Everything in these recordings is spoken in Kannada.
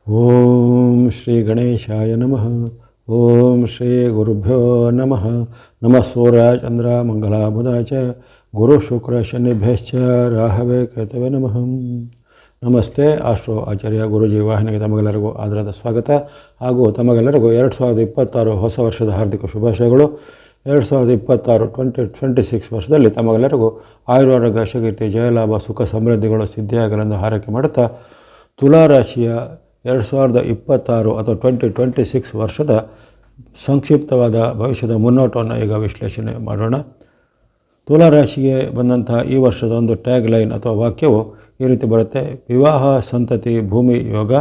ಓಂ ಶ್ರೀ ಗಣೇಶಾಯ ನಮಃ. ಓಂ ಶ್ರೀ ಗುರುಭ್ಯೋ ನಮಃ. ನಮಃ ಸೂರ್ಯ ಚಂದ್ರ ಮಂಗಲ ಬುಧ ಚ ಗುರು ಶುಕ್ರ ಶನಿಭ್ಯಶ್ಚ ರಾಹವೇ ಕೇತವೇ ನಮಃ. ನಮಸ್ತೆ. ಆಸ್ಟ್ರೋ ಆಚಾರ್ಯ ಗುರುಜಿ ವಾಹಿನಿಗೆ ತಮಗೆಲ್ಲರಿಗೂ ಆದರದ ಸ್ವಾಗತ ಹಾಗೂ ತಮಗೆಲ್ಲರಿಗೂ 2026 ಹೊಸ ವರ್ಷದ ಹಾರ್ದಿಕ ಶುಭಾಶಯಗಳು. 2026 2026 ವರ್ಷದಲ್ಲಿ ತಮಗೆಲ್ಲರಿಗೂ ಆಯುರ್ವೇದ ಶಕೀರ್ತಿ ಜಯಲಾಭ ಸುಖ ಸಮೃದ್ಧಿಗಳು ಸಿದ್ಧಿಯಾಗಲೆಂದು ಹಾರೈಕೆ ಮಾಡುತ್ತಾ ತುಲಾರಾಶಿಯ 2026 ಅಥವಾ 2026 ವರ್ಷದ ಸಂಕ್ಷಿಪ್ತವಾದ ಭವಿಷ್ಯದ ಮುನ್ನೋಟವನ್ನು ಈಗ ವಿಶ್ಲೇಷಣೆ ಮಾಡೋಣ. ತುಲಾರಾಶಿಗೆ ಬಂದಂತಹ ಈ ವರ್ಷದ ಒಂದು ಟ್ಯಾಗ್ ಲೈನ್ ಅಥವಾ ವಾಕ್ಯವು ಈ ರೀತಿ ಬರುತ್ತೆ: ವಿವಾಹ, ಸಂತತಿ, ಭೂಮಿ ಯೋಗ,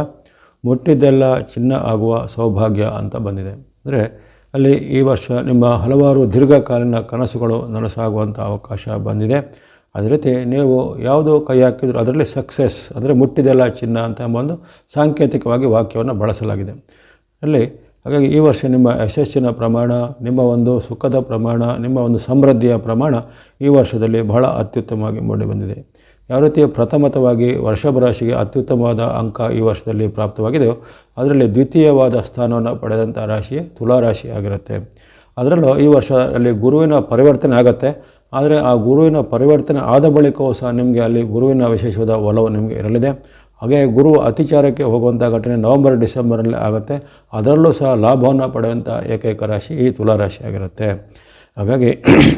ಮುಟ್ಟಿದ್ದೆಲ್ಲ ಚಿನ್ನ ಆಗುವ ಸೌಭಾಗ್ಯ ಅಂತ ಬಂದಿದೆ. ಅಂದರೆ ಅಲ್ಲಿ ಈ ವರ್ಷ ನಿಮ್ಮ ಹಲವಾರು ದೀರ್ಘಕಾಲೀನ ಕನಸುಗಳು ನನಸಾಗುವಂಥ ಅವಕಾಶ ಬಂದಿದೆ. ಅದೇ ರೀತಿ ನೀವು ಯಾವುದು ಕೈ ಹಾಕಿದ್ರು ಅದರಲ್ಲಿ ಸಕ್ಸಸ್ ಅಂದರೆ ಮುಟ್ಟಿದೆಲ್ಲ ಚಿನ್ನ ಅಂತ ಎಂಬ ಒಂದು ಸಾಂಕೇತಿಕವಾಗಿ ವಾಕ್ಯವನ್ನು ಬಳಸಲಾಗಿದೆ ಅಲ್ಲಿ. ಹಾಗಾಗಿ ಈ ವರ್ಷ ನಿಮ್ಮ ಯಶಸ್ಸಿನ ಪ್ರಮಾಣ, ನಿಮ್ಮ ಒಂದು ಸುಖದ ಪ್ರಮಾಣ, ನಿಮ್ಮ ಒಂದು ಸಮೃದ್ಧಿಯ ಪ್ರಮಾಣ ಈ ವರ್ಷದಲ್ಲಿ ಬಹಳ ಅತ್ಯುತ್ತಮವಾಗಿ ಮೂಡಿಬಂದಿದೆ. ಯಾವ ರೀತಿ ಪ್ರಥಮತವಾಗಿ ವೃಷಭ ರಾಶಿಗೆ ಅತ್ಯುತ್ತಮವಾದ ಅಂಕ ಈ ವರ್ಷದಲ್ಲಿ ಪ್ರಾಪ್ತವಾಗಿದೆಯೋ ಅದರಲ್ಲಿ ದ್ವಿತೀಯವಾದ ಸ್ಥಾನವನ್ನು ಪಡೆದಂಥ ರಾಶಿಯೇ ತುಲಾರಾಶಿ ಆಗಿರುತ್ತೆ. ಅದರಲ್ಲೂ ಈ ವರ್ಷದಲ್ಲಿ ಗುರುವಿನ ಪರಿವರ್ತನೆ ಆಗುತ್ತೆ. ಆದರೆ ಆ ಗುರುವಿನ ಪರಿವರ್ತನೆ ಆದ ಬಳಿಕವೂ ಸಹ ನಿಮಗೆ ಅಲ್ಲಿ ಗುರುವಿನ ವಿಶೇಷವಾದ ಒಲವು ನಿಮಗೆ ಇರಲಿದೆ. ಹಾಗೆ ಗುರು ಅತಿಚಾರಕ್ಕೆ ಹೋಗುವಂಥ ಘಟನೆ ನವಂಬರ್ ಡಿಸೆಂಬರಲ್ಲಿ ಆಗುತ್ತೆ. ಅದರಲ್ಲೂ ಸಹ ಲಾಭವನ್ನು ಪಡೆಯುವಂಥ ಏಕೈಕ ರಾಶಿ ಈ ತುಲಾರಾಶಿ ಆಗಿರುತ್ತೆ. ಹಾಗಾಗಿ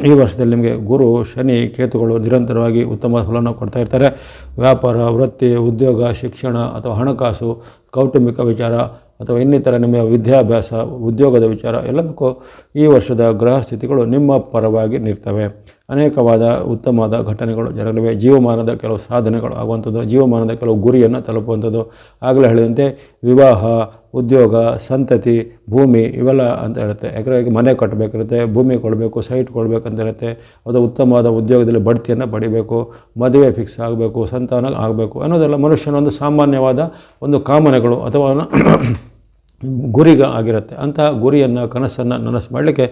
ಈ ವರ್ಷದಲ್ಲಿ ನಿಮಗೆ ಗುರು, ಶನಿ, ಕೇತುಗಳು ನಿರಂತರವಾಗಿ ಉತ್ತಮ ಫಲವನ್ನು ಕೊಡ್ತಾ ಇರ್ತಾರೆ. ವ್ಯಾಪಾರ, ವೃತ್ತಿ, ಉದ್ಯೋಗ, ಶಿಕ್ಷಣ ಅಥವಾ ಹಣಕಾಸು, ಕೌಟುಂಬಿಕ ವಿಚಾರ ಅಥವಾ ಇನ್ನಿತರ ನಿಮ್ಮ ವಿದ್ಯಾಭ್ಯಾಸ, ಉದ್ಯೋಗದ ವಿಚಾರ ಎಲ್ಲದಕ್ಕೂ ಈ ವರ್ಷದ ಗ್ರಹ ಸ್ಥಿತಿಗಳು ನಿಮ್ಮ ಪರವಾಗಿ ನಿರ್ತವೆ. ಅನೇಕವಾದ ಉತ್ತಮವಾದ ಘಟನೆಗಳು ಜರಗಲಿವೆ. ಜೀವಮಾನದ ಕೆಲವು ಸಾಧನೆಗಳು ಆಗುವಂಥದ್ದು, ಜೀವಮಾನದ ಕೆಲವು ಗುರಿಯನ್ನು ತಲುಪುವಂಥದ್ದು. ಆಗಲೇ ಹೇಳಿದಂತೆ ವಿವಾಹ, ಉದ್ಯೋಗ, ಸಂತತಿ, ಭೂಮಿ ಇವೆಲ್ಲ ಅಂತ ಇರುತ್ತೆ. ಯಾಕಂದರೆ ಮನೆ ಕಟ್ಟಬೇಕಿರುತ್ತೆ, ಭೂಮಿ ಕೊಡಬೇಕು, ಸೈಟ್ ಕೊಡಬೇಕಂತ ಇರುತ್ತೆ. ಅದು ಉತ್ತಮವಾದ ಉದ್ಯೋಗದಲ್ಲಿ ಬಡ್ತಿಯನ್ನು ಪಡಿಬೇಕು, ಮದುವೆ ಫಿಕ್ಸ್ ಆಗಬೇಕು, ಸಂತಾನ ಆಗಬೇಕು ಅನ್ನೋದೆಲ್ಲ ಮನುಷ್ಯನ ಒಂದು ಸಾಮಾನ್ಯವಾದ ಒಂದು ಕಾಮನೆಗಳು ಅಥವಾ ಗುರಿಗ ಆಗಿರುತ್ತೆ. ಅಂಥ ಗುರಿಯನ್ನು, ಕನಸನ್ನು ನನಸು ಮಾಡಲಿಕ್ಕೆ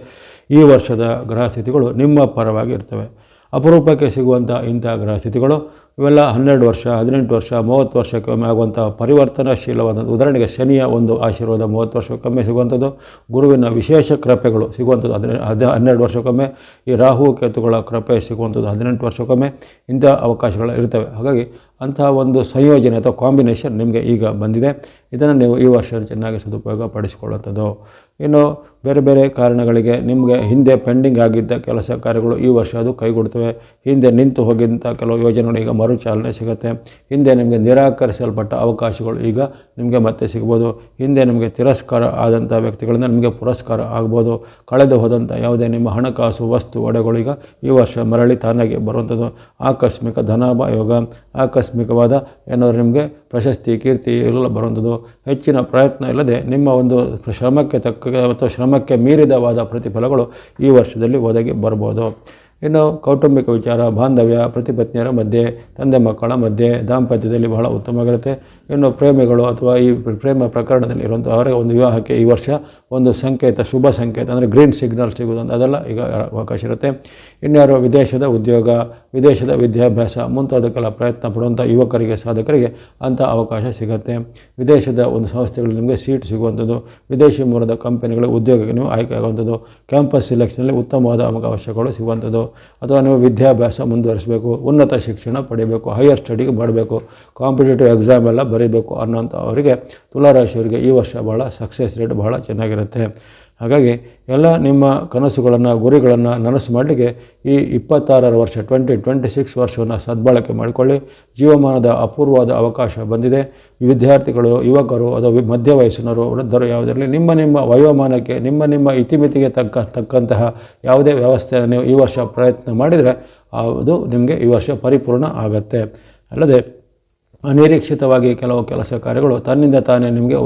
ಈ ವರ್ಷದ ಗ್ರಹ ಸ್ಥಿತಿಗಳು ನಿಮ್ಮ ಪರವಾಗಿ ಇರ್ತವೆ. ಅಪರೂಪಕ್ಕೆ ಸಿಗುವಂಥ ಇಂಥ ಗ್ರಹ ಸ್ಥಿತಿಗಳು ಇವೆಲ್ಲ 12 ವರ್ಷ, 18 ವರ್ಷ, 30 ವರ್ಷಕ್ಕೊಮ್ಮೆ ಆಗುವಂಥ ಪರಿವರ್ತನಾಶೀಲವಾದ, ಉದಾಹರಣೆಗೆ ಶನಿಯ ಒಂದು ಆಶೀರ್ವಾದ 30 ವರ್ಷಕ್ಕೊಮ್ಮೆ ಸಿಗುವಂಥದ್ದು, ಗುರುವಿನ ವಿಶೇಷ ಕೃಪೆಗಳು ಸಿಗುವಂಥದ್ದು 12 ವರ್ಷಕ್ಕೊಮ್ಮೆ, ಈ ರಾಹು ಕೇತುಗಳ ಕೃಪೆ ಸಿಗುವಂಥದ್ದು 18 ವರ್ಷಕ್ಕೊಮ್ಮೆ, ಇಂಥ ಅವಕಾಶಗಳು ಇರ್ತವೆ. ಹಾಗಾಗಿ ಅಂತಹ ಒಂದು ಸಂಯೋಜನೆ ಅಥವಾ ಕಾಂಬಿನೇಷನ್ ನಿಮಗೆ ಈಗ ಬಂದಿದೆ. ಇದನ್ನು ನೀವು ಈ ವರ್ಷ ಚೆನ್ನಾಗಿ ಸದುಪಯೋಗ ಪಡಿಸಿಕೊಳ್ಳುವಂಥದ್ದು. ಇನ್ನು ಬೇರೆ ಬೇರೆ ಕಾರಣಗಳಿಗೆ ನಿಮಗೆ ಹಿಂದೆ ಪೆಂಡಿಂಗ್ ಆಗಿದ್ದ ಕೆಲಸ ಕಾರ್ಯಗಳು ಈ ವರ್ಷ ಅದು ಕೈಗೂಡ್ತವೆ. ಹಿಂದೆ ನಿಂತು ಹೋಗಿದ್ದಂಥ ಕೆಲವು ಯೋಜನೆಗಳು ಈಗ ಮರುಚಾಲನೆ ಸಿಗುತ್ತೆ. ಹಿಂದೆ ನಿಮಗೆ ನಿರಾಕರಿಸಲ್ಪಟ್ಟ ಅವಕಾಶಗಳು ಈಗ ನಿಮಗೆ ಮತ್ತೆ ಸಿಗ್ಬೋದು. ಹಿಂದೆ ನಿಮಗೆ ತಿರಸ್ಕಾರ ಆದಂಥ ವ್ಯಕ್ತಿಗಳಿಂದ ನಿಮಗೆ ಪುರಸ್ಕಾರ ಆಗ್ಬೋದು. ಕಳೆದು ಹೋದಂಥ ಯಾವುದೇ ನಿಮ್ಮ ಹಣಕಾಸು ವಸ್ತು ಒಡೆಗಳು ಈಗ ಈ ವರ್ಷ ಮರಳಿ ತಾನಾಗಿ ಬರುವಂಥದ್ದು. ಆಕಸ್ಮಿಕ ಧನಾಭ ಯೋಗ, ಆಕಸ್ಮಿಕವಾದ ಏನಾದರೂ ನಿಮಗೆ ಪ್ರಶಸ್ತಿ, ಕೀರ್ತಿ ಎಲ್ಲ ಬರುವಂಥದ್ದು. ಹೆಚ್ಚಿನ ಪ್ರಯತ್ನ ಇಲ್ಲದೆ ನಿಮ್ಮ ಒಂದು ಶ್ರಮಕ್ಕೆ ತಕ್ಕ ಅಥವಾ ಶ್ರಮಕ್ಕೆ ಮೀರಿದವಾದ ಪ್ರತಿಫಲಗಳು ಈ ವರ್ಷದಲ್ಲಿ ಒದಗಿ ಬರ್ಬೋದು. ಇನ್ನು ಕೌಟುಂಬಿಕ ವಿಚಾರ, ಬಾಂಧವ್ಯ, ಪತಿಪತ್ನಿಯರ ಮಧ್ಯೆ, ತಂದೆ ಮಕ್ಕಳ ಮಧ್ಯೆ, ದಾಂಪತ್ಯದಲ್ಲಿ ಬಹಳ ಉತ್ತಮವಾಗಿರುತ್ತೆ. ಇನ್ನು ಪ್ರೇಮಿಗಳು ಅಥವಾ ಈ ಪ್ರೇಮ ಪ್ರಕರಣದಲ್ಲಿ ಇರುವಂಥ ಅವರ ಒಂದು ವಿವಾಹಕ್ಕೆ ಈ ವರ್ಷ ಒಂದು ಸಂಕೇತ, ಶುಭ ಸಂಕೇತ ಅಂದರೆ ಗ್ರೀನ್ ಸಿಗ್ನಲ್ ಸಿಗುವುದು ಅದೆಲ್ಲ ಈಗ ಅವಕಾಶ ಇರುತ್ತೆ. ಇನ್ಯಾರು ವಿದೇಶದ ಉದ್ಯೋಗ, ವಿದೇಶದ ವಿದ್ಯಾಭ್ಯಾಸ ಮುಂತಾದಕ್ಕೆಲ್ಲ ಪ್ರಯತ್ನ ಪಡುವಂಥ ಯುವಕರಿಗೆ, ಸಾಧಕರಿಗೆ ಅಂಥ ಅವಕಾಶ ಸಿಗುತ್ತೆ. ವಿದೇಶದ ಒಂದು ಸಂಸ್ಥೆಗಳಲ್ಲಿ ನಿಮಗೆ ಸೀಟ್ ಸಿಗುವಂಥದ್ದು, ವಿದೇಶಿ ಮೂಲದ ಕಂಪನಿಗಳ ಉದ್ಯೋಗಕ್ಕೆ ನೀವು ಆಯ್ಕೆ ಆಗುವಂಥದ್ದು, ಕ್ಯಾಂಪಸ್ ಸಿಲೆಕ್ಷನಲ್ಲಿ ಉತ್ತಮವಾದ ಅವಕಾಶಗಳು ಸಿಗುವಂಥದ್ದು. ಅಥವಾ ನೀವು ವಿದ್ಯಾಭ್ಯಾಸ ಮುಂದುವರಿಸಬೇಕು, ಉನ್ನತ ಶಿಕ್ಷಣ ಪಡೆಯಬೇಕು, ಹೈಯರ್ ಸ್ಟಡಿಗೆ ಮಾಡಬೇಕು, ಕಾಂಪಿಟೇಟಿವ್ ಎಕ್ಸಾಮ್ ಎಲ್ಲ ಬರೀಬೇಕು ಅನ್ನೋಂಥ ಅವರಿಗೆ, ತುಲಾರಾಶಿಯವರಿಗೆ ಈ ವರ್ಷ ಭಾಳ ಸಕ್ಸಸ್ ರೇಟ್ ಬಹಳ ಚೆನ್ನಾಗಿರುತ್ತೆ. ಹಾಗಾಗಿ ಎಲ್ಲ ನಿಮ್ಮ ಕನಸುಗಳನ್ನು, ಗುರಿಗಳನ್ನು ನನಸು ಮಾಡಲಿಕ್ಕೆ ಈ 26 ವರ್ಷ 2026 ವರ್ಷವನ್ನು ಸದ್ಬಳಕೆ ಮಾಡಿಕೊಳ್ಳಿ. ಜೀವಮಾನದ ಅಪೂರ್ವವಾದ ಅವಕಾಶ ಬಂದಿದೆ. ವಿದ್ಯಾರ್ಥಿಗಳು, ಯುವಕರು ಅಥವಾ ಮಧ್ಯ ವಯಸ್ಸಿನವರು, ವೃದ್ಧರು ಯಾವುದರಲ್ಲಿ ನಿಮ್ಮ ವಯೋಮಾನಕ್ಕೆ, ನಿಮ್ಮ ಇತಿಮಿತಿಗೆ ತಕ್ಕಂತಹ ಯಾವುದೇ ವ್ಯವಸ್ಥೆಯನ್ನು ನೀವು ಈ ವರ್ಷ ಪ್ರಯತ್ನ ಮಾಡಿದರೆ ಅದು ನಿಮಗೆ ಈ ವರ್ಷ ಪರಿಪೂರ್ಣ ಆಗತ್ತೆ. ಅಲ್ಲದೆ ಅನಿರೀಕ್ಷಿತವಾಗಿ ಕೆಲವು ಕೆಲಸ ಕಾರ್ಯಗಳು ತನ್ನಿಂದ ತಾನೇ ನಿಮಗೆ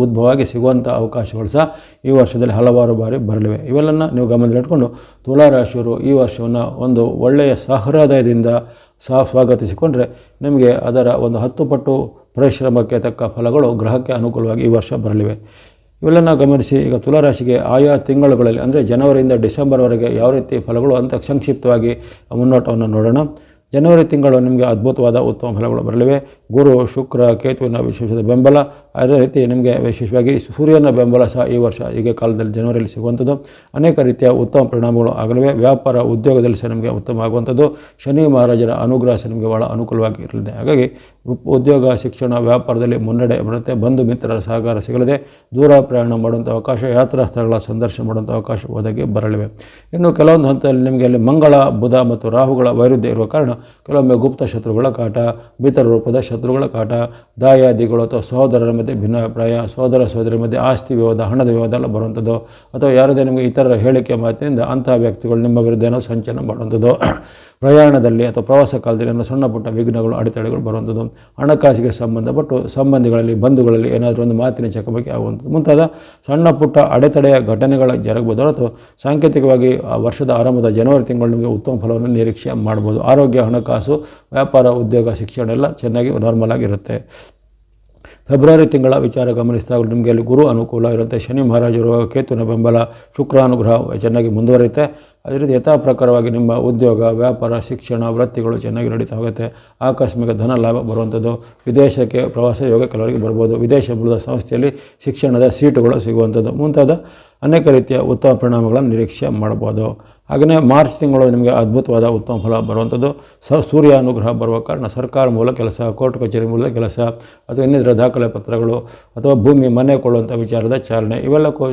ಉದ್ಭವವಾಗಿ ಸಿಗುವಂಥ ಅವಕಾಶಗಳು ಸಹ ಈ ವರ್ಷದಲ್ಲಿ ಹಲವಾರು ಬಾರಿ ಬರಲಿವೆ. ಇವೆಲ್ಲನ್ನು ನೀವು ಗಮನದಲ್ಲಿಟ್ಕೊಂಡು ತುಲಾರಾಶಿಯವರು ಈ ವರ್ಷವನ್ನು ಒಂದು ಒಳ್ಳೆಯ ಸಹೃದಯದಿಂದ ಸ್ವಾಗತಿಸಿಕೊಂಡ್ರೆ ನಿಮಗೆ ಅದರ ಒಂದು 10 ಪಟ್ಟು ಪರಿಶ್ರಮಕ್ಕೆ ತಕ್ಕ ಫಲಗಳು ಗ್ರಹಕ್ಕೆ ಅನುಕೂಲವಾಗಿ ಈ ವರ್ಷ ಬರಲಿವೆ. ಇವೆಲ್ಲನ್ನು ಗಮನಿಸಿ ಈಗ ತುಲಾರಾಶಿಗೆ ಆಯಾ ತಿಂಗಳುಗಳಲ್ಲಿ ಅಂದರೆ ಜನವರಿಯಿಂದ ಡಿಸೆಂಬರ್ವರೆಗೆ ಯಾವ ರೀತಿ ಫಲಗಳು ಅಂತ ಸಂಕ್ಷಿಪ್ತವಾಗಿ ಮುನ್ನೋಟವನ್ನು ನೋಡೋಣ. ಜನವರಿ ತಿಂಗಳು ನಿಮಗೆ ಅದ್ಭುತವಾದ ಉತ್ತಮ ಫಲಗಳು ಬರಲಿವೆ. ಗುರು ಶುಕ್ರ ಕೇತುವಿನ ವಿಶೇಷವಾದ ಬೆಂಬಲ, ಅದೇ ರೀತಿ ನಿಮಗೆ ವಿಶೇಷವಾಗಿ ಸೂರ್ಯನ ಬೆಂಬಲ ಸಹ ಈ ವರ್ಷ ಈಗ ಕಾಲದಲ್ಲಿ ಜನವರಿಯಲ್ಲಿ ಸಿಗುವಂಥದ್ದು. ಅನೇಕ ರೀತಿಯ ಉತ್ತಮ ಪರಿಣಾಮಗಳು ಆಗಲಿವೆ. ವ್ಯಾಪಾರ ಉದ್ಯೋಗದಲ್ಲಿ ಸಹ ನಿಮಗೆ ಉತ್ತಮ ಆಗುವಂಥದ್ದು. ಶನಿ ಮಹಾರಾಜರ ಅನುಗ್ರಹ ಸಹ ನಿಮಗೆ ಭಾಳ ಅನುಕೂಲವಾಗಿ ಇರಲಿದೆ. ಹಾಗಾಗಿ ಉದ್ಯೋಗ, ಶಿಕ್ಷಣ, ವ್ಯಾಪಾರದಲ್ಲಿ ಮುನ್ನಡೆ ಬರುತ್ತೆ. ಬಂಧು ಮಿತ್ರರ ಸಹಕಾರ ಸಿಗಲಿದೆ. ದೂರ ಪ್ರಯಾಣ ಮಾಡುವಂಥ ಅವಕಾಶ, ಯಾತ್ರಾ ಸ್ಥಳಗಳ ಸಂದರ್ಶನ ಮಾಡುವಂಥ ಅವಕಾಶ ಒದಗಿ ಬರಲಿವೆ. ಇನ್ನು ಕೆಲವೊಂದು ಹಂತದಲ್ಲಿ ನಿಮಗೆ ಅಲ್ಲಿ ಮಂಗಳ, ಬುಧ ಮತ್ತು ರಾಹುಗಳ ವೈರುಧ್ಯ ಇರುವ ಕಾರಣ ಕೆಲವೊಮ್ಮೆ ಗುಪ್ತ ಶತ್ರುಗಳ ಕಾಟ, ಮಿತ್ರ ರೂಪದ ಶತ್ರುಗಳ ಕಾಟ, ದಾಯಾದಿಗಳು ಅಥವಾ ಸಹೋದರರ ಮಧ್ಯೆ ಭಿನ್ನಾಭಿಪ್ರಾಯ, ಸಹೋದರ ಸಹೋದರಿ ಮಧ್ಯೆ ಆಸ್ತಿ ವಿವಾದ, ಹಣದ ವಿವಾದ ಎಲ್ಲ ಬರುವಂಥದ್ದು, ಅಥವಾ ಯಾರದೇ ನಿಮಗೆ ಇತರರ ಹೇಳಿಕೆ ಮಾತಿನಿಂದ ಅಂತಹ ವ್ಯಕ್ತಿಗಳು ನಿಮ್ಮ ವಿರುದ್ಧ ಏನೋ ಸಂಚಲನ ಮಾಡುವಂಥದ್ದು. ಪ್ರಯಾಣದಲ್ಲಿ ಅಥವಾ ಪ್ರವಾಸ ಕಾಲದಲ್ಲಿ ಏನೋ ಸಣ್ಣ ಪುಟ್ಟ ವಿಘ್ನಗಳು, ಅಡೆತಡೆಗಳು ಬರುವಂಥದ್ದು. ಹಣಕಾಸಿಗೆ ಸಂಬಂಧಪಟ್ಟು ಸಂಬಂಧಿಗಳಲ್ಲಿ, ಬಂಧುಗಳಲ್ಲಿ ಏನಾದರೂ ಒಂದು ಮಾತಿನ ಚಕಮಕಿ ಆಗುವಂಥದ್ದು ಮುಂತಾದ ಸಣ್ಣ ಪುಟ್ಟ ಅಡೆತಡೆಯ ಘಟನೆಗಳ ಜರುಗಬಹುದು. ಹೊರತು ಸಾಂಕೇತಿಕವಾಗಿ ಆ ವರ್ಷದ ಆರಂಭದ ಜನವರಿ ತಿಂಗಳು ನಿಮಗೆ ಉತ್ತಮ ಫಲವನ್ನು ನಿರೀಕ್ಷೆ ಮಾಡ್ಬೋದು. ಆರೋಗ್ಯ, ಹಣಕಾಸು, ವ್ಯಾಪಾರ, ಉದ್ಯೋಗ, ಶಿಕ್ಷಣ ಎಲ್ಲ ಚೆನ್ನಾಗಿ ನಾರ್ಮಲ್ ಆಗಿರುತ್ತೆ. ಫೆಬ್ರವರಿ ತಿಂಗಳ ವಿಚಾರ ಗಮನಿಸಿದಾಗ ನಿಮಗೆ ಅಲ್ಲಿ ಗುರು ಅನುಕೂಲ ಇರುತ್ತೆ. ಶನಿ ಮಹಾರಾಜರು, ಕೇತುವಿನ ಬೆಂಬಲ, ಶುಕ್ರಾನುಗ್ರಹ ಚೆನ್ನಾಗಿ ಮುಂದುವರಿಯುತ್ತೆ. ಅದೇ ರೀತಿ ಯಥಾ ಪ್ರಕಾರವಾಗಿ ನಿಮ್ಮ ಉದ್ಯೋಗ, ವ್ಯಾಪಾರ, ಶಿಕ್ಷಣ, ವೃತ್ತಿಗಳು ಚೆನ್ನಾಗಿ ನಡೀತಾ ಹೋಗುತ್ತೆ. ಆಕಸ್ಮಿಕ ಧನ ಲಾಭ ಬರುವಂಥದ್ದು. ವಿದೇಶಕ್ಕೆ ಪ್ರವಾಸ ಯೋಗ ಕೆಲವರಿಗೆ ಬರ್ಬೋದು. ವಿದೇಶ ಮೂಲದ ಸಂಸ್ಥೆಯಲ್ಲಿ ಶಿಕ್ಷಣದ ಸೀಟುಗಳು ಸಿಗುವಂಥದ್ದು ಮುಂತಾದ ಅನೇಕ ರೀತಿಯ ಉತ್ತಮ ಪರಿಣಾಮಗಳನ್ನು ನಿರೀಕ್ಷೆ ಮಾಡ್ಬೋದು. ಹಾಗೆಯೇ ಮಾರ್ಚ್ ತಿಂಗಳು ನಿಮಗೆ ಅದ್ಭುತವಾದ ಉತ್ತಮ ಫಲ ಬರುವಂಥದ್ದು. ಸೂರ್ಯ ಅನುಗ್ರಹ ಬರುವ ಕಾರಣ ಸರ್ಕಾರ ಮೂಲ ಕೆಲಸ, ಕೋರ್ಟ್ ಕಚೇರಿ ಮೂಲದ ಕೆಲಸ, ಅಥವಾ ಇನ್ನಿತರ ದಾಖಲೆ ಪತ್ರಗಳು, ಅಥವಾ ಭೂಮಿ ಮನೆ ಕೊಳ್ಳುವಂಥ ವಿಚಾರದ ಚಾಲನೆ, ಇವೆಲ್ಲಕ್ಕೂ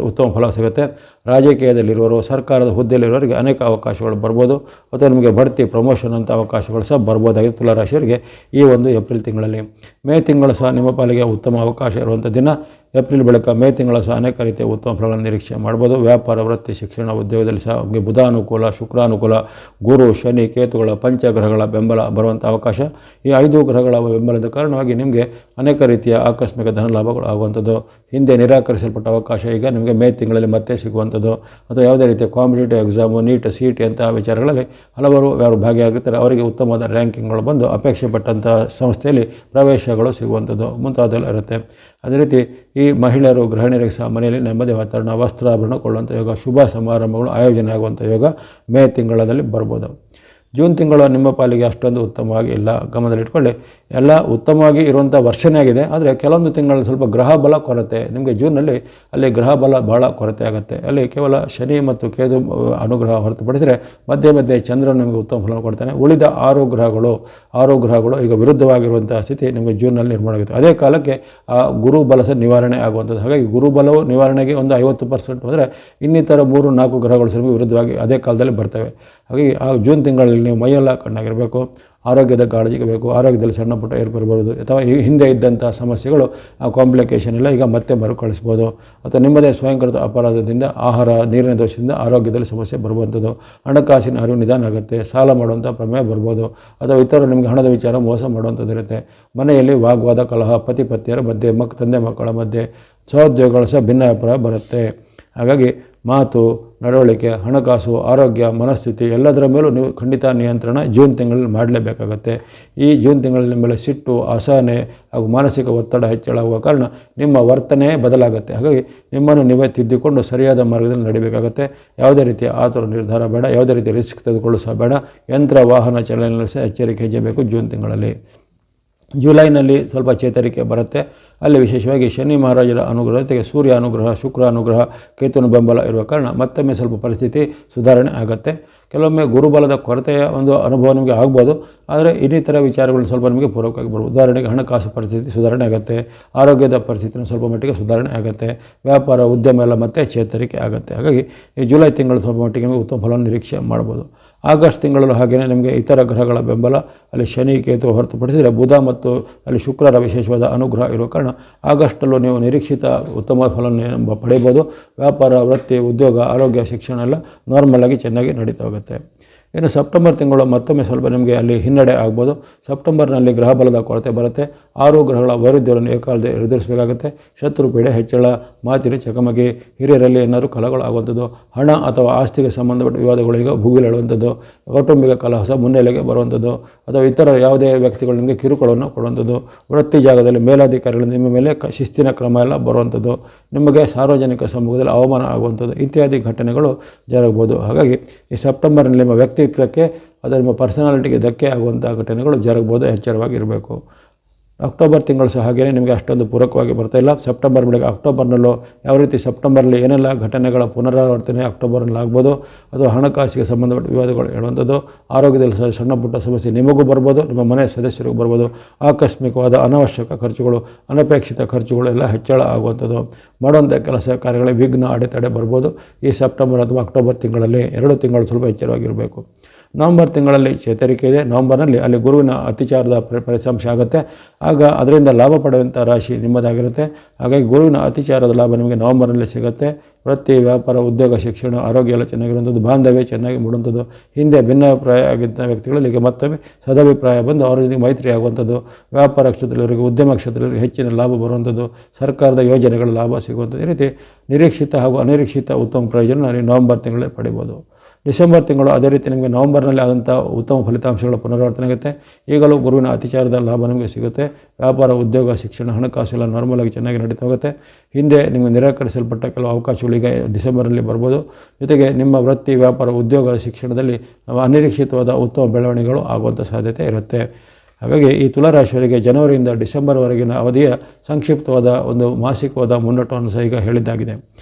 ಉತ್ತಮ ಫಲ ಸಿಗುತ್ತೆ. ರಾಜಕೀಯದಲ್ಲಿರುವವರು, ಸರ್ಕಾರದ ಹುದ್ದೆಯಲ್ಲಿರುವವರಿಗೆ ಅನೇಕ ಅವಕಾಶಗಳು ಬರ್ಬೋದು, ಅಥವಾ ನಿಮಗೆ ಬಡ್ತಿ, ಪ್ರಮೋಷನ್ ಅಂತ ಅವಕಾಶಗಳು ಸಹ ಬರ್ಬೋದಾಗಿದೆ ತುಲಾರಾಶಿಯವರಿಗೆ ಈ ಒಂದು ಏಪ್ರಿಲ್ ತಿಂಗಳಲ್ಲಿ. ಮೇ ತಿಂಗಳು ಸಹ ನಿಮ್ಮ ಪಾಲಿಗೆ ಉತ್ತಮ ಅವಕಾಶ ಇರುವಂಥ ದಿನ. ಏಪ್ರಿಲ್ ಬಳಿಕ ಮೇ ತಿಂಗಳು ಸಹ ಅನೇಕ ರೀತಿಯ ಉತ್ತಮ ಫಲಗಳನ್ನು ನಿರೀಕ್ಷೆ ಮಾಡ್ಬೋದು. ವ್ಯಾಪಾರ, ವೃತ್ತಿ, ಶಿಕ್ಷಣ, ಉದ್ಯೋಗದಲ್ಲಿ ಸಹ ಬುಧ ಅನುಕೂಲ, ಶುಕ್ರಾನುಕೂಲ, ಗುರು, ಶನಿ, ಕೇತುಗಳ ಪಂಚಗ್ರಹಗಳ ಬೆಂಬಲ ಬರುವಂಥ ಅವಕಾಶ. ಈ 5 ಗ್ರಹಗಳ ಬೆಂಬಲದ ಕಾರಣವಾಗಿ ನಿಮಗೆ ಅನೇಕ ರೀತಿಯ ಆಕಸ್ಮಿಕ ಧನ ಲಾಭಗಳು ಆಗುವಂಥದ್ದು. ಹಿಂದೆ ನಿರಾಕರಿಸಲ್ಪಟ್ಟ ಅವಕಾಶ ಈಗ ನಿಮಗೆ ಮೇ ತಿಂಗಳಲ್ಲಿ ಮತ್ತೆ ಸಿಗುವಂಥದ್ದು. ಅಥವಾ ಯಾವುದೇ ರೀತಿಯ ಕಾಂಪಿಟೇಟಿವ್ ಎಕ್ಸಾಮು, ನೀಟ್, CET ಅಂತಹ ವಿಚಾರಗಳಲ್ಲಿ ಹಲವರು ಯಾರು ಭಾಗಿಯಾಗಿರ್ತಾರೆ ಅವರಿಗೆ ಉತ್ತಮವಾದ ರ್ಯಾಂಕಿಂಗ್ಗಳು ಬಂದು ಅಪೇಕ್ಷೆ ಪಟ್ಟಂಥ ಸಂಸ್ಥೆಯಲ್ಲಿ ಪ್ರವೇಶಗಳು ಸಿಗುವಂಥದ್ದು ಮುಂತಾದೆಲ್ಲ ಇರುತ್ತೆ. ಅದೇ ರೀತಿ ಈ ಮಹಿಳೆಯರು, ಗೃಹಿಣಿಯರಿಗೆ ಸಹ ಮನೆಯಲ್ಲಿ ನೆಮ್ಮದಿ ವಾತಾವರಣ, ವಸ್ತ್ರಾಭರಣ ಕೊಳ್ಳುವಂಥ ಯೋಗ, ಶುಭ ಸಮಾರಂಭಗಳು ಆಯೋಜನೆ ಆಗುವಂಥ ಯೋಗ ಮೇ ತಿಂಗಳಲ್ಲಿ ಬರ್ಬೋದು. ಜೂನ್ ತಿಂಗಳು ನಿಮ್ಮ ಪಾಲಿಗೆ ಅಷ್ಟೊಂದು ಉತ್ತಮವಾಗಿ ಇಲ್ಲ, ಗಮನದಲ್ಲಿಟ್ಕೊಳ್ಳಿ. ಎಲ್ಲ ಉತ್ತಮವಾಗಿ ಇರುವಂಥ ವರ್ಷನೇ ಆಗಿದೆ. ಆದರೆ ಕೆಲವೊಂದು ತಿಂಗಳಲ್ಲಿ ಸ್ವಲ್ಪ ಗ್ರಹ ಬಲ ಕೊರತೆ. ನಿಮಗೆ ಜೂನ್ನಲ್ಲಿ ಅಲ್ಲಿ ಗ್ರಹ ಬಲ ಭಾಳ ಕೊರತೆ ಆಗುತ್ತೆ. ಅಲ್ಲಿ ಕೇವಲ ಶನಿ ಮತ್ತು ಕೇತು ಅನುಗ್ರಹ ಹೊರತುಪಡಿಸಿದರೆ ಮಧ್ಯೆ ಮಧ್ಯೆ ಚಂದ್ರನು ನಿಮಗೆ ಉತ್ತಮ ಫಲವನ್ನು ಕೊಡ್ತಾನೆ. ಉಳಿದ 6 ಗ್ರಹಗಳು ಈಗ ವಿರುದ್ಧವಾಗಿರುವಂಥ ಸ್ಥಿತಿ ನಿಮಗೆ ಜೂನ್ನಲ್ಲಿ ನಿರ್ಮಾಣ ಆಗುತ್ತೆ. ಅದೇ ಕಾಲಕ್ಕೆ ಆ ಗುರು ಬಲ ಸಹ ನಿವಾರಣೆ ಆಗುವಂಥದ್ದು. ಹಾಗಾಗಿ ಗುರುಬಲವು ನಿವಾರಣೆಗೆ ಒಂದು 50% ಹೋದರೆ ಇನ್ನಿತರ 3-4 ಗ್ರಹಗಳು ಸಹ ವಿರುದ್ಧವಾಗಿ ಅದೇ ಕಾಲದಲ್ಲಿ ಬರ್ತವೆ. ಹಾಗಾಗಿ ಆ ಜೂನ್ ತಿಂಗಳಲ್ಲಿ ನೀವು ಮೈಯೆಲ್ಲ ಕಣ್ಣಾಗಿರಬೇಕು. ಆರೋಗ್ಯದ ಕಾಳಜಿಗೆ ಬೇಕು. ಆರೋಗ್ಯದಲ್ಲಿ ಸಣ್ಣ ಪುಟ್ಟ ಏರ್ಪೇರು ಬರೋದು, ಅಥವಾ ಹಿಂದೆ ಇದ್ದಂಥ ಸಮಸ್ಯೆಗಳು, ಆ ಕಾಂಪ್ಲಿಕೇಶನ್ ಎಲ್ಲ ಈಗ ಮತ್ತೆ ಮರುಕಳಿಸ್ಬೋದು. ಅಥವಾ ನಿಮ್ಮದೇ ಸ್ವಯಂಕೃತ ಅಪರಾಧದಿಂದ, ಆಹಾರ, ನೀರಿನ ದೋಷದಿಂದ ಆರೋಗ್ಯದಲ್ಲಿ ಸಮಸ್ಯೆ ಬರುವಂಥದ್ದು. ಹಣಕಾಸಿನ ಅರಿವು ನಿಧಾನ ಆಗುತ್ತೆ. ಸಾಲ ಮಾಡುವಂಥ ಪ್ರಮೇಯ ಬರ್ಬೋದು. ಅಥವಾ ಇತರರು ನಿಮಗೆ ಹಣದ ವಿಚಾರ ಮೋಸ ಮಾಡುವಂಥದ್ದು ಇರುತ್ತೆ. ಮನೆಯಲ್ಲಿ ವಾಗ್ವಾದ, ಕಲಹ, ಪತಿ ಪತ್ನಿಯರ ಮಧ್ಯೆ, ತಂದೆ ಮಕ್ಕಳ ಮಧ್ಯೆ, ಸಹೋದ್ಯೋಗಿಗಳ ಸಹ ಭಿನ್ನಾಭಿಪ್ರಾಯ ಬರುತ್ತೆ. ಹಾಗಾಗಿ ಮಾತು, ನಡವಳಿಕೆ, ಹಣಕಾಸು, ಆರೋಗ್ಯ, ಮನಸ್ಥಿತಿ ಎಲ್ಲದರ ಮೇಲೂ ನೀವು ಖಂಡಿತ ನಿಯಂತ್ರಣ ಜೂನ್ ತಿಂಗಳಲ್ಲಿ ಮಾಡಲೇಬೇಕಾಗತ್ತೆ. ಈ ಜೂನ್ ತಿಂಗಳಲ್ಲಿ ನಿಮ್ಮ ಮೇಲೆ ಸಿಟ್ಟು, ಅಸಹನೆ ಹಾಗೂ ಮಾನಸಿಕ ಒತ್ತಡ ಹೆಚ್ಚಳಾಗುವ ಕಾರಣ ನಿಮ್ಮ ವರ್ತನೆ ಬದಲಾಗುತ್ತೆ. ಹಾಗಾಗಿ ನಿಮ್ಮನ್ನು ನೀವೇ ತಿದ್ದಿಕೊಂಡು ಸರಿಯಾದ ಮಾರ್ಗದಲ್ಲಿ ನಡಿಬೇಕಾಗತ್ತೆ. ಯಾವುದೇ ರೀತಿಯ ಆತುರ ನಿರ್ಧಾರ ಬೇಡ. ಯಾವುದೇ ರೀತಿಯ ರಿಸ್ಕ್ ತೆಗೆದುಕೊಳ್ಳಲು ಸಹ ಬೇಡ. ಯಂತ್ರ, ವಾಹನ ಚಲನೆಯಲ್ಲೂ ಸಹ ಎಚ್ಚರಿಕೆ ಹೆಜ್ಜೆಬೇಕು ಜೂನ್ ತಿಂಗಳಲ್ಲಿ. ಜುಲೈನಲ್ಲಿ ಸ್ವಲ್ಪ ಚೇತರಿಕೆ ಬರುತ್ತೆ. ಅಲ್ಲಿ ವಿಶೇಷವಾಗಿ ಶನಿ ಮಹಾರಾಜರ ಅನುಗ್ರಹ ಜೊತೆಗೆ ಸೂರ್ಯ ಅನುಗ್ರಹ, ಶುಕ್ರ ಅನುಗ್ರಹ, ಕೇತುವಿನ ಬೆಂಬಲ ಇರುವ ಕಾರಣ ಮತ್ತೊಮ್ಮೆ ಸ್ವಲ್ಪ ಪರಿಸ್ಥಿತಿ ಸುಧಾರಣೆ ಆಗುತ್ತೆ. ಕೆಲವೊಮ್ಮೆ ಗುರುಬಲದ ಕೊರತೆಯ ಒಂದು ಅನುಭವ ನಿಮಗೆ ಆಗ್ಬೋದು. ಆದರೆ ಇನ್ನಿತರ ವಿಚಾರಗಳು ಸ್ವಲ್ಪ ನಿಮಗೆ ಪೂರಕವಾಗಿ ಬರ್ಬೋದು. ಉದಾಹರಣೆಗೆ ಹಣಕಾಸು ಪರಿಸ್ಥಿತಿ ಸುಧಾರಣೆ ಆಗುತ್ತೆ. ಆರೋಗ್ಯದ ಪರಿಸ್ಥಿತಿನ ಸ್ವಲ್ಪ ಮಟ್ಟಿಗೆ ಸುಧಾರಣೆ ಆಗುತ್ತೆ. ವ್ಯಾಪಾರ, ಉದ್ಯಮ ಎಲ್ಲ ಮತ್ತೆ ಚೇತರಿಕೆ ಆಗುತ್ತೆ. ಹಾಗಾಗಿ ಈ ಜುಲೈ ತಿಂಗಳು ಸ್ವಲ್ಪ ಮಟ್ಟಿಗೆ ನಿಮಗೆ ಉತ್ತಮ ಫಲವನ್ನು ನಿರೀಕ್ಷೆ ಮಾಡ್ಬೋದು. ಆಗಸ್ಟ್ ತಿಂಗಳಲ್ಲೂ ಹಾಗೆಯೇ ನಿಮಗೆ ಇತರ ಗ್ರಹಗಳ ಬೆಂಬಲ, ಅಲ್ಲಿ ಶನಿ, ಕೇತು ಹೊರತುಪಡಿಸಿದರೆ ಬುಧ ಮತ್ತು ಅಲ್ಲಿ ಶುಕ್ರರ ವಿಶೇಷವಾದ ಅನುಗ್ರಹ ಇರುವ ಕಾರಣ ಆಗಸ್ಟಲ್ಲೂ ನೀವು ನಿರೀಕ್ಷಿತ ಉತ್ತಮ ಫಲವನ್ನು ಪಡೆಯಬೋದು. ವ್ಯಾಪಾರ, ವೃತ್ತಿ, ಉದ್ಯೋಗ, ಆರೋಗ್ಯ, ಶಿಕ್ಷಣ ಎಲ್ಲ ನಾರ್ಮಲಾಗಿ ಚೆನ್ನಾಗಿ ನಡೀತಾ ಹೋಗುತ್ತೆ. ಇನ್ನು ಸೆಪ್ಟೆಂಬರ್ ತಿಂಗಳು ಮತ್ತೊಮ್ಮೆ ಸ್ವಲ್ಪ ನಿಮಗೆ ಅಲ್ಲಿ ಹಿನ್ನಡೆ ಆಗ್ಬೋದು. ಸೆಪ್ಟೆಂಬರ್ನಲ್ಲಿ ಗ್ರಹ ಬಲದ ಕೊರತೆ ಬರುತ್ತೆ. 6 ಗ್ರಹಗಳ ವೈರುಧ್ಯವನ್ನು ಏಕಾಲದಲ್ಲಿ ಎದುರಿಸಬೇಕಾಗುತ್ತೆ. ಶತ್ರು ಪೀಡೆ ಹೆಚ್ಚಳ, ಮಾತಿನ ಚಕಮಕಿ, ಹಿರಿಯರಲ್ಲಿ ಏನಾದರೂ ಕಲಹಗಳು ಆಗುವಂಥದ್ದು, ಹಣ ಅಥವಾ ಆಸ್ತಿಗೆ ಸಂಬಂಧಪಟ್ಟ ವಿವಾದಗಳು ಈಗ ಭುಗಿಲೇಳುವಂಥದ್ದು, ಕೌಟುಂಬಿಕ ಕಲಹ ಸಹ ಮುನ್ನೆಲೆಗೆ ಬರುವಂಥದ್ದು, ಅಥವಾ ಇತರ ಯಾವುದೇ ವ್ಯಕ್ತಿಗಳು ನಿಮಗೆ ಕಿರುಕುಳವನ್ನು ಕೊಡುವಂಥದ್ದು, ವೃತ್ತಿ ಜಾಗದಲ್ಲಿ ಮೇಲಾಧಿಕಾರಿಗಳು ನಿಮ್ಮ ಮೇಲೆ ಶಿಸ್ತಿನ ಕ್ರಮ ಎಲ್ಲ ಬರುವಂಥದ್ದು, ನಿಮಗೆ ಸಾರ್ವಜನಿಕ ಸಮ್ಮುಖದಲ್ಲಿ ಅವಮಾನ ಆಗುವಂಥದ್ದು ಇತ್ಯಾದಿ ಘಟನೆಗಳು ಜರುಗಬಹುದು. ಹಾಗಾಗಿ ಈ ಸೆಪ್ಟೆಂಬರ್ನಲ್ಲಿ ನಿಮ್ಮ ವ್ಯಕ್ತಿತ್ವಕ್ಕೆ ಅಥವಾ ನಿಮ್ಮ ಪರ್ಸನಾಲಿಟಿಗೆ ಧಕ್ಕೆ ಆಗುವಂಥ ಘಟನೆಗಳು ಜರುಗಬಹುದು. ಎಚ್ಚರವಾಗಿರಬೇಕು. ಅಕ್ಟೋಬರ್ ತಿಂಗಳು ಸಹ ಹಾಗೆಯೇ ನಿಮಗೆ ಅಷ್ಟೊಂದು ಪೂರಕವಾಗಿ ಬರ್ತಾಯಿಲ್ಲ. ಸೆಪ್ಟೆಂಬರ್ ಬೆಳಗ್ಗೆ ಅಕ್ಟೋಬರ್ನಲ್ಲೂ ಯಾವ ರೀತಿ ಸೆಪ್ಟೆಂಬರ್ನಲ್ಲಿ ಏನೆಲ್ಲ ಘಟನೆಗಳ ಪುನರಾವರ್ತನೆ ಅಕ್ಟೋಬರ್ನಲ್ಲಿ ಆಗ್ಬೋದು, ಅದು ಹಣಕಾಸಿಗೆ ಸಂಬಂಧಪಟ್ಟ ವಿವಾದಗಳು ಹೇಳುವಂಥದ್ದು, ಆರೋಗ್ಯದಲ್ಲಿ ಸಣ್ಣ ಪುಟ್ಟ ಸಮಸ್ಯೆ ನಿಮಗೂ ಬರ್ಬೋದು, ನಿಮ್ಮ ಮನೆ ಸದಸ್ಯರಿಗೂ ಬರ್ಬೋದು, ಆಕಸ್ಮಿಕವಾದ ಅನಾವಶ್ಯಕ ಖರ್ಚುಗಳು, ಅನಪೇಕ್ಷಿತ ಖರ್ಚುಗಳು ಎಲ್ಲ ಹೆಚ್ಚಳ ಆಗುವಂಥದ್ದು, ಮಾಡುವಂಥ ಕೆಲಸ ಕಾರ್ಯಗಳಿಗೆ ವಿಘ್ನ ಅಡೆತಡೆ ಬರ್ಬೋದು. ಈ ಸೆಪ್ಟೆಂಬರ್ ಅಥವಾ ಅಕ್ಟೋಬರ್ ತಿಂಗಳಲ್ಲಿ 2 ತಿಂಗಳು ಸ್ವಲ್ಪ ಎಚ್ಚರವಾಗಿರಬೇಕು. ನವಂಬರ್ ತಿಂಗಳಲ್ಲಿ ಚೇತರಿಕೆ ಇದೆ. ನವಂಬರ್ನಲ್ಲಿ ಅಲ್ಲಿ ಗುರುವಿನ ಅತಿಚಾರದ ಫಲಿತಾಂಶ ಆಗುತ್ತೆ. ಆಗ ಅದರಿಂದ ಲಾಭ ಪಡೆಯುವಂಥ ರಾಶಿ ನಿಮ್ಮದಾಗಿರುತ್ತೆ. ಹಾಗಾಗಿ ಗುರುವಿನ ಅತಿಚಾರದ ಲಾಭ ನಿಮಗೆ ನವಂಬರ್ನಲ್ಲಿ ಸಿಗುತ್ತೆ. ವೃತ್ತಿ, ವ್ಯಾಪಾರ, ಉದ್ಯೋಗ, ಶಿಕ್ಷಣ, ಆರೋಗ್ಯ ಎಲ್ಲ ಚೆನ್ನಾಗಿರುವಂಥದ್ದು, ಬಾಂಧವ್ಯ ಚೆನ್ನಾಗಿ ಮೂಡುವಂಥದ್ದು, ಹಿಂದೆ ಭಿನ್ನಾಭಿಪ್ರಾಯ ಆಗಿದ್ದ ವ್ಯಕ್ತಿಗಳಿಗೆ ಮತ್ತೊಮ್ಮೆ ಸದಾಭಿಪ್ರಾಯ ಬಂದು ಅವರಿಗೆ ಮೈತ್ರಿ ಆಗುವಂಥದ್ದು, ವ್ಯಾಪಾರ ಕ್ಷೇತ್ರದವರಿಗೆ, ಉದ್ಯಮ ಕ್ಷೇತ್ರದವರಿಗೆ ಹೆಚ್ಚಿನ ಲಾಭ ಬರುವಂಥದ್ದು, ಸರ್ಕಾರದ ಯೋಜನೆಗಳ ಲಾಭ ಸಿಗುವಂಥದ್ದು, ಈ ರೀತಿ ನಿರೀಕ್ಷಿತ ಹಾಗೂ ಅನಿರೀಕ್ಷಿತ ಉತ್ತಮ ಪ್ರಯೋಜನ ನೀವು ನವಂಬರ್ ತಿಂಗಳಲ್ಲಿ ಪಡಿಬೋದು. ಡಿಸೆಂಬರ್ ತಿಂಗಳು ಅದೇ ರೀತಿ ನಿಮಗೆ ನವಂಬರ್ನಲ್ಲಿ ಆದಂಥ ಉತ್ತಮ ಫಲಿತಾಂಶಗಳ ಪುನರಾವರ್ತನೆ ಆಗುತ್ತೆ. ಈಗಲೂ ಗುರುವಿನ ಅತಿಚಾರದ ಲಾಭ ನಿಮಗೆ ಸಿಗುತ್ತೆ. ವ್ಯಾಪಾರ, ಉದ್ಯೋಗ, ಶಿಕ್ಷಣ, ಹಣಕಾಸು ಎಲ್ಲ ನಾರ್ಮಲಾಗಿ ಚೆನ್ನಾಗಿ ನಡೀತಾ ಹೋಗುತ್ತೆ. ಹಿಂದೆ ನಿಮಗೆ ನಿರಾಕರಿಸಲ್ಪಟ್ಟ ಕೆಲವು ಅವಕಾಶಗಳಿಗೆ ಡಿಸೆಂಬರಲ್ಲಿ ಬರ್ಬೋದು. ಜೊತೆಗೆ ನಿಮ್ಮ ವೃತ್ತಿ, ವ್ಯಾಪಾರ, ಉದ್ಯೋಗ, ಶಿಕ್ಷಣದಲ್ಲಿ ಅನಿರೀಕ್ಷಿತವಾದ ಉತ್ತಮ ಬೆಳವಣಿಗೆಗಳು ಆಗುವಂಥ ಸಾಧ್ಯತೆ ಇರುತ್ತೆ. ಹಾಗಾಗಿ ಈ ತುಲಾರಾಶಿಯವರಿಗೆ ಜನವರಿಯಿಂದ ಡಿಸೆಂಬರ್ವರೆಗಿನ ಅವಧಿಯ ಸಂಕ್ಷಿಪ್ತವಾದ ಒಂದು ಮಾಸಿಕವಾದ ಮುನ್ನೋಟವನ್ನು ಸಹ ಈಗ ಹೇಳಿದ್ದಾಗಿದೆ.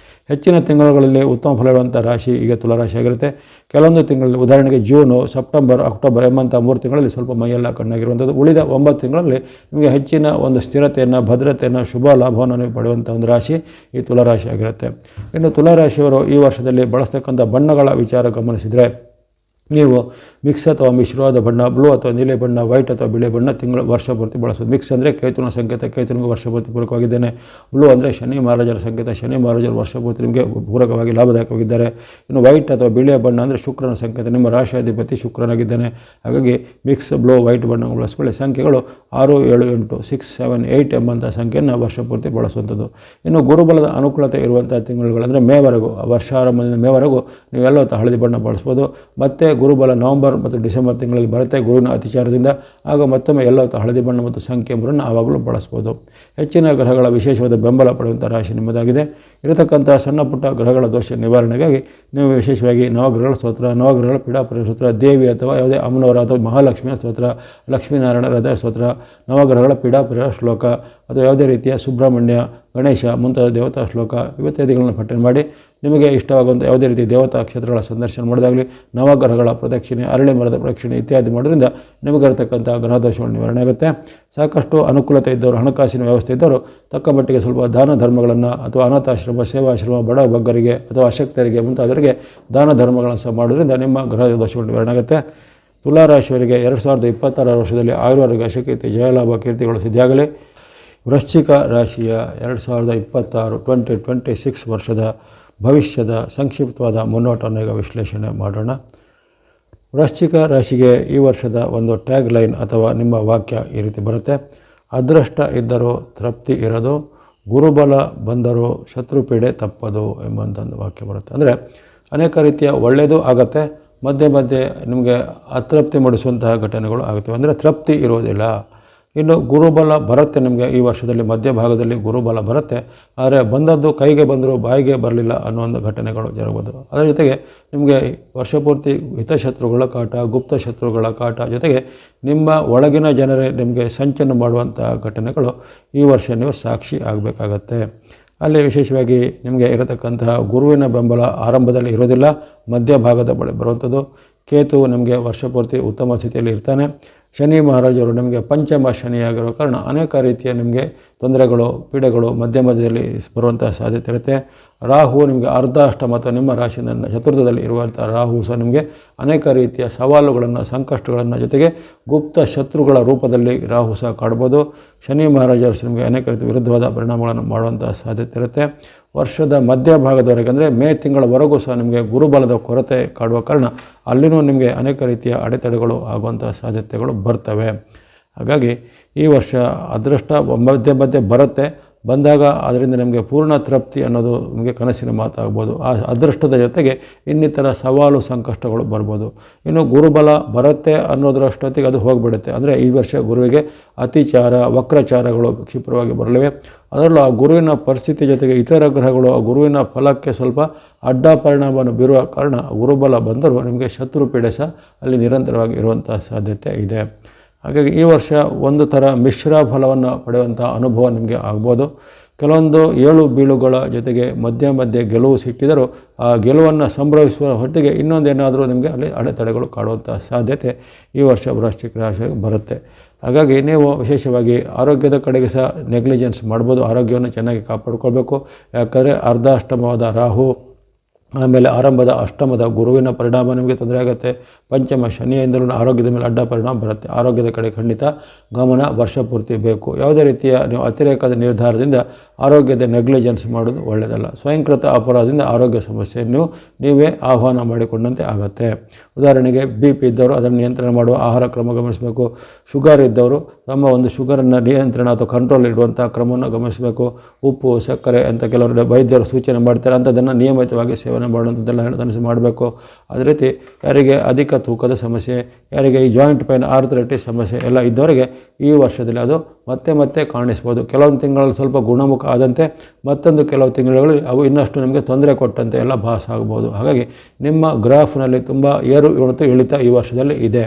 ಹೆಚ್ಚಿನ ತಿಂಗಳುಗಳಲ್ಲಿ ಉತ್ತಮ ಫಲವಿರುವಂಥ ರಾಶಿ ಈಗ ತುಲಾರಾಶಿ ಆಗಿರುತ್ತೆ. ಕೆಲವೊಂದು ತಿಂಗಳಲ್ಲಿ, ಉದಾಹರಣೆಗೆ ಜೂನು, ಸೆಪ್ಟೆಂಬರ್, ಅಕ್ಟೋಬರ್ ಎಂಬಂಥ 3 ತಿಂಗಳಲ್ಲಿ ಸ್ವಲ್ಪ ಮೈಯೆಲ್ಲ ಕಣ್ಣಾಗಿರುವಂಥದ್ದು. ಉಳಿದ 9 ತಿಂಗಳಲ್ಲಿ ನಿಮಗೆ ಹೆಚ್ಚಿನ ಒಂದು ಸ್ಥಿರತೆಯನ್ನು, ಭದ್ರತೆಯನ್ನು, ಶುಭ ಲಾಭವನ್ನು ನೀವು ಪಡೆಯುವಂಥ ಒಂದು ರಾಶಿ ಈ ತುಲಾರಾಶಿ ಆಗಿರುತ್ತೆ. ಇನ್ನು ತುಲಾರಾಶಿಯವರು ಈ ವರ್ಷದಲ್ಲಿ ಬಳಸ್ತಕ್ಕಂಥ ಬಣ್ಣಗಳ ವಿಚಾರ ಗಮನಿಸಿದರೆ, ನೀವು ಮಿಕ್ಸ್ ಅಥವಾ ಮಿಶ್ರವಾದ ಬಣ್ಣ, ಬ್ಲೂ ಅಥವಾ ನೀಲಿ ಬಣ್ಣ, ವೈಟ್ ಅಥವಾ ಬಿಳಿ ಬಣ್ಣ ವರ್ಷ ಪೂರ್ತಿ ಬಳಸೋದು. ಮಿಕ್ಸ್ ಅಂದರೆ ಕೇತುನ ಸಂಕೇತ, ಕೇತುನಿಗೆ ವರ್ಷ ಪೂರ್ತಿ ಪೂರಕವಾಗಿದ್ದೇನೆ. ಬ್ಲೂ ಅಂದರೆ ಶನಿ ಮಹಾರಾಜರ ಸಂಕೇತ, ಶನಿ ಮಹಾರಾಜರು ವರ್ಷ ಪೂರ್ತಿ ನಿಮಗೆ ಪೂರಕವಾಗಿ ಲಾಭದಾಯಕವಾಗಿದ್ದಾರೆ. ಇನ್ನು ವೈಟ್ ಅಥವಾ ಬಿಳಿಯ ಬಣ್ಣ ಅಂದರೆ ಶುಕ್ರನ ಸಂಕೇತ, ನಿಮ್ಮ ರಾಶಿಯಾಧಿಪತಿ ಶುಕ್ರನಾಗಿದ್ದಾನೆ. ಹಾಗಾಗಿ ಮಿಕ್ಸ್, ಬ್ಲೂ, ವೈಟ್ ಬಣ್ಣಗಳು ಬಳಸ್ಕೊಳ್ಳಿ. ಸಂಖ್ಯೆಗಳು 6, 7, 8, 6, 7, 8 ಎಂಬಂಥ ಸಂಖ್ಯೆಯನ್ನು ವರ್ಷ ಪೂರ್ತಿ ಬಳಸುವಂಥದ್ದು. ಇನ್ನು ಗುರುಬಲದ ಅನುಕೂಲತೆ ಇರುವಂಥ ತಿಂಗಳುಗಳಂದರೆ ಮೇವರೆಗೂ, ವರ್ಷಾರಂಭದಿಂದ ಮೇವರೆಗೂ ನೀವೆಲ್ಲ ಹಳದಿ ಬಣ್ಣ ಬಳಸ್ಬೋದು. ಮತ್ತು ಗುರುಬಲ ನವಂಬರ್ ಮತ್ತು ಡಿಸೆಂಬರ್ ತಿಂಗಳಲ್ಲಿ ಬರುತ್ತೆ ಗುರುವಿನ ಅತಿಚಾರದಿಂದ. ಆಗ ಮತ್ತೊಮ್ಮೆ ಎಲ್ಲ ಹಳದಿ ಬಣ್ಣ ಮತ್ತು ಸಂಖ್ಯೆ 3 ಆವಾಗಲೂ ಬಳಸ್ಬೋದು. ಹೆಚ್ಚಿನ ಗ್ರಹಗಳ ವಿಶೇಷವಾದ ಬೆಂಬಲ ಪಡೆಯುವಂಥ ರಾಶಿ ನಿಮ್ಮದಾಗಿದೆ. ಇರತಕ್ಕಂಥ ಸಣ್ಣ ಪುಟ್ಟ ಗ್ರಹಗಳ ದೋಷ ನಿವಾರಣೆಗಾಗಿ ನೀವು ವಿಶೇಷವಾಗಿ ನವಗ್ರಹಗಳ ಸ್ತೋತ್ರ, ನವಗ್ರಹಗಳ ಪೀಡಾಪರಿಹಾರ ಸ್ತೋತ್ರ, ದೇವಿ ಅಥವಾ ಯಾವುದೇ ಅಮ್ಮನವರ ಅಥವಾ ಮಹಾಲಕ್ಷ್ಮಿಯ ಸ್ತೋತ್ರ, ಲಕ್ಷ್ಮೀನಾರಾಯಣ ಹೃದಯ ಸ್ತೋತ್ರ, ನವಗ್ರಹಗಳ ಪೀಡಾಪರಿಹಾರ ಶ್ಲೋಕ ಅಥವಾ ಯಾವುದೇ ರೀತಿಯ ಸುಬ್ರಹ್ಮಣ್ಯ, ಗಣೇಶ ಮುಂತಾದ ದೇವತಾ ಶ್ಲೋಕ ಇತ್ಯಾದಿಗಳನ್ನು ಪಠನೆ ಮಾಡಿ, ನಿಮಗೆ ಇಷ್ಟವಾಗುವಂಥ ಯಾವುದೇ ರೀತಿ ದೇವತಾ ಕ್ಷೇತ್ರಗಳ ಸಂದರ್ಶನ ಮಾಡೋದಾಗಲಿ, ನವಗ್ರಹಗಳ ಪ್ರದಕ್ಷಿಣೆ, ಅರಳಿ ಮರದ ಪ್ರದಕ್ಷಿಣೆ ಇತ್ಯಾದಿ ಮಾಡೋದ್ರಿಂದ ನಿಮಗಿರತಕ್ಕಂಥ ಗ್ರಹದೋಷಗಳು ನಿವಾರಣೆ ಆಗುತ್ತೆ. ಸಾಕಷ್ಟು ಅನುಕೂಲತೆ ಇದ್ದವರು, ಹಣಕಾಸಿನ ವ್ಯವಸ್ಥೆ ಇದ್ದವರು ತಕ್ಕ ಮಟ್ಟಿಗೆ ಸ್ವಲ್ಪ ದಾನ ಧರ್ಮಗಳನ್ನು ಅಥವಾ ಅನಾಥಾಶ್ರಮ, ಸೇವಾಶ್ರಮ, ಬಡ ಬಗ್ಗರಿಗೆ ಅಥವಾ ಅಶಕ್ತರಿಗೆ ಮುಂತಾದವರಿಗೆ ದಾನ ಧರ್ಮಗಳನ್ನು ಸಹ ಮಾಡೋದ್ರಿಂದ ನಿಮ್ಮ ಗ್ರಹ ದೋಷಗಳು ನಿವಾರಣೆ ಆಗುತ್ತೆ. ತುಲಾರಾಶಿಯವರಿಗೆ 2026 ವರ್ಷದಲ್ಲಿ ಆಯುರ್ವೇದ ಅಶಕೀರ್ತಿ, ಜಯಲಾಭ, ಕೀರ್ತಿಗಳು ಸಿದ್ಧಿಯಾಗಲಿ. ವೃಶ್ಚಿಕ ರಾಶಿಯ 2026 ವರ್ಷದ ಭವಿಷ್ಯದ ಸಂಕ್ಷಿಪ್ತವಾದ ಮುನ್ನೋಟವನ್ನು ಈಗ ವಿಶ್ಲೇಷಣೆ ಮಾಡೋಣ. ವೃಶ್ಚಿಕ ರಾಶಿಗೆ ಈ ವರ್ಷದ ಒಂದು ಟ್ಯಾಗ್ ಲೈನ್ ಅಥವಾ ನಿಮ್ಮ ವಾಕ್ಯ ಈ ರೀತಿ ಬರುತ್ತೆ: ಅದೃಷ್ಟ ಇದ್ದರೂ ತೃಪ್ತಿ ಇರೋದು, ಗುರುಬಲ ಬಂದರೂ ಶತ್ರುಪೀಡೆ ತಪ್ಪದು ಎಂಬಂಥ ಒಂದು ವಾಕ್ಯ ಬರುತ್ತೆ. ಅಂದರೆ ಅನೇಕ ರೀತಿಯ ಒಳ್ಳೆಯದು ಆಗುತ್ತೆ, ಮಧ್ಯೆ ಮಧ್ಯೆ ನಿಮಗೆ ಅತೃಪ್ತಿ ಮೂಡಿಸುವಂತಹ ಘಟನೆಗಳು ಆಗುತ್ತವೆ, ಅಂದರೆ ತೃಪ್ತಿ ಇರುವುದಿಲ್ಲ. ಇನ್ನು ಗುರುಬಲ ಬರುತ್ತೆ, ನಿಮಗೆ ಈ ವರ್ಷದಲ್ಲಿ ಮಧ್ಯಭಾಗದಲ್ಲಿ ಗುರುಬಲ ಬರುತ್ತೆ. ಆದರೆ ಬಂದದ್ದು ಕೈಗೆ ಬಂದರೂ ಬಾಯಿಗೆ ಬರಲಿಲ್ಲ ಅನ್ನೋ ಒಂದು ಘಟನೆಗಳು ಜರುಗಬಹುದು. ಅದರ ಜೊತೆಗೆ ನಿಮಗೆ ವರ್ಷಪೂರ್ತಿ ಹಿತಶತ್ರುಗಳ ಕಾಟ, ಗುಪ್ತ ಶತ್ರುಗಳ ಕಾಟ, ಜೊತೆಗೆ ನಿಮ್ಮ ಒಳಗಿನ ಜನರೇ ನಿಮಗೆ ಸಂಚನ್ನು ಮಾಡುವಂಥ ಘಟನೆಗಳು ಈ ವರ್ಷ ನೀವು ಸಾಕ್ಷಿ ಆಗಬೇಕಾಗತ್ತೆ. ಅಲ್ಲಿ ವಿಶೇಷವಾಗಿ ನಿಮಗೆ ಇರತಕ್ಕಂತಹ ಗುರುವಿನ ಬೆಂಬಲ ಆರಂಭದಲ್ಲಿ ಇರೋದಿಲ್ಲ, ಮಧ್ಯಭಾಗದ ಬಳಿ ಬರುವಂಥದ್ದು. ಕೇತು ನಿಮಗೆ ವರ್ಷಪೂರ್ತಿ ಉತ್ತಮ ಸ್ಥಿತಿಯಲ್ಲಿ ಇರ್ತಾನೆ. ಶನಿ ಮಹಾರಾಜರು ನಿಮಗೆ ಪಂಚಮ ಶನಿಯಾಗಿರೋ ಕಾರಣ ಅನೇಕ ರೀತಿಯ ನಿಮಗೆ ತೊಂದರೆಗಳು, ಪೀಡೆಗಳು ಮಧ್ಯದಲ್ಲಿ ಬರುವಂಥ ಸಾಧ್ಯತೆ ಇರುತ್ತೆ. ರಾಹು ನಿಮಗೆ ಅರ್ಧಾಷ್ಟಮ ಅಥವಾ ನಿಮ್ಮ ರಾಶಿಯ ಚತುರ್ಥದಲ್ಲಿ ಇರುವಂಥ ರಾಹು ಸಹ ನಿಮಗೆ ಅನೇಕ ರೀತಿಯ ಸವಾಲುಗಳನ್ನು, ಸಂಕಷ್ಟಗಳನ್ನು, ಜೊತೆಗೆ ಗುಪ್ತ ಶತ್ರುಗಳ ರೂಪದಲ್ಲಿ ರಾಹು ಸಹ ಕಾಡ್ಬೋದು. ಶನಿ ಮಹಾರಾಜರು ನಿಮಗೆ ಅನೇಕ ರೀತಿಯ ವಿರುದ್ಧವಾದ ಪರಿಣಾಮಗಳನ್ನು ಮಾಡುವಂಥ ಸಾಧ್ಯತೆ ಇರುತ್ತೆ. ವರ್ಷದ ಮಧ್ಯಭಾಗದವರೆಗೆ ಅಂದರೆ ಮೇ ತಿಂಗಳವರೆಗೂ ಸಹ ನಿಮಗೆ ಗುರುಬಲದ ಕೊರತೆ ಕಾಡುವ ಕಾರಣ ಅಲ್ಲಿನೂ ನಿಮಗೆ ಅನೇಕ ರೀತಿಯ ಅಡೆತಡೆಗಳು ಆಗುವಂಥ ಸಾಧ್ಯತೆಗಳು ಬರ್ತವೆ. ಹಾಗಾಗಿ ಈ ವರ್ಷ ಅದೃಷ್ಟ ಮಧ್ಯೆ ಬರುತ್ತೆ, ಬಂದಾಗ ಅದರಿಂದ ನಮಗೆ ಪೂರ್ಣ ತೃಪ್ತಿ ಅನ್ನೋದು ನಿಮಗೆ ಕನಸಿನ ಮಾತಾಗ್ಬೋದು. ಆ ಅದೃಷ್ಟದ ಜೊತೆಗೆ ಇನ್ನಿತರ ಸವಾಲು, ಸಂಕಷ್ಟಗಳು ಬರ್ಬೋದು. ಇನ್ನು ಗುರುಬಲ ಬರುತ್ತೆ ಅನ್ನೋದರಷ್ಟೊತ್ತಿಗೆ ಅದು ಹೋಗಿಬಿಡುತ್ತೆ. ಅಂದರೆ ಈ ವರ್ಷ ಗುರುವಿಗೆ ಅತಿಚಾರ, ವಕ್ರಚಾರಗಳು ಕ್ಷಿಪ್ರವಾಗಿ ಬರಲಿವೆ. ಅದರಲ್ಲೂ ಆ ಗುರುವಿನ ಪರಿಸ್ಥಿತಿ ಜೊತೆಗೆ ಇತರ ಗ್ರಹಗಳು ಆ ಗುರುವಿನ ಫಲಕ್ಕೆ ಸ್ವಲ್ಪ ಅಡ್ಡ ಪರಿಣಾಮವನ್ನು ಬೀರುವ ಕಾರಣ ಗುರುಬಲ ಬಂದರೂ ನಿಮಗೆ ಶತ್ರು ಪೀಡೆ ಸಹ ಅಲ್ಲಿ ನಿರಂತರವಾಗಿ ಇರುವಂಥ ಸಾಧ್ಯತೆ ಇದೆ. ಹಾಗಾಗಿ ಈ ವರ್ಷ ಒಂದು ಥರ ಮಿಶ್ರ ಫಲವನ್ನು ಪಡೆಯುವಂಥ ಅನುಭವ ನಿಮಗೆ ಆಗ್ಬೋದು. ಕೆಲವೊಂದು ಏಳು ಬೀಳುಗಳ ಜೊತೆಗೆ ಮಧ್ಯೆ ಗೆಲುವು ಸಿಕ್ಕಿದರೂ ಆ ಗೆಲುವನ್ನು ಸಂಭ್ರಮಿಸುವ ಹೊತ್ತಿಗೆ ಇನ್ನೊಂದೇನಾದರೂ ನಿಮಗೆ ಅಲ್ಲಿ ಅಡೆತಡೆಗಳು ಕಾಡುವಂಥ ಸಾಧ್ಯತೆ ಈ ವರ್ಷ ವೃಶ್ಚಿಕ ರಾಶಿಗೆ ಬರುತ್ತೆ. ಹಾಗಾಗಿ ನೀವು ವಿಶೇಷವಾಗಿ ಆರೋಗ್ಯದ ಕಡೆಗೆ ಸಹ ನೆಗ್ಲಿಜೆನ್ಸ್ ಮಾಡ್ಬೋದು. ಆರೋಗ್ಯವನ್ನು ಚೆನ್ನಾಗಿ ಕಾಪಾಡ್ಕೊಳ್ಬೇಕು. ಯಾಕಂದರೆ ಅರ್ಧಾಷ್ಟಮವಾದ ರಾಹು, ಆಮೇಲೆ ಆರಂಭದ ಅಷ್ಟಮದ ಗುರುವಿನ ಪರಿಣಾಮ ನಿಮಗೆ ತೊಂದರೆ ಆಗುತ್ತೆ. ಪಂಚಮ ಶನಿಯಿಂದಲೂ ಆರೋಗ್ಯದ ಮೇಲೆ ಅಡ್ಡ ಪರಿಣಾಮ ಬರುತ್ತೆ. ಆರೋಗ್ಯದ ಕಡೆ ಖಂಡಿತ ಗಮನ ವರ್ಷ ಪೂರ್ತಿ ಬೇಕು. ಯಾವುದೇ ರೀತಿಯ ನೀವು ಅತಿರೇಕದ ನಿರ್ಧಾರದಿಂದ ಆರೋಗ್ಯದ ನೆಗ್ಲಿಜೆನ್ಸ್ ಮಾಡೋದು ಒಳ್ಳೆಯದಲ್ಲ. ಸ್ವಯಂಕೃತ ಅಪರಾಧದಿಂದ ಆರೋಗ್ಯ ಸಮಸ್ಯೆಯನ್ನು ನೀವೇ ಆಹ್ವಾನ ಮಾಡಿಕೊಂಡಂತೆ ಆಗುತ್ತೆ. ಉದಾಹರಣೆಗೆ BP ಇದ್ದವರು ಅದನ್ನು ನಿಯಂತ್ರಣ ಮಾಡುವ ಆಹಾರ ಕ್ರಮ ಗಮನಿಸಬೇಕು. ಶುಗರ್ ಇದ್ದವರು ತಮ್ಮ ಒಂದು ಶುಗರನ್ನು ನಿಯಂತ್ರಣ ಅಥವಾ ಕಂಟ್ರೋಲ್ ಇಡುವಂಥ ಕ್ರಮವನ್ನು ಗಮನಿಸಬೇಕು. ಉಪ್ಪು, ಸಕ್ಕರೆ ಅಂತ ಕೆಲವರು ವೈದ್ಯರು ಸೂಚನೆ ಮಾಡ್ತಾರೆ, ಅಂಥದ್ದನ್ನು ನಿಯಮಿತವಾಗಿ ಸೇವನೆ ಮಾಡುವಂಥದ್ದೆಲ್ಲ ಅನುಸರಿಸಿ ಮಾಡಬೇಕು. ಅದೇ ರೀತಿ ಯಾರಿಗೆ ಅಧಿಕ ತೂಕದ ಸಮಸ್ಯೆ, ಯಾರಿಗೆ ಈ ಜಾಯಿಂಟ್ ಪೈನ್, ಆರ್ಥರೈಟಿಸ್ ಸಮಸ್ಯೆ ಎಲ್ಲ ಇದ್ದವರಿಗೆ ಈ ವರ್ಷದಲ್ಲಿ ಅದು ಮತ್ತೆ ಕಾಣಿಸ್ಬೋದು. ಕೆಲವೊಂದು ತಿಂಗಳಲ್ಲಿ ಸ್ವಲ್ಪ ಗುಣಮುಖ ಆದಂತೆ ಮತ್ತೊಂದು ಕೆಲವು ತಿಂಗಳಲ್ಲಿ ಅವು ಇನ್ನಷ್ಟು ನಿಮಗೆ ತೊಂದರೆ ಕೊಟ್ಟಂತೆ ಎಲ್ಲ ಭಾಸ ಆಗ್ಬೋದು. ಹಾಗಾಗಿ ನಿಮ್ಮ ಗ್ರಾಫ್ನಲ್ಲಿ ತುಂಬ ಏರು ಮತ್ತು ಇಳಿತ ಈ ವರ್ಷದಲ್ಲಿ ಇದೆ.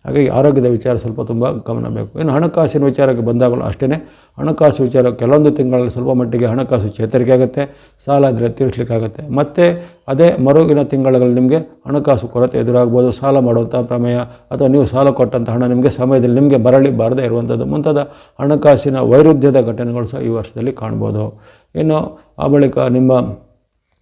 ಹಾಗಾಗಿ ಆರೋಗ್ಯದ ವಿಚಾರ ಸ್ವಲ್ಪ ತುಂಬ ಗಮನ ಬೇಕು. ಇನ್ನು ಹಣಕಾಸಿನ ವಿಚಾರಕ್ಕೆ ಬಂದಾಗಲೂ ಅಷ್ಟೇ, ಹಣಕಾಸು ವಿಚಾರ ಕೆಲವೊಂದು ತಿಂಗಳಲ್ಲಿ ಸ್ವಲ್ಪ ಮಟ್ಟಿಗೆ ಹಣಕಾಸು ಚೇತರಿಕೆ ಆಗುತ್ತೆ. ಸಾಲ ಇದ್ದರೆ ತೀರಿಸಲಿಕ್ಕಾಗುತ್ತೆ. ಮತ್ತು ಅದೇ ಮರುಗಿನ ತಿಂಗಳಲ್ಲಿ ನಿಮಗೆ ಹಣಕಾಸು ಕೊರತೆ ಎದುರಾಗ್ಬೋದು. ಸಾಲ ಮಾಡುವಂಥ ಪ್ರಮೇಯ ಅಥವಾ ನೀವು ಸಾಲ ಕೊಟ್ಟಂಥ ಹಣ ನಿಮಗೆ ಸಮಯದಲ್ಲಿ ನಿಮಗೆ ಬರಲಿ ಬಾರದೇ ಇರುವಂಥದ್ದು ಮುಂತಾದ ಹಣಕಾಸಿನ ವೈರುಧ್ಯದ ಘಟನೆಗಳು ಸಹ ಈ ವರ್ಷದಲ್ಲಿ ಕಾಣ್ಬೋದು. ಇನ್ನು ಆ ಬಳಿಕ ನಿಮ್ಮ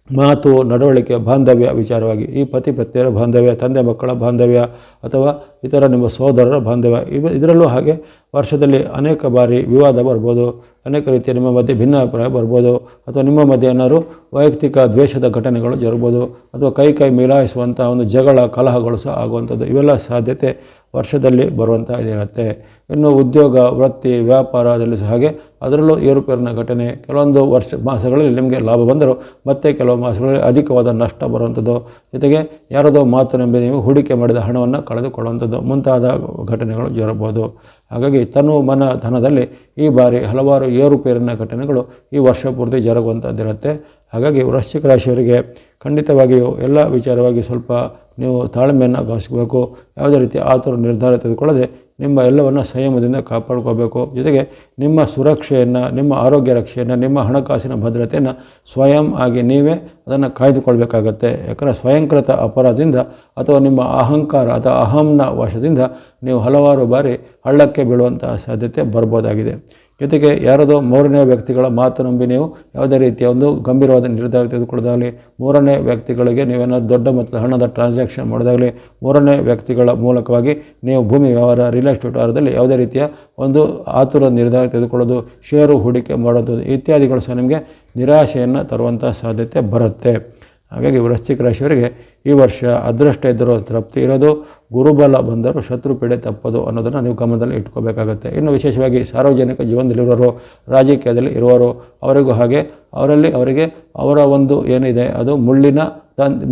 ಮಾತು, ನಡವಳಿಕೆ, ಬಾಂಧವ್ಯ ವಿಚಾರವಾಗಿ ಈ ಪತಿ ಪತ್ನಿಯರ ಬಾಂಧವ್ಯ, ತಂದೆ ಮಕ್ಕಳ ಬಾಂಧವ್ಯ ಅಥವಾ ಇತರ ನಿಮ್ಮ ಸಹೋದರರ ಬಾಂಧವ್ಯ ಇದರಲ್ಲೂ ಹಾಗೆ ವರ್ಷದಲ್ಲಿ ಅನೇಕ ಬಾರಿ ವಿವಾದ ಬರ್ಬೋದು. ಅನೇಕ ರೀತಿಯ ನಿಮ್ಮ ಮಧ್ಯೆ ಭಿನ್ನಾಭಿಪ್ರಾಯ ಬರ್ಬೋದು. ಅಥವಾ ನಿಮ್ಮ ಮಧ್ಯೆ ಏನಾದರೂ ವೈಯಕ್ತಿಕ ದ್ವೇಷದ ಘಟನೆಗಳು ಜರುಗ್ಬೋದು. ಅಥವಾ ಕೈ ಮಿಲಾಯಿಸುವಂಥ ಒಂದು ಜಗಳ, ಕಲಹಗಳು ಸಹ ಆಗುವಂಥದ್ದು ಇವೆಲ್ಲ ಸಾಧ್ಯತೆ ವರ್ಷದಲ್ಲಿ ಬರುವಂಥ ಇದಿರುತ್ತೆ. ಇನ್ನು ಉದ್ಯೋಗ, ವೃತ್ತಿ, ವ್ಯಾಪಾರದಲ್ಲಿ ಸಹ ಹಾಗೆ ಅದರಲ್ಲೂ ಏರುಪೇರಿನ ಘಟನೆ. ಕೆಲವೊಂದು ಮಾಸಗಳಲ್ಲಿ ನಿಮಗೆ ಲಾಭ ಬಂದರೂ ಮತ್ತೆ ಕೆಲವು ಮಾಸಗಳಲ್ಲಿ ಅಧಿಕವಾದ ನಷ್ಟ ಬರುವಂಥದ್ದು, ಜೊತೆಗೆ ಯಾರದೋ ಮಾತು ನಂಬಿ ನೀವು ಹೂಡಿಕೆ ಮಾಡಿದ ಹಣವನ್ನು ಕಳೆದುಕೊಳ್ಳುವಂಥದ್ದು ಮುಂತಾದ ಘಟನೆಗಳು ಜರಬಹುದು. ಹಾಗಾಗಿ ತನು ಮನ ಧನದಲ್ಲಿ ಈ ಬಾರಿ ಹಲವಾರು ಏರುಪೇರಿನ ಘಟನೆಗಳು ಈ ವರ್ಷ ಪೂರ್ತಿ ಜರುಗುವಂಥದ್ದಿರುತ್ತೆ. ಹಾಗಾಗಿ ವೃಶ್ಚಿಕ ರಾಶಿಯವರಿಗೆ ಖಂಡಿತವಾಗಿಯೂ ಎಲ್ಲ ವಿಚಾರವಾಗಿ ಸ್ವಲ್ಪ ನೀವು ತಾಳ್ಮೆಯನ್ನು ಗಮನಿಸಬೇಕು. ಯಾವುದೇ ರೀತಿ ಆತುರ ನಿರ್ಧಾರ ತೆಗೆದುಕೊಳ್ಳದೆ ನಿಮ್ಮ ಎಲ್ಲವನ್ನು ಸಂಯಮದಿಂದ ಕಾಪಾಡ್ಕೋಬೇಕು. ಜೊತೆಗೆ ನಿಮ್ಮ ಸುರಕ್ಷೆಯನ್ನು, ನಿಮ್ಮ ಆರೋಗ್ಯ ರಕ್ಷೆಯನ್ನು, ನಿಮ್ಮ ಹಣಕಾಸಿನ ಭದ್ರತೆಯನ್ನು ಸ್ವಯಂ ಆಗಿ ನೀವೇ ಅದನ್ನು ಕಾಯ್ದುಕೊಳ್ಬೇಕಾಗತ್ತೆ. ಯಾಕಂದರೆ ಸ್ವಯಂಕೃತ ಅಪರಾಧದಿಂದ ಅಥವಾ ನಿಮ್ಮ ಅಹಂಕಾರ ಅಥವಾ ಅಹಂನ ವಶದಿಂದ ನೀವು ಹಲವಾರು ಬಾರಿ ಹಳ್ಳಕ್ಕೆ ಬೀಳುವಂತಹ ಸಾಧ್ಯತೆ ಬರ್ಬೋದಾಗಿದೆ. ಜೊತೆಗೆ ಯಾರದೋ ಮೂರನೇ ವ್ಯಕ್ತಿಗಳ ಮಾತು ನಂಬಿ ನೀವು ಯಾವುದೇ ರೀತಿಯ ಒಂದು ಗಂಭೀರವಾದ ನಿರ್ಧಾರ ತೆಗೆದುಕೊಳ್ಳೋದಾಗಲಿ, ಮೂರನೇ ವ್ಯಕ್ತಿಗಳಿಗೆ ನೀವೇನಾದ್ರು ದೊಡ್ಡ ಮೊತ್ತದ ಹಣದ ಟ್ರಾನ್ಸಾಕ್ಷನ್ ಮಾಡೋದಾಗಲಿ, ಮೂರನೇ ವ್ಯಕ್ತಿಗಳ ಮೂಲಕವಾಗಿ ನೀವು ಭೂಮಿ ವ್ಯವಹಾರ, ರಿಯಲ್ ಎಸ್ಟೇಟ್ ವ್ಯವಹಾರದಲ್ಲಿ ಯಾವುದೇ ರೀತಿಯ ಒಂದು ಆತುರ ನಿರ್ಧಾರ ತೆಗೆದುಕೊಳ್ಳೋದು, ಷೇರು ಹೂಡಿಕೆ ಮಾಡೋದು ಇತ್ಯಾದಿಗಳು ಸಹ ನಿಮಗೆ ನಿರಾಶೆಯನ್ನು ತರುವಂಥ ಸಾಧ್ಯತೆ ಬರುತ್ತೆ. ಹಾಗಾಗಿ ವೃಶ್ಚಿಕ ರಾಶಿಯವರಿಗೆ ಈ ವರ್ಷ ಅದೃಷ್ಟ ಇದ್ದರೂ ತೃಪ್ತಿ ಇರೋದು, ಗುರುಬಲ ಬಂದರೂ ಶತ್ರು ಪೀಡೆ ತಪ್ಪದು ಅನ್ನೋದನ್ನು ನೀವು ಗಮನದಲ್ಲಿ ಇಟ್ಕೋಬೇಕಾಗತ್ತೆ. ಇನ್ನು ವಿಶೇಷವಾಗಿ ಸಾರ್ವಜನಿಕ ಜೀವನದಲ್ಲಿರೋರು, ರಾಜಕೀಯದಲ್ಲಿ ಇರುವವರು, ಅವರಿಗೂ ಹಾಗೆ ಅವರಿಗೆ ಅವರ ಒಂದು ಏನಿದೆ ಅದು ಮುಳ್ಳಿನ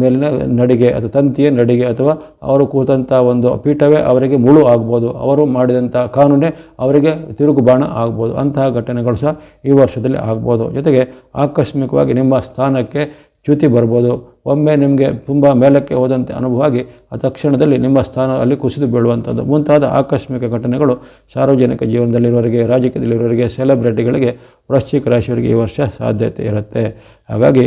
ಮೇಲಿನ ನಡಿಗೆ ಅಥವಾ ತಂತಿಯ ನಡಿಗೆ ಅಥವಾ ಅವರು ಕೂತಂಥ ಒಂದು ಪೀಠವೇ ಅವರಿಗೆ ಮುಳು ಆಗ್ಬೋದು. ಅವರು ಮಾಡಿದಂಥ ಕಾನೂನೇ ಅವರಿಗೆ ತಿರುಗುಬಾಣ ಆಗ್ಬೋದು. ಅಂತಹ ಘಟನೆಗಳು ಸಹ ಈ ವರ್ಷದಲ್ಲಿ ಆಗ್ಬೋದು. ಜೊತೆಗೆ ಆಕಸ್ಮಿಕವಾಗಿ ನಿಮ್ಮ ಸ್ಥಾನಕ್ಕೆ ಚ್ಯುತಿ ಬರ್ಬೋದು. ಒಮ್ಮೆ ನಿಮಗೆ ತುಂಬ ಮೇಲಕ್ಕೆ ಹೋದಂತೆ ಅನುಭವ ಆಗಿ ಆ ತಕ್ಷಣದಲ್ಲಿ ನಿಮ್ಮ ಸ್ಥಾನ ಅಲ್ಲಿ ಕುಸಿದು ಬೀಳುವಂಥದ್ದು ಮುಂತಾದ ಆಕಸ್ಮಿಕ ಘಟನೆಗಳು ಸಾರ್ವಜನಿಕ ಜೀವನದಲ್ಲಿರುವವರಿಗೆ, ರಾಜಕೀಯದಲ್ಲಿರುವವರಿಗೆ, ಸೆಲೆಬ್ರಿಟಿಗಳಿಗೆ, ವೃಶ್ಚಿಕ ರಾಶಿಯವರಿಗೆ ಈ ವರ್ಷ ಸಾಧ್ಯತೆ ಇರುತ್ತೆ. ಹಾಗಾಗಿ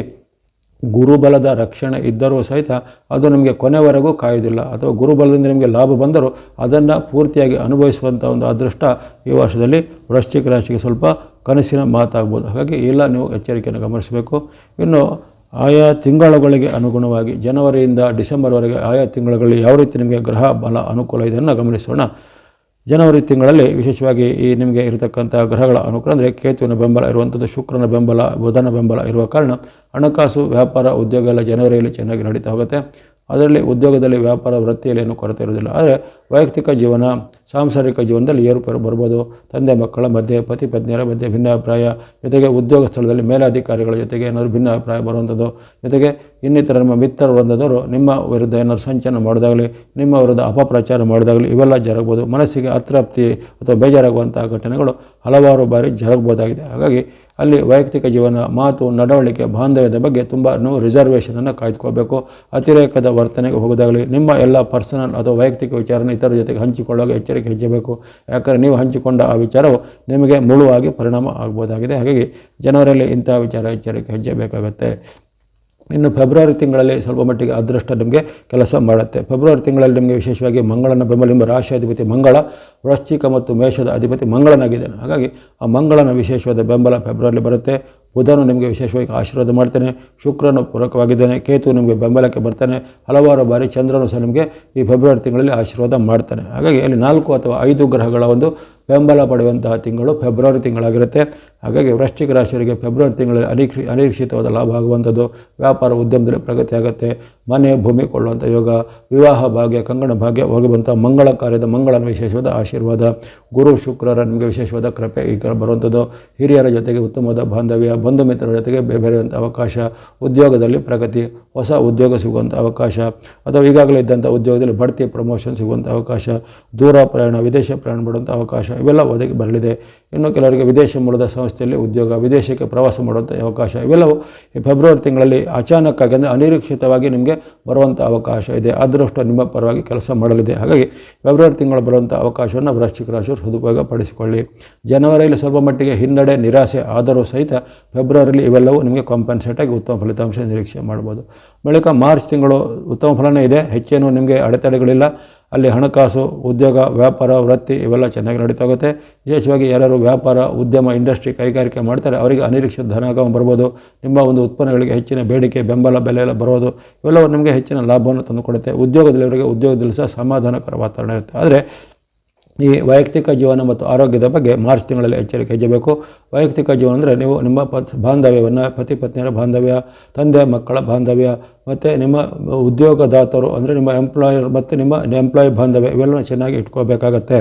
ಗುರುಬಲದ ರಕ್ಷಣೆ ಇದ್ದರೂ ಸಹಿತ ಅದು ನಿಮಗೆ ಕೊನೆವರೆಗೂ ಕಾಯುವುದಿಲ್ಲ. ಅಥವಾ ಗುರುಬಲದಿಂದ ನಿಮಗೆ ಲಾಭ ಬಂದರೂ ಅದನ್ನು ಪೂರ್ತಿಯಾಗಿ ಅನುಭವಿಸುವಂಥ ಒಂದು ಅದೃಷ್ಟ ಈ ವರ್ಷದಲ್ಲಿ ವೃಶ್ಚಿಕ ರಾಶಿಗೆ ಸ್ವಲ್ಪ ಕನಸಿನ ಮಾತಾಗ್ಬೋದು. ಹಾಗಾಗಿ ಎಲ್ಲ ನೀವು ಎಚ್ಚರಿಕೆಯನ್ನು ಗಮನಿಸಬೇಕು. ಇನ್ನು ಆಯಾ ತಿಂಗಳುಗಳಿಗೆ ಅನುಗುಣವಾಗಿ ಜನವರಿಯಿಂದ ಡಿಸೆಂಬರ್ವರೆಗೆ ಆಯಾ ತಿಂಗಳುಗಳಲ್ಲಿ ಯಾವ ರೀತಿ ನಿಮಗೆ ಗ್ರಹ ಬಲ ಅನುಕೂಲ ಇದನ್ನು ಗಮನಿಸೋಣ. ಜನವರಿ ತಿಂಗಳಲ್ಲಿ ವಿಶೇಷವಾಗಿ ಈ ನಿಮಗೆ ಇರತಕ್ಕಂಥ ಗ್ರಹಗಳ ಅನುಕೂಲ ಅಂದರೆ ಕೇತುವಿನ ಬೆಂಬಲ ಇರುವಂಥದ್ದು, ಶುಕ್ರನ ಬೆಂಬಲ, ಬುಧನ ಬೆಂಬಲ ಇರುವ ಕಾರಣ ಹಣಕಾಸು, ವ್ಯಾಪಾರ, ಉದ್ಯೋಗ ಎಲ್ಲ ಜನವರಿಯಲ್ಲಿ ಚೆನ್ನಾಗಿ ನಡೀತಾ ಹೋಗುತ್ತೆ. ಅದರಲ್ಲಿ ಉದ್ಯೋಗದಲ್ಲಿ, ವ್ಯಾಪಾರ, ವೃತ್ತಿಯಲ್ಲಿ ಏನೂ ಕೊರತೆ ಇರೋದಿಲ್ಲ. ಆದರೆ ವೈಯಕ್ತಿಕ ಜೀವನ, ಸಾಂಸಾರಿಕ ಜೀವನದಲ್ಲಿ ಏರುಪೇರು ಬರ್ಬೋದು. ತಂದೆ ಮಕ್ಕಳ ಮಧ್ಯೆ, ಪತಿ ಪತ್ನಿಯರ ಮಧ್ಯೆ ಭಿನ್ನಾಭಿಪ್ರಾಯ, ಜೊತೆಗೆ ಉದ್ಯೋಗ ಸ್ಥಳದಲ್ಲಿ ಮೇಲಾಧಿಕಾರಿಗಳ ಜೊತೆಗೆ ಏನಾದರೂ ಭಿನ್ನಾಭಿಪ್ರಾಯ ಬರುವಂಥದ್ದು, ಜೊತೆಗೆ ಇನ್ನಿತರ ನಿಮ್ಮ ಮಿತ್ರ ವೃಂದದವರು ನಿಮ್ಮ ವಿರುದ್ಧ ಏನಾದರೂ ಸಂಚಲನ ಮಾಡೋದಾಗಲಿ, ನಿಮ್ಮ ವಿರುದ್ಧ ಅಪಪ್ರಚಾರ ಮಾಡೋದಾಗಲಿ ಇವೆಲ್ಲ ಜರಗಬಹುದು. ಮನಸ್ಸಿಗೆ ಅತೃಪ್ತಿ ಅಥವಾ ಬೇಜಾರಾಗುವಂತಹ ಘಟನೆಗಳು ಹಲವಾರು ಬಾರಿ ಜರಗಬಹುದಾಗಿದೆ. ಹಾಗಾಗಿ ಅಲ್ಲಿ ವೈಯಕ್ತಿಕ ಜೀವನ, ಮಾತು, ನಡವಳಿಕೆ, ಬಾಂಧವ್ಯದ ಬಗ್ಗೆ ತುಂಬ ರಿಸರ್ವೇಷನನ್ನು ಕಾಯ್ದುಕೊಳ್ಬೇಕು. ಅತಿರೇಕದ ವರ್ತನೆಗೆ ಹೋಗೋದಾಗಲಿ, ನಿಮ್ಮ ಎಲ್ಲ ಪರ್ಸನಲ್ ಅಥವಾ ವೈಯಕ್ತಿಕ ವಿಚಾರನ ಇತರ ಜೊತೆಗೆ ಹಂಚಿಕೊಳ್ಳುವಾಗ ಎಚ್ಚರಿಕೆ ಹೆಜ್ಜೆಬೇಕು. ಯಾಕಂದರೆ ನೀವು ಹಂಚಿಕೊಂಡ ಆ ವಿಚಾರವು ನಿಮಗೆ ಮುಳುವಾಗಿ ಪರಿಣಾಮ ಆಗ್ಬೋದಾಗಿದೆ. ಹಾಗಾಗಿ ಜನವರಿಯಲ್ಲಿ ಇಂಥ ವಿಚಾರ ಎಚ್ಚರಿಕೆ ಹೆಜ್ಜೆ ಬೇಕಾಗುತ್ತೆ. ಇನ್ನು ಫೆಬ್ರವರಿ ತಿಂಗಳಲ್ಲಿ ಸ್ವಲ್ಪ ಮಟ್ಟಿಗೆ ಅದೃಷ್ಟ ನಿಮಗೆ ಕೆಲಸ ಮಾಡುತ್ತೆ. ಫೆಬ್ರವರಿ ತಿಂಗಳಲ್ಲಿ ನಿಮಗೆ ವಿಶೇಷವಾಗಿ ಮಂಗಳನ ಬೆಂಬಲ, ನಿಮ್ಮ ರಾಶಿ ಅಧಿಪತಿ ಮಂಗಳ ವೃಶ್ಚಿಕ ಮತ್ತು ಮೇಷದ ಅಧಿಪತಿ ಮಂಗಳನಾಗಿದ್ದಾನೆ. ಹಾಗಾಗಿ ಆ ಮಂಗಳನ ವಿಶೇಷವಾದ ಬೆಂಬಲ ಫೆಬ್ರವರಿಯಲ್ಲಿ ಬರುತ್ತೆ. ಬುಧನು ನಿಮಗೆ ವಿಶೇಷವಾಗಿ ಆಶೀರ್ವಾದ ಮಾಡ್ತಾನೆ, ಶುಕ್ರನು ಪೂರಕವಾಗಿದ್ದಾನೆ, ಕೇತು ನಿಮಗೆ ಬೆಂಬಲಕ್ಕೆ ಬರ್ತಾನೆ, ಹಲವಾರು ಬಾರಿ ಚಂದ್ರನು ಸಹ ನಿಮಗೆ ಈ ಫೆಬ್ರವರಿ ತಿಂಗಳಲ್ಲಿ ಆಶೀರ್ವಾದ ಮಾಡ್ತಾನೆ. ಹಾಗಾಗಿ ಅಲ್ಲಿ 4 ಅಥವಾ 5 ಗ್ರಹಗಳ ಒಂದು ಬೆಂಬಲ ಪಡೆಯುವಂತಹ ತಿಂಗಳು ಫೆಬ್ರವರಿ ತಿಂಗಳಾಗಿರುತ್ತೆ. ಹಾಗಾಗಿ ವೃಶ್ಚಿಕ ರಾಶಿಯವರಿಗೆ ಫೆಬ್ರವರಿ ತಿಂಗಳಲ್ಲಿ ಅನಿರೀಕ್ಷಿತವಾದ ಲಾಭ ಆಗುವಂಥದ್ದು, ವ್ಯಾಪಾರ ಉದ್ಯಮದಲ್ಲಿ ಪ್ರಗತಿ ಆಗುತ್ತೆ, ಮನೆ ಭೂಮಿ ಕೊಳ್ಳುವಂಥ ಯೋಗ, ವಿವಾಹ ಭಾಗ್ಯ, ಕಂಗಣ ಭಾಗ್ಯ ಹೋಗುವಂಥ ಮಂಗಳ ಕಾರ್ಯದ ಮಂಗಳನ ವಿಶೇಷವಾದ ಆಶೀರ್ವಾದ, ಗುರು ಶುಕ್ರರ ನಿಮಗೆ ವಿಶೇಷವಾದ ಕೃಪೆ ಈಗ ಬರುವಂಥದ್ದು, ಹಿರಿಯರ ಜೊತೆಗೆ ಉತ್ತಮವಾದ ಬಾಂಧವ್ಯ, ಬಂಧು ಮಿತ್ರರ ಜೊತೆಗೆ ಬೆರೆಯುವಂಥ ಅವಕಾಶ, ಉದ್ಯೋಗದಲ್ಲಿ ಪ್ರಗತಿ, ಹೊಸ ಉದ್ಯೋಗ ಸಿಗುವಂಥ ಅವಕಾಶ ಅಥವಾ ಈಗಾಗಲೇ ಇದ್ದಂಥ ಉದ್ಯೋಗದಲ್ಲಿ ಬಡ್ತಿ ಪ್ರಮೋಷನ್ ಸಿಗುವಂಥ ಅವಕಾಶ, ದೂರ ಪ್ರಯಾಣ, ವಿದೇಶ ಪ್ರಯಾಣ ಮಾಡುವಂಥ ಅವಕಾಶ ಇವೆಲ್ಲ ಒದಗಿ ಬರಲಿದೆ. ಇನ್ನು ಕೆಲವರಿಗೆ ವಿದೇಶ ಮೂಲದ ಸಂಸ್ಥೆಯಲ್ಲಿ ಉದ್ಯೋಗ, ವಿದೇಶಕ್ಕೆ ಪ್ರವಾಸ ಮಾಡುವಂಥ ಅವಕಾಶ ಇವೆಲ್ಲವೂ ಈ ಫೆಬ್ರವರಿ ತಿಂಗಳಲ್ಲಿ ಅಚಾನಕ್ಕಾಗಿ ಅಂದರೆ ಅನಿರೀಕ್ಷಿತವಾಗಿ ನಿಮಗೆ ಬರುವಂಥ ಅವಕಾಶ ಇದೆ. ಅದೃಷ್ಟ ನಿಮ್ಮ ಪರವಾಗಿ ಕೆಲಸ ಮಾಡಲಿದೆ. ಹಾಗಾಗಿ ಫೆಬ್ರವರಿ ತಿಂಗಳು ಬರುವಂಥ ಅವಕಾಶವನ್ನು ವೃಶ್ಚಿಕ ರಾಶಿಯವರು ಸದುಪಯೋಗ ಪಡಿಸಿಕೊಳ್ಳಿ. ಜನವರಿಯಲ್ಲಿ ಸ್ವಲ್ಪ ಮಟ್ಟಿಗೆ ಹಿನ್ನಡೆ, ನಿರಾಸೆ ಆದರೂ ಸಹಿತ ಫೆಬ್ರವರಿಯಲ್ಲಿ ಇವೆಲ್ಲವೂ ನಿಮಗೆ ಕಾಂಪನ್ಸೇಟ್ ಆಗಿ ಉತ್ತಮ ಫಲಿತಾಂಶ ನಿರೀಕ್ಷೆ ಮಾಡ್ಬೋದು. ಬಳಿಕ ಮಾರ್ಚ್ ತಿಂಗಳು ಉತ್ತಮ ಫಲನೇ ಇದೆ, ಹೆಚ್ಚೇನು ನಿಮಗೆ ಅಡೆತಡೆಗಳಿಲ್ಲ. ಅಲ್ಲಿ ಹಣಕಾಸು, ಉದ್ಯೋಗ, ವ್ಯಾಪಾರ, ವೃತ್ತಿ ಇವೆಲ್ಲ ಚೆನ್ನಾಗಿ ನಡೀತಾ ಹೋಗುತ್ತೆ. ವಿಶೇಷವಾಗಿ ಯಾರು ವ್ಯಾಪಾರ, ಉದ್ಯಮ, ಇಂಡಸ್ಟ್ರಿ, ಕೈಗಾರಿಕೆ ಮಾಡ್ತಾರೆ ಅವರಿಗೆ ಅನಿರೀಕ್ಷಿತ ಧನಾಗಮ ಬರ್ಬೋದು. ನಿಮ್ಮ ಒಂದು ಉತ್ಪನ್ನಗಳಿಗೆ ಹೆಚ್ಚಿನ ಬೇಡಿಕೆ, ಬೆಂಬಲ, ಬೆಲೆ ಎಲ್ಲ ಬರೋದು ಇವೆಲ್ಲವೂ ನಿಮಗೆ ಹೆಚ್ಚಿನ ಲಾಭವನ್ನು ತಂದುಕೊಡುತ್ತೆ. ಉದ್ಯೋಗದಲ್ಲಿವರಿಗೆ ಉದ್ಯೋಗದಲ್ಲಿ ಸಹ ಸಮಾಧಾನಕರ ವಾತಾವರಣ ಇರುತ್ತೆ. ಆದರೆ ಈ ವೈಯಕ್ತಿಕ ಜೀವನ ಮತ್ತು ಆರೋಗ್ಯದ ಬಗ್ಗೆ ಮಾರ್ಚ್ ತಿಂಗಳಲ್ಲಿ ಎಚ್ಚರಿಕೆ ಹೆಜ್ಜಬೇಕು. ವೈಯಕ್ತಿಕ ಜೀವನ ಅಂದರೆ ನೀವು ನಿಮ್ಮ ಬಾಂಧವ್ಯವನ್ನು, ಪತಿ ಪತ್ನಿಯರ ಬಾಂಧವ್ಯ, ತಂದೆ ಮಕ್ಕಳ ಬಾಂಧವ್ಯ ಮತ್ತು ನಿಮ್ಮ ಉದ್ಯೋಗದಾತರು ಅಂದರೆ ನಿಮ್ಮ ಎಂಪ್ಲಾಯರ್ ಮತ್ತು ನಿಮ್ಮ ಎಂಪ್ಲಾಯಿ ಬಾಂಧವ್ಯ ಇವೆಲ್ಲವೂ ಚೆನ್ನಾಗಿ ಇಟ್ಕೋಬೇಕಾಗತ್ತೆ.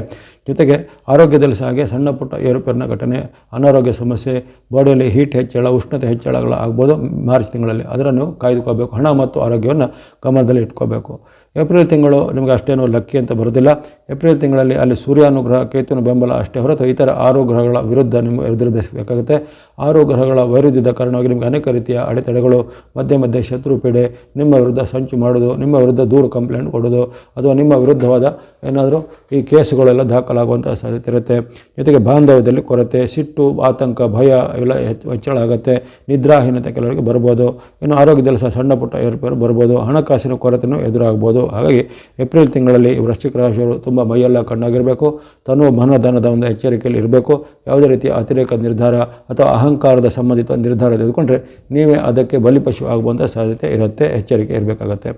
ಜೊತೆಗೆ ಆರೋಗ್ಯದಲ್ಲಿ ಸಹ ಹಾಗೆ ಸಣ್ಣ ಪುಟ್ಟ ಏರುಪೇರಿನ ಘಟನೆ, ಅನಾರೋಗ್ಯ ಸಮಸ್ಯೆ, ಬಾಡಿಯಲ್ಲಿ ಹೀಟ್ ಹೆಚ್ಚಳ, ಉಷ್ಣತೆ ಹೆಚ್ಚಳಗಳು ಆಗ್ಬೋದು ಮಾರ್ಚ್ ತಿಂಗಳಲ್ಲಿ. ಅದನ್ನು ಕಾಯ್ದುಕೋಬೇಕು. ಹಣ ಮತ್ತು ಆರೋಗ್ಯವನ್ನು ಗಮನದಲ್ಲಿ ಇಟ್ಕೋಬೇಕು. ಏಪ್ರಿಲ್ ತಿಂಗಳು ನಿಮಗೆ ಅಷ್ಟೇನೂ ಲಕ್ಕಿ ಅಂತ ಬರೋದಿಲ್ಲ. ಏಪ್ರಿಲ್ ತಿಂಗಳಲ್ಲಿ ಅಲ್ಲಿ ಸೂರ್ಯಾನುಗ್ರಹ, ಕೇತುವಿನ ಬೆಂಬಲ ಅಷ್ಟೇ ಹೊರತು ಇತರ 6 ಗ್ರಹಗಳ ವಿರುದ್ಧ ನಿಮಗೆ ಎದುರಿಸಬೇಕಾಗುತ್ತೆ. 6 ಗ್ರಹಗಳ ವೈರುಧ್ಯದ ಕಾರಣವಾಗಿ ನಿಮಗೆ ಅನೇಕ ರೀತಿಯ ಅಡೆತಡೆಗಳು, ಮಧ್ಯೆ ಮಧ್ಯೆ ಶತ್ರು ಪೀಡೆ, ನಿಮ್ಮ ವಿರುದ್ಧ ಸಂಚು ಮಾಡೋದು, ನಿಮ್ಮ ವಿರುದ್ಧ ದೂರು ಕಂಪ್ಲೇಂಟ್ ಕೊಡೋದು ಅಥವಾ ನಿಮ್ಮ ವಿರುದ್ಧವಾದ ಏನಾದರೂ ಈ ಕೇಸುಗಳೆಲ್ಲ ದಾಖಲಾಗುವಂಥ ಸಾಧ್ಯತೆ ಇರುತ್ತೆ. ಜೊತೆಗೆ ಬಾಂಧವ್ಯದಲ್ಲಿ ಕೊರತೆ, ಸಿಟ್ಟು, ಆತಂಕ, ಭಯ ಇವೆಲ್ಲ ಹೆಚ್ಚಳ ಆಗುತ್ತೆ. ನಿದ್ರಾಹೀನತೆ ಕೆಲವರಿಗೆ ಬರ್ಬೋದು. ಇನ್ನು ಆರೋಗ್ಯದಲ್ಲಿ ಸಹ ಸಣ್ಣ ಪುಟ್ಟ ಏರುಪೇರು ಬರ್ಬೋದು. ಹಣಕಾಸಿನ ಕೊರತೆಯೂ ಎದುರಾಗ್ಬೋದು. ಹಾಗಾಗಿ ಏಪ್ರಿಲ್ ತಿಂಗಳಲ್ಲಿ ವೃಶ್ಚಿಕ ರಾಶಿಯವರು ತುಂಬ ಮೈಯೆಲ್ಲ ಕಣ್ಣಾಗಿರಬೇಕು. ತನು ಮನಧನದ ಒಂದು ಎಚ್ಚರಿಕೆಯಲ್ಲಿ ಇರಬೇಕು. ಯಾವುದೇ ರೀತಿಯ ಅತಿರೇಕ ನಿರ್ಧಾರ ಅಥವಾ ಅಹಂಕಾರದ ಸಂಬಂಧಿತ ನಿರ್ಧಾರ ತೆಗೆದುಕೊಂಡ್ರೆ ನೀವೇ ಅದಕ್ಕೆ ಬಲಿಪಶು ಆಗುವಂಥ ಸಾಧ್ಯತೆ ಇರುತ್ತೆ. ಎಚ್ಚರಿಕೆ ಇರಬೇಕಾಗತ್ತೆ.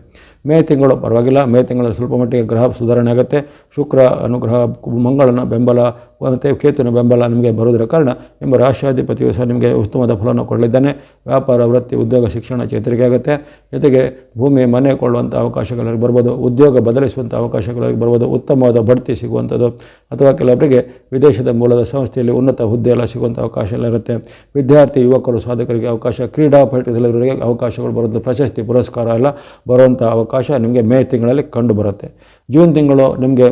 ಮೇ ತಿಂಗಳು ಪರವಾಗಿಲ್ಲ. ಮೇ ತಿಂಗಳಲ್ಲಿ ಸ್ವಲ್ಪ ಮಟ್ಟಿಗೆ ಗ್ರಹ ಸುಧಾರಣೆ ಆಗುತ್ತೆ. ಶುಕ್ರ ಅನುಗ್ರಹ, ಮಂಗಳನ ಬೆಂಬಲ ಮತ್ತು ಕೇತುವಿನ ಬೆಂಬಲ ನಿಮಗೆ ಬರೋದರ ಕಾರಣ ನಿಮ್ಮ ರಾಷ್ಟ್ರಾಧಿಪತಿಯು ಸಹ ನಿಮಗೆ ಉತ್ತಮವಾದ ಫಲವನ್ನು ಕೊಡಲಿದ್ದಾನೆ. ವ್ಯಾಪಾರ, ವೃತ್ತಿ, ಉದ್ಯೋಗ, ಶಿಕ್ಷಣ ಚೇತರಿಕೆ ಆಗುತ್ತೆ. ಜೊತೆಗೆ ಭೂಮಿ, ಮನೆ ಕೊಳ್ಳುವಂಥ ಅವಕಾಶಗಳಿಗೆ ಬರ್ಬೋದು. ಉದ್ಯೋಗ ಬದಲಿಸುವಂಥ ಅವಕಾಶಗಳಿಗೆ ಬರ್ಬೋದು. ಉತ್ತಮವಾದ ಬಡ್ತಿ ಸಿಗುವಂಥದ್ದು ಅಥವಾ ಕೆಲವರಿಗೆ ವಿದೇಶದ ಮೂಲದ ಸಂಸ್ಥೆಯಲ್ಲಿ ಉನ್ನತ ಹುದ್ದೆ ಎಲ್ಲ ಸಿಗುವಂಥ ಅವಕಾಶ ಎಲ್ಲ ಇರುತ್ತೆ. ವಿದ್ಯಾರ್ಥಿ, ಯುವಕರು, ಸಾಧಕರಿಗೆ ಅವಕಾಶ, ಕ್ರೀಡಾಪಟುಗಳಿಗೆ ಅವಕಾಶಗಳು ಬರೋದು, ಪ್ರಶಸ್ತಿ ಪುರಸ್ಕಾರ ಎಲ್ಲ ಬರುವಂಥ ಅವಕಾಶ ನಿಮಗೆ ಮೇ ತಿಂಗಳಲ್ಲಿ ಕಂಡು ಬರುತ್ತೆ. ಜೂನ್ ತಿಂಗಳು ನಿಮಗೆ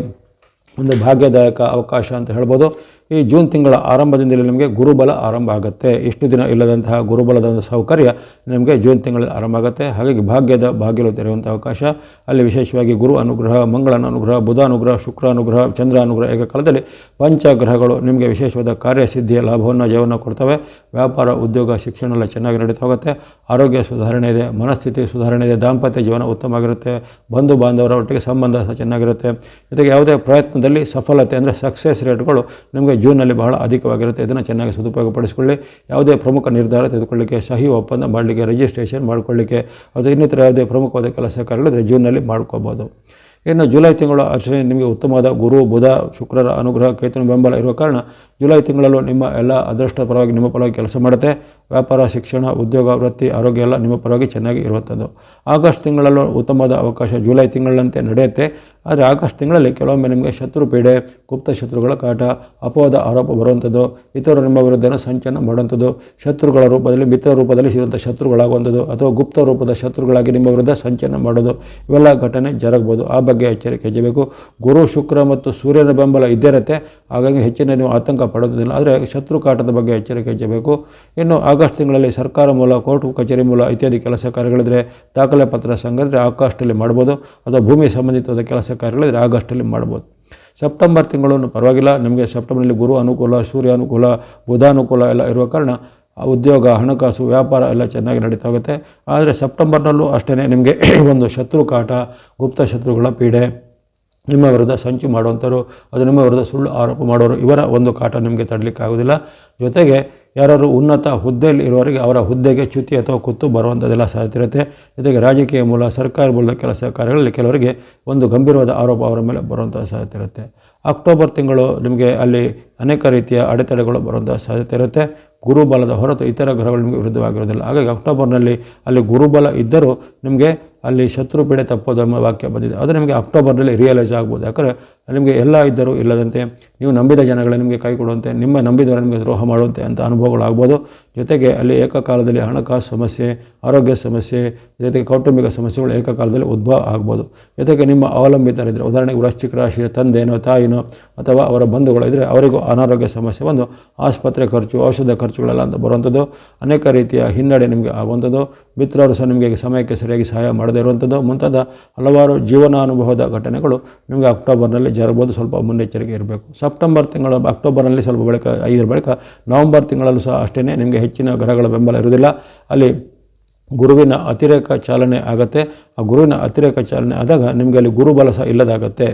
ಒಂದು ಭಾಗ್ಯದಾಯಕ ಅವಕಾಶ ಅಂತ ಹೇಳ್ಬೋದು. ಈ ಜೂನ್ ತಿಂಗಳ ಆರಂಭದಿಂದಲೇ ನಿಮಗೆ ಗುರುಬಲ ಆರಂಭ ಆಗುತ್ತೆ. ಇಷ್ಟು ದಿನ ಇಲ್ಲದಂತಹ ಗುರುಬಲದ ಒಂದು ಸೌಕರ್ಯ ನಿಮಗೆ ಜೂನ್ ತಿಂಗಳಲ್ಲಿ ಆರಂಭ ಆಗುತ್ತೆ. ಹಾಗಾಗಿ ಭಾಗ್ಯದ ಬಾಗಿಲು ತೆರೆಯುವಂಥ ಅವಕಾಶ, ಅಲ್ಲಿ ವಿಶೇಷವಾಗಿ ಗುರು ಅನುಗ್ರಹ, ಮಂಗಳನ ಅನುಗ್ರಹ, ಬುಧ ಅನುಗ್ರಹ, ಶುಕ್ರ ಅನುಗ್ರಹ, ಚಂದ್ರ ಅನುಗ್ರಹ ಏಕಕಾಲದಲ್ಲಿ ಪಂಚಗ್ರಹಗಳು ನಿಮಗೆ ವಿಶೇಷವಾದ ಕಾರ್ಯಸಿದ್ಧಿಯ ಲಾಭವನ್ನು, ಜಯವನ್ನು ಕೊಡ್ತವೆ. ವ್ಯಾಪಾರ, ಉದ್ಯೋಗ, ಶಿಕ್ಷಣ ಎಲ್ಲ ಚೆನ್ನಾಗಿ ನಡೀತಾ ಹೋಗುತ್ತೆ. ಆರೋಗ್ಯ ಸುಧಾರಣೆ ಇದೆ, ಮನಸ್ಥಿತಿ ಸುಧಾರಣೆ ಇದೆ, ದಾಂಪತ್ಯ ಜೀವನ ಉತ್ತಮವಾಗಿರುತ್ತೆ, ಬಂಧು ಬಾಂಧವರ ಒಟ್ಟಿಗೆ ಸಂಬಂಧ ಸಹ ಚೆನ್ನಾಗಿರುತ್ತೆ. ಜೊತೆಗೆ ಯಾವುದೇ ಪ್ರಯತ್ನದಲ್ಲಿ ಸಫಲತೆ ಅಂದರೆ ಸಕ್ಸಸ್ ರೇಟ್ಗಳು ನಿಮಗೆ ಜೂನಲ್ಲಿ ಬಹಳ ಅಧಿಕವಾಗಿರುತ್ತೆ. ಇದನ್ನು ಚೆನ್ನಾಗಿ ಸದುಪಯೋಗ ಪಡಿಸಿಕೊಳ್ಳಿ. ಯಾವುದೇ ಪ್ರಮುಖ ನಿರ್ಧಾರ ತೆಗೆದುಕೊಳ್ಳಿಕ್ಕೆ, ಸಹಿ ಒಪ್ಪಂದ ಮಾಡಲಿಕ್ಕೆ, ರಿಜಿಸ್ಟ್ರೇಷನ್ ಮಾಡ್ಕೊಳ್ಳಿಕ್ಕೆ ಅದು ಇನ್ನಿತರ ಯಾವುದೇ ಪ್ರಮುಖವಾದ ಕೆಲಸ ಕಾರ್ಯಗಳಿದ್ರೆ ಜೂನಲ್ಲಿ ಮಾಡ್ಕೋಬೋದು. ಇನ್ನು ಜುಲೈ ತಿಂಗಳು ಅಷ್ಟೇ ನಿಮಗೆ ಉತ್ತಮವಾದ ಗುರು, ಬುಧ, ಶುಕ್ರರ ಅನುಗ್ರಹ, ಕೇತುವಿನ ಬೆಂಬಲ ಇರುವ ಕಾರಣ ಜುಲೈ ತಿಂಗಳಲ್ಲೂ ನಿಮ್ಮ ಎಲ್ಲ ಅದೃಷ್ಟ ಪರವಾಗಿ ನಿಮ್ಮ ಪರವಾಗಿ ಕೆಲಸ ಮಾಡುತ್ತೆ. ವ್ಯಾಪಾರ, ಶಿಕ್ಷಣ, ಉದ್ಯೋಗ, ವೃತ್ತಿ, ಆರೋಗ್ಯ ಎಲ್ಲ ನಿಮ್ಮ ಪರವಾಗಿ ಚೆನ್ನಾಗಿ ಇರುವಂಥದ್ದು. ಆಗಸ್ಟ್ ತಿಂಗಳಲ್ಲೂ ಉತ್ತಮವಾದ ಅವಕಾಶ ಜುಲೈ ತಿಂಗಳಂತೆ ನಡೆಯುತ್ತೆ. ಆದರೆ ಆಗಸ್ಟ್ ತಿಂಗಳಲ್ಲಿ ಕೆಲವೊಮ್ಮೆ ನಿಮಗೆ ಶತ್ರು ಪೀಡೆ, ಗುಪ್ತ ಶತ್ರುಗಳ ಕಾಟ, ಅಪವಾದ ಆರೋಪ ಬರುವಂಥದ್ದು, ಇತರರು ನಿಮ್ಮ ವಿರುದ್ಧ ಸಂಚಲನ ಮಾಡುವಂಥದ್ದು, ಶತ್ರುಗಳ ರೂಪದಲ್ಲಿ, ಮಿತ್ರ ರೂಪದಲ್ಲಿ ಸಿಗುವಂಥ ಶತ್ರುಗಳಾಗುವಂಥದ್ದು ಅಥವಾ ಗುಪ್ತ ರೂಪದ ಶತ್ರುಗಳಾಗಿ ನಿಮ್ಮ ವಿರುದ್ಧ ಸಂಚಲನ ಮಾಡೋದು ಇವೆಲ್ಲ ಘಟನೆ ಜರಗಬಹುದು. ಆ ಬಗ್ಗೆ ಎಚ್ಚರಿಕೆ ಹೆಜ್ಜಬೇಕು. ಗುರು, ಶುಕ್ರ ಮತ್ತು ಸೂರ್ಯನ ಬೆಂಬಲ ಇದ್ದೇ ಇರುತ್ತೆ. ಹಾಗಾಗಿ ಹೆಚ್ಚಿನ ನೀವು ಆತಂಕ ಪಡೆಯೋದಿಲ್ಲ. ಆದರೆ ಶತ್ರು ಕಾಟದ ಬಗ್ಗೆ ಎಚ್ಚರಿಕೆ ವಹಿಸಬೇಕು. ಇನ್ನು ಆಗಸ್ಟ್ ತಿಂಗಳಲ್ಲಿ ಸರ್ಕಾರ ಮೂಲ, ಕೋರ್ಟ್ ಕಚೇರಿ ಮೂಲ ಇತ್ಯಾದಿ ಕೆಲಸ ಕಾರ್ಯಗಳಿದ್ರೆ, ದಾಖಲೆ ಪತ್ರ ಸಂಗ್ರಹಿಸಿದ್ರೆ ಆಗಸ್ಟಲ್ಲಿ ಮಾಡ್ಬೋದು. ಅಥವಾ ಭೂಮಿ ಸಂಬಂಧಿತವಾದ ಕೆಲಸ ಕಾರ್ಯಗಳಿದ್ರೆ ಆಗಸ್ಟಲ್ಲಿ ಮಾಡ್ಬೋದು. ಸೆಪ್ಟೆಂಬರ್ ತಿಂಗಳು ಪರವಾಗಿಲ್ಲ. ನಿಮಗೆ ಸೆಪ್ಟೆಂಬರ್ನಲ್ಲಿ ಗುರು ಅನುಕೂಲ, ಸೂರ್ಯ ಅನುಕೂಲ, ಬುಧ ಅನುಕೂಲ ಎಲ್ಲ ಇರುವ ಕಾರಣ ಉದ್ಯೋಗ, ಹಣಕಾಸು, ವ್ಯಾಪಾರ ಎಲ್ಲ ಚೆನ್ನಾಗಿ ನಡೀತಾ ಹೋಗುತ್ತೆ. ಆದರೆ ಸೆಪ್ಟೆಂಬರ್ನಲ್ಲೂ ಅಷ್ಟೇ ನಿಮಗೆ ಒಂದು ಶತ್ರು ಕಾಟ, ಗುಪ್ತ ಶತ್ರುಗಳ ಪೀಡೆ, ನಿಮ್ಮ ವಿರುದ್ಧ ಸಂಚು ಮಾಡುವಂಥವ್ರು, ಅದು ನಿಮ್ಮ ವಿರುದ್ಧ ಸುಳ್ಳು ಆರೋಪ ಮಾಡೋರು, ಇವರ ಒಂದು ಕಾಟ ನಿಮಗೆ ತಡಲಿಕ್ಕೆ ಆಗೋದಿಲ್ಲ. ಜೊತೆಗೆ ಯಾರು ಉನ್ನತ ಹುದ್ದೆಯಲ್ಲಿ ಇರುವವರಿಗೆ ಅವರ ಹುದ್ದೆಗೆ ಚ್ಯುತಿ ಅಥವಾ ಕುತ್ತು ಬರುವಂಥದ್ದೆಲ್ಲ ಸಾಧ್ಯತೆ ಇರುತ್ತೆ. ಜೊತೆಗೆ ರಾಜಕೀಯ ಮೂಲ, ಸರ್ಕಾರ ಮೂಲದ ಕೆಲಸ ಕಾರ್ಯಗಳಲ್ಲಿ ಕೆಲವರಿಗೆ ಒಂದು ಗಂಭೀರವಾದ ಆರೋಪ ಅವರ ಮೇಲೆ ಬರುವಂಥ ಸಾಧ್ಯತೆ ಇರುತ್ತೆ. ಅಕ್ಟೋಬರ್ ತಿಂಗಳು ನಿಮಗೆ ಅಲ್ಲಿ ಅನೇಕ ರೀತಿಯ ಅಡೆತಡೆಗಳು ಬರುವಂಥ ಸಾಧ್ಯತೆ ಇರುತ್ತೆ. ಗುರುಬಲದ ಹೊರತು ಇತರ ಗ್ರಹಗಳು ನಿಮಗೆ ವಿರುದ್ಧವಾಗಿರೋದಿಲ್ಲ. ಹಾಗಾಗಿ ಅಕ್ಟೋಬರ್ನಲ್ಲಿ ಅಲ್ಲಿ ಗುರುಬಲ ಇದ್ದರೂ ನಿಮಗೆ ಅಲ್ಲಿ ಶತ್ರು ಪೀಡೆ ತಪ್ಪೋದು ಎಂಬ ವಾಕ್ಯ ಬಂದಿದೆ. ಅದು ನಿಮಗೆ ಅಕ್ಟೋಬರ್ನಲ್ಲಿ ರಿಯಲೈಸ್ ಆಗ್ಬೋದು. ಯಾಕಂದರೆ ನಿಮಗೆ ಎಲ್ಲ ಇದ್ದರೂ ಇಲ್ಲದಂತೆ, ನೀವು ನಂಬಿದ ಜನಗಳೇ ನಿಮಗೆ ಕೈ ಕೊಡುವಂತೆ, ನಿಮ್ಮ ನಂಬಿದವರ ನಿಮಗೆ ದ್ರೋಹ ಮಾಡುವಂತೆ ಅಂತ ಅನುಭವಗಳಾಗ್ಬೋದು. ಜೊತೆಗೆ ಅಲ್ಲಿ ಏಕಕಾಲದಲ್ಲಿ ಹಣಕಾಸು ಸಮಸ್ಯೆ, ಆರೋಗ್ಯ ಸಮಸ್ಯೆ, ಜೊತೆಗೆ ಕೌಟುಂಬಿಕ ಸಮಸ್ಯೆಗಳು ಏಕಕಾಲದಲ್ಲಿ ಉದ್ಭವ ಆಗ್ಬೋದು. ಜೊತೆಗೆ ನಿಮ್ಮ ಅವಲಂಬಿತರಿದ್ದರೆ, ಉದಾಹರಣೆಗೆ ವೃಶ್ಚಿಕ ರಾಶಿಯ ತಂದೆನೋ ತಾಯಿನೋ ಅಥವಾ ಅವರ ಬಂಧುಗಳಿದ್ದರೆ ಅವರಿಗೂ ಅನಾರೋಗ್ಯ ಸಮಸ್ಯೆ ಬಂದು ಆಸ್ಪತ್ರೆ ಖರ್ಚು, ಔಷಧ ಖರ್ಚುಗಳೆಲ್ಲ ಅಂತ ಬರುವಂಥದ್ದು, ಅನೇಕ ರೀತಿಯ ಹಿನ್ನಡೆ ನಿಮಗೆ ಆಗುವಂಥದ್ದು, ಮಿತ್ರರು ಸಹ ನಿಮಗೆ ಸಮಯಕ್ಕೆ ಸರಿಯಾಗಿ ಸಹಾಯ ಮಾಡದೇ ಇರುವಂಥದ್ದು, ಮುಂತಾದ ಹಲವಾರು ಜೀವನಾನುಭವದ ಘಟನೆಗಳು ನಿಮಗೆ ಅಕ್ಟೋಬರ್ನಲ್ಲಿ ಜರಬಹುದು. ಸ್ವಲ್ಪ ಮುನ್ನೆಚ್ಚರಿಕೆ ಇರಬೇಕು. ಸೆಪ್ಟೆಂಬರ್ ತಿಂಗಳು, ಅಕ್ಟೋಬರ್ನಲ್ಲಿ ಸ್ವಲ್ಪ ಬಳಿಕ 5 ಬಳಿಕ ನವಂಬರ್ ತಿಂಗಳಲ್ಲೂ ಸಹ ಅಷ್ಟೇ ನಿಮಗೆ ಹೆಚ್ಚಿನ ಗ್ರಹಗಳ ಬೆಂಬಲ ಇರುವುದಿಲ್ಲ. ಅಲ್ಲಿ ಗುರುವಿನ ಅತಿರೇಕ ಚಾಲನೆ ಆಗುತ್ತೆ. ಆ ಗುರುವಿನ ಅತಿರೇಕ ಚಾಲನೆ ಆದಾಗ ನಿಮಗೆ ಅಲ್ಲಿ ಗುರುಬಲ ಸಹ ಇಲ್ಲದಾಗುತ್ತೆ.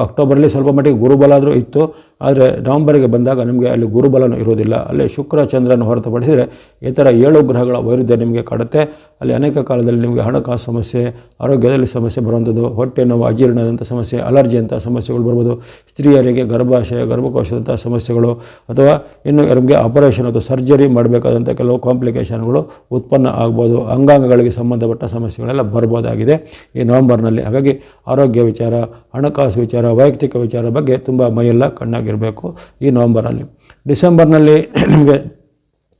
ಅಕ್ಟೋಬರಲ್ಲಿ ಸ್ವಲ್ಪ ಮಟ್ಟಿಗೆ ಗುರುಬಲ ಆದರೂ ಇತ್ತು, ಆದರೆ ನವಂಬರಿಗೆ ಬಂದಾಗ ನಿಮಗೆ ಅಲ್ಲಿ ಗುರುಬಲನೂ ಇರೋದಿಲ್ಲ. ಅಲ್ಲಿ ಶುಕ್ರ ಚಂದ್ರನ ಹೊರತುಪಡಿಸಿದರೆ ಇತರ 7 ಗ್ರಹಗಳ ವೈರುಧ್ಯ ನಿಮಗೆ ಕಾಡುತ್ತೆ. ಅಲ್ಲಿ ಅನೇಕ ಕಾಲದಲ್ಲಿ ನಿಮಗೆ ಹಣಕಾಸು ಸಮಸ್ಯೆ, ಆರೋಗ್ಯದಲ್ಲಿ ಸಮಸ್ಯೆ ಬರುವಂಥದ್ದು, ಹೊಟ್ಟೆ ನೋವು, ಅಜೀರ್ಣದಂಥ ಸಮಸ್ಯೆ, ಅಲರ್ಜಿ ಅಂಥ ಸಮಸ್ಯೆಗಳು ಬರ್ಬೋದು. ಸ್ತ್ರೀಯರಿಗೆ ಗರ್ಭಾಶಯ, ಗರ್ಭಕೋಶದಂಥ ಸಮಸ್ಯೆಗಳು, ಅಥವಾ ಇನ್ನು ನಿಮಗೆ ಆಪರೇಷನ್ ಅಥವಾ ಸರ್ಜರಿ ಮಾಡಬೇಕಾದಂಥ ಕೆಲವು ಕಾಂಪ್ಲಿಕೇಶನ್ಗಳು ಉತ್ಪನ್ನ ಆಗ್ಬೋದು. ಅಂಗಾಂಗಗಳಿಗೆ ಸಂಬಂಧಪಟ್ಟ ಸಮಸ್ಯೆಗಳೆಲ್ಲ ಬರ್ಬೋದಾಗಿದೆ ಈ ನವಂಬರ್ನಲ್ಲಿ. ಹಾಗಾಗಿ ಆರೋಗ್ಯ ವಿಚಾರ, ಹಣಕಾಸು ವಿಚಾರ, ವೈಯಕ್ತಿಕ ವಿಚಾರ ಬಗ್ಗೆ ತುಂಬ ಮೈಯೆಲ್ಲ ಕಣ್ಣಾಗಿರಬೇಕು ಈ ನವಂಬರ್ನಲ್ಲಿ. ಡಿಸೆಂಬರ್ನಲ್ಲಿ ನಿಮಗೆ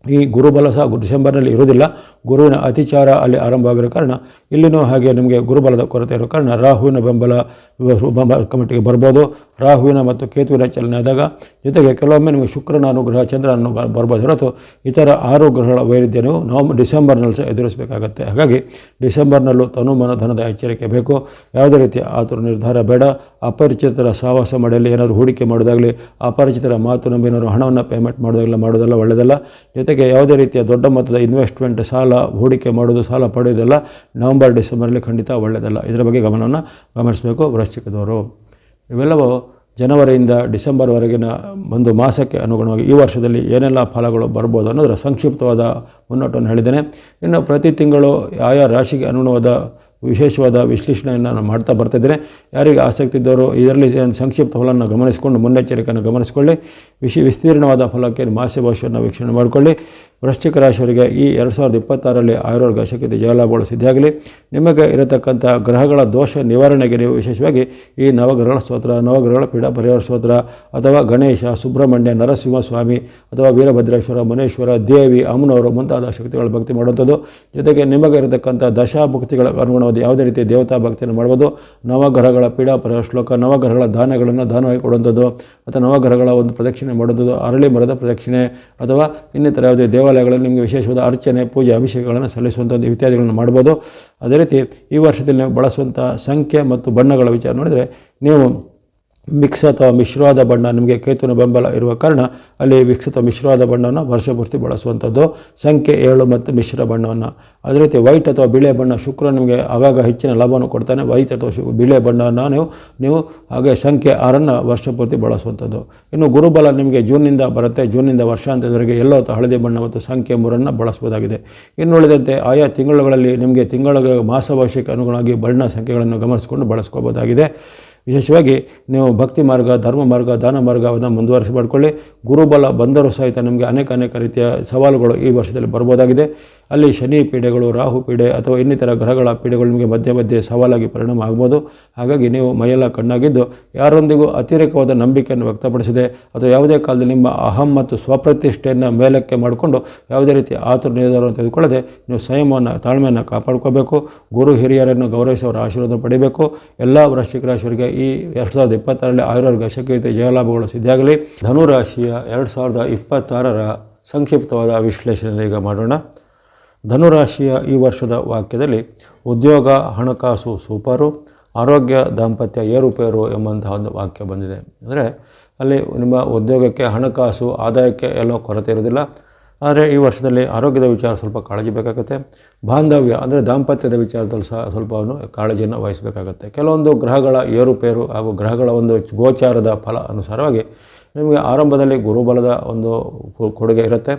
ಈ ಗುರುಬಲ ಸಹ ಡಿಸೆಂಬರ್ನಲ್ಲಿ ಇರೋದಿಲ್ಲ. ಗುರುವಿನ ಅತಿಚಾರ ಅಲ್ಲಿ ಆರಂಭ ಆಗಿರೋ ಕಾರಣ ಇಲ್ಲಿನೂ ಹಾಗೆ ನಿಮಗೆ ಗುರುಬಲದ ಕೊರತೆ ಇರೋ ಕಾರಣ ರಾಹುವಿನ ಬೆಂಬಲ ಕಮಿಟಿಗೆ ಬರ್ಬೋದು. ರಾಹುವಿನ ಮತ್ತು ಕೇತುವಿನ ಚಲನೆ ಆದಾಗ, ಜೊತೆಗೆ ಕೆಲವೊಮ್ಮೆ ನಿಮಗೆ ಶುಕ್ರನ ಅನುಗ್ರಹ, ಚಂದ್ರನ ಅನುಗ್ರಹ ಬರ್ಬೋದು ಹೊರತು ಇತರ 6 ಗ್ರಹಗಳ ವೈರುಧ್ಯ ನೀವು ಡಿಸೆಂಬರ್ನಲ್ಲಿ ಸಹ ಎದುರಿಸಬೇಕಾಗತ್ತೆ. ಹಾಗಾಗಿ ಡಿಸೆಂಬರ್ನಲ್ಲೂ ತನುಮನ ಧನದ ಎಚ್ಚರಿಕೆ ಬೇಕು. ಯಾವುದೇ ರೀತಿಯ ಆತುರ ನಿರ್ಧಾರ ಬೇಡ. ಅಪರಿಚಿತರ ಸಹವಾಸ ಮಾಡಿಯಲ್ಲಿ ಏನಾದರೂ ಹೂಡಿಕೆ ಮಾಡೋದಾಗಲಿ, ಅಪರಿಚಿತರ ಮಾತು ನಂಬಿ ಏನಾದರೂ ಹಣವನ್ನು ಪೇಮೆಂಟ್ ಮಾಡೋದೆಲ್ಲ ಒಳ್ಳೆಯದಲ್ಲ. ಜೊತೆಗೆ ಯಾವುದೇ ರೀತಿಯ ದೊಡ್ಡ ಮೊತ್ತದ ಇನ್ವೆಸ್ಟ್ಮೆಂಟ್, ಸಾಲ, ಹೂಡಿಕೆ ಮಾಡೋದು, ಸಾಲ ಪಡೆಯೋದೆಲ್ಲ ನವಂಬರ್ ಡಿಸೆಂಬರಲ್ಲಿ ಖಂಡಿತ ಒಳ್ಳೆಯದಲ್ಲ. ಇದರ ಬಗ್ಗೆ ಗಮನವನ್ನು ಗಮನಿಸಬೇಕು ವೃಶ್ಚಿಕದವರು. ಇವೆಲ್ಲವೂ ಜನವರಿಯಿಂದ ಡಿಸೆಂಬರ್ವರೆಗಿನ ಒಂದು ಮಾಸಕ್ಕೆ ಅನುಗುಣವಾಗಿ ಈ ವರ್ಷದಲ್ಲಿ ಏನೆಲ್ಲ ಫಲಗಳು ಬರ್ಬೋದು ಅನ್ನೋದರ ಸಂಕ್ಷಿಪ್ತವಾದ ಮುನ್ನೋಟವನ್ನು ಹೇಳಿದ್ದೇನೆ. ಇನ್ನು ಪ್ರತಿ ತಿಂಗಳು ಆಯಾ ರಾಶಿಗೆ ಅನುಗುಣವಾದ ವಿಶೇಷವಾದ ವಿಶ್ಲೇಷಣೆಯನ್ನು ನಾನು ಮಾಡ್ತಾ ಬರ್ತಿದ್ದೇನೆ. ಯಾರಿಗೆ ಆಸಕ್ತಿ ಇದ್ದವರು ಇದರಲ್ಲಿ ಸಂಕ್ಷಿಪ್ತ ಫಲವನ್ನು ಗಮನಿಸಿಕೊಂಡು ಮುನ್ನೆಚ್ಚರಿಕೆಯನ್ನು ಗಮನಿಸಿಕೊಳ್ಳಿ. ವಿಸ್ತೀರ್ಣವಾದ ಫಲಕ್ಕೆ ಮಾಸ ಭವಿಷ್ಯವನ್ನು ವೀಕ್ಷಣೆ ಮಾಡಿಕೊಳ್ಳಿ. ವೃಶ್ಚಿಕ ರಾಶಿಯವರಿಗೆ ಈ 2026ರಲ್ಲಿ ಆಯುರ್ವರ್ಗ ಶಕ್ತಿ ಜಯಲಾಭಗಳು ಸಿದ್ಧಿಯಾಗಲಿ. ನಿಮಗೆ ಇರತಕ್ಕಂಥ ಗ್ರಹಗಳ ದೋಷ ನಿವಾರಣೆಗೆ ನೀವು ವಿಶೇಷವಾಗಿ ಈ ನವಗ್ರಹಗಳ ಸ್ತೋತ್ರ, ನವಗ್ರಹಗಳ ಪೀಡಾ ಪರಿಹಾರ ಸ್ತೋತ್ರ, ಅಥವಾ ಗಣೇಶ, ಸುಬ್ರಹ್ಮಣ್ಯ, ನರಸಿಂಹಸ್ವಾಮಿ, ಅಥವಾ ವೀರಭದ್ರೇಶ್ವರ, ಮುನೇಶ್ವರ, ದೇವಿ, ಅಮ್ಮನವರು ಮುಂತಾದ ಶಕ್ತಿಗಳ ಭಕ್ತಿ ಮಾಡುವಂಥದ್ದು. ಜೊತೆಗೆ ನಿಮಗೆ ಇರತಕ್ಕಂಥ ದಶಾಭುಕ್ತಿಗಳ ಅನುಗುಣವಾದ ಯಾವುದೇ ರೀತಿಯ ದೇವತಾ ಭಕ್ತಿಯನ್ನು ಮಾಡ್ಬೋದು. ನವಗ್ರಹಗಳ ಪೀಡಾ ಪರಿಹಾರ ಶ್ಲೋಕ, ನವಗ್ರಹಗಳ ದಾನಗಳನ್ನು ದಾನವಾಗಿ ಕೊಡುವಂಥದ್ದು, ಅಥವಾ ನವಗ್ರಹಗಳ ಒಂದು ಪ್ರದಕ್ಷಿಣೆ ಮಾಡುವಂಥದ್ದು, ಅರಳಿ ಮರದ ಪ್ರದಕ್ಷಿಣೆ, ಅಥವಾ ಇನ್ನಿತರ ಯಾವುದೇ ದೇವಾಲಯಗಳಲ್ಲಿ ನಿಮಗೆ ವಿಶೇಷವಾದ ಅರ್ಚನೆ, ಪೂಜೆ, ಅಭಿಷೇಕಗಳನ್ನು ಸಲ್ಲಿಸುವಂಥದ್ದು ಇತ್ಯಾದಿಗಳನ್ನು ಮಾಡ್ಬೋದು. ಅದೇ ರೀತಿ ಈ ವರ್ಷದಲ್ಲಿ ನೀವು ಬಳಸುವಂಥ ಸಂಖ್ಯೆ ಮತ್ತು ಬಣ್ಣಗಳ ವಿಚಾರ ನೋಡಿದರೆ, ನೀವು ಮಿಕ್ಸ್ ಅಥವಾ ಮಿಶ್ರವಾದ ಬಣ್ಣ, ನಿಮಗೆ ಕೇತುವಿನ ಬೆಂಬಲ ಇರುವ ಕಾರಣ ಅಲ್ಲಿ ಮಿಕ್ಸ್ ಅಥವಾ ಮಿಶ್ರವಾದ ಬಣ್ಣವನ್ನು ವರ್ಷಪೂರ್ತಿ ಬಳಸುವಂಥದ್ದು, ಸಂಖ್ಯೆ 7 ಮತ್ತು ಮಿಶ್ರ ಬಣ್ಣವನ್ನು. ಅದೇ ರೀತಿ ವೈಟ್ ಅಥವಾ ಬಿಳಿಯ ಬಣ್ಣ, ಶುಕ್ರ ನಿಮಗೆ ಆಗಾಗ ಹೆಚ್ಚಿನ ಲಾಭವನ್ನು ಕೊಡ್ತಾನೆ. ವೈಟ್ ಅಥವಾ ಬಿಳಿಯ ಬಣ್ಣವನ್ನು ನೀವು ಹಾಗೆ ಸಂಖ್ಯೆ 6 ವರ್ಷಪೂರ್ತಿ ಬಳಸುವಂಥದ್ದು. ಇನ್ನು ಗುರುಬಲ ನಿಮಗೆ ಜೂನ್ನಿಂದ ಬರುತ್ತೆ. ಜೂನ್ನಿಂದ ವರ್ಷಾಂತ್ಯದವರೆಗೆ ಎಲ್ಲೋ ಅಥವಾ ಹಳದಿ ಬಣ್ಣ ಮತ್ತು ಸಂಖ್ಯೆ 3 ಬಳಸಬಹುದಾಗಿದೆ. ಇನ್ನು ಉಳಿದಂತೆ ಆಯಾ ತಿಂಗಳುಗಳಲ್ಲಿ ನಿಮಗೆ ತಿಂಗಳಿಗೆ ಮಾಸ ಭವಿಷ್ಯಕ್ಕೆ ಅನುಗುಣವಾಗಿ ಬಣ್ಣ ಸಂಖ್ಯೆಗಳನ್ನು ಗಮನಿಸಿಕೊಂಡು ಬಳಸ್ಕೋಬಹುದಾಗಿದೆ. ವಿಶೇಷವಾಗಿ ನೀವು ಭಕ್ತಿ ಮಾರ್ಗ, ಧರ್ಮ ಮಾರ್ಗ, ದಾನ ಮಾರ್ಗವನ್ನು ಮುಂದುವರಿಸಿ ಮಾಡಿಕೊಳ್ಳಿ. ಗುರುಬಲ ಬಂದರೂ ಸಹಿತ ನಿಮಗೆ ಅನೇಕ ರೀತಿಯ ಸವಾಲುಗಳು ಈ ವರ್ಷದಲ್ಲಿ ಬರ್ಬೋದಾಗಿದೆ. ಅಲ್ಲಿ ಶನಿ ಪೀಡೆಗಳು, ರಾಹು ಪೀಡೆ ಅಥವಾ ಇನ್ನಿತರ ಗ್ರಹಗಳ ಪೀಡೆಗಳು ನಿಮಗೆ ಮಧ್ಯೆ ಮಧ್ಯೆ ಸವಾಲಾಗಿ ಪರಿಣಾಮ ಆಗ್ಬೋದು. ಹಾಗಾಗಿ ನೀವು ಮೈಯೆಲ್ಲ ಕಣ್ಣಾಗಿದ್ದು ಯಾರೊಂದಿಗೂ ಅತಿರೇಕವಾದ ನಂಬಿಕೆಯನ್ನು ವ್ಯಕ್ತಪಡಿಸಿದೆ ಅಥವಾ ಯಾವುದೇ ಕಾಲದಲ್ಲಿ ನಿಮ್ಮ ಅಹಂ ಮತ್ತು ಸ್ವಪ್ರತಿಷ್ಠೆಯನ್ನು ಮೇಲಕ್ಕೆ ಮಾಡಿಕೊಂಡು ಯಾವುದೇ ರೀತಿ ಆತುರ ನಿರ್ಧಾರವನ್ನು ತೆಗೆದುಕೊಳ್ಳದೆ ನೀವು ಸಂಯಮವನ್ನು, ತಾಳ್ಮೆಯನ್ನು ಕಾಪಾಡ್ಕೋಬೇಕು. ಗುರು ಹಿರಿಯರನ್ನು ಗೌರವಿಸುವವರ ಆಶೀರ್ವಾದ ಪಡಿಬೇಕು. ಎಲ್ಲ ವೃಶ್ಚಿಕ ರಾಶಿಯವರಿಗೆ ಈ 2026ರಲ್ಲಿ ಆಯುರ್ವೇದ ಶಕ್ತಿಯುತ ಜಯಲಾಭಗಳು ಸಿದ್ಧಿಯಾಗಲಿ. ಧನುರಾಶಿಯ 2026ರ ಸಂಕ್ಷಿಪ್ತವಾದ ವಿಶ್ಲೇಷಣೆ ಈಗ ಮಾಡೋಣ. ಧನುರಾಶಿಯ ಈ ವರ್ಷದ ವಾಕ್ಯದಲ್ಲಿ ಉದ್ಯೋಗ, ಹಣಕಾಸು ಸೂಪರು, ಆರೋಗ್ಯ, ದಾಂಪತ್ಯ ಏರುಪೇರು ಎಂಬಂತಹ ಒಂದು ವಾಕ್ಯ ಬಂದಿದೆ. ಅಂದರೆ ಅಲ್ಲಿ ನಿಮ್ಮ ಉದ್ಯೋಗಕ್ಕೆ, ಹಣಕಾಸು, ಆದಾಯಕ್ಕೆ ಎಲ್ಲೋ ಕೊರತೆ ಇರೋದಿಲ್ಲ. ಆದರೆ ಈ ವರ್ಷದಲ್ಲಿ ಆರೋಗ್ಯದ ವಿಚಾರ ಸ್ವಲ್ಪ ಕಾಳಜಿ ಬೇಕಾಗುತ್ತೆ. ಬಾಂಧವ್ಯ ಅಂದರೆ ದಾಂಪತ್ಯದ ವಿಚಾರದಲ್ಲಿ ಸಹ ಸ್ವಲ್ಪ ಕಾಳಜಿಯನ್ನು ವಹಿಸಬೇಕಾಗತ್ತೆ. ಕೆಲವೊಂದು ಗ್ರಹಗಳ ಏರುಪೇರು ಹಾಗೂ ಗ್ರಹಗಳ ಒಂದು ಗೋಚಾರದ ಫಲ ಅನುಸಾರವಾಗಿ ನಿಮಗೆ ಆರಂಭದಲ್ಲಿ ಗುರುಬಲದ ಒಂದು ಕೊಡುಗೆ ಇರುತ್ತೆ.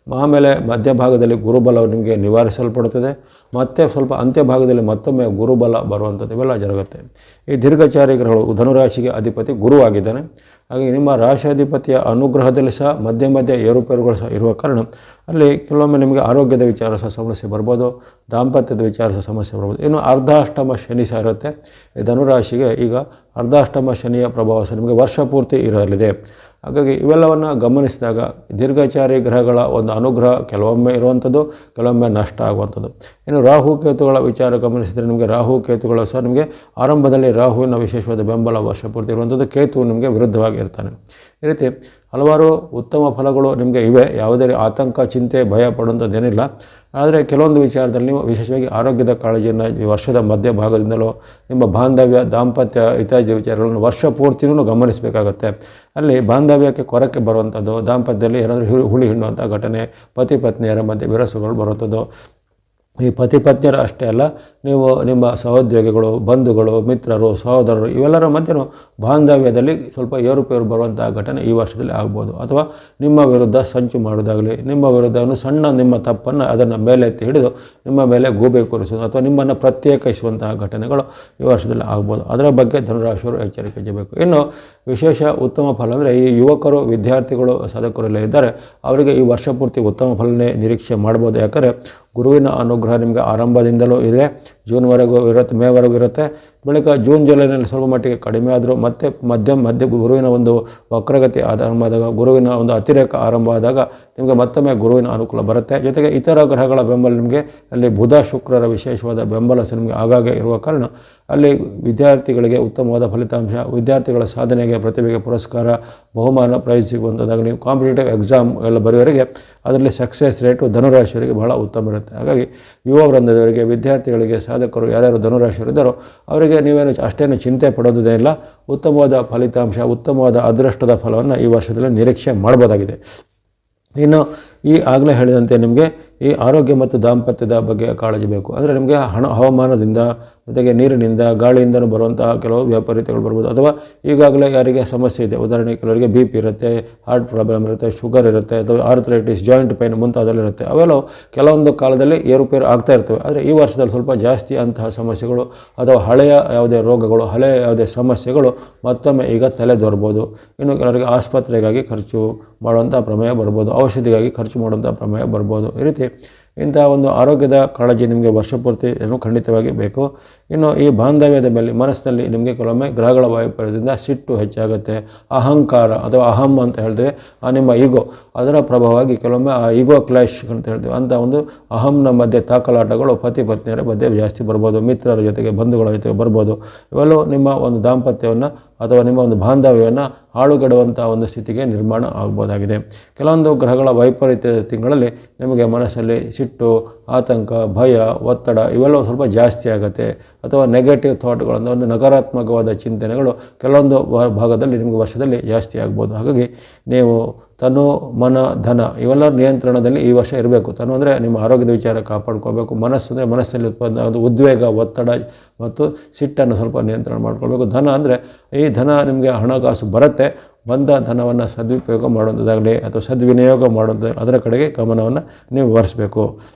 ಆಮೇಲೆ ಮಧ್ಯಭಾಗದಲ್ಲಿ ಗುರುಬಲವು ನಿಮಗೆ ನಿವಾರಿಸಲ್ಪಡುತ್ತದೆ. ಮತ್ತೆ ಸ್ವಲ್ಪ ಅಂತ್ಯಭಾಗದಲ್ಲಿ ಮತ್ತೊಮ್ಮೆ ಗುರುಬಲ ಬರುವಂಥದ್ದು ಇವೆಲ್ಲ ಜರುಗುತ್ತೆ. ಈ ದೀರ್ಘಚಾರಿ ಗ್ರಹಗಳು ಧನುರಾಶಿಗೆ ಅಧಿಪತಿ ಗುರು ಆಗಿದ್ದಾನೆ. ಹಾಗೆ ನಿಮ್ಮ ರಾಶಿಯಾಧಿಪತಿಯ ಅನುಗ್ರಹದಲ್ಲಿ ಸಹ ಮಧ್ಯೆ ಮಧ್ಯೆ ಏರುಪೇರುಗಳು ಸಹ ಇರುವ ಕಾರಣ ಅಲ್ಲಿ ಕೆಲವೊಮ್ಮೆ ನಿಮಗೆ ಆರೋಗ್ಯದ ವಿಚಾರ ಸಹ ಸಮಸ್ಯೆ ಬರ್ಬೋದು, ದಾಂಪತ್ಯದ ವಿಚಾರ ಸಹ ಸಮಸ್ಯೆ ಬರ್ಬೋದು. ಇನ್ನು ಅರ್ಧಾಷ್ಟಮ ಶನಿ ಸಹ ಇರುತ್ತೆ. ಈ ಧನುರಾಶಿಗೆ ಈಗ ಅರ್ಧಾಷ್ಟಮ ಶನಿಯ ಪ್ರಭಾವ ಸಹ ನಿಮಗೆ ವರ್ಷ ಪೂರ್ತಿ ಇರಲಿದೆ. ಹಾಗಾಗಿ ಇವೆಲ್ಲವನ್ನು ಗಮನಿಸಿದಾಗ ದೀರ್ಘಚಾರಿ ಗ್ರಹಗಳ ಒಂದು ಅನುಗ್ರಹ ಕೆಲವೊಮ್ಮೆ ಇರುವಂಥದ್ದು, ಕೆಲವೊಮ್ಮೆ ನಷ್ಟ ಆಗುವಂಥದ್ದು. ಇನ್ನು ರಾಹು ಕೇತುಗಳ ವಿಚಾರ ಗಮನಿಸಿದರೆ ನಿಮಗೆ ರಾಹು ಕೇತುಗಳು ಸಹ ನಿಮಗೆ ಆರಂಭದಲ್ಲಿ ರಾಹುವಿನ ವಿಶೇಷವಾದ ಬೆಂಬಲ ವರ್ಷ ಪೂರ್ತಿ ಇರುವಂಥದ್ದು, ಕೇತು ನಿಮಗೆ ವಿರುದ್ಧವಾಗಿ ಇರ್ತಾನೆ. ಈ ರೀತಿ ಹಲವಾರು ಉತ್ತಮ ಫಲಗಳು ನಿಮಗೆ ಇವೆ. ಯಾವುದೇ ಆತಂಕ, ಚಿಂತೆ, ಭಯ ಪಡುವಂಥದ್ದೇನಿಲ್ಲ. ಆದರೆ ಕೆಲವೊಂದು ವಿಚಾರದಲ್ಲಿ ನೀವು ವಿಶೇಷವಾಗಿ ಆರೋಗ್ಯದ ಕಾಳಜಿಯನ್ನು ಈ ವರ್ಷದ ಮಧ್ಯಭಾಗದಿಂದಲೋ ನಿಮ್ಮ ಬಾಂಧವ್ಯ, ದಾಂಪತ್ಯ ಇತ್ಯಾದಿ ವಿಚಾರಗಳನ್ನು ವರ್ಷ ಪೂರ್ತಿನೂ ಗಮನಿಸಬೇಕಾಗತ್ತೆ. ಅಲ್ಲಿ ಬಾಂಧವ್ಯಕ್ಕೆ ಕೊರತೆ ಬರುವಂಥದ್ದು, ದಾಂಪತ್ಯದಲ್ಲಿ ಏನಾದರೂ ಹುಳಿ ಹಿಂಡುವಂಥ ಘಟನೆ, ಪತಿ ಪತ್ನಿಯರ ಮಧ್ಯೆ ವಿರಸಗಳು ಬರುವಂಥದ್ದು. ಈ ಪತಿ ಪತ್ನಿಯರು ಅಷ್ಟೇ ಅಲ್ಲ, ನೀವು ನಿಮ್ಮ ಸಹೋದ್ಯೋಗಿಗಳು, ಬಂಧುಗಳು, ಮಿತ್ರರು, ಸಹೋದರರು ಇವೆಲ್ಲರ ಮಧ್ಯೆಯೂ ಬಾಂಧವ್ಯದಲ್ಲಿ ಸ್ವಲ್ಪ ಏರುಪೇರು ಬರುವಂಥ ಘಟನೆ ಈ ವರ್ಷದಲ್ಲಿ ಆಗ್ಬೋದು. ಅಥವಾ ನಿಮ್ಮ ವಿರುದ್ಧ ಸಂಚು ಮಾಡೋದಾಗಲಿ, ನಿಮ್ಮ ವಿರುದ್ಧ ಸಣ್ಣ ನಿಮ್ಮ ತಪ್ಪನ್ನು ಅದನ್ನು ಮೇಲೆತ್ತಿ ಹಿಡಿದು ನಿಮ್ಮ ಮೇಲೆ ಗೂಬೆ ಕೂರಿಸೋದು ಅಥವಾ ನಿಮ್ಮನ್ನು ಪ್ರತ್ಯೇಕಿಸುವಂತಹ ಘಟನೆಗಳು ಈ ವರ್ಷದಲ್ಲಿ ಆಗ್ಬೋದು. ಅದರ ಬಗ್ಗೆ ಧನುರಾಶಿಯವರು ಎಚ್ಚರಿಕೆ ವಹಿಸಬೇಕು. ಇನ್ನು ವಿಶೇಷ ಉತ್ತಮ ಫಲ ಅಂದರೆ ಈ ಯುವಕರು, ವಿದ್ಯಾರ್ಥಿಗಳು, ಸಾಧಕರೆಲ್ಲ ಇದ್ದಾರೆ, ಅವರಿಗೆ ಈ ವರ್ಷ ಪೂರ್ತಿ ಉತ್ತಮ ಫಲನೇ ನಿರೀಕ್ಷೆ ಮಾಡ್ಬೋದು. ಯಾಕಂದರೆ ಗುರುವಿನ ಅನುಗ್ರಹ ನಿಮಗೆ ಆರಂಭದಿಂದಲೂ ಇದೆ, ಜೂನ್ವರೆಗೂ ಇರುತ್ತೆ, ಮೇವರೆಗೂ ಇರುತ್ತೆ. ಬಳಿಕ ಜೂನ್ ಜುಲೈನಲ್ಲಿ ಸ್ವಲ್ಪ ಮಟ್ಟಿಗೆ ಕಡಿಮೆ ಆದರೂ ಮತ್ತೆ ಮಧ್ಯ ಗುರುವಿನ ಒಂದು ವಕ್ರಗತಿ ಆರಂಭ ಆದಾಗ, ಗುರುವಿನ ಒಂದು ಅತಿರೇಕ ಆರಂಭ ಆದಾಗ ನಿಮಗೆ ಮತ್ತೊಮ್ಮೆ ಗುರುವಿನ ಅನುಕೂಲ ಬರುತ್ತೆ. ಜೊತೆಗೆ ಇತರ ಗ್ರಹಗಳ ಬೆಂಬಲ ನಿಮಗೆ ಅಲ್ಲಿ ಬುಧ, ಶುಕ್ರರ ವಿಶೇಷವಾದ ಬೆಂಬಲ ಸಹ ನಿಮಗೆ ಆಗಾಗ ಇರುವ ಕಾರಣ ಅಲ್ಲಿ ವಿದ್ಯಾರ್ಥಿಗಳಿಗೆ ಉತ್ತಮವಾದ ಫಲಿತಾಂಶ, ವಿದ್ಯಾರ್ಥಿಗಳ ಸಾಧನೆಗೆ, ಪ್ರತಿಭೆಗೆ ಪುರಸ್ಕಾರ, ಬಹುಮಾನ, ಪ್ರೈಸ್ ಸಿಗುವಂಥದ್ದಾಗಲಿ, ಕಾಂಪಿಟೇಟಿವ್ ಎಕ್ಸಾಮ್ ಎಲ್ಲ ಬರೆಯುವವರೆಗೆ ಅದರಲ್ಲಿ ಸಕ್ಸಸ್ ರೇಟು ಧನುರಾಶಿಯವರಿಗೆ ಬಹಳ ಉತ್ತಮ ಇರುತ್ತೆ. ಹಾಗಾಗಿ ಯುವ ವೃಂದದವರಿಗೆ, ವಿದ್ಯಾರ್ಥಿಗಳಿಗೆ, ಸಾಧಕರು ಯಾರ್ಯಾರು ಧನುರಾಶಿಯವರಿದ್ದಾರೋ ಅವರಿಗೆ ನೀವೇನು ಅಷ್ಟೇನು ಚಿಂತೆ ಪಡೋದೇ ಇಲ್ಲ. ಉತ್ತಮವಾದ ಫಲಿತಾಂಶ, ಉತ್ತಮವಾದ ಅದೃಷ್ಟದ ಫಲವನ್ನು ಈ ವರ್ಷದಲ್ಲಿ ನಿರೀಕ್ಷೆ ಮಾಡ್ಬೋದಾಗಿದೆ. ಇನ್ನು ಈ ಆಗಲೇ ಹೇಳಿದಂತೆ ನಿಮಗೆ ಈ ಆರೋಗ್ಯ ಮತ್ತು ದಾಂಪತ್ಯದ ಬಗ್ಗೆ ಕಾಳಜಿ ಬೇಕು. ಅಂದರೆ ನಿಮಗೆ ಹವಾಮಾನದಿಂದ, ಜೊತೆಗೆ ನೀರಿನಿಂದ, ಗಾಳಿಯಿಂದಲೂ ಬರುವಂತಹ ಕೆಲವು ವೈಪರೀತ್ಯಗಳು ಬರ್ಬೋದು. ಅಥವಾ ಈಗಾಗಲೇ ಯಾರಿಗೆ ಸಮಸ್ಯೆ ಇದೆ, ಉದಾಹರಣೆಗೆ ಕೆಲವರಿಗೆ ಬಿ ಪಿ ಇರುತ್ತೆ, ಹಾರ್ಟ್ ಪ್ರಾಬ್ಲಮ್ ಇರುತ್ತೆ, ಶುಗರ್ ಇರುತ್ತೆ, ಅಥವಾ ಆರ್ಥರೈಟಿಸ್, ಜಾಯಿಂಟ್ ಪೈನ್ ಮುಂತಾದಲ್ಲಿರುತ್ತೆ. ಅವೆಲ್ಲ ಕೆಲವೊಂದು ಕಾಲದಲ್ಲಿ ಏರುಪೇರು ಆಗ್ತಾ ಇರ್ತವೆ. ಆದರೆ ಈ ವರ್ಷದಲ್ಲಿ ಸ್ವಲ್ಪ ಜಾಸ್ತಿ ಅಂತಹ ಸಮಸ್ಯೆಗಳು ಅಥವಾ ಹಳೆಯ ಯಾವುದೇ ರೋಗಗಳು, ಹಳೆಯ ಯಾವುದೇ ಸಮಸ್ಯೆಗಳು ಮತ್ತೊಮ್ಮೆ ಈಗ ತಲೆದೋರ್ಬೋದು. ಇನ್ನು ಕೆಲವರಿಗೆ ಆಸ್ಪತ್ರೆಗಾಗಿ ಖರ್ಚು ಮಾಡುವಂಥ ಪ್ರಮೇಯ ಬರ್ಬೋದು, ಔಷಧಿಗಾಗಿ ಖರ್ಚು ಮಾಡುವಂಥ ಪ್ರಮೇಯ ಬರ್ಬೋದು. ಈ ರೀತಿ ಇಂಥ ಒಂದು ಆರೋಗ್ಯದ ಕಾಳಜಿ ನಿಮಗೆ ವರ್ಷ ಪೂರ್ತಿ ಖಂಡಿತವಾಗಿ ಬೇಕು. ಇನ್ನು ಈ ಬಾಂಧವ್ಯದ ಮೇಲೆ ಮನಸ್ಸಿನಲ್ಲಿ ನಿಮಗೆ ಕೆಲವೊಮ್ಮೆ ಗ್ರಹಗಳ ವೈಪರೀತ್ಯದಿಂದ ಸಿಟ್ಟು ಹೆಚ್ಚಾಗುತ್ತೆ, ಅಹಂಕಾರ ಅಥವಾ ಅಹಂ ಅಂತ ಹೇಳ್ತೇವೆ, ಆ ನಿಮ್ಮ ಈಗೋ ಅದರ ಪ್ರಭಾವವಾಗಿ ಕೆಲವೊಮ್ಮೆ ಆ ಈಗೋ ಕ್ಲಾಶ್ ಅಂತ ಹೇಳ್ತೇವೆ, ಅಂಥ ಒಂದು ಅಹಂನ ಮಧ್ಯೆ ತಾಕಲಾಟಗಳು ಪತಿ ಪತ್ನಿಯರ ಮಧ್ಯೆ ಜಾಸ್ತಿ ಬರ್ಬೋದು, ಮಿತ್ರರ ಜೊತೆಗೆ, ಬಂಧುಗಳ ಜೊತೆಗೆ ಬರ್ಬೋದು. ಇವೆಲ್ಲವೂ ನಿಮ್ಮ ಒಂದು ದಾಂಪತ್ಯವನ್ನು ಅಥವಾ ನಿಮ್ಮ ಒಂದು ಬಾಂಧವ್ಯವನ್ನು ಹಾಳುಗೆಡುವಂಥ ಒಂದು ಸ್ಥಿತಿಗೆ ನಿರ್ಮಾಣ ಆಗ್ಬೋದಾಗಿದೆ. ಕೆಲವೊಂದು ಗ್ರಹಗಳ ವೈಪರೀತ್ಯದ ತಿಂಗಳಲ್ಲಿ ನಿಮಗೆ ಮನಸ್ಸಲ್ಲಿ ಸಿಟ್ಟು, ಆತಂಕ, ಭಯ, ಒತ್ತಡ ಇವೆಲ್ಲವೂ ಸ್ವಲ್ಪ ಜಾಸ್ತಿ ಆಗುತ್ತೆ. ಅಥವಾ ನೆಗೆಟಿವ್ ಥಾಟ್ಗಳನ್ನು, ಒಂದು ನಕಾರಾತ್ಮಕವಾದ ಚಿಂತನೆಗಳು ಕೆಲವೊಂದು ಭಾಗದಲ್ಲಿ ನಿಮಗೆ ವರ್ಷದಲ್ಲಿ ಜಾಸ್ತಿ ಆಗ್ಬೋದು. ಹಾಗಾಗಿ ನೀವು ತನು, ಮನ, ಧನ ಇವೆಲ್ಲ ನಿಯಂತ್ರಣದಲ್ಲಿ ಈ ವರ್ಷ ಇರಬೇಕು. ತನು ಅಂದರೆ ನಿಮ್ಮ ಆರೋಗ್ಯದ ವಿಚಾರ ಕಾಪಾಡ್ಕೊಳ್ಬೇಕು. ಮನಸ್ಸು ಅಂದರೆ ಮನಸ್ಸಲ್ಲಿ ಉತ್ಪನ್ನ ಅದು ಉದ್ವೇಗ, ಒತ್ತಡ ಮತ್ತು ಸಿಟ್ಟನ್ನು ಸ್ವಲ್ಪ ನಿಯಂತ್ರಣ ಮಾಡ್ಕೊಳ್ಬೇಕು. ಧನ ಅಂದರೆ ಈ ಧನ ನಿಮಗೆ ಹಣಕಾಸು ಬರುತ್ತೆ, ಬಂದ ಧನವನ್ನು ಸದುಪಯೋಗ ಮಾಡುವಂಥದ್ದಾಗಲಿ ಅಥವಾ ಸದ್ವಿನಿಯೋಗ ಮಾಡುವಂಥ ಅದರ ಕಡೆಗೆ ಗಮನವನ್ನು ನೀವು ಹರಿಸಬೇಕು.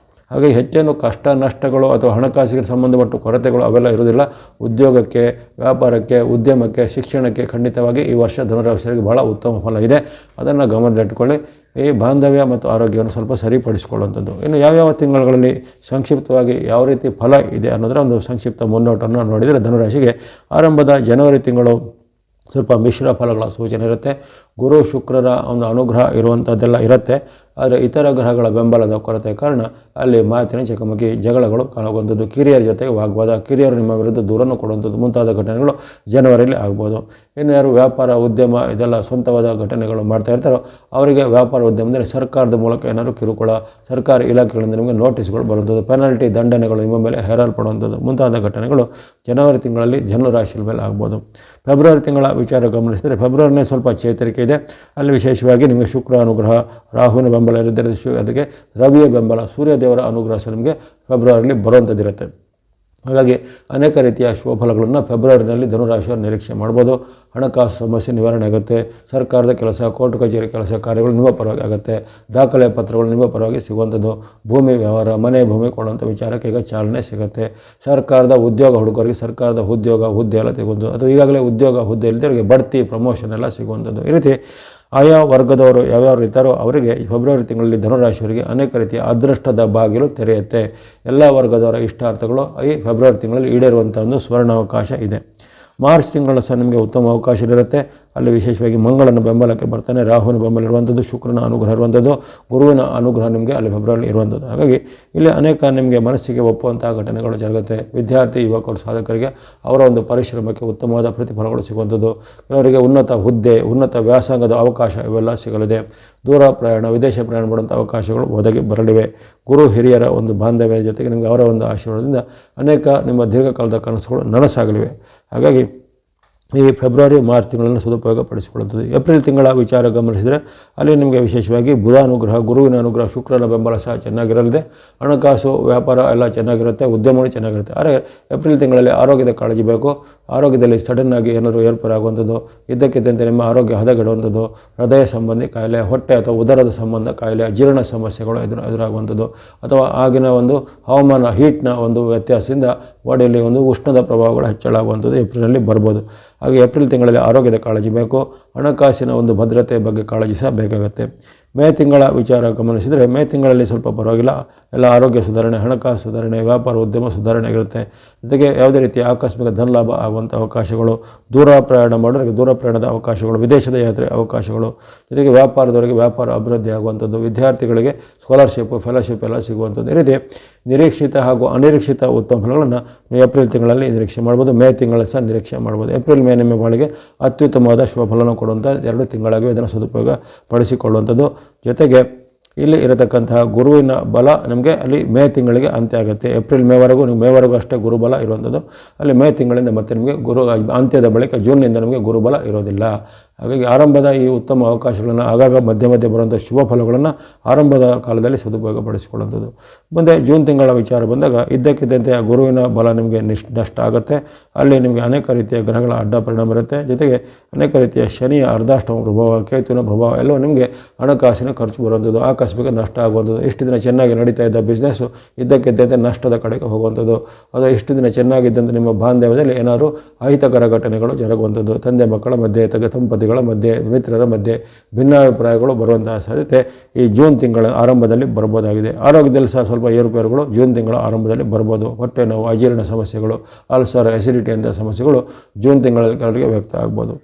ಹಾಗೆ ಹೆಚ್ಚೇನು ಕಷ್ಟ ನಷ್ಟಗಳು ಅಥವಾ ಹಣಕಾಸಿಗೆ ಸಂಬಂಧಪಟ್ಟ ಕೊರತೆಗಳು ಅವೆಲ್ಲ ಇರುವುದಿಲ್ಲ. ಉದ್ಯೋಗಕ್ಕೆ, ವ್ಯಾಪಾರಕ್ಕೆ, ಉದ್ಯಮಕ್ಕೆ, ಶಿಕ್ಷಣಕ್ಕೆ ಖಂಡಿತವಾಗಿ ಈ ವರ್ಷ ಧನುರಾಶಿಯವರಿಗೆ ಬಹಳ ಉತ್ತಮ ಫಲ ಇದೆ. ಅದನ್ನು ಗಮನದಲ್ಲಿಟ್ಟುಕೊಳ್ಳಿ. ಈ ಬಾಂಧವ್ಯ ಮತ್ತು ಆರೋಗ್ಯವನ್ನು ಸ್ವಲ್ಪ ಸರಿಪಡಿಸಿಕೊಳ್ಳುವಂಥದ್ದು. ಇನ್ನು ಯಾವ್ಯಾವ ತಿಂಗಳುಗಳಲ್ಲಿ ಸಂಕ್ಷಿಪ್ತವಾಗಿ ಯಾವ ರೀತಿ ಫಲ ಇದೆ ಅನ್ನೋದರ ಒಂದು ಸಂಕ್ಷಿಪ್ತ ಮುನ್ನೋಟವನ್ನು ನೋಡಿದರೆ, ಧನುರಾಶಿಗೆ ಆರಂಭದ ಜನವರಿ ತಿಂಗಳು ಸ್ವಲ್ಪ ಮಿಶ್ರ ಫಲಗಳ ಸೂಚನೆ ಇರುತ್ತೆ. ಗುರು ಶುಕ್ರರ ಒಂದು ಅನುಗ್ರಹ ಇರುವಂಥದ್ದೆಲ್ಲ ಇರುತ್ತೆ. ಆದರೆ ಇತರ ಗ್ರಹಗಳ ಬೆಂಬಲದ ಕೊರತೆ ಕಾರಣ ಅಲ್ಲಿ ಮಾತಿನ ಚಕಮಕಿ, ಜಗಳಗಳು ಕಾಣುವಂಥದ್ದು, ಕಿರಿಯರ ಜೊತೆಗೆ ವಾಗ್ವಾದ, ಕಿರಿಯರು ನಿಮ್ಮ ವಿರುದ್ಧ ದೂರನ್ನು ಕೊಡುವಂಥದ್ದು ಮುಂತಾದ ಘಟನೆಗಳು ಜನವರಿಯಲ್ಲಿ ಆಗ್ಬೋದು. ಇನ್ನು ಯಾರು ವ್ಯಾಪಾರ ಉದ್ಯಮ ಇದೆಲ್ಲ ಸ್ವಂತವಾದ ಘಟನೆಗಳು ಮಾಡ್ತಾ ಇರ್ತಾರೋ ಅವರಿಗೆ ವ್ಯಾಪಾರ ಉದ್ಯಮದಲ್ಲಿ ಸರ್ಕಾರದ ಮೂಲಕ ಏನಾದರೂ ಕಿರುಕುಳ, ಸರ್ಕಾರಿ ಇಲಾಖೆಗಳಿಂದ ನಿಮಗೆ ನೋಟಿಸ್ಗಳು ಬರುವಂಥದ್ದು, ಪೆನಾಲ್ಟಿ ದಂಡನೆಗಳು ನಿಮ್ಮ ಮೇಲೆ ಹೇರಲ್ಪಡುವಂಥದ್ದು ಮುಂತಾದ ಘಟನೆಗಳು ಜನವರಿ ತಿಂಗಳಲ್ಲಿ ಧನುರಾಶಿಯ ಮೇಲೆ ಆಗ್ಬೋದು. ಫೆಬ್ರವರಿ ತಿಂಗಳ ವಿಚಾರ ಗಮನಿಸಿದರೆ ಫೆಬ್ರವರಿನೇ ಸ್ವಲ್ಪ ಚೇತರಿಕೆ ಇದೆ. ಅಲ್ಲಿ ವಿಶೇಷವಾಗಿ ನಿಮಗೆ ಶುಕ್ರ ಅನುಗ್ರಹ, ರಾಹುವಿನ ಬೆಂಬಲ ಇದ್ದರೆ ಅದಕ್ಕೆ ರವಿಯ ಬೆಂಬಲ, ಸೂರ್ಯದೇವರ ಅನುಗ್ರಹ ನಿಮಗೆ ಫೆಬ್ರವರಿಯಲ್ಲಿ ಬರುವಂಥದ್ದಿರುತ್ತೆ. ಹಾಗಾಗಿ ಅನೇಕ ರೀತಿಯ ಶುಭಫಲಗಳನ್ನು ಫೆಬ್ರವರಿನಲ್ಲಿ ಧನುರಾಶಿಯವರು ನಿರೀಕ್ಷೆ ಮಾಡ್ಬೋದು. ಹಣಕಾಸು ಸಮಸ್ಯೆ ನಿವಾರಣೆ ಆಗುತ್ತೆ. ಸರ್ಕಾರದ ಕೆಲಸ, ಕೋರ್ಟ್ ಕಚೇರಿ ಕೆಲಸ ಕಾರ್ಯಗಳು ನಿಮ್ಮ ಪರವಾಗಿ ಆಗುತ್ತೆ. ದಾಖಲೆ ಪತ್ರಗಳು ನಿಮ್ಮ ಪರವಾಗಿ ಸಿಗುವಂಥದ್ದು. ಭೂಮಿ ವ್ಯವಹಾರ, ಮನೆ ಭೂಮಿ ಕೊಡುವಂಥ ವಿಚಾರಕ್ಕೆ ಈಗ ಚಾಲನೆ ಸಿಗುತ್ತೆ. ಸರ್ಕಾರದ ಉದ್ಯೋಗ ಹುಡುಗರಿಗೆ ಸರ್ಕಾರದ ಹುದ್ದೆ ಎಲ್ಲ ಸಿಗುವಂಥದ್ದು, ಅಥವಾ ಈಗಾಗಲೇ ಉದ್ಯೋಗ ಹುದ್ದೆ ಇಲ್ಲದವರಿಗೆ ಬಡ್ತಿ, ಪ್ರಮೋಷನ್ ಎಲ್ಲ ಸಿಗುವಂಥದ್ದು. ಈ ರೀತಿ ಆಯಾ ವರ್ಗದವರು ಯಾವ್ಯಾವ ಇರ್ತಾರೋ ಅವರಿಗೆ ಫೆಬ್ರವರಿ ತಿಂಗಳಲ್ಲಿ ಧನುರಾಶಿಯವರಿಗೆ ಅನೇಕ ರೀತಿಯ ಅದೃಷ್ಟದ ಬಾಗಿಲು ತೆರೆಯುತ್ತೆ. ಎಲ್ಲ ವರ್ಗದವರ ಇಷ್ಟಾರ್ಥಗಳು ಈ ಫೆಬ್ರವರಿ ತಿಂಗಳಲ್ಲಿ ಈಡೇರುವಂಥ ಒಂದು ಸ್ವರ್ಣಾವಕಾಶ ಇದೆ. ಮಾರ್ಚ್ ತಿಂಗಳು ಸಹ ನಿಮಗೆ ಉತ್ತಮ ಅವಕಾಶ ಇರುತ್ತೆ. ಅಲ್ಲಿ ವಿಶೇಷವಾಗಿ ಮಂಗಳನ ಬೆಂಬಲಕ್ಕೆ ಬರ್ತಾನೆ, ರಾಹುವಿನ ಬೆಂಬಲ ಇರುವಂಥದ್ದು, ಶುಕ್ರನ ಅನುಗ್ರಹ ಇರುವಂಥದ್ದು, ಗುರುವಿನ ಅನುಗ್ರಹ ನಿಮಗೆ ಅಲ್ಲಿ ಫೆಬ್ರವರಿ ಇರುವಂಥದ್ದು. ಹಾಗಾಗಿ ಇಲ್ಲಿ ಅನೇಕ ನಿಮಗೆ ಮನಸ್ಸಿಗೆ ಒಪ್ಪುವಂಥ ಘಟನೆಗಳು ಜರುಗುತ್ತೆ. ವಿದ್ಯಾರ್ಥಿ ಯುವಕರು ಸಾಧಕರಿಗೆ ಅವರ ಒಂದು ಪರಿಶ್ರಮಕ್ಕೆ ಉತ್ತಮವಾದ ಪ್ರತಿಫಲಗಳು ಸಿಗುವಂಥದ್ದು. ಕೆಲವರಿಗೆ ಉನ್ನತ ಹುದ್ದೆ, ಉನ್ನತ ವ್ಯಾಸಂಗದ ಅವಕಾಶ ಇವೆಲ್ಲ ಸಿಗಲಿದೆ. ದೂರ ಪ್ರಯಾಣ, ವಿದೇಶ ಪ್ರಯಾಣ ಮಾಡುವಂಥ ಅವಕಾಶಗಳು ಒದಗಿ ಬರಲಿವೆ. ಗುರು ಹಿರಿಯರ ಒಂದು ಬಾಂಧವ್ಯ ಜೊತೆಗೆ ನಿಮಗೆ ಅವರ ಒಂದು ಆಶೀರ್ವಾದದಿಂದ ಅನೇಕ ನಿಮ್ಮ ದೀರ್ಘಕಾಲದ ಕನಸುಗಳು ನನಸಾಗಲಿವೆ. ಹಾಗಾಗಿ ಈ ಫೆಬ್ರವರಿ ಮಾರ್ಚ್ ತಿಂಗಳನ್ನು ಸದುಪಯೋಗ ಪಡಿಸಿಕೊಳ್ಳುತ್ತದೆ. ಏಪ್ರಿಲ್ ತಿಂಗಳ ವಿಚಾರ ಗಮನಿಸಿದರೆ ಅಲ್ಲಿ ನಿಮಗೆ ವಿಶೇಷವಾಗಿ ಬುಧ ಅನುಗ್ರಹ, ಗುರುವಿನ ಅನುಗ್ರಹ, ಶುಕ್ರನ ಬೆಂಬಲ ಸಹ ಚೆನ್ನಾಗಿರಲಿದೆ. ಹಣಕಾಸು ವ್ಯಾಪಾರ ಎಲ್ಲ ಚೆನ್ನಾಗಿರುತ್ತೆ, ಉದ್ಯಮಗಳು ಚೆನ್ನಾಗಿರುತ್ತೆ. ಆದರೆ ಏಪ್ರಿಲ್ ತಿಂಗಳಲ್ಲಿ ಆರೋಗ್ಯದ ಕಾಳಜಿ ಬೇಕು. ಆರೋಗ್ಯದಲ್ಲಿ ಸಡನ್ನಾಗಿ ಏನಾದರೂ ಏರ್ಪರಾಗುವಂಥದ್ದು, ಇದ್ದಕ್ಕಿದ್ದಂತೆ ನಿಮ್ಮ ಆರೋಗ್ಯ ಹದಗೆಡುವಂಥದ್ದು, ಹೃದಯ ಸಂಬಂಧಿ ಕಾಯಿಲೆ, ಹೊಟ್ಟೆ ಅಥವಾ ಉದರದ ಸಂಬಂಧ ಕಾಯಿಲೆ, ಜೀರ್ಣ ಸಮಸ್ಯೆಗಳು ಎದುರಾಗುವಂಥದ್ದು, ಅಥವಾ ಆಗಿನ ಒಂದು ಹವಾಮಾನ ಹೀಟ್ನ ಒಂದು ವ್ಯತ್ಯಾಸದಿಂದ ಬಾಡಿಯಲ್ಲಿ ಒಂದು ಉಷ್ಣದ ಪ್ರಭಾವಗಳು ಹೆಚ್ಚಳಾಗುವಂಥದ್ದು ಏಪ್ರಿಲಲ್ಲಿ ಬರ್ಬೋದು. ಹಾಗೆ ಏಪ್ರಿಲ್ ತಿಂಗಳಲ್ಲಿ ಆರೋಗ್ಯದ ಕಾಳಜಿ ಬೇಕು. ಹಣಕಾಸಿನ ಒಂದು ಭದ್ರತೆ ಬಗ್ಗೆ ಕಾಳಜಿ ಸಹ ಬೇಕಾಗುತ್ತೆ. ಮೇ ತಿಂಗಳ ವಿಚಾರ ಗಮನಿಸಿದರೆ ಮೇ ತಿಂಗಳಲ್ಲಿ ಸ್ವಲ್ಪ ಪರವಾಗಿಲ್ಲ, ಎಲ್ಲ ಆರೋಗ್ಯ ಸುಧಾರಣೆ, ಹಣಕಾಸು ಸುಧಾರಣೆ, ವ್ಯಾಪಾರ ಉದ್ಯಮ ಸುಧಾರಣೆ ಆಗಿರುತ್ತೆ. ಜೊತೆಗೆ ಯಾವುದೇ ರೀತಿಯ ಆಕಸ್ಮಿಕ ಧನಲಾಭ ಆಗುವಂಥ ಅವಕಾಶಗಳು, ದೂರ ಪ್ರಯಾಣ ಮಾಡೋರಿಗೆ ದೂರ ಪ್ರಯಾಣದ ಅವಕಾಶಗಳು, ವಿದೇಶದ ಯಾತ್ರೆ ಅವಕಾಶಗಳು, ಜೊತೆಗೆ ವ್ಯಾಪಾರದವರಿಗೆ ವ್ಯಾಪಾರ ಅಭಿವೃದ್ಧಿ ಆಗುವಂಥದ್ದು, ವಿದ್ಯಾರ್ಥಿಗಳಿಗೆ ಸ್ಕಾಲರ್ಶಿಪ್, ಫೆಲೋಶಿಪ್ ಎಲ್ಲ ಸಿಗುವಂಥದ್ದು. ಈ ರೀತಿ ನಿರೀಕ್ಷಿತ ಹಾಗೂ ಅನಿರೀಕ್ಷಿತ ಉತ್ತಮ ಫಲಗಳನ್ನು ಏಪ್ರಿಲ್ ತಿಂಗಳಲ್ಲಿ ನಿರೀಕ್ಷೆ ಮಾಡ್ಬೋದು. ಮೇ ತಿಂಗಳಲ್ಲಿ ಸಹ ನಿರೀಕ್ಷೆ ಮಾಡ್ಬೋದು. ಏಪ್ರಿಲ್ ಮೇ ನಿಮ್ಮ ಬಾಳಿಗೆ ಅತ್ಯುತ್ತಮವಾದ ಶುಭ ಫಲವನ್ನು ಕೊಡುವಂಥ 2 ತಿಂಗಳಾಗಿವೆ. ಇದನ್ನು ಸದುಪಯೋಗ ಪಡಿಸಿಕೊಳ್ಳುವಂಥದ್ದು. ಜೊತೆಗೆ ಇಲ್ಲಿ ಇರತಕ್ಕಂತಹ ಗುರುವಿನ ಬಲ ನಮಗೆ ಅಲ್ಲಿ ಮೇ ತಿಂಗಳಿಗೆ ಅಂತ್ಯ ಆಗುತ್ತೆ. ಏಪ್ರಿಲ್ ಮೇವರೆಗೂ ಅಷ್ಟೇ ಗುರುಬಲ ಇರುವಂಥದ್ದು. ಅಲ್ಲಿ ಮೇ ತಿಂಗಳಿಂದ ಮತ್ತೆ ನಿಮಗೆ ಅಂತ್ಯದ ಬಳಿಕ ಜೂನ್ನಿಂದ ನಮಗೆ ಗುರುಬಲ ಇರೋದಿಲ್ಲ. ಹಾಗಾಗಿ ಆರಂಭದ ಈ ಉತ್ತಮ ಅವಕಾಶಗಳನ್ನು ಆಗಾಗ ಮಧ್ಯೆ ಬರುವಂಥ ಶುಭ ಫಲಗಳನ್ನು ಆರಂಭದ ಕಾಲದಲ್ಲಿ ಸದುಪಯೋಗ ಪಡಿಸಿಕೊಳ್ಳುವಂಥದ್ದು. ಮುಂದೆ ಜೂನ್ ತಿಂಗಳ ವಿಚಾರ ಬಂದಾಗ ಇದ್ದಕ್ಕಿದ್ದಂತೆ ಆ ಗುರುವಿನ ಬಲ ನಿಮಗೆ ನಷ್ಟ ಆಗುತ್ತೆ. ಅಲ್ಲಿ ನಿಮಗೆ ಅನೇಕ ರೀತಿಯ ಗ್ರಹಗಳ ಅಡ್ಡ ಪರಿಣಾಮ ಇರುತ್ತೆ. ಜೊತೆಗೆ ಅನೇಕ ರೀತಿಯ ಶನಿಯ ಅರ್ಧಾಷ್ಟಮ ಪ್ರಭಾವ, ಕೇತುವಿನ ಪ್ರಭಾವ ಎಲ್ಲವೂ ನಿಮಗೆ ಹಣಕಾಸಿನ ಖರ್ಚು ಬರುವಂಥದ್ದು, ಆಕಸ್ಮಿಕ ನಷ್ಟ ಆಗುವಂಥದ್ದು. ಇಷ್ಟು ದಿನ ಚೆನ್ನಾಗಿ ನಡೀತಾ ಇದ್ದ ಬಿಸ್ನೆಸ್ಸು ಇದ್ದಕ್ಕಿದ್ದಂತೆ ನಷ್ಟದ ಕಡೆಗೆ ಹೋಗುವಂಥದ್ದು. ಅದು ಇಷ್ಟು ದಿನ ಚೆನ್ನಾಗಿದ್ದಂತೆ ನಿಮ್ಮ ಬಾಂಧವ್ಯದಲ್ಲಿ ಏನಾದರೂ ಅಹಿತಕರ ಘಟನೆಗಳು ಜರುಗುವಂಥದ್ದು, ತಂದೆ ಮಕ್ಕಳ ಮಧ್ಯೆ, ದಂಪತಿಗಳ ಮಧ್ಯೆ, ಮಿತ್ರರ ಮಧ್ಯೆ ಭಿನ್ನಾಭಿಪ್ರಾಯಗಳು ಬರುವಂತಹ ಸಾಧ್ಯತೆ ಈ ಜೂನ್ ತಿಂಗಳ ಆರಂಭದಲ್ಲಿ ಬರ್ಬೋದಾಗಿದೆ. ಆರೋಗ್ಯದಲ್ಲಿ ಸಹ ಸ್ವಲ್ಪ ಏರುಪೇರುಗಳು ಜೂನ್ ತಿಂಗಳ ಆರಂಭದಲ್ಲಿ ಬರ್ಬೋದು. ಹೊಟ್ಟೆ ನೋವು, ಅಜೀರ್ಣ ಸಮಸ್ಯೆಗಳು, ಅಲ್ಸರ್, ಅಸಿಡಿಟಿ ಅಂಥ ಸಮಸ್ಯೆಗಳು ಜೂನ್ ತಿಂಗಳಿಗೆ ವ್ಯಕ್ತ ಆಗ್ಬೋದು.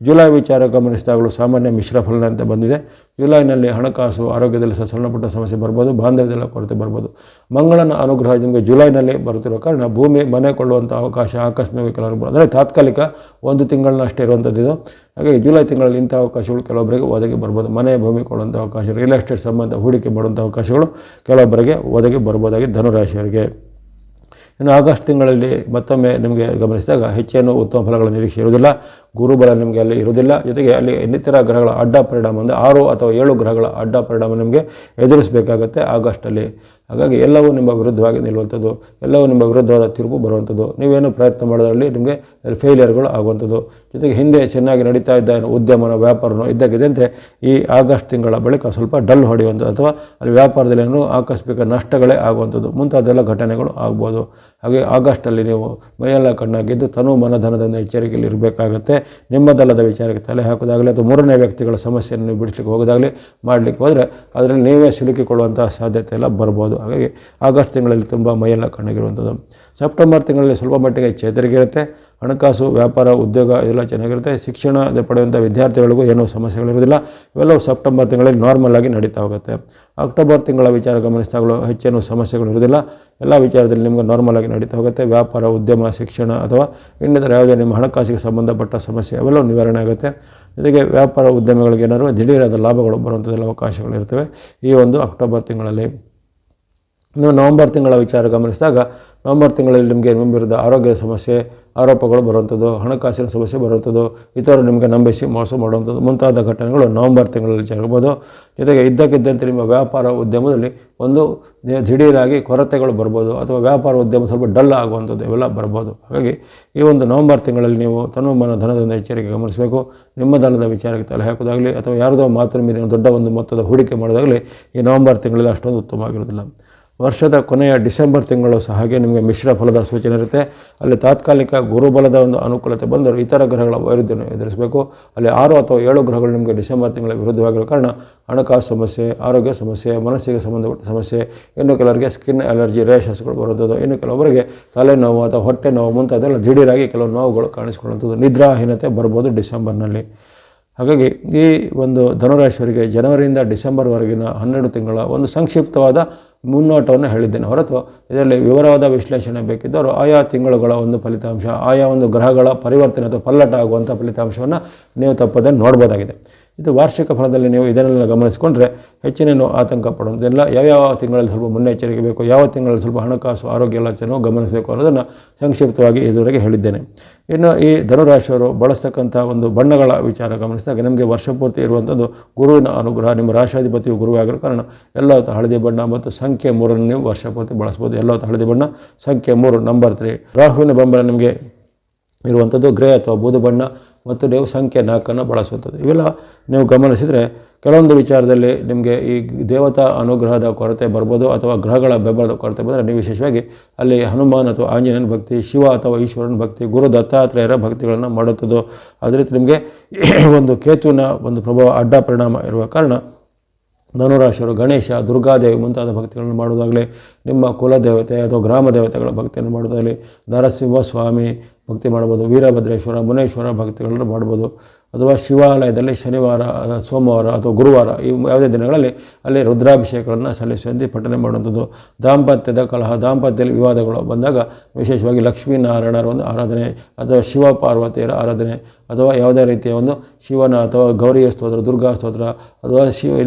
ಜುಲೈ ವಿಚಾರ ಗಮನಿಸಿದಾಗಲೂ ಸಾಮಾನ್ಯ ಮಿಶ್ರ ಫಲ ಅಂತ ಬಂದಿದೆ. ಜುಲೈನಲ್ಲಿ ಹಣಕಾಸು, ಆರೋಗ್ಯದಲ್ಲಿ ಸಹ ಸಣ್ಣಪುಟ್ಟ ಸಮಸ್ಯೆ ಬರ್ಬೋದು, ಬಾಂಧವ್ಯದಲ್ಲ ಕೊರತೆ ಬರ್ಬೋದು. ಮಂಗಳನ ಅನುಗ್ರಹ ನಿಮಗೆ ಜುಲೈನಲ್ಲಿ ಬರುತ್ತಿರೋ ಕಾರಣ ಭೂಮಿ, ಮನೆ ಕೊಳ್ಳುವಂಥ ಅವಕಾಶ ಆಕಸ್ಮಿಕ ಕೆಲವರು ಅಂದರೆ ತಾತ್ಕಾಲಿಕ 1 ತಿಂಗಳನ್ನಷ್ಟೇ ಇರುವಂಥದ್ದು. ಹಾಗಾಗಿ ಜುಲೈ ತಿಂಗಳಲ್ಲಿ ಇಂಥ ಅವಕಾಶಗಳು ಕೆಲವೊಬ್ಬರಿಗೆ ಒದಗಿ ಬರ್ಬೋದು. ಮನೆ, ಭೂಮಿ ಕೊಳ್ಳುವಂಥ ಅವಕಾಶ, ರಿಯಲ್ ಎಸ್ಟೇಟ್ ಸಂಬಂಧ ಹೂಡಿಕೆ ಮಾಡುವಂಥ ಅವಕಾಶಗಳು ಕೆಲವೊಬ್ಬರಿಗೆ ಒದಗಿ ಬರ್ಬೋದಾಗಿ ಧನುರಾಶಿಯವರಿಗೆ. ಇನ್ನು ಆಗಸ್ಟ್ ತಿಂಗಳಲ್ಲಿ ಮತ್ತೊಮ್ಮೆ ನಿಮಗೆ ಗಮನಿಸಿದಾಗ ಹೆಚ್ಚೇನು ಉತ್ತಮ ಫಲಗಳ ನಿರೀಕ್ಷೆ ಇರುವುದಿಲ್ಲ. ಗುರುಬಲ ನಿಮಗೆ ಅಲ್ಲಿ ಇರುವುದಿಲ್ಲ. ಜೊತೆಗೆ ಅಲ್ಲಿ ಇನ್ನಿತರ ಗ್ರಹಗಳ ಅಡ್ಡ ಪರಿಣಾಮ ಅಂದರೆ 6 ಅಥವಾ 7 ಗ್ರಹಗಳ ಅಡ್ಡ ಪರಿಣಾಮ ನಿಮಗೆ ಎದುರಿಸಬೇಕಾಗತ್ತೆ ಆಗಸ್ಟಲ್ಲಿ. ಹಾಗಾಗಿ ಎಲ್ಲವೂ ನಿಮ್ಮ ವಿರುದ್ಧವಾಗಿ ನಿಲ್ಲುವಂಥದ್ದು, ಎಲ್ಲವೂ ನಿಮ್ಮ ವಿರುದ್ಧವಾದ ತೀರ್ಪು ಬರುವಂಥದ್ದು, ನೀವೇನು ಪ್ರಯತ್ನ ಮಾಡೋದ್ರಲ್ಲಿ ನಿಮಗೆ ಫೇಲಿಯರ್ಗಳು ಆಗುವಂಥದ್ದು. ಜೊತೆಗೆ ಹಿಂದೆ ಚೆನ್ನಾಗಿ ನಡೀತಾ ಇದ್ದ ಉದ್ಯಮನ, ವ್ಯಾಪಾರನೋ ಇದ್ದಕ್ಕಿದ್ದಂತೆ ಈ ಆಗಸ್ಟ್ ತಿಂಗಳ ಬಳಿಕ ಸ್ವಲ್ಪ ಡಲ್ ಹೊಡೆಯುವಂಥದ್ದು, ಅಥವಾ ಅಲ್ಲಿ ವ್ಯಾಪಾರದಲ್ಲಿ ಏನೋ ಆಕಸ್ಮಿಕ ನಷ್ಟಗಳೇ ಆಗುವಂಥದ್ದು ಮುಂತಾದೆಲ್ಲ ಘಟನೆಗಳು ಆಗ್ಬೋದು. ಹಾಗೆ ಆಗಸ್ಟಲ್ಲಿ ನೀವು ಮೈಯೆಲ್ಲ ಕಣ್ಣಾಗಿದ್ದು ತನು ಮನಧನದಿಂದ ಎಚ್ಚರಿಕೆಯಲ್ಲಿ ಇರಬೇಕಾಗತ್ತೆ. ನಿಮ್ಮದಲ್ಲದ ವಿಚಾರಕ್ಕೆ ತಲೆ ಹಾಕೋದಾಗಲಿ ಅಥವಾ ಮೂರನೇ ವ್ಯಕ್ತಿಗಳ ಸಮಸ್ಯೆಯನ್ನು ನೀವು ಬಿಡಿಸ್ಲಿಕ್ಕೆ ಹೋಗೋದಾಗಲಿ ಮಾಡಲಿಕ್ಕೆ ಹೋದರೆ ಅದರಲ್ಲಿ ನೀವೇ ಸಿಲುಕಿಕೊಳ್ಳುವಂಥ ಸಾಧ್ಯತೆ ಎಲ್ಲ ಬರ್ಬೋದು. ಹಾಗಾಗಿ ಆಗಸ್ಟ್ ತಿಂಗಳಲ್ಲಿ ತುಂಬ ಮೈಯೆಲ್ಲ ಕಣ್ಣಗಿರುವಂಥದ್ದು. ಸೆಪ್ಟೆಂಬರ್ ತಿಂಗಳಲ್ಲಿ ಸ್ವಲ್ಪ ಮಟ್ಟಿಗೆ ಚೇತರಿಕೆ ಇರುತ್ತೆ. ಹಣಕಾಸು, ವ್ಯಾಪಾರ, ಉದ್ಯೋಗ ಇದೆಲ್ಲ ಚೆನ್ನಾಗಿರುತ್ತೆ. ಶಿಕ್ಷಣ ಪಡೆಯುವಂಥ ವಿದ್ಯಾರ್ಥಿಗಳಿಗೂ ಏನೂ ಸಮಸ್ಯೆಗಳಿರೋದಿಲ್ಲ. ಇವೆಲ್ಲವೂ ಸೆಪ್ಟೆಂಬರ್ ತಿಂಗಳಲ್ಲಿ ನಾರ್ಮಲ್ ಆಗಿ ನಡೀತಾ ಹೋಗುತ್ತೆ. ಅಕ್ಟೋಬರ್ ತಿಂಗಳ ವಿಚಾರ ಗಮನಿಸಿದಾಗಲೂ ಹೆಚ್ಚೇನು ಸಮಸ್ಯೆಗಳು ಇರೋದಿಲ್ಲ. ಎಲ್ಲ ವಿಚಾರದಲ್ಲಿ ನಿಮಗೆ ನಾರ್ಮಲ್ ಆಗಿ ನಡೀತಾ ಹೋಗುತ್ತೆ. ವ್ಯಾಪಾರ, ಉದ್ಯಮ, ಶಿಕ್ಷಣ ಅಥವಾ ಇನ್ನಿತರ ಯಾವುದೇ ನಿಮ್ಮ ಹಣಕಾಸಿಗೆ ಸಂಬಂಧಪಟ್ಟ ಸಮಸ್ಯೆ ಅವೆಲ್ಲವೂ ನಿವಾರಣೆ ಆಗುತ್ತೆ. ಜೊತೆಗೆ ವ್ಯಾಪಾರ ಉದ್ಯಮಗಳಿಗೆ ಏನಾದರೂ ದಿಢೀರಾದ ಲಾಭಗಳು ಬರುವಂಥದ್ದೆಲ್ಲ ಅವಕಾಶಗಳಿರ್ತವೆ ಈ ಒಂದು ಅಕ್ಟೋಬರ್ ತಿಂಗಳಲ್ಲಿ. ಇನ್ನು ನವಂಬರ್ ತಿಂಗಳ ವಿಚಾರ ಗಮನಿಸಿದಾಗ ನವಂಬರ್ ತಿಂಗಳಲ್ಲಿ ನಿಮಗೆ ನಿಮ್ಮ ವಿರುದ್ಧ ಆರೋಗ್ಯದ ಸಮಸ್ಯೆ, ಆರೋಪಗಳು ಬರುವಂಥದ್ದು, ಹಣಕಾಸಿನ ಸಮಸ್ಯೆ ಬರುವಂಥದ್ದು, ಇತರರು ನಿಮಗೆ ನಂಬಿಸಿ ಮೋಸ ಮಾಡುವಂಥದ್ದು ಮುಂತಾದ ಘಟನೆಗಳು ನವಂಬರ್ ತಿಂಗಳಲ್ಲಿ ಜರುಗಬಹುದು. ಜೊತೆಗೆ ಇದ್ದಕ್ಕಿದ್ದಂತೆ ನಿಮ್ಮ ವ್ಯಾಪಾರ ಉದ್ಯಮದಲ್ಲಿ ಒಂದು ದಿಢೀರಾಗಿ ಕೊರತೆಗಳು ಬರ್ಬೋದು ಅಥವಾ ವ್ಯಾಪಾರ ಉದ್ಯಮ ಸ್ವಲ್ಪ ಡಲ್ ಆಗುವಂಥದ್ದು ಇವೆಲ್ಲ ಬರ್ಬೋದು. ಹಾಗಾಗಿ ಈ ಒಂದು ನವಂಬರ್ ತಿಂಗಳಲ್ಲಿ ನೀವು ತನುಮನ ಧನದಿಂದ ಎಚ್ಚರಿಕೆ ಗಮನಿಸಬೇಕು. ನಿಮ್ಮ ಧನದ ವಿಚಾರಕ್ಕೆ ತಲೆ ಹಾಕೋದಾಗಲಿ ಅಥವಾ ಯಾರದೋ ಮಾತ್ರ ಮೇಲೆ ದೊಡ್ಡ ಒಂದು ಮೊತ್ತದ ಹೂಡಿಕೆ ಮಾಡೋದಾಗಲಿ ಈ ನವಂಬರ್ ತಿಂಗಳಲ್ಲಿ ಅಷ್ಟೊಂದು ಉತ್ತಮವಾಗಿರೋದಿಲ್ಲ. ವರ್ಷದ ಕೊನೆಯ ಡಿಸೆಂಬರ್ ತಿಂಗಳು ಸಹ ಹಾಗೆ ನಿಮಗೆ ಮಿಶ್ರ ಫಲದ ಸೂಚನೆ ಇರುತ್ತೆ. ಅಲ್ಲಿ ತಾತ್ಕಾಲಿಕ ಗುರುಬಲದ ಒಂದು ಅನುಕೂಲತೆ ಬಂದರೂ ಇತರ ಗ್ರಹಗಳ ವೈರುಧ್ಯವನ್ನು ಎದುರಿಸಬೇಕು. ಅಲ್ಲಿ 6 ಅಥವಾ 7 ಗ್ರಹಗಳು ನಿಮಗೆ ಡಿಸೆಂಬರ್ ತಿಂಗಳ ವಿರುದ್ಧವಾಗಿರೋ ಕಾರಣ ಹಣಕಾಸು ಸಮಸ್ಯೆ, ಆರೋಗ್ಯ ಸಮಸ್ಯೆ, ಮನಸ್ಸಿಗೆ ಸಂಬಂಧಪಟ್ಟ ಸಮಸ್ಯೆ, ಇನ್ನು ಕೆಲವರಿಗೆ ಸ್ಕಿನ್ ಅಲರ್ಜಿ, ರ್ಯಾಷಸ್ಗಳು ಬರುವಂಥದ್ದು, ಇನ್ನು ಕೆಲವರಿಗೆ ತಲೆನೋವು ಅಥವಾ ಹೊಟ್ಟೆ ನೋವು ಮುಂತಾದೆಲ್ಲ ದಿಢೀರಾಗಿ ಕೆಲವು ನೋವುಗಳು ಕಾಣಿಸಿಕೊಳ್ಳುವಂಥದ್ದು, ನಿದ್ರಾಹೀನತೆ ಬರ್ಬೋದು ಡಿಸೆಂಬರ್ನಲ್ಲಿ. ಹಾಗಾಗಿ ಈ ಒಂದು ಧನುರಾಶಿಯವರಿಗೆ ಜನವರಿಯಿಂದ ಡಿಸೆಂಬರ್ವರೆಗಿನ 12 ತಿಂಗಳ ಒಂದು ಸಂಕ್ಷಿಪ್ತವಾದ ಮುನ್ನೋಟವನ್ನು ಹೇಳಿದ್ದೇನೆ ಹೊರತು ಇದರಲ್ಲಿ ವಿವರವಾದ ವಿಶ್ಲೇಷಣೆ ಬೇಕಿದ್ದರೂ ಆಯಾ ತಿಂಗಳುಗಳ ಒಂದು ಫಲಿತಾಂಶ, ಆಯಾ ಒಂದು ಗ್ರಹಗಳ ಪರಿವರ್ತನೆ ಅಥವಾ ಪಲ್ಲಟ ಆಗುವಂಥ ಫಲಿತಾಂಶವನ್ನು ನೀವು ತಪ್ಪದೆ ನೋಡ್ಬೋದಾಗಿದೆ. ಇದು ವಾರ್ಷಿಕ ಫಲದಲ್ಲಿ ನೀವು ಇದನ್ನೆಲ್ಲ ಗಮನಿಸಿಕೊಂಡ್ರೆ ಹೆಚ್ಚಿನೇನು ಆತಂಕ ಪಡುವುದಿಲ್ಲ. ಯಾವ್ಯಾವ ತಿಂಗಳಲ್ಲಿ ಸ್ವಲ್ಪ ಮುನ್ನೆಚ್ಚರಿಕೆ ಬೇಕು, ಯಾವ ತಿಂಗಳಲ್ಲಿ ಸ್ವಲ್ಪ ಹಣಕಾಸು, ಆರೋಗ್ಯ ಎಲ್ಲ ಚೆನ್ನಾಗಿ ಗಮನಿಸಬೇಕು ಅನ್ನೋದನ್ನು ಸಂಕ್ಷಿಪ್ತವಾಗಿ ಇದುವರೆಗೆ ಹೇಳಿದ್ದೇನೆ. ಇನ್ನು ಈ ಧನುರಾಶಿಯವರು ಬಳಸ್ತಕ್ಕಂಥ ಒಂದು ಬಣ್ಣಗಳ ವಿಚಾರ ಗಮನಿಸಿದಾಗ ನಿಮಗೆ ವರ್ಷಪೂರ್ತಿ ಇರುವಂಥದ್ದು ಗುರುವಿನ ಅನುಗ್ರಹ. ನಿಮ್ಮ ರಾಶಾಧಿಪತಿಯು ಗುರುವೇ ಆಗಿರೋ ಕಾರಣ ಎಲ್ಲ ಹಳದಿ ಬಣ್ಣ ಮತ್ತು ಸಂಖ್ಯೆ 3 ನೀವು ವರ್ಷಪೂರ್ತಿ ಬಳಸ್ಬೋದು. ಎಲ್ಲ ಹಳದಿ ಬಣ್ಣ, ಸಂಖ್ಯೆ 3 ನಂಬರ್ 3. ರಾಹುವಿನ ಬೆಂಬಲ ನಿಮಗೆ ಇರುವಂಥದ್ದು ಗ್ರೇ ಅಥವಾ ಬೂದು ಬಣ್ಣ ಮತ್ತು ನೀವು ಸಂಖ್ಯೆ 4 ಬಳಸುವಂಥದ್ದು. ಇವೆಲ್ಲ ನೀವು ಗಮನಿಸಿದರೆ ಕೆಲವೊಂದು ವಿಚಾರದಲ್ಲಿ ನಿಮಗೆ ಈ ದೇವತಾ ಅನುಗ್ರಹದ ಕೊರತೆ ಬರ್ಬೋದು ಅಥವಾ ಗ್ರಹಗಳ ಬೆಂಬಲದ ಕೊರತೆ ಬಂದರೆ ನೀವು ವಿಶೇಷವಾಗಿ ಅಲ್ಲಿ ಹನುಮಾನ್ ಅಥವಾ ಆಂಜನೇಯನ ಭಕ್ತಿ, ಶಿವ ಅಥವಾ ಈಶ್ವರನ ಭಕ್ತಿ, ಗುರು ದತ್ತಾತ್ರೇಯರ ಭಕ್ತಿಗಳನ್ನು ಮಾಡುತ್ತದೆ. ಅದೇ ರೀತಿ ನಿಮಗೆ ಒಂದು ಕೇತುವಿನ ಒಂದು ಪ್ರಭಾವ ಅಡ್ಡ ಪರಿಣಾಮ ಇರುವ ಕಾರಣ ಧನುರಾಶಿಯವರು ಗಣೇಶ, ದುರ್ಗಾದೇವಿ ಮುಂತಾದ ಭಕ್ತಿಗಳನ್ನು ಮಾಡುವುದಾಗಲಿ, ನಿಮ್ಮ ಕುಲದೇವತೆ ಅಥವಾ ಗ್ರಾಮ ದೇವತೆಗಳ ಭಕ್ತಿಯನ್ನು ಮಾಡುವುದಾಗಲಿ, ನರಸಿಂಹ ಸ್ವಾಮಿ ಭಕ್ತಿ ಮಾಡ್ಬೋದು, ವೀರಭದ್ರೇಶ್ವರ, ಮುನೇಶ್ವರ ಭಕ್ತಿಗಳನ್ನು ಮಾಡ್ಬೋದು. ಅಥವಾ ಶಿವಾಲಯದಲ್ಲಿ ಶನಿವಾರ, ಸೋಮವಾರ ಅಥವಾ ಗುರುವಾರ ಈ ಯಾವುದೇ ದಿನಗಳಲ್ಲಿ ಅಲ್ಲಿ ರುದ್ರಾಭಿಷೇಕಗಳನ್ನು ಸಲ್ಲಿಸುವಂತೆ ಪಠನೆ ಮಾಡುವಂಥದ್ದು. ದಾಂಪತ್ಯದ ಕಲಹ, ದಾಂಪತ್ಯದಲ್ಲಿ ವಿವಾದಗಳು ಬಂದಾಗ ವಿಶೇಷವಾಗಿ ಲಕ್ಷ್ಮೀನಾರಾಯಣರ ಒಂದು ಆರಾಧನೆ ಅಥವಾ ಶಿವ ಪಾರ್ವತಿಯರ ಆರಾಧನೆ ಅಥವಾ ಯಾವುದೇ ರೀತಿಯ ಒಂದು ಶಿವನ ಅಥವಾ ಗೌರಿಯ ಸ್ತೋತ್ರ, ದುರ್ಗಾ ಸ್ತೋತ್ರ ಅಥವಾ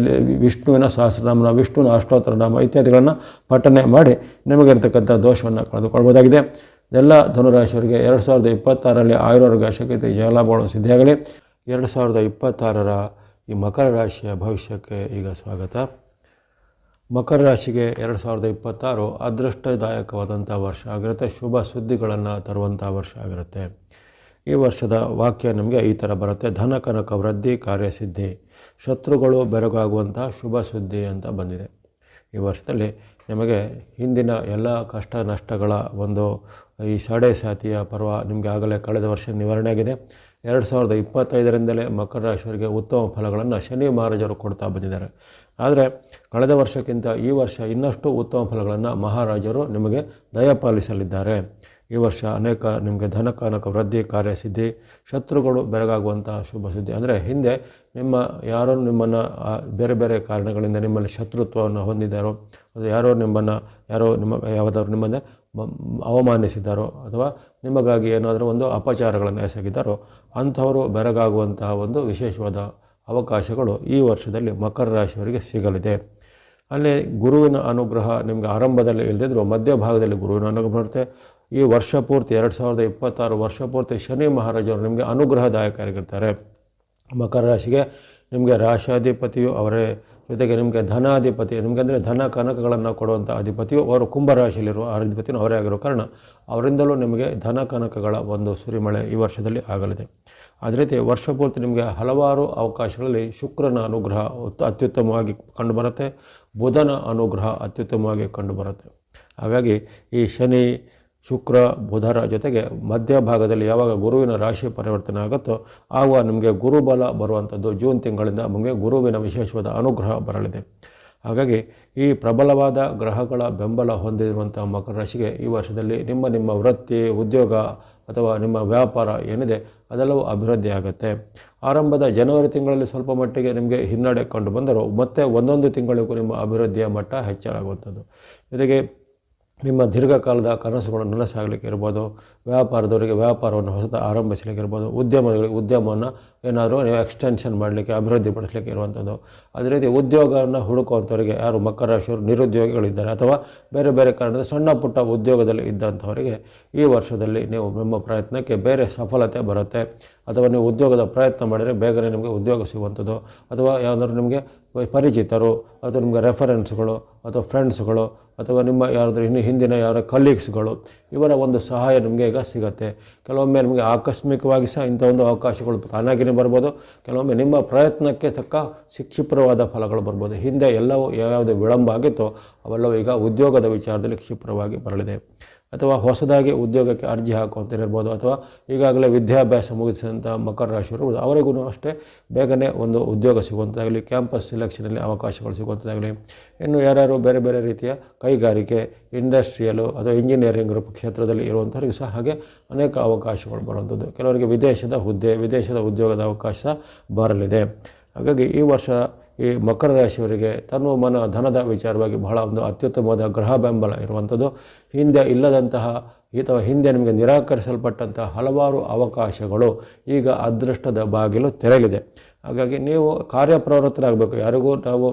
ವಿಷ್ಣುವಿನ ಸಹಸ್ರನಾಮ, ವಿಷ್ಣುವಿನ ಅಷ್ಟೋತ್ತರನಾಮ ಇತ್ಯಾದಿಗಳನ್ನು ಪಠನೆ ಮಾಡಿ ನಿಮಗಿರ್ತಕ್ಕಂಥ ದೋಷವನ್ನು ಕಳೆದುಕೊಳ್ಬೋದಾಗಿದೆ. ಇದೆಲ್ಲ ಧನುರಾಶಿಯವರಿಗೆ 2026ರಲ್ಲಿ ಆಯುರ್ವರ್ಗ ಶಕ್ತಿ ಜಯಲಾಭಗಳು ಸಿದ್ಧಿಯಾಗಲಿ. 2026ರ ಈ ಮಕರ ರಾಶಿಯ ಭವಿಷ್ಯಕ್ಕೆ ಈಗ ಸ್ವಾಗತ. ಮಕರ ರಾಶಿಗೆ 2026 ಅದೃಷ್ಟದಾಯಕವಾದಂಥ ವರ್ಷ ಆಗಿರುತ್ತೆ. ಶುಭ ಸುದ್ದಿಗಳನ್ನು ತರುವಂಥ ವರ್ಷ ಆಗಿರುತ್ತೆ. ಈ ವರ್ಷದ ವಾಕ್ಯ ನಿಮಗೆ ಈ ಥರ ಬರುತ್ತೆ: ಧನ ಕನಕ ವೃದ್ಧಿ, ಕಾರ್ಯಸಿದ್ಧಿ, ಶತ್ರುಗಳು ಬೆರಗಾಗುವಂಥ ಶುಭ ಸುದ್ದಿ ಅಂತ ಬಂದಿದೆ. ಈ ವರ್ಷದಲ್ಲಿ ನಿಮಗೆ ಹಿಂದಿನ ಎಲ್ಲ ಕಷ್ಟ ನಷ್ಟಗಳ ಒಂದು ಈ ಸಾಡೆ ಸಾತಿಯ ಪರ್ವ ನಿಮಗೆ ಆಗಲೇ ಕಳೆದ ವರ್ಷ ನಿವಾರಣೆ ಆಗಿದೆ. 2025ರಿಂದಲೇ ಮಕರ ರಾಶಿಯವರಿಗೆ ಉತ್ತಮ ಫಲಗಳನ್ನು ಶನಿ ಮಹಾರಾಜರು ಕೊಡ್ತಾ ಬಂದಿದ್ದಾರೆ. ಆದರೆ ಕಳೆದ ವರ್ಷಕ್ಕಿಂತ ಈ ವರ್ಷ ಇನ್ನಷ್ಟು ಉತ್ತಮ ಫಲಗಳನ್ನು ಮಹಾರಾಜರು ನಿಮಗೆ ದಯಪಾಲಿಸಲಿದ್ದಾರೆ. ಈ ವರ್ಷ ಅನೇಕ ನಿಮಗೆ ಧನ ಕನಕ ವೃದ್ಧಿ, ಕಾರ್ಯಸಿದ್ಧಿ, ಶತ್ರುಗಳು ಬೆರಗಾಗುವಂಥ ಶುಭ ಸುದ್ದಿ. ಅಂದರೆ ಹಿಂದೆ ಯಾರೋ ನಿಮ್ಮನ್ನು ಬೇರೆ ಬೇರೆ ಕಾರಣಗಳಿಂದ ನಿಮ್ಮಲ್ಲಿ ಶತ್ರುತ್ವವನ್ನು ಹೊಂದಿದ್ದಾರೋ, ಅದು ಯಾರೋ ಯಾವುದಾದ್ರು ನಿಮ್ಮನ್ನೇ ಅವಮಾನಿಸಿದ್ದಾರೋ ಅಥವಾ ನಿಮಗಾಗಿ ಏನಾದರೂ ಒಂದು ಅಪಚಾರಗಳನ್ನು ಎಸಗಿದ್ದಾರೋ ಅಂಥವರು ಬೆರಗಾಗುವಂತಹ ಒಂದು ವಿಶೇಷವಾದ ಅವಕಾಶಗಳು ಈ ವರ್ಷದಲ್ಲಿ ಮಕರ ರಾಶಿಯವರಿಗೆ ಸಿಗಲಿದೆ. ಅಲ್ಲಿ ಗುರುವಿನ ಅನುಗ್ರಹ ನಿಮಗೆ ಆರಂಭದಲ್ಲಿ ಇಲ್ಲದಿದ್ದರೂ ಮಧ್ಯಭಾಗದಲ್ಲಿ ಗುರುವಿನ ಅನುಗ್ರಹ ಬರುತ್ತೆ. ಈ ವರ್ಷ ಪೂರ್ತಿ 2026 ವರ್ಷ ಪೂರ್ತಿ ಶನಿ ಮಹಾರಾಜರು ನಿಮಗೆ ಅನುಗ್ರಹದಾಯಕರಾಗಿರ್ತಾರೆ. ಮಕರ ರಾಶಿಗೆ ನಿಮಗೆ ರಾಶಾಧಿಪತಿಯು ಅವರೇ, ಜೊತೆಗೆ ನಿಮಗೆ ಧನಾಧಿಪತಿ, ನಿಮಗೆ ಅಂದರೆ ಧನ ಕನಕಗಳನ್ನು ಕೊಡುವಂಥ ಅಧಿಪತಿಯು ಅವರು ಕುಂಭರಾಶಿಯಲ್ಲಿರುವ ಅಧಿಪತಿಯು ಅವರೇ ಆಗಿರೋ ಕಾರಣ ಅವರಿಂದಲೂ ನಿಮಗೆ ಧನ ಕನಕಗಳ ಒಂದು ಸುರಿಮಳೆ ಈ ವರ್ಷದಲ್ಲಿ ಆಗಲಿದೆ. ಅದೇ ರೀತಿ ವರ್ಷ ಪೂರ್ತಿ ನಿಮಗೆ ಹಲವಾರು ಅವಕಾಶಗಳಲ್ಲಿ ಶುಕ್ರನ ಅನುಗ್ರಹ ಅತ್ಯುತ್ತಮವಾಗಿ ಕಂಡುಬರುತ್ತೆ, ಬುಧನ ಅನುಗ್ರಹ ಅತ್ಯುತ್ತಮವಾಗಿ ಕಂಡುಬರುತ್ತೆ. ಹಾಗಾಗಿ ಈ ಶನಿ, ಶುಕ್ರ ಬುಧರ ಜೊತೆಗೆ ಮಧ್ಯಭಾಗದಲ್ಲಿ ಯಾವಾಗ ಗುರುವಿನ ರಾಶಿ ಪರಿವರ್ತನೆ ಆಗುತ್ತೋ ಆವಾಗ ನಿಮಗೆ ಗುರುಬಲ ಬರುವಂಥದ್ದು. ಜೂನ್ ತಿಂಗಳಿಂದ ನಿಮಗೆ ಗುರುವಿನ ವಿಶೇಷವಾದ ಅನುಗ್ರಹ ಬರಲಿದೆ. ಹಾಗಾಗಿ ಈ ಪ್ರಬಲವಾದ ಗ್ರಹಗಳ ಬೆಂಬಲ ಹೊಂದಿರುವಂಥ ಮಕರ ರಾಶಿಗೆ ಈ ವರ್ಷದಲ್ಲಿ ನಿಮ್ಮ ವೃತ್ತಿ, ಉದ್ಯೋಗ ಅಥವಾ ನಿಮ್ಮ ವ್ಯಾಪಾರ ಏನಿದೆ ಅದೆಲ್ಲವೂ ಅಭಿವೃದ್ಧಿ ಆಗುತ್ತೆ. ಆರಂಭದ ಜನವರಿ ತಿಂಗಳಲ್ಲಿ ಸ್ವಲ್ಪ ಮಟ್ಟಿಗೆ ನಿಮಗೆ ಹಿನ್ನಡೆ ಕಂಡು ಬಂದರೂ ಮತ್ತೆ ಒಂದೊಂದು ತಿಂಗಳಿಗೂ ನಿಮ್ಮ ಅಭಿವೃದ್ಧಿಯ ಮಟ್ಟ ಹೆಚ್ಚಾಗುವಂಥದ್ದು. ಜೊತೆಗೆ ನಿಮ್ಮ ದೀರ್ಘಕಾಲದ ಕನಸುಗಳು ನನಸಾಗಲಿಕ್ಕೆ ಇರ್ಬೋದು, ವ್ಯಾಪಾರದವರಿಗೆ ವ್ಯಾಪಾರವನ್ನು ಹೊಸತ ಆರಂಭಿಸಲಿಕ್ಕೆ ಇರ್ಬೋದು, ಉದ್ಯಮಗಳಿಗೆ ಉದ್ಯಮವನ್ನು ಏನಾದರೂ ನೀವು ಎಕ್ಸ್ಟೆನ್ಷನ್ ಮಾಡಲಿಕ್ಕೆ ಅಭಿವೃದ್ಧಿಪಡಿಸಲಿಕ್ಕೆ ಇರುವಂಥದ್ದು. ಅದೇ ರೀತಿ ಉದ್ಯೋಗವನ್ನು ಹುಡುಕುವಂಥವರಿಗೆ ಯಾರು ಮಕರ ರಾಶಿಯವರು ನಿರುದ್ಯೋಗಿಗಳಿದ್ದಾರೆ ಅಥವಾ ಬೇರೆ ಬೇರೆ ಕಾರಣದ ಸಣ್ಣ ಪುಟ್ಟ ಉದ್ಯೋಗದಲ್ಲಿ ಇದ್ದಂಥವರಿಗೆ ಈ ವರ್ಷದಲ್ಲಿ ನೀವು ನಿಮ್ಮ ಪ್ರಯತ್ನಕ್ಕೆ ಬೇರೆ ಸಫಲತೆ ಬರುತ್ತೆ. ಅಥವಾ ನೀವು ಉದ್ಯೋಗದ ಪ್ರಯತ್ನ ಮಾಡಿದರೆ ಬೇಗನೆ ನಿಮಗೆ ಉದ್ಯೋಗ ಸಿಗುವಂಥದ್ದು, ಅಥವಾ ಯಾವುದಾದ್ರು ನಿಮಗೆ ಪರಿಚಿತರು ಅಥವಾ ನಿಮಗೆ ರೆಫರೆನ್ಸ್ಗಳು ಅಥವಾ ಫ್ರೆಂಡ್ಸ್ಗಳು ಅಥವಾ ನಿಮ್ಮ ಯಾರಾದರೂ ಹಿಂದಿನ ಯಾರ ಕಲೀಗ್ಸ್ಗಳು ಇವರ ಒಂದು ಸಹಾಯ ನಿಮಗೆ ಈಗ ಸಿಗುತ್ತೆ. ಕೆಲವೊಮ್ಮೆ ನಿಮಗೆ ಆಕಸ್ಮಿಕವಾಗಿ ಸಹ ಇಂಥ ಒಂದು ಅವಕಾಶಗಳು ತಾನಾಗಿಯೇ ಬರ್ಬೋದು. ಕೆಲವೊಮ್ಮೆ ನಿಮ್ಮ ಪ್ರಯತ್ನಕ್ಕೆ ತಕ್ಕ ಕ್ಷಿಪ್ರವಾದ ಫಲಗಳು ಬರ್ಬೋದು. ಹಿಂದೆ ಎಲ್ಲವೂ ಯಾವ್ಯಾವುದು ವಿಳಂಬ ಆಗಿತ್ತೋ ಅವೆಲ್ಲವೂ ಈಗ ಉದ್ಯೋಗದ ವಿಚಾರದಲ್ಲಿ ಕ್ಷಿಪ್ರವಾಗಿ ಬರಲಿದೆ. ಅಥವಾ ಹೊಸದಾಗಿ ಉದ್ಯೋಗಕ್ಕೆ ಅರ್ಜಿ ಹಾಕುವಂತಿರ್ಬೋದು, ಅಥವಾ ಈಗಾಗಲೇ ವಿದ್ಯಾಭ್ಯಾಸ ಮುಗಿಸಿದಂಥ ಮಕರ ರಾಶಿಯವರು ಅವರಿಗೂ ಅಷ್ಟೇ ಬೇಗನೆ ಒಂದು ಉದ್ಯೋಗ ಸಿಗುವಂಥದ್ದಾಗಲಿ, ಕ್ಯಾಂಪಸ್ ಸಿಲೆಕ್ಷನಲ್ಲಿ ಅವಕಾಶಗಳು ಸಿಗುವಂಥದ್ದಾಗಲಿ. ಇನ್ನು ಯಾರ್ಯಾರು ಬೇರೆ ಬೇರೆ ರೀತಿಯ ಕೈಗಾರಿಕೆ, ಇಂಡಸ್ಟ್ರಿಯಲು ಅಥವಾ ಇಂಜಿನಿಯರಿಂಗ್ ಕ್ಷೇತ್ರದಲ್ಲಿ ಇರುವಂಥವ್ರಿಗೂ ಸಹ ಹಾಗೆ ಅನೇಕ ಅವಕಾಶಗಳು ಬರುವಂಥದ್ದು. ಕೆಲವರಿಗೆ ವಿದೇಶದ ಹುದ್ದೆ, ವಿದೇಶದ ಉದ್ಯೋಗದ ಅವಕಾಶ ಬರಲಿದೆ. ಹಾಗಾಗಿ ಈ ವರ್ಷ ಈ ಮಕರ ರಾಶಿಯವರಿಗೆ ತನ್ನ ಮನ ಧನದ ವಿಚಾರವಾಗಿ ಬಹಳ ಒಂದು ಅತ್ಯುತ್ತಮವಾದ ಗ್ರಹ ಬೆಂಬಲ ಇರುವಂಥದ್ದು. ಹಿಂದೆ ಇಲ್ಲದಂತಹ ಅಥವಾ ಹಿಂದೆ ನಿಮಗೆ ನಿರಾಕರಿಸಲ್ಪಟ್ಟಂತಹ ಹಲವಾರು ಅವಕಾಶಗಳು ಈಗ ಅದೃಷ್ಟದ ಬಾಗಿಲು ತೆರೆಯಲಿದೆ. ಹಾಗಾಗಿ ನೀವು ಕಾರ್ಯಪ್ರವೃತ್ತರಾಗಬೇಕು. ಯಾರಿಗೂ ನಾವು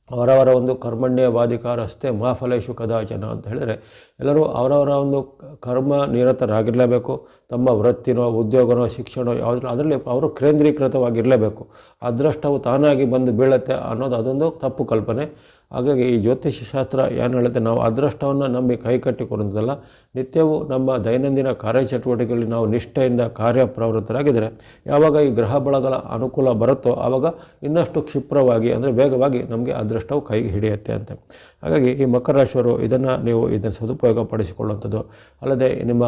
ಅವರವರ ಒಂದು ಕರ್ಮಣ್ಯವಾಧಿಕಾರಸ್ಥೆ ಮಾ ಫಲೇಶು ಕದಾಚನ ಅಂತ ಹೇಳಿದರೆ ಎಲ್ಲರೂ ಅವರವರ ಒಂದು ಕರ್ಮ ನಿರತರಾಗಿರಲೇಬೇಕು. ತಮ್ಮ ವೃತ್ತಿನೋ ಉದ್ಯೋಗನೋ ಶಿಕ್ಷಣ ಯಾವುದ್ರ ಅದರಲ್ಲಿ ಅವರು ಕೇಂದ್ರೀಕೃತವಾಗಿರಲೇಬೇಕು. ಅದೃಷ್ಟವು ತಾನಾಗಿ ಬಂದು ಬೀಳುತ್ತೆ ಅನ್ನೋದು ಅದೊಂದು ತಪ್ಪು ಕಲ್ಪನೆ. ಹಾಗಾಗಿ ಈ ಜ್ಯೋತಿಷ್ಯ ಶಾಸ್ತ್ರ ಏನು ಹೇಳುತ್ತೆ, ನಾವು ಅದೃಷ್ಟವನ್ನು ನಂಬಿ ಕೈ ಕಟ್ಟಿಕೊಡೋದಲ್ಲ, ನಿತ್ಯವೂ ನಮ್ಮ ದೈನಂದಿನ ಕಾರ್ಯಚಟುವಟಿಕೆಗಳಲ್ಲಿ ನಾವು ನಿಷ್ಠೆಯಿಂದ ಕಾರ್ಯಪ್ರವೃತ್ತರಾಗಿದ್ದರೆ ಯಾವಾಗ ಈ ಗ್ರಹ ಬಳಗಳ ಅನುಕೂಲ ಬರುತ್ತೋ ಆವಾಗ ಇನ್ನಷ್ಟು ಕ್ಷಿಪ್ರವಾಗಿ ಅಂದರೆ ವೇಗವಾಗಿ ನಮಗೆ ಅದೃಷ್ಟವು ಕೈಗೆ ಹಿಡಿಯುತ್ತೆ ಅಂತ. ಹಾಗಾಗಿ ಈ ಮಕರ ರಾಶಿಯವರು ಇದನ್ನು ಸದುಪಯೋಗ ಪಡಿಸಿಕೊಳ್ಳುವಂಥದ್ದು. ಅಲ್ಲದೆ ನಿಮ್ಮ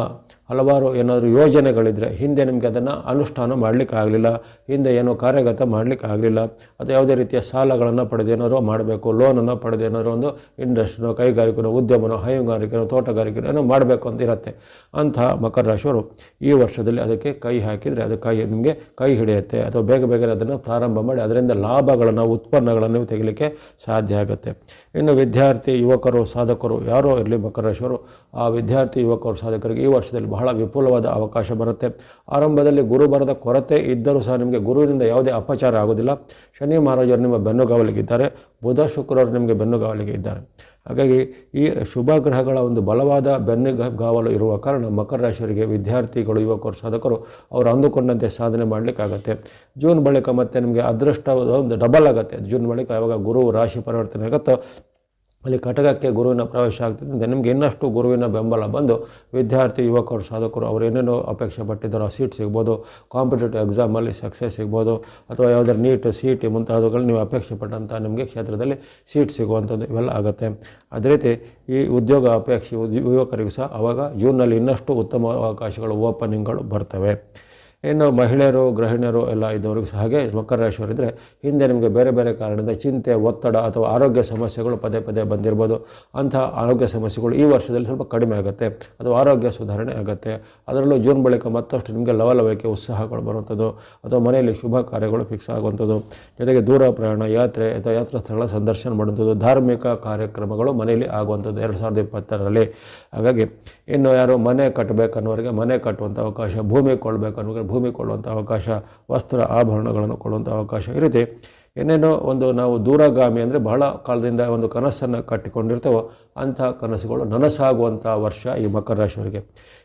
ಹಲವಾರು ಏನಾದರೂ ಯೋಜನೆಗಳಿದ್ದರೆ ಹಿಂದೆ ನಿಮಗೆ ಅದನ್ನು ಅನುಷ್ಠಾನ ಮಾಡಲಿಕ್ಕೆ ಆಗಲಿಲ್ಲ, ಹಿಂದೆ ಏನೋ ಕಾರ್ಯಗತ ಮಾಡಲಿಕ್ಕೆ ಆಗಲಿಲ್ಲ, ಅಥವಾ ಯಾವುದೇ ರೀತಿಯ ಸಾಲಗಳನ್ನು ಪಡೆದು ಏನಾದರೂ ಮಾಡಬೇಕು, ಲೋನನ್ನು ಪಡೆದು ಏನಾದರೂ ಒಂದು ಇಂಡಸ್ಟ್ರಿನೋ, ಕೈಗಾರಿಕೆನೋ, ಉದ್ಯಮನೋ, ಹೈನುಗಾರಿಕೆನೋ, ತೋಟಗಾರಿಕೆನೋ ಏನೋ ಮಾಡಬೇಕು ಅಂತ ಇರುತ್ತೆ. ಅಂತಹ ಮಕರ ರಾಶಿಯವರು ಈ ವರ್ಷದಲ್ಲಿ ಅದಕ್ಕೆ ಕೈ ಹಾಕಿದರೆ ಅದು ನಿಮಗೆ ಕೈ ಹಿಡಿಯುತ್ತೆ. ಅಥವಾ ಬೇಗನೆ ಅದನ್ನು ಪ್ರಾರಂಭ ಮಾಡಿ ಅದರಿಂದ ಲಾಭಗಳನ್ನು, ಉತ್ಪನ್ನಗಳನ್ನು ನೀವು ತೆಗಿಲಿಕ್ಕೆ ಸಾಧ್ಯ ಆಗುತ್ತೆ. ಇನ್ನು ವಿದ್ಯಾರ್ಥಿ ಯುವಕರು, ಸಾಧಕರು ಯಾರೋ ಇರಲಿ ಮಕರ ರಾಶಿಯವರು, ಆ ವಿದ್ಯಾರ್ಥಿ ಯುವಕರು, ಸಾಧಕರಿಗೆ ಈ ವರ್ಷದಲ್ಲಿ ಬಹಳ ವಿಪುಲವಾದ ಅವಕಾಶ ಬರುತ್ತೆ. ಆರಂಭದಲ್ಲಿ ಗುರು ಬರದ ಕೊರತೆ ಇದ್ದರೂ ಸಹ ನಿಮಗೆ ಗುರುವಿನಿಂದ ಯಾವುದೇ ಅಪಚಾರ ಆಗೋದಿಲ್ಲ. ಶನಿ ಮಹಾರಾಜರು ನಿಮ್ಮ ಬೆನ್ನುಗಾವಲಿಗಿದ್ದಾರೆ, ಬುಧ ಶುಕ್ರರು ನಿಮಗೆ ಬೆನ್ನುಗಾವಲಿಗೆ ಇದ್ದಾರೆ. ಹಾಗಾಗಿ ಈ ಶುಭ ಗ್ರಹಗಳ ಒಂದು ಬಲವಾದ ಬೆನ್ನುಗಾವಲು ಇರುವ ಕಾರಣ ಮಕರ ರಾಶಿಯವರಿಗೆ ವಿದ್ಯಾರ್ಥಿಗಳು, ಯುವಕರು, ಸಾಧಕರು ಅವರು ಅಂದುಕೊಂಡಂತೆ ಸಾಧನೆ ಮಾಡಲಿಕ್ಕಾಗತ್ತೆ. ಜೂನ್ ಬಳಿಕ ಮತ್ತೆ ನಿಮಗೆ ಅದೃಷ್ಟ ಒಂದು ಡಬಲ್ ಆಗುತ್ತೆ. ಜೂನ್ ಬಳಿಕ ಯಾವಾಗ ಗುರು ರಾಶಿ ಪರಿವರ್ತನೆ ಆಗುತ್ತೋ ಅಲ್ಲಿ ಕಟಕಕ್ಕೆ ಗುರುವಿನ ಪ್ರವೇಶ ಆಗ್ತಿದ್ದಂತೆ ನಿಮಗೆ ಇನ್ನಷ್ಟು ಗುರುವಿನ ಬೆಂಬಲ ಬಂದು ವಿದ್ಯಾರ್ಥಿ, ಯುವಕರು, ಸಾಧಕರು ಅವರು ಏನೇನೋ ಅಪೇಕ್ಷೆ ಪಟ್ಟಿದ್ದಾರೋ ಸೀಟ್ ಸಿಗ್ಬೋದು, ಕಾಂಪಿಟೇಟಿವ್ ಎಕ್ಸಾಮಲ್ಲಿ ಸಕ್ಸಸ್ ಸಿಗ್ಬೋದು, ಅಥವಾ ಯಾವುದಾದ್ರು ನೀಟ್, CET ಮುಂತಾದವುಗಳು ನೀವು ಅಪೇಕ್ಷೆ ಪಟ್ಟಂಥ ನಿಮಗೆ ಕ್ಷೇತ್ರದಲ್ಲಿ ಸೀಟ್ ಸಿಗುವಂಥದ್ದು ಇವೆಲ್ಲ ಆಗುತ್ತೆ. ಅದೇ ರೀತಿ ಈ ಉದ್ಯೋಗ ಅಪೇಕ್ಷೆ ಯುವಕರಿಗೂ ಸಹ ಆವಾಗ ಜೂನ್ನಲ್ಲಿ ಇನ್ನಷ್ಟು ಉತ್ತಮ ಅವಕಾಶಗಳು, ಓಪನಿಂಗ್ಗಳು ಬರ್ತವೆ. ಇನ್ನು ಮಹಿಳೆಯರು, ಗೃಹಿಣಿಯರು ಎಲ್ಲ ಇದ್ದವರಿಗೂ ಸಹ ಹಾಗೆ ಮಕರ ರಾಶಿಯವರಿದ್ದರೆ ಹಿಂದೆ ನಿಮಗೆ ಬೇರೆ ಬೇರೆ ಕಾರಣದಿಂದ ಚಿಂತೆ, ಒತ್ತಡ ಅಥವಾ ಆರೋಗ್ಯ ಸಮಸ್ಯೆಗಳು ಪದೇ ಬಂದಿರ್ಬೋದು. ಅಂಥ ಆರೋಗ್ಯ ಸಮಸ್ಯೆಗಳು ಈ ವರ್ಷದಲ್ಲಿ ಸ್ವಲ್ಪ ಕಡಿಮೆ ಆಗುತ್ತೆ ಅಥವಾ ಆರೋಗ್ಯ ಸುಧಾರಣೆ ಆಗುತ್ತೆ. ಅದರಲ್ಲೂ ಜೂನ್ ಬಳಿಕ ಮತ್ತಷ್ಟು ನಿಮಗೆ ಲವಲವಿಕೆ, ಉತ್ಸಾಹಗಳು ಬರುವಂಥದ್ದು, ಅಥವಾ ಮನೆಯಲ್ಲಿ ಶುಭ ಕಾರ್ಯಗಳು ಫಿಕ್ಸ್ ಆಗುವಂಥದ್ದು, ಜೊತೆಗೆ ದೂರ ಪ್ರಯಾಣ, ಯಾತ್ರೆ ಅಥವಾ ಯಾತ್ರಾ ಸ್ಥಳ ಸಂದರ್ಶನ ಮಾಡುವಂಥದ್ದು, ಧಾರ್ಮಿಕ ಕಾರ್ಯಕ್ರಮಗಳು ಮನೆಯಲ್ಲಿ ಆಗುವಂಥದ್ದು 2020ರಲ್ಲಿ. ಹಾಗಾಗಿ ಇನ್ನು ಯಾರು ಮನೆ ಕಟ್ಟಬೇಕನ್ನೋರಿಗೆ ಮನೆ ಕಟ್ಟುವಂಥ ಅವಕಾಶ, ಭೂಮಿ ಕೊಳ್ಳಬೇಕನ್ನೋರಿಗೆ ಭೂಮಿ ಕೊಳ್ಳುವಂಥ ಅವಕಾಶ, ವಸ್ತ್ರ ಆಭರಣಗಳನ್ನು ಕೊಳ್ಳುವಂಥ ಅವಕಾಶ, ಈ ರೀತಿ ಏನೇನೋ ಒಂದು ನಾವು ದೂರಗಾಮಿ ಅಂದರೆ ಬಹಳ ಕಾಲದಿಂದ ಒಂದು ಕನಸನ್ನು ಕಟ್ಟಿಕೊಂಡಿರ್ತೇವೋ ಅಂಥ ಕನಸುಗಳು ನನಸಾಗುವಂಥ ವರ್ಷ ಈ ಮಕರ ರಾಶಿಯವರಿಗೆ.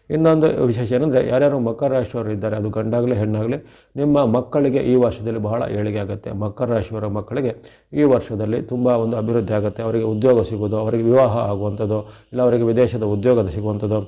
ಇನ್ನೊಂದು ವಿಶೇಷ ಏನಂದರೆ ಯಾರ್ಯಾರು ಮಕರ ರಾಶಿಯವರು ಇದ್ದಾರೆ, ಅದು ಗಂಡಾಗಲಿ ಹೆಣ್ಣಾಗಲಿ, ನಿಮ್ಮ ಮಕ್ಕಳಿಗೆ ಈ ವರ್ಷದಲ್ಲಿ ಬಹಳ ಏಳಿಗೆ ಆಗುತ್ತೆ. ಮಕರ ರಾಶಿಯವರ ಮಕ್ಕಳಿಗೆ ಈ ವರ್ಷದಲ್ಲಿ ತುಂಬ ಒಂದು ಅಭಿವೃದ್ಧಿ ಆಗುತ್ತೆ. ಅವರಿಗೆ ಉದ್ಯೋಗ ಸಿಗೋದು, ಅವರಿಗೆ ವಿವಾಹ ಆಗುವಂಥದ್ದು, ಇಲ್ಲ ಅವರಿಗೆ ವಿದೇಶದ ಉದ್ಯೋಗ ಸಿಗುವಂಥದ್ದು,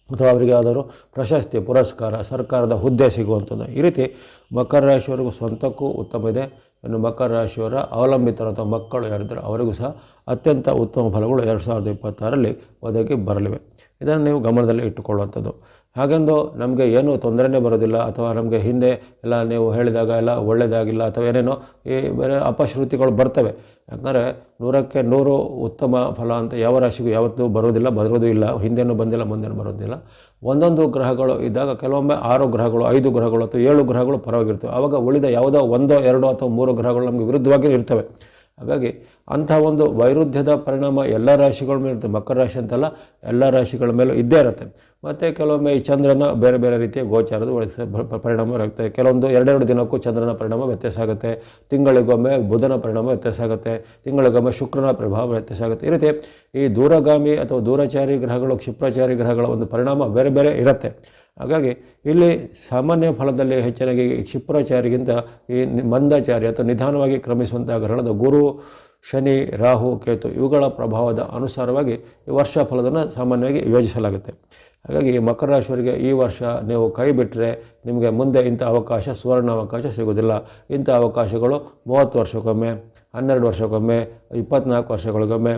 ಅಥವಾ ಅವರಿಗೆ ಯಾವ್ದಾದ್ರು ಪ್ರಶಸ್ತಿ, ಪುರಸ್ಕಾರ, ಸರ್ಕಾರದ ಹುದ್ದೆ ಸಿಗುವಂಥದ್ದು, ಈ ರೀತಿ ಮಕರ ರಾಶಿಯವರಿಗೂ ಸ್ವಂತಕ್ಕೂ ಉತ್ತಮ ಇದೆ. ಇನ್ನು ಮಕರ ರಾಶಿಯವರ ಅವಲಂಬಿತರು ಅಥವಾ ಮಕ್ಕಳು ಯಾರಿದ್ದಾರೆ ಅವರಿಗೂ ಸಹ ಅತ್ಯಂತ ಉತ್ತಮ ಫಲಗಳು 2026ರಲ್ಲಿ ಒದಗಿ ಬರಲಿವೆ. ಇದನ್ನು ನೀವು ಗಮನದಲ್ಲಿ ಇಟ್ಟುಕೊಳ್ಳುವಂಥದ್ದು. ಹಾಗೆಂದು ನಮಗೆ ಏನೂ ತೊಂದರೆನೇ ಬರೋದಿಲ್ಲ, ಅಥವಾ ನಮಗೆ ಹಿಂದೆ ಎಲ್ಲ ನೀವು ಹೇಳಿದಾಗ ಎಲ್ಲ ಒಳ್ಳೆಯದಾಗಿಲ್ಲ ಅಥವಾ ಏನೇನೋ ಈ ಬೇರೆ ಅಪಶ್ರುತಿಗಳು ಬರ್ತವೆ. ಯಾಕಂದರೆ 100ಕ್ಕೆ 100 ಉತ್ತಮ ಫಲ ಅಂತ ಯಾವ ರಾಶಿಗೂ ಯಾವತ್ತೂ ಬರೋದು ಇಲ್ಲ, ಹಿಂದೆನೂ ಬಂದಿಲ್ಲ, ಮುಂದೆನೂ ಬರೋದಿಲ್ಲ. ಒಂದೊಂದು ಗ್ರಹಗಳು ಇದ್ದಾಗ ಕೆಲವೊಮ್ಮೆ 6 ಗ್ರಹಗಳು 5 ಗ್ರಹಗಳು ಅಥವಾ 7 ಗ್ರಹಗಳು ಪರವಾಗಿರ್ತವೆ. ಆವಾಗ ಉಳಿದ ಯಾವುದೋ 1 2 ಅಥವಾ 3 ಗ್ರಹಗಳು ನಮಗೆ ವಿರುದ್ಧವಾಗಿ ಇರ್ತವೆ. ಹಾಗಾಗಿ ಅಂಥ ಒಂದು ವೈರುಧ್ಯದ ಪರಿಣಾಮ ಎಲ್ಲ ರಾಶಿಗಳ ಮೇಲೆ ಇರುತ್ತೆ. ಮಕರ ರಾಶಿ ಅಂತಲ್ಲ, ಎಲ್ಲ ರಾಶಿಗಳ ಮೇಲೂ ಇದ್ದೇ ಇರುತ್ತೆ. ಮತ್ತು ಕೆಲವೊಮ್ಮೆ ಈ ಚಂದ್ರನ ಬೇರೆ ಬೇರೆ ರೀತಿಯ ಗೋಚಾರದ ಪರಿಣಾಮ ಇರುತ್ತೆ. ಕೆಲವೊಂದು 2 ದಿನಕ್ಕೂ ಚಂದ್ರನ ಪರಿಣಾಮ ವ್ಯತ್ಯಾಸ ಆಗುತ್ತೆ, ತಿಂಗಳಿಗೊಮ್ಮೆ ಬುಧನ ಪರಿಣಾಮ ವ್ಯತ್ಯಾಸ ಆಗುತ್ತೆ, ತಿಂಗಳಿಗೊಮ್ಮೆ ಶುಕ್ರನ ಪ್ರಭಾವ ವ್ಯತ್ಯಾಸ ಆಗುತ್ತೆ. ಈ ರೀತಿ ಈ ದೂರಗಾಮಿ ಅಥವಾ ದೂರಚಾರಿ ಗ್ರಹಗಳು, ಕ್ಷಿಪ್ರಚಾರಿ ಗ್ರಹಗಳ ಒಂದು ಪರಿಣಾಮ ಬೇರೆ ಬೇರೆ ಇರುತ್ತೆ. ಹಾಗಾಗಿ ಇಲ್ಲಿ ಸಾಮಾನ್ಯ ಫಲದಲ್ಲಿ ಹೆಚ್ಚಿನಾಗಿ ಕ್ಷಿಪ್ರಚಾರಿಗಿಂತ ಈ ಮಂದಚಾರಿ ಅಥವಾ ನಿಧಾನವಾಗಿ ಕ್ರಮಿಸುವಂಥ ಗ್ರಹಣದ ಗುರು, ಶನಿ, ರಾಹು, ಕೇತು ಇವುಗಳ ಪ್ರಭಾವದ ಅನುಸಾರವಾಗಿ ಈ ವರ್ಷ ಫಲವನ್ನು ಸಾಮಾನ್ಯವಾಗಿ ಯೋಜಿಸಲಾಗುತ್ತೆ. ಹಾಗಾಗಿ ಮಕರ ರಾಶಿಯವರಿಗೆ ಈ ವರ್ಷ ನೀವು ಕೈ ಬಿಟ್ಟರೆ ನಿಮಗೆ ಮುಂದೆ ಇಂಥ ಅವಕಾಶ, ಸುವರ್ಣ ಅವಕಾಶ ಸಿಗೋದಿಲ್ಲ. ಇಂಥ ಅವಕಾಶಗಳು 30 ವರ್ಷಕ್ಕೊಮ್ಮೆ, 12 ವರ್ಷಕ್ಕೊಮ್ಮೆ, 24 ವರ್ಷಗಳಿಗೊಮ್ಮೆ,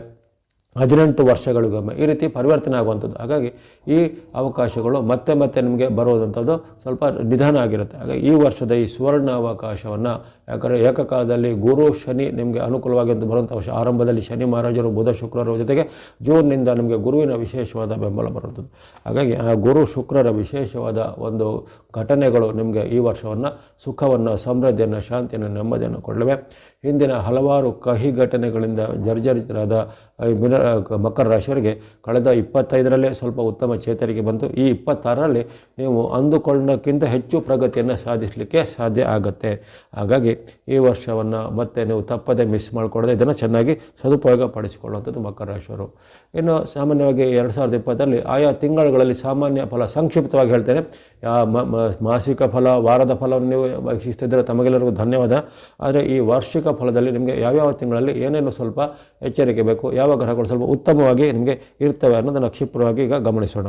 18 ವರ್ಷಗಳಿಗೊಮ್ಮೆ ಈ ರೀತಿ ಪರಿವರ್ತನೆ ಆಗುವಂಥದ್ದು. ಹಾಗಾಗಿ ಈ ಅವಕಾಶಗಳು ಮತ್ತೆ ಮತ್ತೆ ನಿಮಗೆ ಬರುವುದಂಥದ್ದು ಸ್ವಲ್ಪ ನಿಧಾನ ಆಗಿರುತ್ತೆ. ಹಾಗಾಗಿ ಈ ವರ್ಷದ ಈ ಸುವರ್ಣ ಅವಕಾಶವನ್ನು, ಯಾಕಂದರೆ ಏಕಕಾಲದಲ್ಲಿ ಗುರು ಶನಿ ನಿಮಗೆ ಅನುಕೂಲವಾಗಿ ಅಂತ ಬರುವಂಥ ವರ್ಷ. ಆರಂಭದಲ್ಲಿ ಶನಿ ಮಹಾರಾಜರು, ಬುಧ ಶುಕ್ರರ ಜೊತೆಗೆ ಜೂನ್ನಿಂದ ನಿಮಗೆ ಗುರುವಿನ ವಿಶೇಷವಾದ ಬೆಂಬಲ ಬರುವಂಥದ್ದು. ಹಾಗಾಗಿ ಆ ಗುರು ಶುಕ್ರರ ವಿಶೇಷವಾದ ಒಂದು ಘಟನೆಗಳು ನಿಮಗೆ ಈ ವರ್ಷವನ್ನು ಸುಖವನ್ನು, ಸಮೃದ್ಧಿಯನ್ನು, ಶಾಂತಿಯನ್ನು, ನೆಮ್ಮದಿಯನ್ನು ಕೊಡಲಿವೆ. ಹಿಂದಿನ ಹಲವಾರು ಕಹಿ ಘಟನೆಗಳಿಂದ ಜರ್ಜರಿತರಾದ ಮಕರ ರಾಶಿಯವರಿಗೆ ಕಳೆದ 25ರಲ್ಲೇ ಸ್ವಲ್ಪ ಉತ್ತಮ ಚೇತರಿಕೆ ಬಂತು. ಈ 26ರಲ್ಲಿ ನೀವು ಅಂದುಕೊಂಡಕ್ಕಿಂತ ಹೆಚ್ಚು ಪ್ರಗತಿಯನ್ನು ಸಾಧಿಸಲಿಕ್ಕೆ ಸಾಧ್ಯ ಆಗುತ್ತೆ. ಹಾಗಾಗಿ ಈ ವರ್ಷವನ್ನು ಮತ್ತೆ ನೀವು ತಪ್ಪದೆ ಮಿಸ್ ಮಾಡಿಕೊಳ್ಳದೆ ಇದನ್ನು ಚೆನ್ನಾಗಿ ಸದುಪಯೋಗ ಪಡಿಸಿಕೊಳ್ಳುವಂಥದ್ದು ಮಕರ ರಾಶಿಯವರು. ಇನ್ನು ಸಾಮಾನ್ಯವಾಗಿ 2020ರಲ್ಲಿ ಆಯಾ ತಿಂಗಳುಗಳಲ್ಲಿ ಸಾಮಾನ್ಯ ಫಲ ಸಂಕ್ಷಿಪ್ತವಾಗಿ ಹೇಳ್ತೇನೆ. ಮಾಸಿಕ ಫಲ, ವಾರದ ಫಲವನ್ನು ನೀವು ವೀಕ್ಷಿಸ್ತಿದ್ದರೆ ತಮಗೆಲ್ಲರಿಗೂ ಧನ್ಯವಾದ. ಆದರೆ ಈ ವಾರ್ಷಿಕ ಫಲದಲ್ಲಿ ನಿಮಗೆ ಯಾವ್ಯಾವ ತಿಂಗಳಲ್ಲಿ ಏನೇನು ಸ್ವಲ್ಪ ಎಚ್ಚರಿಕೆ ಬೇಕು, ಯಾವ ಗ್ರಹಗಳು ಸ್ವಲ್ಪ ಉತ್ತಮವಾಗಿ ನಿಮಗೆ ಇರ್ತವೆ ಅನ್ನೋದನ್ನು ಕ್ಷಿಪ್ರವಾಗಿ ಈಗ ಗಮನಿಸೋಣ.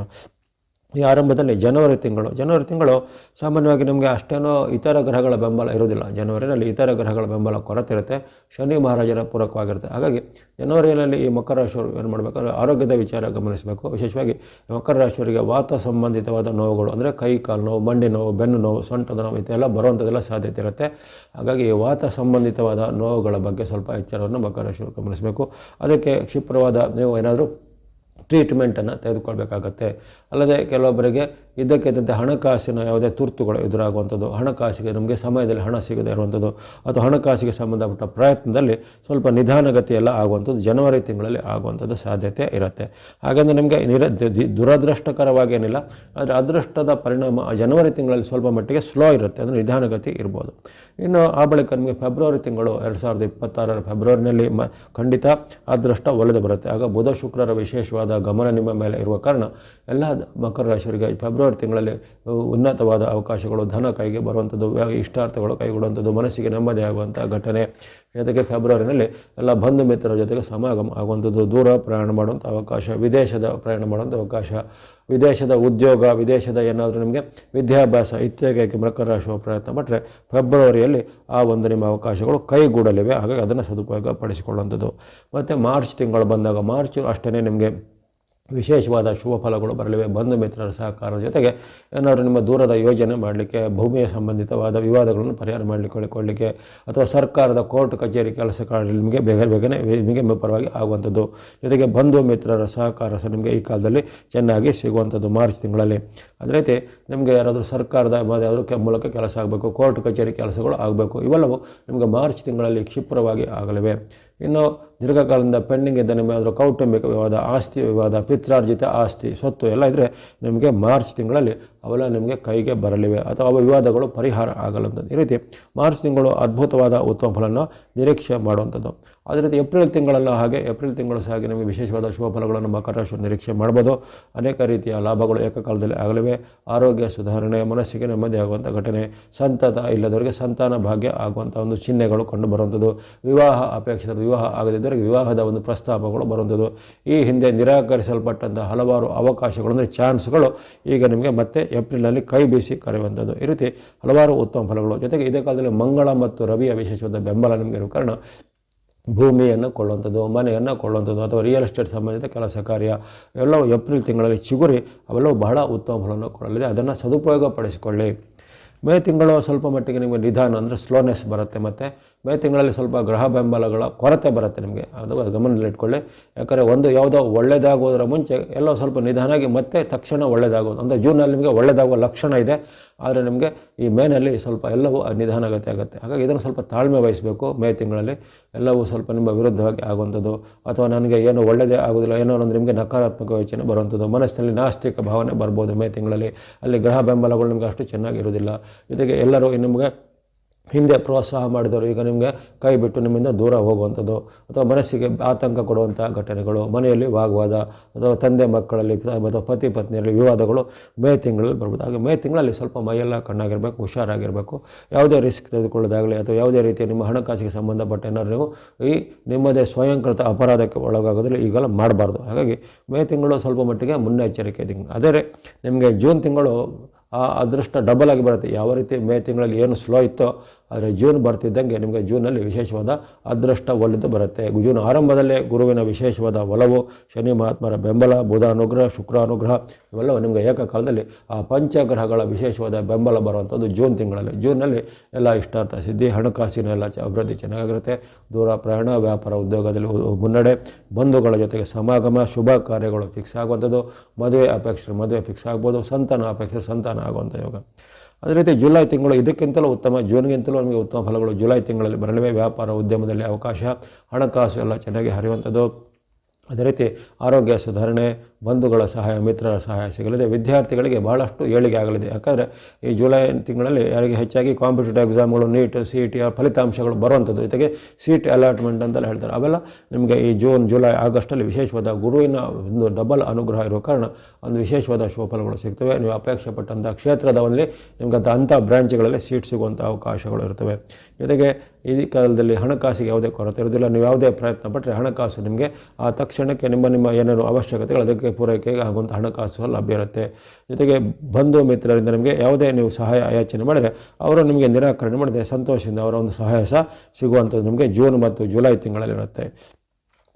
ಈ ಆರಂಭದಲ್ಲಿ ಜನವರಿ ತಿಂಗಳು ಸಾಮಾನ್ಯವಾಗಿ ನಮಗೆ ಅಷ್ಟೇನೋ ಇತರ ಗ್ರಹಗಳ ಬೆಂಬಲ ಇರೋದಿಲ್ಲ. ಜನವರಿಯಲ್ಲಿ ಇತರ ಗ್ರಹಗಳ ಬೆಂಬಲ ಕೊರತೆ ಇರುತ್ತೆ, ಶನಿ ಮಹಾರಾಜರ ಪೂರಕವಾಗಿರುತ್ತೆ. ಹಾಗಾಗಿ ಜನವರಿಯಲ್ಲಿ ಈ ಮಕರ ರಾಶಿಯವರು ಏನು ಮಾಡಬೇಕಾದ್ರೆ ಆರೋಗ್ಯದ ವಿಚಾರ ಗಮನಿಸಬೇಕು. ವಿಶೇಷವಾಗಿ ಮಕರ ರಾಶಿಯವರಿಗೆ ವಾತ ಸಂಬಂಧಿತವಾದ ನೋವುಗಳು, ಅಂದರೆ ಕೈ ಕಾಲು ನೋವು, ಮಂಡಿ ನೋವು, ಬೆನ್ನು ನೋವು, ಸೊಂಟದ ನೋವು ಇದೆಲ್ಲ ಬರುವಂಥದ್ದೆಲ್ಲ ಸಾಧ್ಯತೆ ಇರುತ್ತೆ. ಹಾಗಾಗಿ ವಾತ ಸಂಬಂಧಿತವಾದ ನೋವುಗಳ ಬಗ್ಗೆ ಸ್ವಲ್ಪ ಎಚ್ಚರವನ್ನು ಮಕರ ರಾಶಿಯವರು ಗಮನಿಸಬೇಕು. ಅದಕ್ಕೆ ಕ್ಷಿಪ್ರವಾದ ನೀವು ಏನಾದರೂ ಟ್ರೀಟ್ಮೆಂಟನ್ನು ತೆಗೆದುಕೊಳ್ಬೇಕಾಗತ್ತೆ. ಅಲ್ಲದೆ ಕೆಲವೊಬ್ಬರಿಗೆ ಇದ್ದಕ್ಕಿದ್ದಂತೆ ಹಣಕಾಸಿನ ಯಾವುದೇ ತುರ್ತುಗಳು ಎದುರಾಗುವಂಥದ್ದು, ಹಣಕಾಸಿಗೆ ನಮಗೆ ಸಮಯದಲ್ಲಿ ಹಣ ಸಿಗದೇ ಇರುವಂಥದ್ದು, ಅಥವಾ ಹಣಕಾಸಿಗೆ ಸಂಬಂಧಪಟ್ಟ ಪ್ರಯತ್ನದಲ್ಲಿ ಸ್ವಲ್ಪ ನಿಧಾನಗತಿಯೆಲ್ಲ ಆಗುವಂಥದ್ದು ಜನವರಿ ತಿಂಗಳಲ್ಲಿ ಆಗುವಂಥದ್ದು ಸಾಧ್ಯತೆ ಇರುತ್ತೆ. ಹಾಗೆಂದರೆ ನಿಮಗೆ ದುರದೃಷ್ಟಕರವಾಗೇನಿಲ್ಲ, ಆದರೆ ಅದೃಷ್ಟದ ಪರಿಣಾಮ ಜನವರಿ ತಿಂಗಳಲ್ಲಿ ಸ್ವಲ್ಪ ಮಟ್ಟಿಗೆ ಸ್ಲೋ ಇರುತ್ತೆ, ಅಂದರೆ ನಿಧಾನಗತಿ ಇರ್ಬೋದು. ಇನ್ನು ಆ ಬಳಿಕ ನಿಮಗೆ ಫೆಬ್ರವರಿ ತಿಂಗಳು 2026ರ ಫೆಬ್ರವರಿನಲ್ಲಿ ಖಂಡಿತ ಅದೃಷ್ಟ ಒಲಿದು ಬರುತ್ತೆ. ಆಗ ಬುಧ ಶುಕ್ರರ ವಿಶೇಷವಾದ ಗಮನ ನಿಮ್ಮ ಮೇಲೆ ಇರುವ ಕಾರಣ ಎಲ್ಲ ಮಕರ ರಾಶಿಯವರಿಗೆ ಫೆಬ್ರವರಿ ತಿಂಗಳಲ್ಲಿ ಉನ್ನತವಾದ ಅವಕಾಶಗಳು, ಧನ ಕೈಗೆ ಬರುವಂಥದ್ದು, ಇಷ್ಟಾರ್ಥಗಳು ಕೈಗೊಳ್ಳುವಂಥದ್ದು, ಮನಸ್ಸಿಗೆ ನೆಮ್ಮದಿ ಆಗುವಂಥ ಘಟನೆ. ಜೊತೆಗೆ ಫೆಬ್ರವರಿನಲ್ಲಿ ಎಲ್ಲ ಬಂಧು ಮಿತ್ರರ ಜೊತೆಗೆ ಸಮಾಗಮ ಆಗುವಂಥದ್ದು, ದೂರ ಪ್ರಯಾಣ ಮಾಡುವಂಥ ಅವಕಾಶ, ವಿದೇಶದ ಪ್ರಯಾಣ ಮಾಡುವಂಥ ಅವಕಾಶ, ವಿದೇಶದ ಉದ್ಯೋಗ, ವಿದೇಶದ ಏನಾದರೂ ನಿಮಗೆ ವಿದ್ಯಾಭ್ಯಾಸ ಇತ್ಯಾದಿ ಮಕರ ರಾಶಿಯ ಪ್ರಯತ್ನ ಪಟ್ಟರೆ ಫೆಬ್ರವರಿಯಲ್ಲಿ ಆ ಒಂದು ನಿಮ್ಮ ಅವಕಾಶಗಳು ಕೈಗೂಡಲಿವೆ. ಹಾಗಾಗಿ ಅದನ್ನು ಸದುಪಯೋಗ ಪಡಿಸಿಕೊಳ್ಳುವಂಥದ್ದು. ಮತ್ತು ಮಾರ್ಚ್ ತಿಂಗಳು ಬಂದಾಗ ಮಾರ್ಚ್ ಅಷ್ಟೇ ನಿಮಗೆ ವಿಶೇಷವಾದ ಶುಭ ಫಲಗಳು ಬರಲಿವೆ. ಬಂಧು ಮಿತ್ರರ ಸಹಕಾರದ ಜೊತೆಗೆ ಏನಾದರೂ ನಿಮ್ಮ ದೂರದ ಯೋಜನೆ ಮಾಡಲಿಕ್ಕೆ, ಭೂಮಿಯ ಸಂಬಂಧಿತವಾದ ವಿವಾದಗಳನ್ನು ಪರಿಹಾರ ಮಾಡಲಿಕ್ಕೆ ಅಥವಾ ಸರ್ಕಾರದ ಕೋರ್ಟ್ ಕಚೇರಿ ಕೆಲಸಗಳಲ್ಲಿ ನಿಮಗೆ ಬೇಗನೆ ನಿಮಗೆ ಪರವಾಗಿ ಆಗುವಂಥದ್ದು. ಜೊತೆಗೆ ಬಂಧು ಮಿತ್ರರ ಸಹಕಾರ ಸಹ ನಿಮಗೆ ಈ ಕಾಲದಲ್ಲಿ ಚೆನ್ನಾಗಿ ಸಿಗುವಂಥದ್ದು ಮಾರ್ಚ್ ತಿಂಗಳಲ್ಲಿ. ಅದೇ ರೀತಿ ನಿಮಗೆ ಯಾರಾದರೂ ಸರ್ಕಾರದ ಯಾವುದಾದ್ರೂ ಮೂಲಕ ಕೆಲಸ ಆಗಬೇಕು, ಕೋರ್ಟ್ ಕಚೇರಿ ಕೆಲಸಗಳು ಆಗಬೇಕು, ಇವೆಲ್ಲವೂ ನಿಮಗೆ ಮಾರ್ಚ್ ತಿಂಗಳಲ್ಲಿ ಕ್ಷಿಪ್ರವಾಗಿ ಆಗಲಿವೆ. ಇನ್ನು ದೀರ್ಘಕಾಲದಿಂದ ಪೆಂಡಿಂಗ್ ಇದ್ದ ನಿಮಗೆ ಕೌಟುಂಬಿಕ ವಿವಾದ, ಆಸ್ತಿ ವಿವಾದ, ಪಿತ್ರಾರ್ಜಿತ ಆಸ್ತಿ, ಸ್ವತ್ತು ಎಲ್ಲ ಇದ್ದರೆ ನಿಮಗೆ ಮಾರ್ಚ್ ತಿಂಗಳಲ್ಲಿ ಅವೆಲ್ಲ ನಿಮಗೆ ಕೈಗೆ ಬರಲಿವೆ ಅಥವಾ ಅವ ವಿವಾದಗಳು ಪರಿಹಾರ ಆಗಲಂಥದ್ದು. ಈ ರೀತಿ ಮಾರ್ಚ್ ತಿಂಗಳು ಅದ್ಭುತವಾದ ಉತ್ತಮ ಫಲವನ್ನು ನಿರೀಕ್ಷೆ ಮಾಡುವಂಥದ್ದು. ಅದೇ ರೀತಿ ಏಪ್ರಿಲ್ ತಿಂಗಳಲ್ಲ ಹಾಗೆ, ಏಪ್ರಿಲ್ ತಿಂಗಳು ಸಹ ಹಾಗೆ ನಿಮಗೆ ವಿಶೇಷವಾದ ಶುಭ ಫಲಗಳನ್ನು ಮಕರ ರಾಶಿಯವರು ನಿರೀಕ್ಷೆ ಮಾಡ್ಬೋದು. ಅನೇಕ ರೀತಿಯ ಲಾಭಗಳು ಏಕಕಾಲದಲ್ಲಿ ಆಗಲಿವೆ. ಆರೋಗ್ಯ ಸುಧಾರಣೆ, ಮನಸ್ಸಿಗೆ ನೆಮ್ಮದಿ ಆಗುವಂಥ ಘಟನೆ, ಸಂತತ ಇಲ್ಲದವರಿಗೆ ಸಂತಾನ ಭಾಗ್ಯ ಆಗುವಂಥ ಒಂದು ಚಿಹ್ನೆಗಳು ಕಂಡು ಬರುವಂಥದ್ದು, ವಿವಾಹ ಅಪೇಕ್ಷಿತ ವಿವಾಹ ಆಗದಿದ್ದವರಿಗೆ ವಿವಾಹದ ಒಂದು ಪ್ರಸ್ತಾಪಗಳು ಬರುವಂಥದ್ದು, ಈ ಹಿಂದೆ ನಿರಾಕರಿಸಲ್ಪಟ್ಟಂಥ ಹಲವಾರು ಅವಕಾಶಗಳು ಅಂದರೆ ಚಾನ್ಸ್ಗಳು ಈಗ ನಿಮಗೆ ಮತ್ತೆ ಏಪ್ರಿಲ್ನಲ್ಲಿ ಕೈ ಬೀಸಿ ಕರೆಯುವಂಥದ್ದು. ಈ ರೀತಿ ಹಲವಾರು ಉತ್ತಮ ಫಲಗಳು. ಜೊತೆಗೆ ಇದೇ ಕಾಲದಲ್ಲಿ ಮಂಗಳ ಮತ್ತು ರವಿಯ ವಿಶೇಷವಾದ ಬೆಂಬಲ ನಿಮಗೆ ಇರುವ ಕಾರಣ ಭೂಮಿಯನ್ನು ಕೊಳ್ಳುವಂಥದ್ದು, ಮನೆಯನ್ನು ಕೊಳ್ಳುವಂಥದ್ದು ಅಥವಾ ರಿಯಲ್ ಎಸ್ಟೇಟ್ ಸಂಬಂಧಿತ ಕೆಲಸ ಕಾರ್ಯ ಎಲ್ಲವೂ ಏಪ್ರಿಲ್ ತಿಂಗಳಲ್ಲಿ ಚಿಗುರಿ ಅವೆಲ್ಲವೂ ಬಹಳ ಉತ್ತಮ ಫಲವನ್ನು ಕೊಡಲಿದೆ. ಅದನ್ನು ಸದುಪಯೋಗಪಡಿಸಿಕೊಳ್ಳಿ. ಮೇ ತಿಂಗಳು ಸ್ವಲ್ಪ ಮಟ್ಟಿಗೆ ನಿಮಗೆ ನಿಧಾನ ಅಂದರೆ ಸ್ಲೋನೆಸ್ ಬರುತ್ತೆ. ಮತ್ತು ಮೇ ತಿಂಗಳಲ್ಲಿ ಸ್ವಲ್ಪ ಗ್ರಹ ಬೆಂಬಲಗಳ ಕೊರತೆ ಬರುತ್ತೆ ನಿಮಗೆ, ಅದು ಗಮನದಲ್ಲಿಟ್ಕೊಳ್ಳಿ. ಯಾಕಂದರೆ ಯಾವುದೋ ಒಳ್ಳೆಯದಾಗೋದರ ಮುಂಚೆ ಎಲ್ಲೋ ಸ್ವಲ್ಪ ನಿಧಾನಾಗಿ ಮತ್ತೆ ತಕ್ಷಣ ಒಳ್ಳೆಯದಾಗೋದು. ಅಂದರೆ ಜೂನಲ್ಲಿ ನಿಮಗೆ ಒಳ್ಳೆಯದಾಗುವ ಲಕ್ಷಣ ಇದೆ, ಆದರೆ ನಿಮಗೆ ಈ ಮೇನಲ್ಲಿ ಸ್ವಲ್ಪ ಎಲ್ಲವೂ ನಿಧಾನಗತಿ ಆಗುತ್ತೆ. ಹಾಗಾಗಿ ಇದನ್ನು ಸ್ವಲ್ಪ ತಾಳ್ಮೆ ವಹಿಸಬೇಕು. ಮೇ ತಿಂಗಳಲ್ಲಿ ಎಲ್ಲವೂ ಸ್ವಲ್ಪ ನಿಮ್ಮ ವಿರುದ್ಧವಾಗಿ ಆಗುವಂಥದ್ದು ಅಥವಾ ನನಗೆ ಏನು ಒಳ್ಳೆಯದೇ ಆಗೋದಿಲ್ಲ ಏನೋ ಒಂದು ನಿಮಗೆ ನಕಾರಾತ್ಮಕ ಯೋಚನೆ ಬರುವಂಥದ್ದು, ಮನಸ್ಸಿನಲ್ಲಿ ನಾಸ್ತಿಕ ಭಾವನೆ ಬರ್ಬೋದು ಮೇ ತಿಂಗಳಲ್ಲಿ. ಅಲ್ಲಿ ಗ್ರಹ ಬೆಂಬಲಗಳು ನಿಮಗೆ ಅಷ್ಟು ಚೆನ್ನಾಗಿರೋದಿಲ್ಲ. ಜೊತೆಗೆ ಎಲ್ಲರೂ ನಿಮಗೆ ಹಿಂದೆ ಪ್ರೋತ್ಸಾಹ ಮಾಡಿದವರು ಈಗ ನಿಮಗೆ ಕೈ ಬಿಟ್ಟು ನಿಮ್ಮಿಂದ ದೂರ ಹೋಗುವಂಥದ್ದು ಅಥವಾ ಮನಸ್ಸಿಗೆ ಆತಂಕ ಕೊಡುವಂಥ ಘಟನೆಗಳು, ಮನೆಯಲ್ಲಿ ವಾಗ್ವಾದ ಅಥವಾ ತಂದೆ ಮಕ್ಕಳಲ್ಲಿ ಅಥವಾ ಪತಿ ಪತ್ನಿಯಲ್ಲಿ ವಿವಾದಗಳು ಮೇ ತಿಂಗಳಲ್ಲಿ ಬರ್ಬೋದು. ಹಾಗೆ ಮೇ ತಿಂಗಳಲ್ಲಿ ಸ್ವಲ್ಪ ಮೈಯೆಲ್ಲ ಕಣ್ಣಾಗಿರಬೇಕು, ಹುಷಾರಾಗಿರಬೇಕು. ಯಾವುದೇ ರಿಸ್ಕ್ ತೆಗೆದುಕೊಳ್ಳೋದಾಗಲಿ ಅಥವಾ ಯಾವುದೇ ರೀತಿಯ ನಿಮ್ಮ ಹಣಕಾಸಿಗೆ ಸಂಬಂಧಪಟ್ಟ ಏನಾದ್ರು ನೀವು ಈ ನಿಮ್ಮದೇ ಸ್ವಯಂಕೃತ ಅಪರಾಧಕ್ಕೆ ಒಳಗಾಗೋದ್ರಲ್ಲಿ ಈಗೆಲ್ಲ ಮಾಡಬಾರ್ದು. ಹಾಗಾಗಿ ಮೇ ತಿಂಗಳು ಸ್ವಲ್ಪ ಮಟ್ಟಿಗೆ ಮುನ್ನೆಚ್ಚರಿಕೆ ತಿಂಗಳು. ಅದೇ ನಿಮಗೆ ಜೂನ್ ತಿಂಗಳು ಆ ಅದೃಷ್ಟ ಡಬಲ್ ಆಗಿ ಬರುತ್ತೆ. ಯಾವ ರೀತಿ ಮೇ ತಿಂಗಳಲ್ಲಿ ಏನು ಸ್ಲೋ ಇತ್ತೋ ಆದರೆ ಜೂನ್ ಬರ್ತಿದ್ದಂಗೆ ನಿಮಗೆ ಜೂನಲ್ಲಿ ವಿಶೇಷವಾದ ಅದೃಷ್ಟ ಒಲಿದು ಬರುತ್ತೆ. ಜೂನ್ ಆರಂಭದಲ್ಲೇ ಗುರುವಿನ ವಿಶೇಷವಾದ ಒಲವು, ಶನಿ ಮಹಾತ್ಮರ ಬೆಂಬಲ, ಬುಧ ಅನುಗ್ರಹ, ಶುಕ್ರ ಅನುಗ್ರಹ ಇವೆಲ್ಲವೂ ನಿಮಗೆ ಏಕಕಾಲದಲ್ಲಿ ಆ ಪಂಚಗ್ರಹಗಳ ವಿಶೇಷವಾದ ಬೆಂಬಲ ಬರುವಂಥದ್ದು ಜೂನ್ ತಿಂಗಳಲ್ಲಿ. ಜೂನಲ್ಲಿ ಎಲ್ಲ ಇಷ್ಟಾರ್ಥ ಸಿದ್ಧಿ, ಹಣಕಾಸಿನ ಎಲ್ಲ ಅಭಿವೃದ್ಧಿ ಚೆನ್ನಾಗಿರುತ್ತೆ. ದೂರ ಪ್ರಯಾಣ, ವ್ಯಾಪಾರ, ಉದ್ಯೋಗದಲ್ಲಿ ಮುನ್ನಡೆ, ಬಂಧುಗಳ ಜೊತೆಗೆ ಸಮಾಗಮ, ಶುಭ ಕಾರ್ಯಗಳು ಫಿಕ್ಸ್ ಆಗುವಂಥದ್ದು, ಮದುವೆ ಅಪೇಕ್ಷೆ ಮದುವೆ ಫಿಕ್ಸ್ ಆಗ್ಬೋದು, ಸಂತಾನ ಅಪೇಕ್ಷೆ ಸಂತಾನ ಆಗುವಂಥ ಯೋಗ. ಅದೇ ರೀತಿ ಜುಲೈ ತಿಂಗಳು ಇದಕ್ಕಿಂತಲೂ ಉತ್ತಮ, ಜೂನ್ಗಿಂತಲೂ ನಮಗೆ ಉತ್ತಮ ಫಲಗಳು ಜುಲೈ ತಿಂಗಳಲ್ಲಿ ಬರಲಿವೆ. ವ್ಯಾಪಾರ ಉದ್ಯಮದಲ್ಲಿ ಅವಕಾಶ, ಹಣಕಾಸು ಎಲ್ಲ ಚೆನ್ನಾಗಿ ಹರಿಯುವಂಥದ್ದು. ಅದೇ ರೀತಿ ಆರೋಗ್ಯ ಸುಧಾರಣೆ, ಬಂಧುಗಳ ಸಹಾಯ, ಮಿತ್ರರ ಸಹಾಯ ಸಿಗಲಿದೆ. ವಿದ್ಯಾರ್ಥಿಗಳಿಗೆ ಭಾಳಷ್ಟು ಏಳಿಗೆ ಆಗಲಿದೆ. ಯಾಕಂದರೆ ಈ ಜುಲೈ ತಿಂಗಳಲ್ಲಿ ಯಾರಿಗೆ ಹೆಚ್ಚಾಗಿ ಕಾಂಪಿಟೇಟಿವ್ ಎಕ್ಸಾಮ್ಗಳು, ನೀಟ್, CET ಫಲಿತಾಂಶಗಳು ಬರುವಂಥದ್ದು, ಜೊತೆಗೆ ಸೀಟ್ ಅಲಾಟ್ಮೆಂಟ್ ಅಂತೆಲ್ಲ ಹೇಳ್ತಾರೆ. ಅವೆಲ್ಲ ನಿಮಗೆ ಈ ಜೂನ್, ಜುಲೈ, ಆಗಸ್ಟಲ್ಲಿ ವಿಶೇಷವಾದ ಗುರುವಿನ ಒಂದು ಡಬಲ್ ಅನುಗ್ರಹ ಇರುವ ಕಾರಣ ಒಂದು ವಿಶೇಷವಾದ ಶುಭಫಲಗಳು ಸಿಗ್ತವೆ. ನೀವು ಅಪೇಕ್ಷೆ ಪಟ್ಟಂಥ ಕ್ಷೇತ್ರದಲ್ಲಿ ನಿಮಗೆ ಅಂಥ ಬ್ರ್ಯಾಂಚ್ಗಳಲ್ಲಿ ಸೀಟ್ ಸಿಗುವಂಥ ಅವಕಾಶಗಳು ಇರ್ತವೆ. ಜೊತೆಗೆ ಈ ಕಾಲದಲ್ಲಿ ಹಣಕಾಸಿಗೆ ಯಾವುದೇ ಕೊರತೆ ಇರೋದಿಲ್ಲ. ನೀವು ಯಾವುದೇ ಪ್ರಯತ್ನ ಪಟ್ಟರೆ ಹಣಕಾಸು ನಿಮಗೆ ಆ ತಕ್ಷಣಕ್ಕೆ ನಿಮ್ಮ ಏನೇನು ಅವಶ್ಯಕತೆಗಳು ಅದಕ್ಕೆ ಪೂರೈಕೆಗೆ ಆಗುವಂಥ ಹಣಕಾಸು ಲಭ್ಯ ಇರುತ್ತೆ. ಜೊತೆಗೆ ಬಂಧು ಮಿತ್ರರಿಂದ ನಿಮಗೆ ಯಾವುದೇ ನೀವು ಸಹಾಯ ಯಾಚನೆ ಮಾಡಿದರೆ ಅವರು ನಿಮಗೆ ನಿರಾಕರಣೆ ಮಾಡದೆ ಸಂತೋಷದಿಂದ ಅವರ ಒಂದು ಸಹಾಯ ಸಹ ಸಿಗುವಂಥದ್ದು ನಿಮಗೆ ಜೂನ್ ಮತ್ತು ಜುಲೈ ತಿಂಗಳಲ್ಲಿರುತ್ತೆ.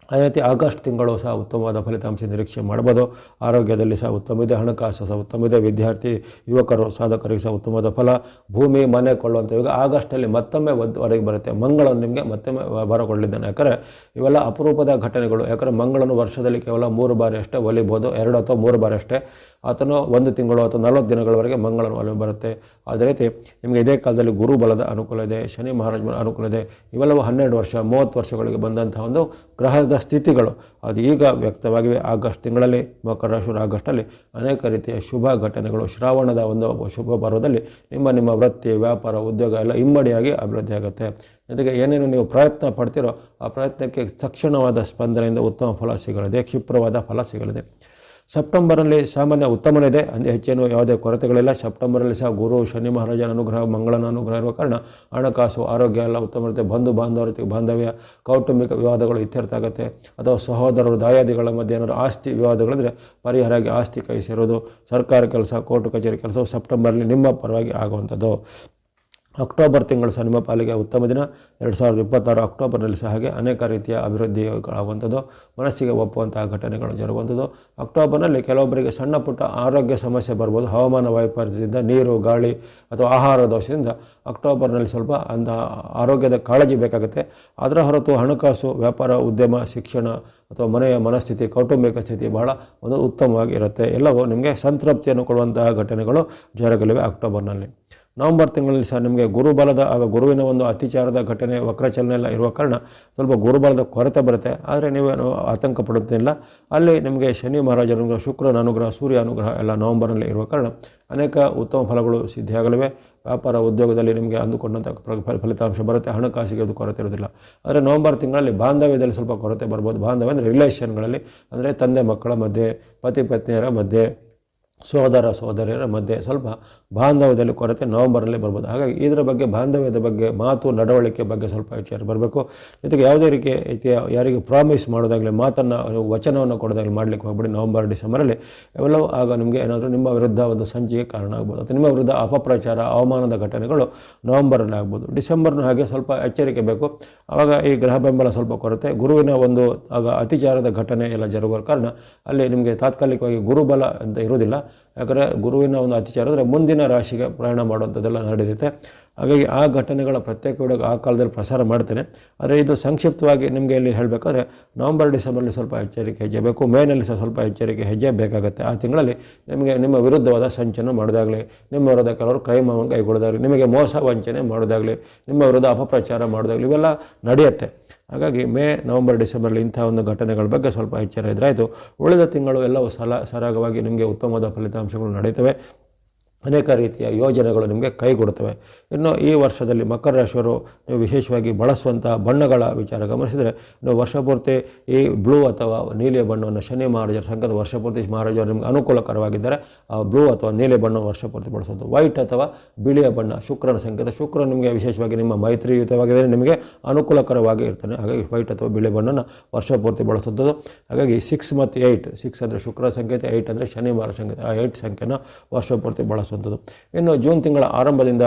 ಅದೇ ರೀತಿ ಆಗಸ್ಟ್ ತಿಂಗಳು ಸಹ ಉತ್ತಮವಾದ ಫಲಿತಾಂಶ ನಿರೀಕ್ಷೆ ಮಾಡ್ಬೋದು. ಆರೋಗ್ಯದಲ್ಲಿ ಸಹ ಉತ್ತಮ ಇದೆ, ಹಣಕಾಸು ಸಹ ಉತ್ತಮ ಇದೆ. ವಿದ್ಯಾರ್ಥಿ ಯುವಕರು ಸಾಧಕರಿಗೆ ಸಹ ಉತ್ತಮವಾದ ಫಲ. ಭೂಮಿ ಮನೆ ಕೊಳ್ಳುವಂಥ ಇವಾಗ ಆಗಸ್ಟಲ್ಲಿ ಮತ್ತೊಮ್ಮೆ ಹೊರಗೆ ಬರುತ್ತೆ. ಮಂಗಳನು ನಿಮಗೆ ಮತ್ತೊಮ್ಮೆ ಬರಕೊಳ್ಳಿದ್ದಾನೆ. ಯಾಕಂದರೆ ಇವೆಲ್ಲ ಅಪರೂಪದ ಘಟನೆಗಳು. ಯಾಕಂದರೆ ಮಂಗಳನು ವರ್ಷದಲ್ಲಿ ಕೇವಲ 3 ಬಾರಿ ಅಷ್ಟೇ ಒಲಿಬೋದು, 2 ಅಥವಾ 3 ಬಾರಿ ಅಷ್ಟೇ. ಆತನು 1 ತಿಂಗಳು ಅಥವಾ 40 ದಿನಗಳವರೆಗೆ ಮಂಗಳನು ಒಲವು ಬರುತ್ತೆ. ಅದೇ ರೀತಿ ನಿಮಗೆ ಇದೇ ಕಾಲದಲ್ಲಿ ಗುರುಬಲದ ಅನುಕೂಲ ಇದೆ, ಶನಿ ಮಹಾರಾಜನ ಅನುಕೂಲ ಇದೆ. ಇವೆಲ್ಲವೂ 12 ವರ್ಷ 30 ವರ್ಷಗಳಿಗೆ ಬಂದಂತಹ ಒಂದು ಗ್ರಹದ ಸ್ಥಿತಿಗಳು ಅದು ಈಗ ವ್ಯಕ್ತವಾಗಿವೆ. ಆಗಸ್ಟ್ ತಿಂಗಳಲ್ಲಿ ಮಕರ ರಾಶಿ ಆಗಸ್ಟಲ್ಲಿ ಅನೇಕ ರೀತಿಯ ಶುಭ ಘಟನೆಗಳು, ಶ್ರಾವಣದ ಒಂದು ಶುಭ ಪರ್ವದಲ್ಲಿ ನಿಮ್ಮ ವೃತ್ತಿ, ವ್ಯಾಪಾರ, ಉದ್ಯೋಗ ಎಲ್ಲ ಇಮ್ಮಡಿಯಾಗಿ ಅಭಿವೃದ್ಧಿ ಆಗುತ್ತೆ. ಜೊತೆಗೆ ಏನೇನು ನೀವು ಪ್ರಯತ್ನ ಪಡ್ತೀರೋ ಆ ಪ್ರಯತ್ನಕ್ಕೆ ತಕ್ಷಣವಾದ ಸ್ಪಂದನೆಯಿಂದ ಉತ್ತಮ ಫಲ ಸಿಗಲಿದೆ, ಕ್ಷಿಪ್ರವಾದ ಫಲ ಸಿಗಲಿದೆ. ಸೆಪ್ಟೆಂಬರಲ್ಲಿ ಸಾಮಾನ್ಯ ಉತ್ತಮನಿದೆ, ಅಂದರೆ ಹೆಚ್ಚೇನು ಯಾವುದೇ ಕೊರತೆಗಳಿಲ್ಲ. ಸೆಪ್ಟೆಂಬರಲ್ಲಿ ಸಹ ಗುರು, ಶನಿ ಮಹಾರಾಜನ ಅನುಗ್ರಹ, ಮಂಗಳನ ಅನುಗ್ರಹ ಇರುವ ಕಾರಣ ಹಣಕಾಸು, ಆರೋಗ್ಯ ಎಲ್ಲ ಉತ್ತಮ ಇರುತ್ತೆ. ಬಂಧು ಬಾಂಧವರ ಜೊತೆಗೆ ಬಾಂಧವ್ಯ, ಕೌಟುಂಬಿಕ ವಿವಾದಗಳು ಇತ್ಯರ್ಥ ಆಗುತ್ತೆ. ಅಥವಾ ಸಹೋದರರು, ದಾಯಾದಿಗಳ ಮಧ್ಯೆ ಏನಾದರೂ ಆಸ್ತಿ ವಿವಾದಗಳಿದ್ರೆ ಪರಿಹಾರ ಆಗಿ ಆಸ್ತಿ ಕೈ ಸೇರೋದು. ಸರ್ಕಾರ ಕೆಲಸ, ಕೋರ್ಟು ಕಚೇರಿ ಕೆಲಸವು ಸೆಪ್ಟೆಂಬರ್ಲಿ ನಿಮ್ಮ ಪರವಾಗಿ ಆಗುವಂಥದ್ದು. ಅಕ್ಟೋಬರ್ ತಿಂಗಳು ಸಹ ನಿಮ್ಮ ಪಾಲಿಗೆ ಉತ್ತಮ ದಿನ. 2026 ಅಕ್ಟೋಬರ್ನಲ್ಲಿ ಸಹ ಹಾಗೆ ಅನೇಕ ರೀತಿಯ ಅಭಿವೃದ್ಧಿಗಳಾಗುವಂಥದ್ದು, ಮನಸ್ಸಿಗೆ ಒಪ್ಪುವಂತಹ ಘಟನೆಗಳು ಜರುಗುವಂಥದ್ದು. ಅಕ್ಟೋಬರ್ನಲ್ಲಿ ಕೆಲವೊಬ್ಬರಿಗೆ ಸಣ್ಣ ಪುಟ್ಟ ಆರೋಗ್ಯ ಸಮಸ್ಯೆ ಬರ್ಬೋದು. ಹವಾಮಾನ ವೈಪರೀತ್ಯದಿಂದ, ನೀರು ಗಾಳಿ ಅಥವಾ ಆಹಾರ ದೋಷದಿಂದ ಅಕ್ಟೋಬರ್ನಲ್ಲಿ ಸ್ವಲ್ಪ ಅಂಥ ಆರೋಗ್ಯದ ಕಾಳಜಿ ಬೇಕಾಗುತ್ತೆ. ಅದರ ಹೊರತು ಹಣಕಾಸು, ವ್ಯಾಪಾರ, ಉದ್ಯಮ, ಶಿಕ್ಷಣ ಅಥವಾ ಮನೆಯ ಮನಸ್ಥಿತಿ, ಕೌಟುಂಬಿಕ ಸ್ಥಿತಿ ಬಹಳ ಒಂದು ಉತ್ತಮವಾಗಿ ಇರುತ್ತೆ. ಎಲ್ಲವೂ ನಿಮಗೆ ಸಂತೃಪ್ತಿಯನ್ನು ಕೊಡುವಂತಹ ಘಟನೆಗಳು ಜರುಗಲಿವೆ ಅಕ್ಟೋಬರ್ನಲ್ಲಿ. ನವಂಬರ್ ತಿಂಗಳಲ್ಲಿ ಸಹ ನಿಮಗೆ ಗುರುಬಲದ ಗುರುವಿನ ಒಂದು ಅತಿಚಾರದ ಘಟನೆ, ವಕ್ರಚಲನೆ ಎಲ್ಲ ಇರುವ ಕಾರಣ ಸ್ವಲ್ಪ ಗುರುಬಲದ ಕೊರತೆ ಬರುತ್ತೆ. ಆದರೆ ನೀವೇನು ಆತಂಕ ಪಡುತ್ತಿಲ್ಲ. ಅಲ್ಲಿ ನಿಮಗೆ ಶನಿ ಮಹಾರಾಜ ಅನುಗ್ರಹ, ಶುಕ್ರನ ಅನುಗ್ರಹ, ಸೂರ್ಯ ಅನುಗ್ರಹ ಎಲ್ಲ ನವಂಬರ್ನಲ್ಲಿ ಇರುವ ಕಾರಣ ಅನೇಕ ಉತ್ತಮ ಫಲಗಳು ಸಿದ್ಧಿಯಾಗಲಿವೆ. ವ್ಯಾಪಾರ ಉದ್ಯೋಗದಲ್ಲಿ ನಿಮಗೆ ಅಂದುಕೊಂಡಂಥ ಫಲಿತಾಂಶ ಬರುತ್ತೆ. ಹಣಕಾಸಿಗೆ ಅದು ಕೊರತೆ ಇರೋದಿಲ್ಲ. ಆದರೆ ನವಂಬರ್ ತಿಂಗಳಲ್ಲಿ ಬಾಂಧವ್ಯದಲ್ಲಿ ಸ್ವಲ್ಪ ಕೊರತೆ ಬರ್ಬೋದು. ಬಾಂಧವ್ಯ ಅಂದರೆ ರಿಲೇಷನ್ಗಳಲ್ಲಿ, ಅಂದರೆ ತಂದೆ ಮಕ್ಕಳ ಮಧ್ಯೆ, ಪತಿ ಪತ್ನಿಯರ ಮಧ್ಯೆ ಸೋದರ ಸೋದರಿಯರ ಮಧ್ಯೆ ಸ್ವಲ್ಪ ಬಾಂಧವ್ಯದಲ್ಲಿ ಕೊರತೆ ನವಂಬರಲ್ಲಿ ಬರ್ಬೋದು. ಹಾಗಾಗಿ ಇದರ ಬಗ್ಗೆ ಬಾಂಧವ್ಯದ ಬಗ್ಗೆ ಮಾತು ನಡವಳಿಕೆ ಬಗ್ಗೆ ಸ್ವಲ್ಪ ವಿಚಾರ ಬರಬೇಕು. ಜೊತೆಗೆ ಯಾವುದೇ ರೀತಿಯ ಯಾರಿಗೆ ಪ್ರಾಮಿಸ್ ಮಾಡೋದಾಗಲಿ ಮಾತನ್ನು ವಚನವನ್ನು ಕೊಡೋದಾಗಲಿ ಮಾಡಲಿಕ್ಕೆ ಹೋಗ್ಬಿಡಿ ನವಂಬರ್ ಡಿಸೆಂಬರಲ್ಲಿ. ಇವೆಲ್ಲವೂ ಆಗ ನಿಮಗೆ ಏನಾದರೂ ನಿಮ್ಮ ವಿರುದ್ಧ ಒಂದು ಸಂಚಿಗೆ ಕಾರಣ ಆಗ್ಬೋದು ಅಥವಾ ನಿಮ್ಮ ವಿರುದ್ಧ ಅಪಪ್ರಚಾರ ಅವಮಾನದ ಘಟನೆಗಳು ನವಂಬರಲ್ಲಿ ಆಗ್ಬೋದು. ಡಿಸೆಂಬರ್ನ ಹಾಗೆ ಸ್ವಲ್ಪ ಎಚ್ಚರಿಕೆ ಬೇಕು. ಆವಾಗ ಈ ಗ್ರಹ ಬೆಂಬಲ ಸ್ವಲ್ಪ ಕೊರತೆ, ಗುರುವಿನ ಒಂದು ಆಗ ಅತಿಚಾರದ ಘಟನೆ ಎಲ್ಲ ಜರುಗುವ ಕಾರಣ ಅಲ್ಲಿ ನಿಮಗೆ ತಾತ್ಕಾಲಿಕವಾಗಿ ಗುರುಬಲ ಅಂತ ಇರೋದಿಲ್ಲ. ಯಾಕಂದರೆ ಗುರುವಿನ ಒಂದು ಅತಿಚಾರ ಅಂದರೆ ಮುಂದಿನ ರಾಶಿಗೆ ಪ್ರಯಾಣ ಮಾಡುವಂಥದ್ದೆಲ್ಲ ನಡೆಯುತ್ತೆ. ಹಾಗಾಗಿ ಆ ಘಟನೆಗಳ ಪ್ರತ್ಯೇಕ ವಿಡಿಯೋ ಆ ಕಾಲದಲ್ಲಿ ಪ್ರಸಾರ ಮಾಡ್ತೇನೆ. ಆದರೆ ಇದು ಸಂಕ್ಷಿಪ್ತವಾಗಿ ನಿಮಗೆ ಇಲ್ಲಿ ಹೇಳಬೇಕಾದ್ರೆ ನವಂಬರ್ ಡಿಸೆಂಬರ್ಲಿ ಸ್ವಲ್ಪ ಎಚ್ಚರಿಕೆ ಹೆಜ್ಜೆ ಬೇಕು, ಮೇನಲ್ಲಿ ಸಹ ಸ್ವಲ್ಪ ಎಚ್ಚರಿಕೆ ಹೆಜ್ಜೆ ಬೇಕಾಗುತ್ತೆ. ಆ ತಿಂಗಳಲ್ಲಿ ನಿಮಗೆ ನಿಮ್ಮ ವಿರುದ್ಧವಾದ ಸಂಚನ್ನು ಮಾಡೋದಾಗಲಿ, ನಿಮ್ಮ ವಿರುದ್ಧ ಕೆಲವರು ಕ್ರೈಮವನ್ನು ಕೈಗೊಳ್ಳೋದಾಗಲಿ, ನಿಮಗೆ ಮೋಸ ವಂಚನೆ ಮಾಡೋದಾಗಲಿ, ನಿಮ್ಮ ವಿರುದ್ಧ ಅಪಪ್ರಚಾರ ಮಾಡೋದಾಗಲಿ ಇವೆಲ್ಲ ನಡೆಯುತ್ತೆ. ಹಾಗಾಗಿ ನವಂಬರ್ ಡಿಸೆಂಬರ್ಲಿ ಇಂಥ ಒಂದು ಘಟನೆಗಳ ಬಗ್ಗೆ ಸ್ವಲ್ಪ ಎಚ್ಚರ ಇದ್ರಾಯಿತು. ಉಳಿದ ತಿಂಗಳು ಎಲ್ಲವೂ ಸರಾಗವಾಗಿ ನಿಮಗೆ ಉತ್ತಮವಾದ ಫಲಿತಾಂಶಗಳು ನಡೀತವೆ. ಅನೇಕ ರೀತಿಯ ಯೋಜನೆಗಳು ನಿಮಗೆ ಕೈಗೊಡುತ್ತವೆ. ಇನ್ನು ಈ ವರ್ಷದಲ್ಲಿ ಮಕರ ರಾಶಿಯವರು ನೀವು ವಿಶೇಷವಾಗಿ ಬಳಸುವಂಥ ಬಣ್ಣಗಳ ವಿಚಾರ ಗಮನಿಸಿದರೆ, ನೀವು ವರ್ಷಪೂರ್ತಿ ಈ ಬ್ಲೂ ಅಥವಾ ನೀಲಿಯ ಬಣ್ಣವನ್ನು ಶನಿ ಮಹಾರಾಜರ ಸಂಕೇತ ವರ್ಷಪೂರ್ತಿ ಮಹಾರಾಜರು ನಿಮಗೆ ಅನುಕೂಲಕರವಾಗಿದ್ದರೆ ಆ ಬ್ಲೂ ಅಥವಾ ನೀಲಿ ಬಣ್ಣವನ್ನು ವರ್ಷಪೂರ್ತಿ ಬಳಸೋದು. ವೈಟ್ ಅಥವಾ ಬಿಳಿಯ ಬಣ್ಣ ಶುಕ್ರನ ಸಂಕೇತ, ಶುಕ್ರ ನಿಮಗೆ ವಿಶೇಷವಾಗಿ ನಿಮ್ಮ ಮೈತ್ರಿಯುತವಾಗಿದ್ದರೆ ನಿಮಗೆ ಅನುಕೂಲಕರವಾಗಿ ಇರ್ತಾನೆ. ಹಾಗಾಗಿ ವೈಟ್ ಅಥವಾ ಬಿಳಿ ಬಣ್ಣನ ವರ್ಷಪೂರ್ತಿ ಬಳಸುತ್ತದೆ. ಹಾಗಾಗಿ 6 ಮತ್ತು 8, 6 ಅಂದರೆ ಶುಕ್ರ ಸಂಕೇತ, 8 ಅಂದರೆ ಶನಿ ಮಹಾರಾಜ ಸಂಕೇತ, ಆ 8 ಸಂಖ್ಯೆನ ವರ್ಷಪೂರ್ತಿ ಬಳಸುವಂಥದ್ದು. ಇನ್ನು ಜೂನ್ ತಿಂಗಳ ಆರಂಭದಿಂದ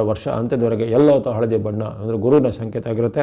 ವರ್ಷ ಅಂತ್ಯದವರೆಗೆ ಎಲ್ಲೋ ಅಥವಾ ಹಳದಿ ಬಣ್ಣ ಅಂದರೆ ಗುರುವಿನ ಸಂಕೇತ ಆಗಿರುತ್ತೆ.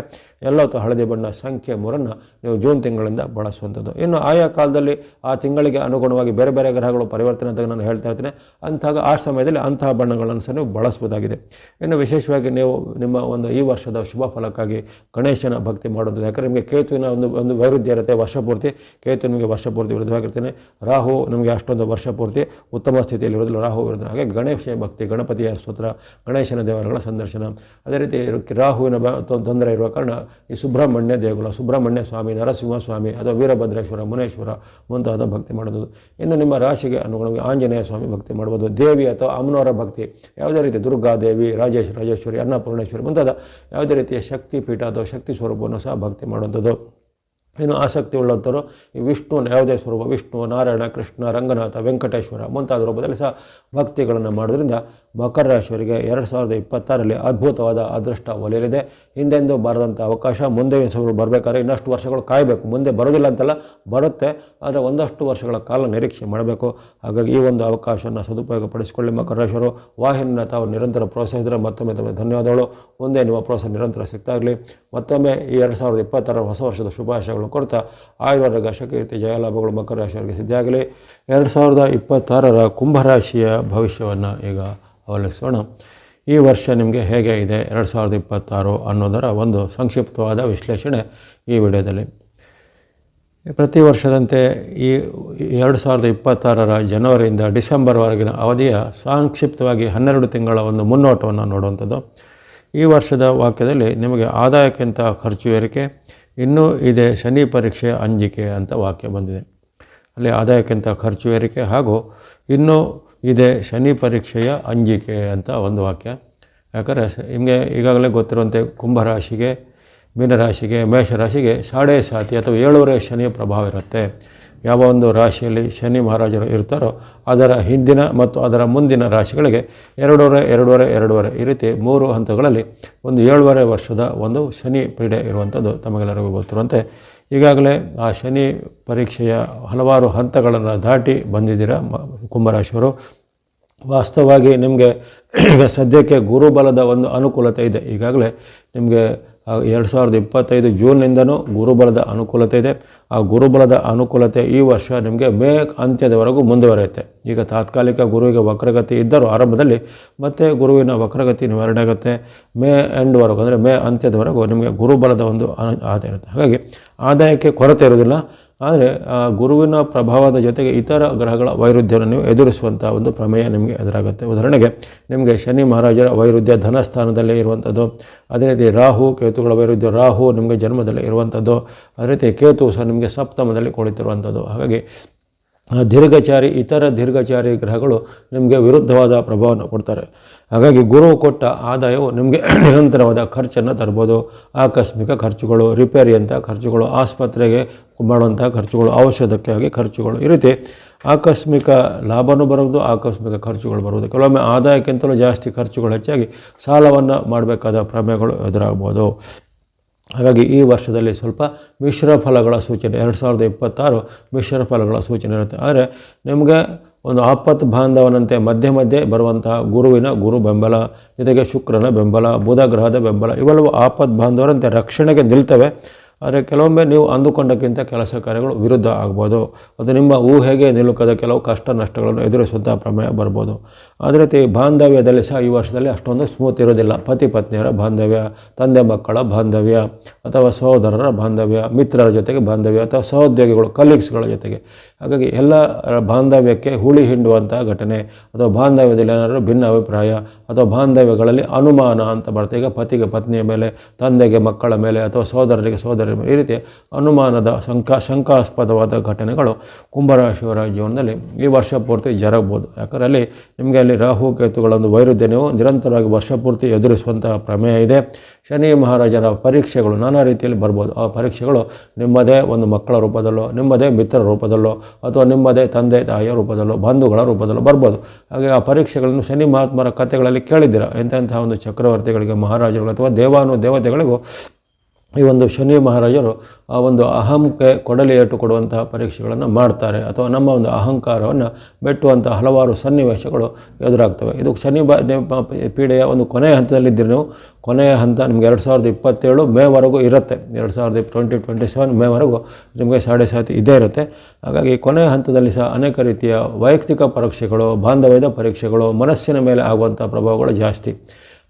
ಎಲ್ಲೋ ಅಥವಾ ಹಳದಿ ಬಣ್ಣ ಸಂಖ್ಯೆ 3 ನೀವು ಜೂನ್ ತಿಂಗಳಿಂದ ಬಳಸುವಂಥದ್ದು. ಇನ್ನು ಆಯಾ ಕಾಲದಲ್ಲಿ ಆ ತಿಂಗಳಿಗೆ ಅನುಗುಣವಾಗಿ ಬೇರೆ ಬೇರೆ ಗ್ರಹಗಳು ಪರಿವರ್ತನೆ ಅಂತ ನಾನು ಹೇಳ್ತಾ ಇರ್ತೀನಿ. ಅಂತಹ ಆ ಸಮಯದಲ್ಲಿ ಅಂತಹ ಬಣ್ಣಗಳನ್ನು ಸಹ ನೀವು ಬಳಸ್ಬೋದಾಗಿದೆ. ಇನ್ನು ವಿಶೇಷವಾಗಿ ನೀವು ನಿಮ್ಮ ಒಂದು ಈ ವರ್ಷದ ಶುಭ ಫಲಕ್ಕಾಗಿ ಗಣೇಶನ ಭಕ್ತಿ ಮಾಡೋದು. ಯಾಕಂದರೆ ನಿಮಗೆ ಕೇತುವಿನ ಒಂದು ವೈರುಧ್ಯ ಇರುತ್ತೆ ವರ್ಷಪೂರ್ತಿ. ಕೇತು ನಿಮಗೆ ವರ್ಷಪೂರ್ತಿ ವಿರುದ್ಧವಾಗಿರ್ತಾನೆ. ರಾಹು ನಿಮಗೆ ಅಷ್ಟೊಂದು ವರ್ಷಪೂರ್ತಿ ಉತ್ತಮ ಸ್ಥಿತಿಯಲ್ಲಿ ಇರೋದಿಲ್ಲ, ರಾಹು ವಿರುದ್ಧ. ಹಾಗೆ ಗಣೇಶ ಭಕ್ತಿ, ಗಣಪತಿಯ ಸ್ತೋತ್ರ, ಗಣೇಶನ ದೇವರುಗಳ ಸಂದರ್ಶನ. ಅದೇ ರೀತಿ ರಾಹುವಿನ ತೊಂದರೆ ಇರುವ ಕಾರಣ ಈ ಸುಬ್ರಹ್ಮಣ್ಯ ದೇಗುಲ, ಸುಬ್ರಹ್ಮಣ್ಯ ಸ್ವಾಮಿ, ನರಸಿಂಹ ಸ್ವಾಮಿ ಅಥವಾ ವೀರಭದ್ರೇಶ್ವರ, ಮುನೇಶ್ವರ ಮುಂತಾದ ಭಕ್ತಿ ಮಾಡೋದು. ಇನ್ನು ನಿಮ್ಮ ರಾಶಿಗೆ ಅನುಗುಣವಾಗಿ ಆಂಜನೇಯ ಸ್ವಾಮಿ ಭಕ್ತಿ ಮಾಡ್ಬೋದು. ದೇವಿ ಅಥವಾ ಅಮ್ಮನವರ ಭಕ್ತಿ, ಯಾವುದೇ ರೀತಿ ದುರ್ಗಾದೇವಿ, ರಾಜೇಶ್ವರಿ, ಅನ್ನಪೂರ್ಣೇಶ್ವರಿ ಮುಂತಾದ ಯಾವುದೇ ರೀತಿಯ ಶಕ್ತಿ ಪೀಠ ಅಥವಾ ಶಕ್ತಿ ಸ್ವರೂಪವನ್ನು ಸಹ ಭಕ್ತಿ ಮಾಡುವಂಥದ್ದು. ಇನ್ನು ಆಸಕ್ತಿ ಉಳ್ಳಂಥವರು ಈ ವಿಷ್ಣುವನ್ನ ಯಾವುದೇ ಸ್ವರೂಪ, ವಿಷ್ಣು, ನಾರಾಯಣ, ಕೃಷ್ಣ, ರಂಗನಾಥ, ವೆಂಕಟೇಶ್ವರ ಮುಂತಾದ ರೂಪದಲ್ಲಿ ಸಹ ಭಕ್ತಿಗಳನ್ನು ಮಾಡೋದ್ರಿಂದ ಮಕರ ರಾಶಿಯವರಿಗೆ 2026ರಲ್ಲಿ ಅದ್ಭುತವಾದ ಅದೃಷ್ಟ ಒಲೆಯಲಿದೆ. ಹಿಂದೆಂದೂ ಬಾರದಂಥ ಅವಕಾಶ ಮುಂದೆ ಬರಬೇಕಾದ್ರೆ ಇನ್ನಷ್ಟು ವರ್ಷಗಳು ಕಾಯಬೇಕು. ಮುಂದೆ ಬರೋದಿಲ್ಲ ಅಂತಲ್ಲ, ಬರುತ್ತೆ, ಆದರೆ ಒಂದಷ್ಟು ವರ್ಷಗಳ ಕಾಲ ನಿರೀಕ್ಷೆ ಮಾಡಬೇಕು. ಹಾಗಾಗಿ ಈ ಒಂದು ಅವಕಾಶವನ್ನು ಸದುಪಯೋಗ ಪಡಿಸಿಕೊಳ್ಳಿ ಮಕರ ರಾಶಿಯವರು. ವಾಹಿನಿಯನ್ನು ತಾವು ನಿರಂತರ ಪ್ರೋತ್ಸಾಹಿಸಿದರೆ ಮತ್ತೊಮ್ಮೆ ಧನ್ಯವಾದಗಳು. ಮುಂದೆ ನಿಮ್ಮ ಪ್ರೋತ್ಸಾಹ ನಿರಂತರ ಸಿಗ್ತಾಗಲಿ. ಮತ್ತೊಮ್ಮೆ ಈ 2026 ಹೊಸ ವರ್ಷದ ಶುಭಾಶಯಗಳು ಕೊಡ್ತಾ ಆಯುರ್ವೇದ ಶಕ್ತಿ ಜಯಲಾಭಗಳು ಮಕರ ರಾಶಿಯವರಿಗೆ ಸಿದ್ಧಿಯಾಗಲಿ. 2026ರ ಕುಂಭರಾಶಿಯ ಭವಿಷ್ಯವನ್ನು ಈಗ ಅವಲೋಕಿಸೋಣ. ಈ ವರ್ಷ ನಿಮಗೆ ಹೇಗೆ ಇದೆ 2026 ಅನ್ನೋದರ ಒಂದು ಸಂಕ್ಷಿಪ್ತವಾದ ವಿಶ್ಲೇಷಣೆ ಈ ವಿಡಿಯೋದಲ್ಲಿ. ಪ್ರತಿ ವರ್ಷದಂತೆ ಈ 2026ರ ಜನವರಿಯಿಂದ ಡಿಸೆಂಬರ್ವರೆಗಿನ ಅವಧಿಯ ಸಂಕ್ಷಿಪ್ತವಾಗಿ 12 ತಿಂಗಳ ಒಂದು ಮುನ್ನೋಟವನ್ನು ನೋಡುವಂಥದ್ದು. ಈ ವರ್ಷದ ವಾಕ್ಯದಲ್ಲಿ ನಿಮಗೆ ಆದಾಯಕ್ಕಿಂತ ಖರ್ಚು ಏರಿಕೆ, ಇನ್ನೂ ಇದೆ ಶನಿ ಪರೀಕ್ಷೆ ಅಂಜಿಕೆ ಅಂತ ವಾಕ್ಯ ಬಂದಿದೆ. ಅಲ್ಲಿ ಆದಾಯಕ್ಕಿಂತ ಖರ್ಚು ಏರಿಕೆ ಹಾಗೂ ಇನ್ನೂ ಇದೆ ಶನಿ ಪರೀಕ್ಷೆಯ ಅಂಜಿಕೆ ಅಂತ ಒಂದು ವಾಕ್ಯ. ಯಾಕಂದರೆ ನಿಮಗೆ ಈಗಾಗಲೇ ಗೊತ್ತಿರುವಂತೆ ಕುಂಭರಾಶಿಗೆ, ಮೀನರಾಶಿಗೆ, ಮೇಷರಾಶಿಗೆ 7.5 ಅಥವಾ 7.5 ಶನಿಯ ಪ್ರಭಾವ ಇರುತ್ತೆ. ಯಾವ ಒಂದು ರಾಶಿಯಲ್ಲಿ ಶನಿ ಮಹಾರಾಜರು ಇರ್ತಾರೋ ಅದರ ಹಿಂದಿನ ಮತ್ತು ಅದರ ಮುಂದಿನ ರಾಶಿಗಳಿಗೆ 2.5 ಈ ರೀತಿ 3 ಹಂತಗಳಲ್ಲಿ ಒಂದು 7.5 ವರ್ಷದ ಒಂದು ಶನಿ ಪೀಡೆ ಇರುವಂಥದ್ದು ತಮಗೆಲ್ಲರಿಗೂ ಗೊತ್ತಿರುವಂತೆ. ಈಗಾಗಲೇ ಆ ಶನಿ ಪರೀಕ್ಷೆಯ ಹಲವಾರು ಹಂತಗಳನ್ನು ದಾಟಿ ಬಂದಿದ್ದೀರಾ ಕುಂಭರಾಶಿಯವರು. ವಾಸ್ತವವಾಗಿ ನಿಮಗೆ ಈಗ ಸದ್ಯಕ್ಕೆ ಗುರುಬಲದ ಒಂದು ಅನುಕೂಲತೆ ಇದೆ. ಈಗಾಗಲೇ ನಿಮಗೆ 2025 ಜೂನ್ನಿಂದನೂ ಗುರುಬಲದ ಅನುಕೂಲತೆ ಇದೆ. ಆ ಗುರುಬಲದ ಅನುಕೂಲತೆ ಈ ವರ್ಷ ನಿಮಗೆ ಮೇ ಅಂತ್ಯದವರೆಗೂ ಮುಂದುವರಿಯುತ್ತೆ. ಈಗ ತಾತ್ಕಾಲಿಕ ಗುರುವಿಗೆ ವಕ್ರಗತಿ ಇದ್ದರೂ ಆರಂಭದಲ್ಲಿ ಮತ್ತೆ ಗುರುವಿನ ವಕ್ರಗತಿ ನಿವಾರಣೆ ಆಗುತ್ತೆ. ಮೇ ಎಂಡ್ವರೆಗೂ ಅಂದರೆ ಮೇ ಅಂತ್ಯದವರೆಗೂ ನಿಮಗೆ ಗುರುಬಲದ ಒಂದು ಆದಾಯ ಇರುತ್ತೆ. ಹಾಗಾಗಿ ಆದಾಯಕ್ಕೆ ಕೊರತೆ ಇರೋದಿಲ್ಲ. ಆದರೆ ಗುರುವಿನ ಪ್ರಭಾವದ ಜೊತೆಗೆ ಇತರ ಗ್ರಹಗಳ ವೈರುಧ್ಯವನ್ನು ನೀವು ಎದುರಿಸುವಂಥ ಒಂದು ಪ್ರಮೇಯ ನಿಮಗೆ ಎದುರಾಗುತ್ತೆ. ಉದಾಹರಣೆಗೆ ನಿಮಗೆ ಶನಿ ಮಹಾರಾಜರ ವೈರುಧ್ಯ ಧನಸ್ಥಾನದಲ್ಲೇ ಇರುವಂಥದ್ದು, ಅದೇ ರೀತಿ ರಾಹು ಕೇತುಗಳ ವೈರುಧ್ಯ, ರಾಹು ನಿಮಗೆ ಜನ್ಮದಲ್ಲಿ ಇರುವಂಥದ್ದು, ಅದೇ ರೀತಿ ಕೇತು ಸಹ ನಿಮಗೆ ಸಪ್ತಮದಲ್ಲಿ ಕುಳಿತಿರುವಂಥದ್ದು. ಹಾಗಾಗಿ ಇತರ ದೀರ್ಘಚಾರಿ ಗ್ರಹಗಳು ನಿಮಗೆ ವಿರುದ್ಧವಾದ ಪ್ರಭಾವವನ್ನು ಕೊಡ್ತಾರೆ. ಹಾಗಾಗಿ ಗುರು ಕೊಟ್ಟ ಆದಾಯವು ನಿಮಗೆ ನಿರಂತರವಾದ ಖರ್ಚನ್ನು ತರ್ಬೋದು. ಆಕಸ್ಮಿಕ ಖರ್ಚುಗಳು, ರಿಪೇರಿ ಅಂತ ಖರ್ಚುಗಳು, ಆಸ್ಪತ್ರೆಗೆ ಮಾಡುವಂಥ ಖರ್ಚುಗಳು, ಔಷಧಕ್ಕಾಗಿ ಖರ್ಚುಗಳು, ಈ ರೀತಿ ಆಕಸ್ಮಿಕ ಲಾಭವೂ ಬರುವುದು, ಆಕಸ್ಮಿಕ ಖರ್ಚುಗಳು ಬರುವುದು. ಕೆಲವೊಮ್ಮೆ ಆದಾಯಕ್ಕಿಂತಲೂ ಜಾಸ್ತಿ ಖರ್ಚುಗಳು ಹೆಚ್ಚಾಗಿ ಸಾಲವನ್ನು ಮಾಡಬೇಕಾದ ಪ್ರಮೇಯಗಳು ಎದುರಾಗ್ಬೋದು. ಹಾಗಾಗಿ ಈ ವರ್ಷದಲ್ಲಿ ಸ್ವಲ್ಪ ಮಿಶ್ರ ಫಲಗಳ ಸೂಚನೆ, 2026 ಮಿಶ್ರ ಫಲಗಳ ಸೂಚನೆ ಇರುತ್ತೆ. ಆದರೆ ನಿಮಗೆ ಒಂದು ಆಪತ್ ಬಾಂಧವನಂತೆ ಮಧ್ಯೆ ಮಧ್ಯೆ ಬರುವಂತಹ ಗುರು ಬೆಂಬಲ, ಜೊತೆಗೆ ಶುಕ್ರನ ಬೆಂಬಲ, ಬುಧ ಗ್ರಹದ ಬೆಂಬಲ, ಇವೆಲ್ಲವೂ ಆಪತ್ ಬಾಂಧವರಂತೆ ರಕ್ಷಣೆಗೆ ನಿಲ್ತವೆ. ಆದರೆ ಕೆಲವೊಮ್ಮೆ ನೀವು ಅಂದುಕೊಂಡಕ್ಕಿಂತ ಕೆಲಸ ಕಾರ್ಯಗಳು ವಿರುದ್ಧ ಆಗ್ಬೋದು. ಅದು ನಿಮ್ಮ ಊಹೆಗೆ ನಿಲುಕದ ಕೆಲವು ಕಷ್ಟ ನಷ್ಟಗಳನ್ನು ಎದುರಿಸುವಂಥ ಪ್ರಮೇಯ ಬರ್ಬೋದು. ಅದೇ ರೀತಿ ಬಾಂಧವ್ಯದಲ್ಲಿ ಸಹ ಈ ವರ್ಷದಲ್ಲಿ ಅಷ್ಟೊಂದು ಸ್ಮೂತ್ ಇರೋದಿಲ್ಲ. ಪತಿ ಪತ್ನಿಯರ ಬಾಂಧವ್ಯ, ತಂದೆ ಮಕ್ಕಳ ಬಾಂಧವ್ಯ, ಅಥವಾ ಸಹೋದರರ ಬಾಂಧವ್ಯ, ಮಿತ್ರರ ಜೊತೆಗೆ ಬಾಂಧವ್ಯ, ಅಥವಾ ಸಹೋದ್ಯೋಗಿಗಳು ಕಲೀಗ್ಸ್ಗಳ ಜೊತೆಗೆ. ಹಾಗಾಗಿ ಎಲ್ಲ ಬಾಂಧವ್ಯಕ್ಕೆ ಹುಳಿ ಹಿಂಡುವಂಥ ಘಟನೆ, ಅಥವಾ ಬಾಂಧವ್ಯದಲ್ಲಿ ಏನಾದರೂ ಭಿನ್ನ ಅಭಿಪ್ರಾಯ, ಅಥವಾ ಬಾಂಧವ್ಯಗಳಲ್ಲಿ ಅನುಮಾನ ಅಂತ ಬರ್ತದೆ. ಈಗ ಪತಿಗೆ ಪತ್ನಿಯ ಮೇಲೆ, ತಂದೆಗೆ ಮಕ್ಕಳ ಮೇಲೆ, ಅಥವಾ ಸಹೋದರರಿಗೆ ಸಹೋದರರ ಮೇಲೆ, ಈ ರೀತಿ ಅನುಮಾನದ ಶಂಕಾಸ್ಪದವಾದ ಘಟನೆಗಳು ಕುಂಭರಾಶಿಯವರ ಜೀವನದಲ್ಲಿ ಈ ವರ್ಷ ಪೂರ್ತಿ ಜರಗಬಹುದು. ಯಾಕಂದರೆ ನಿಮಗೆ ಅಲ್ಲಿ ರಾಹು ಕೇತುಗಳೊಂದು ವೈರುಧ್ಯವು ನಿರಂತರವಾಗಿ ವರ್ಷ ಪೂರ್ತಿ ಎದುರಿಸುವಂತಹ ಪ್ರಮೇಯ ಇದೆ. ಶನಿ ಮಹಾರಾಜರ ಪರೀಕ್ಷೆಗಳು ನಾನಾ ರೀತಿಯಲ್ಲಿ ಬರ್ಬೋದು. ಆ ಪರೀಕ್ಷೆಗಳು ನಿಮ್ಮದೇ ಒಂದು ಮಕ್ಕಳ ರೂಪದಲ್ಲೋ, ನಿಮ್ಮದೇ ಮಿತ್ರರ ರೂಪದಲ್ಲೋ, ಅಥವಾ ನಿಮ್ಮದೇ ತಂದೆ ತಾಯಿಯ ರೂಪದಲ್ಲೋ, ಬಂಧುಗಳ ರೂಪದಲ್ಲೋ ಬರ್ಬೋದು. ಹಾಗೆ ಆ ಪರೀಕ್ಷೆಗಳನ್ನು ಶನಿ ಮಹಾತ್ಮರ ಕಥೆಗಳಲ್ಲಿ ಕೇಳಿದ್ದೀರ. ಇಂತಹ ಒಂದು ಚಕ್ರವರ್ತಿಗಳಿಗೆ, ಮಹಾರಾಜರುಗಳು ಅಥವಾ ದೇವತೆಗಳಿಗೂ ಈ ಒಂದು ಶನಿ ಮಹಾರಾಜರು ಆ ಒಂದು ಅಹಂಕ್ಕೆ ಕೊಡಲಿ ಏಟು ಕೊಡುವಂತಹ ಪರೀಕ್ಷೆಗಳನ್ನು ಮಾಡ್ತಾರೆ, ಅಥವಾ ನಮ್ಮ ಒಂದು ಅಹಂಕಾರವನ್ನು ಮೆಟ್ಟುವಂಥ ಹಲವಾರು ಸನ್ನಿವೇಶಗಳು ಎದುರಾಗ್ತವೆ. ಇದು ಶನಿ ಪೀಡೆಯ ಒಂದು ಕೊನೆಯ ಹಂತದಲ್ಲಿದ್ದರೆ ನೀವು, ಕೊನೆಯ ಹಂತ ನಿಮಗೆ 2027 ಮೇವರೆಗೂ ಇರುತ್ತೆ. 2027 ಮೇವರೆಗೂ ನಿಮಗೆ 7.5 ಇದೇ ಇರುತ್ತೆ. ಹಾಗಾಗಿ ಕೊನೆಯ ಹಂತದಲ್ಲಿ ಸಹ ಅನೇಕ ರೀತಿಯ ವೈಯಕ್ತಿಕ ಪರೀಕ್ಷೆಗಳು, ಬಾಂಧವ್ಯದ ಪರೀಕ್ಷೆಗಳು, ಮನಸ್ಸಿನ ಮೇಲೆ ಆಗುವಂಥ ಪ್ರಭಾವಗಳು ಜಾಸ್ತಿ.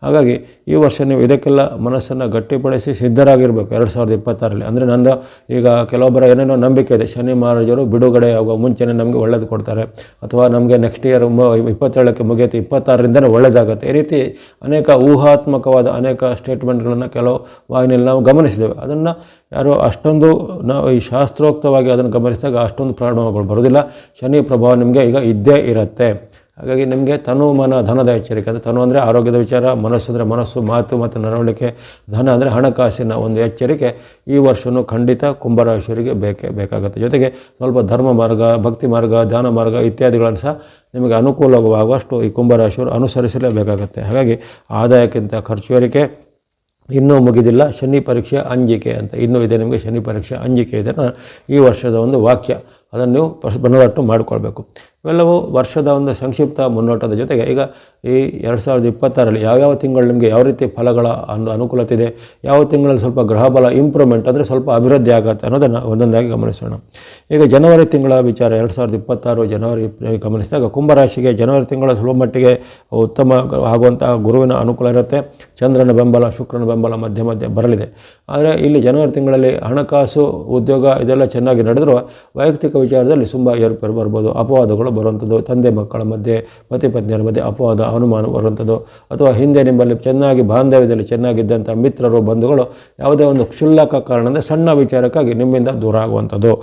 ಹಾಗಾಗಿ ಈ ವರ್ಷ ನೀವು ಇದಕ್ಕೆಲ್ಲ ಮನಸ್ಸನ್ನು ಗಟ್ಟಿಪಡಿಸಿ ಸಿದ್ಧರಾಗಿರಬೇಕು 2026ರಲ್ಲಿ. ಅಂದರೆ ನಂದು ಈಗ ಕೆಲವೊಬ್ಬರ ಏನೇನೋ ನಂಬಿಕೆ ಇದೆ, ಶನಿ ಮಹಾರಾಜರು ಬಿಡುಗಡೆ ಆಗುವ ಮುಂಚೆನೇ ನಮಗೆ ಒಳ್ಳೇದು ಕೊಡ್ತಾರೆ, ಅಥವಾ ನಮಗೆ ನೆಕ್ಸ್ಟ್ ಇಯರ್ 27ಕ್ಕೆ ಮುಗಿಯುತ್ತೆ, 26ರಿಂದನೇ ಒಳ್ಳೆಯದಾಗುತ್ತೆ. ಈ ರೀತಿ ಅನೇಕ ಊಹಾತ್ಮಕವಾದ ಅನೇಕ ಸ್ಟೇಟ್ಮೆಂಟ್ಗಳನ್ನು ಕೆಲವು ವಾಹಿನಿಯಲ್ಲಿ ನಾವು ಗಮನಿಸಿದ್ದೇವೆ. ಅದನ್ನು ಯಾರು ಅಷ್ಟೊಂದು ನಾವು ಈ ಶಾಸ್ತ್ರೋಕ್ತವಾಗಿ ಅದನ್ನು ಗಮನಿಸಿದಾಗ ಅಷ್ಟೊಂದು ಪರಿಣಾಮಗಳು ಬರೋದಿಲ್ಲ. ಶನಿ ಪ್ರಭಾವ ನಿಮಗೆ ಈಗ ಇದ್ದೇ ಇರುತ್ತೆ. ಹಾಗಾಗಿ ನಿಮಗೆ ತನು ಮನ ಧನದ ಎಚ್ಚರಿಕೆ, ಅಂದರೆ ತನು ಅಂದರೆ ಆರೋಗ್ಯದ ವಿಚಾರ, ಮನಸ್ಸು ಅಂದರೆ ಮನಸ್ಸು, ಮಾತು ಮತ್ತು ನಡವಳಿಕೆ, ಧನ ಅಂದರೆ ಹಣಕಾಸಿನ ಒಂದು ಎಚ್ಚರಿಕೆ ಈ ವರ್ಷವೂ ಖಂಡಿತ ಕುಂಭರಾಶಿಯವರಿಗೆ ಬೇಕಾಗುತ್ತೆ. ಜೊತೆಗೆ ಸ್ವಲ್ಪ ಧರ್ಮ ಮಾರ್ಗ, ಭಕ್ತಿ ಮಾರ್ಗ, ಧ್ಯಾನ ಮಾರ್ಗ ಇತ್ಯಾದಿಗಳನ್ನು ಸಹ ನಿಮಗೆ ಅನುಕೂಲವಾಗುವಷ್ಟು ಈ ಕುಂಭರಾಶಿಯವರು ಅನುಸರಿಸಲೇಬೇಕಾಗುತ್ತೆ. ಹಾಗಾಗಿ ಆದಾಯಕ್ಕಿಂತ ಖರ್ಚು ಏರಿಕೆ ಇನ್ನೂ ಮುಗಿದಿಲ್ಲ. ಶನಿ ಪರೀಕ್ಷೆ ಅಂಜಿಕೆ ಅಂತ ಇನ್ನೂ ಇದೆ, ನಿಮಗೆ ಶನಿ ಪರೀಕ್ಷೆ ಅಂಜಿಕೆ ಇದೆ. ಈ ವರ್ಷದ ಒಂದು ವಾಕ್ಯ, ಅದನ್ನು ನೀವು ಮನದಟ್ಟು ಮಾಡಿಕೊಳ್ಬೇಕು. ಇವೆಲ್ಲವೂ ವರ್ಷದ ಒಂದು ಸಂಕ್ಷಿಪ್ತ ಮುನ್ನೋಟದ ಜೊತೆಗೆ ಈಗ ಈ 2026ರಲ್ಲಿ ಯಾವ್ಯಾವ ತಿಂಗಳು ನಿಮಗೆ ಯಾವ ರೀತಿ ಫಲಗಳ ಒಂದು ಅನುಕೂಲತೆ ಇದೆ, ಯಾವ ತಿಂಗಳಲ್ಲಿ ಸ್ವಲ್ಪ ಗ್ರಹ ಬಲ ಇಂಪ್ರೂವ್ಮೆಂಟ್ ಅಂದರೆ ಸ್ವಲ್ಪ ಅಭಿವೃದ್ಧಿ ಆಗುತ್ತೆ ಅನ್ನೋದನ್ನು ಒಂದೊಂದಾಗಿ ಗಮನಿಸೋಣ. ಈಗ ಜನವರಿ ತಿಂಗಳ ವಿಚಾರ, 2026 ಜನವರಿ ಗಮನಿಸಿದಾಗ ಕುಂಭರಾಶಿಗೆ ಜನವರಿ ತಿಂಗಳ ಸ್ವಲ್ಪ ಮಟ್ಟಿಗೆ ಉತ್ತಮ ಆಗುವಂಥ ಗುರುವಿನ ಅನುಕೂಲ ಇರುತ್ತೆ. ಚಂದ್ರನ ಬೆಂಬಲ, ಶುಕ್ರನ ಬೆಂಬಲ ಮಧ್ಯೆ ಮಧ್ಯೆ ಬರಲಿದೆ. ಆದರೆ ಇಲ್ಲಿ ಜನವರಿ ತಿಂಗಳಲ್ಲಿ ಹಣಕಾಸು, ಉದ್ಯೋಗ ಇದೆಲ್ಲ ಚೆನ್ನಾಗಿ ನಡೆದರೂ ವೈಯಕ್ತಿಕ ವಿಚಾರದಲ್ಲಿ ತುಂಬ ಏರುಪೇರು ಬರ್ಬೋದು. ಅಪವಾದಗಳು ಬರುವಂಥದ್ದು, ತಂದೆ ಮಕ್ಕಳ ಮಧ್ಯೆ, ಪತಿ ಪತ್ನಿಯರ ಮಧ್ಯೆ ಅಪವಾದ, ಅನುಮಾನ ಬರುವಂಥದ್ದು, ಅಥವಾ ಹಿಂದೆ ನಿಮ್ಮಲ್ಲಿ ಚೆನ್ನಾಗಿ ಬಾಂಧವ್ಯದಲ್ಲಿ ಚೆನ್ನಾಗಿದ್ದಂಥ ಮಿತ್ರರು, ಬಂಧುಗಳು ಯಾವುದೇ ಒಂದು ಕ್ಷುಲ್ಲಕ ಕಾರಣದಿಂದ ಸಣ್ಣ ವಿಚಾರಕ್ಕಾಗಿ ನಿಮ್ಮಿಂದ ದೂರ ಆಗುವಂಥದ್ದು,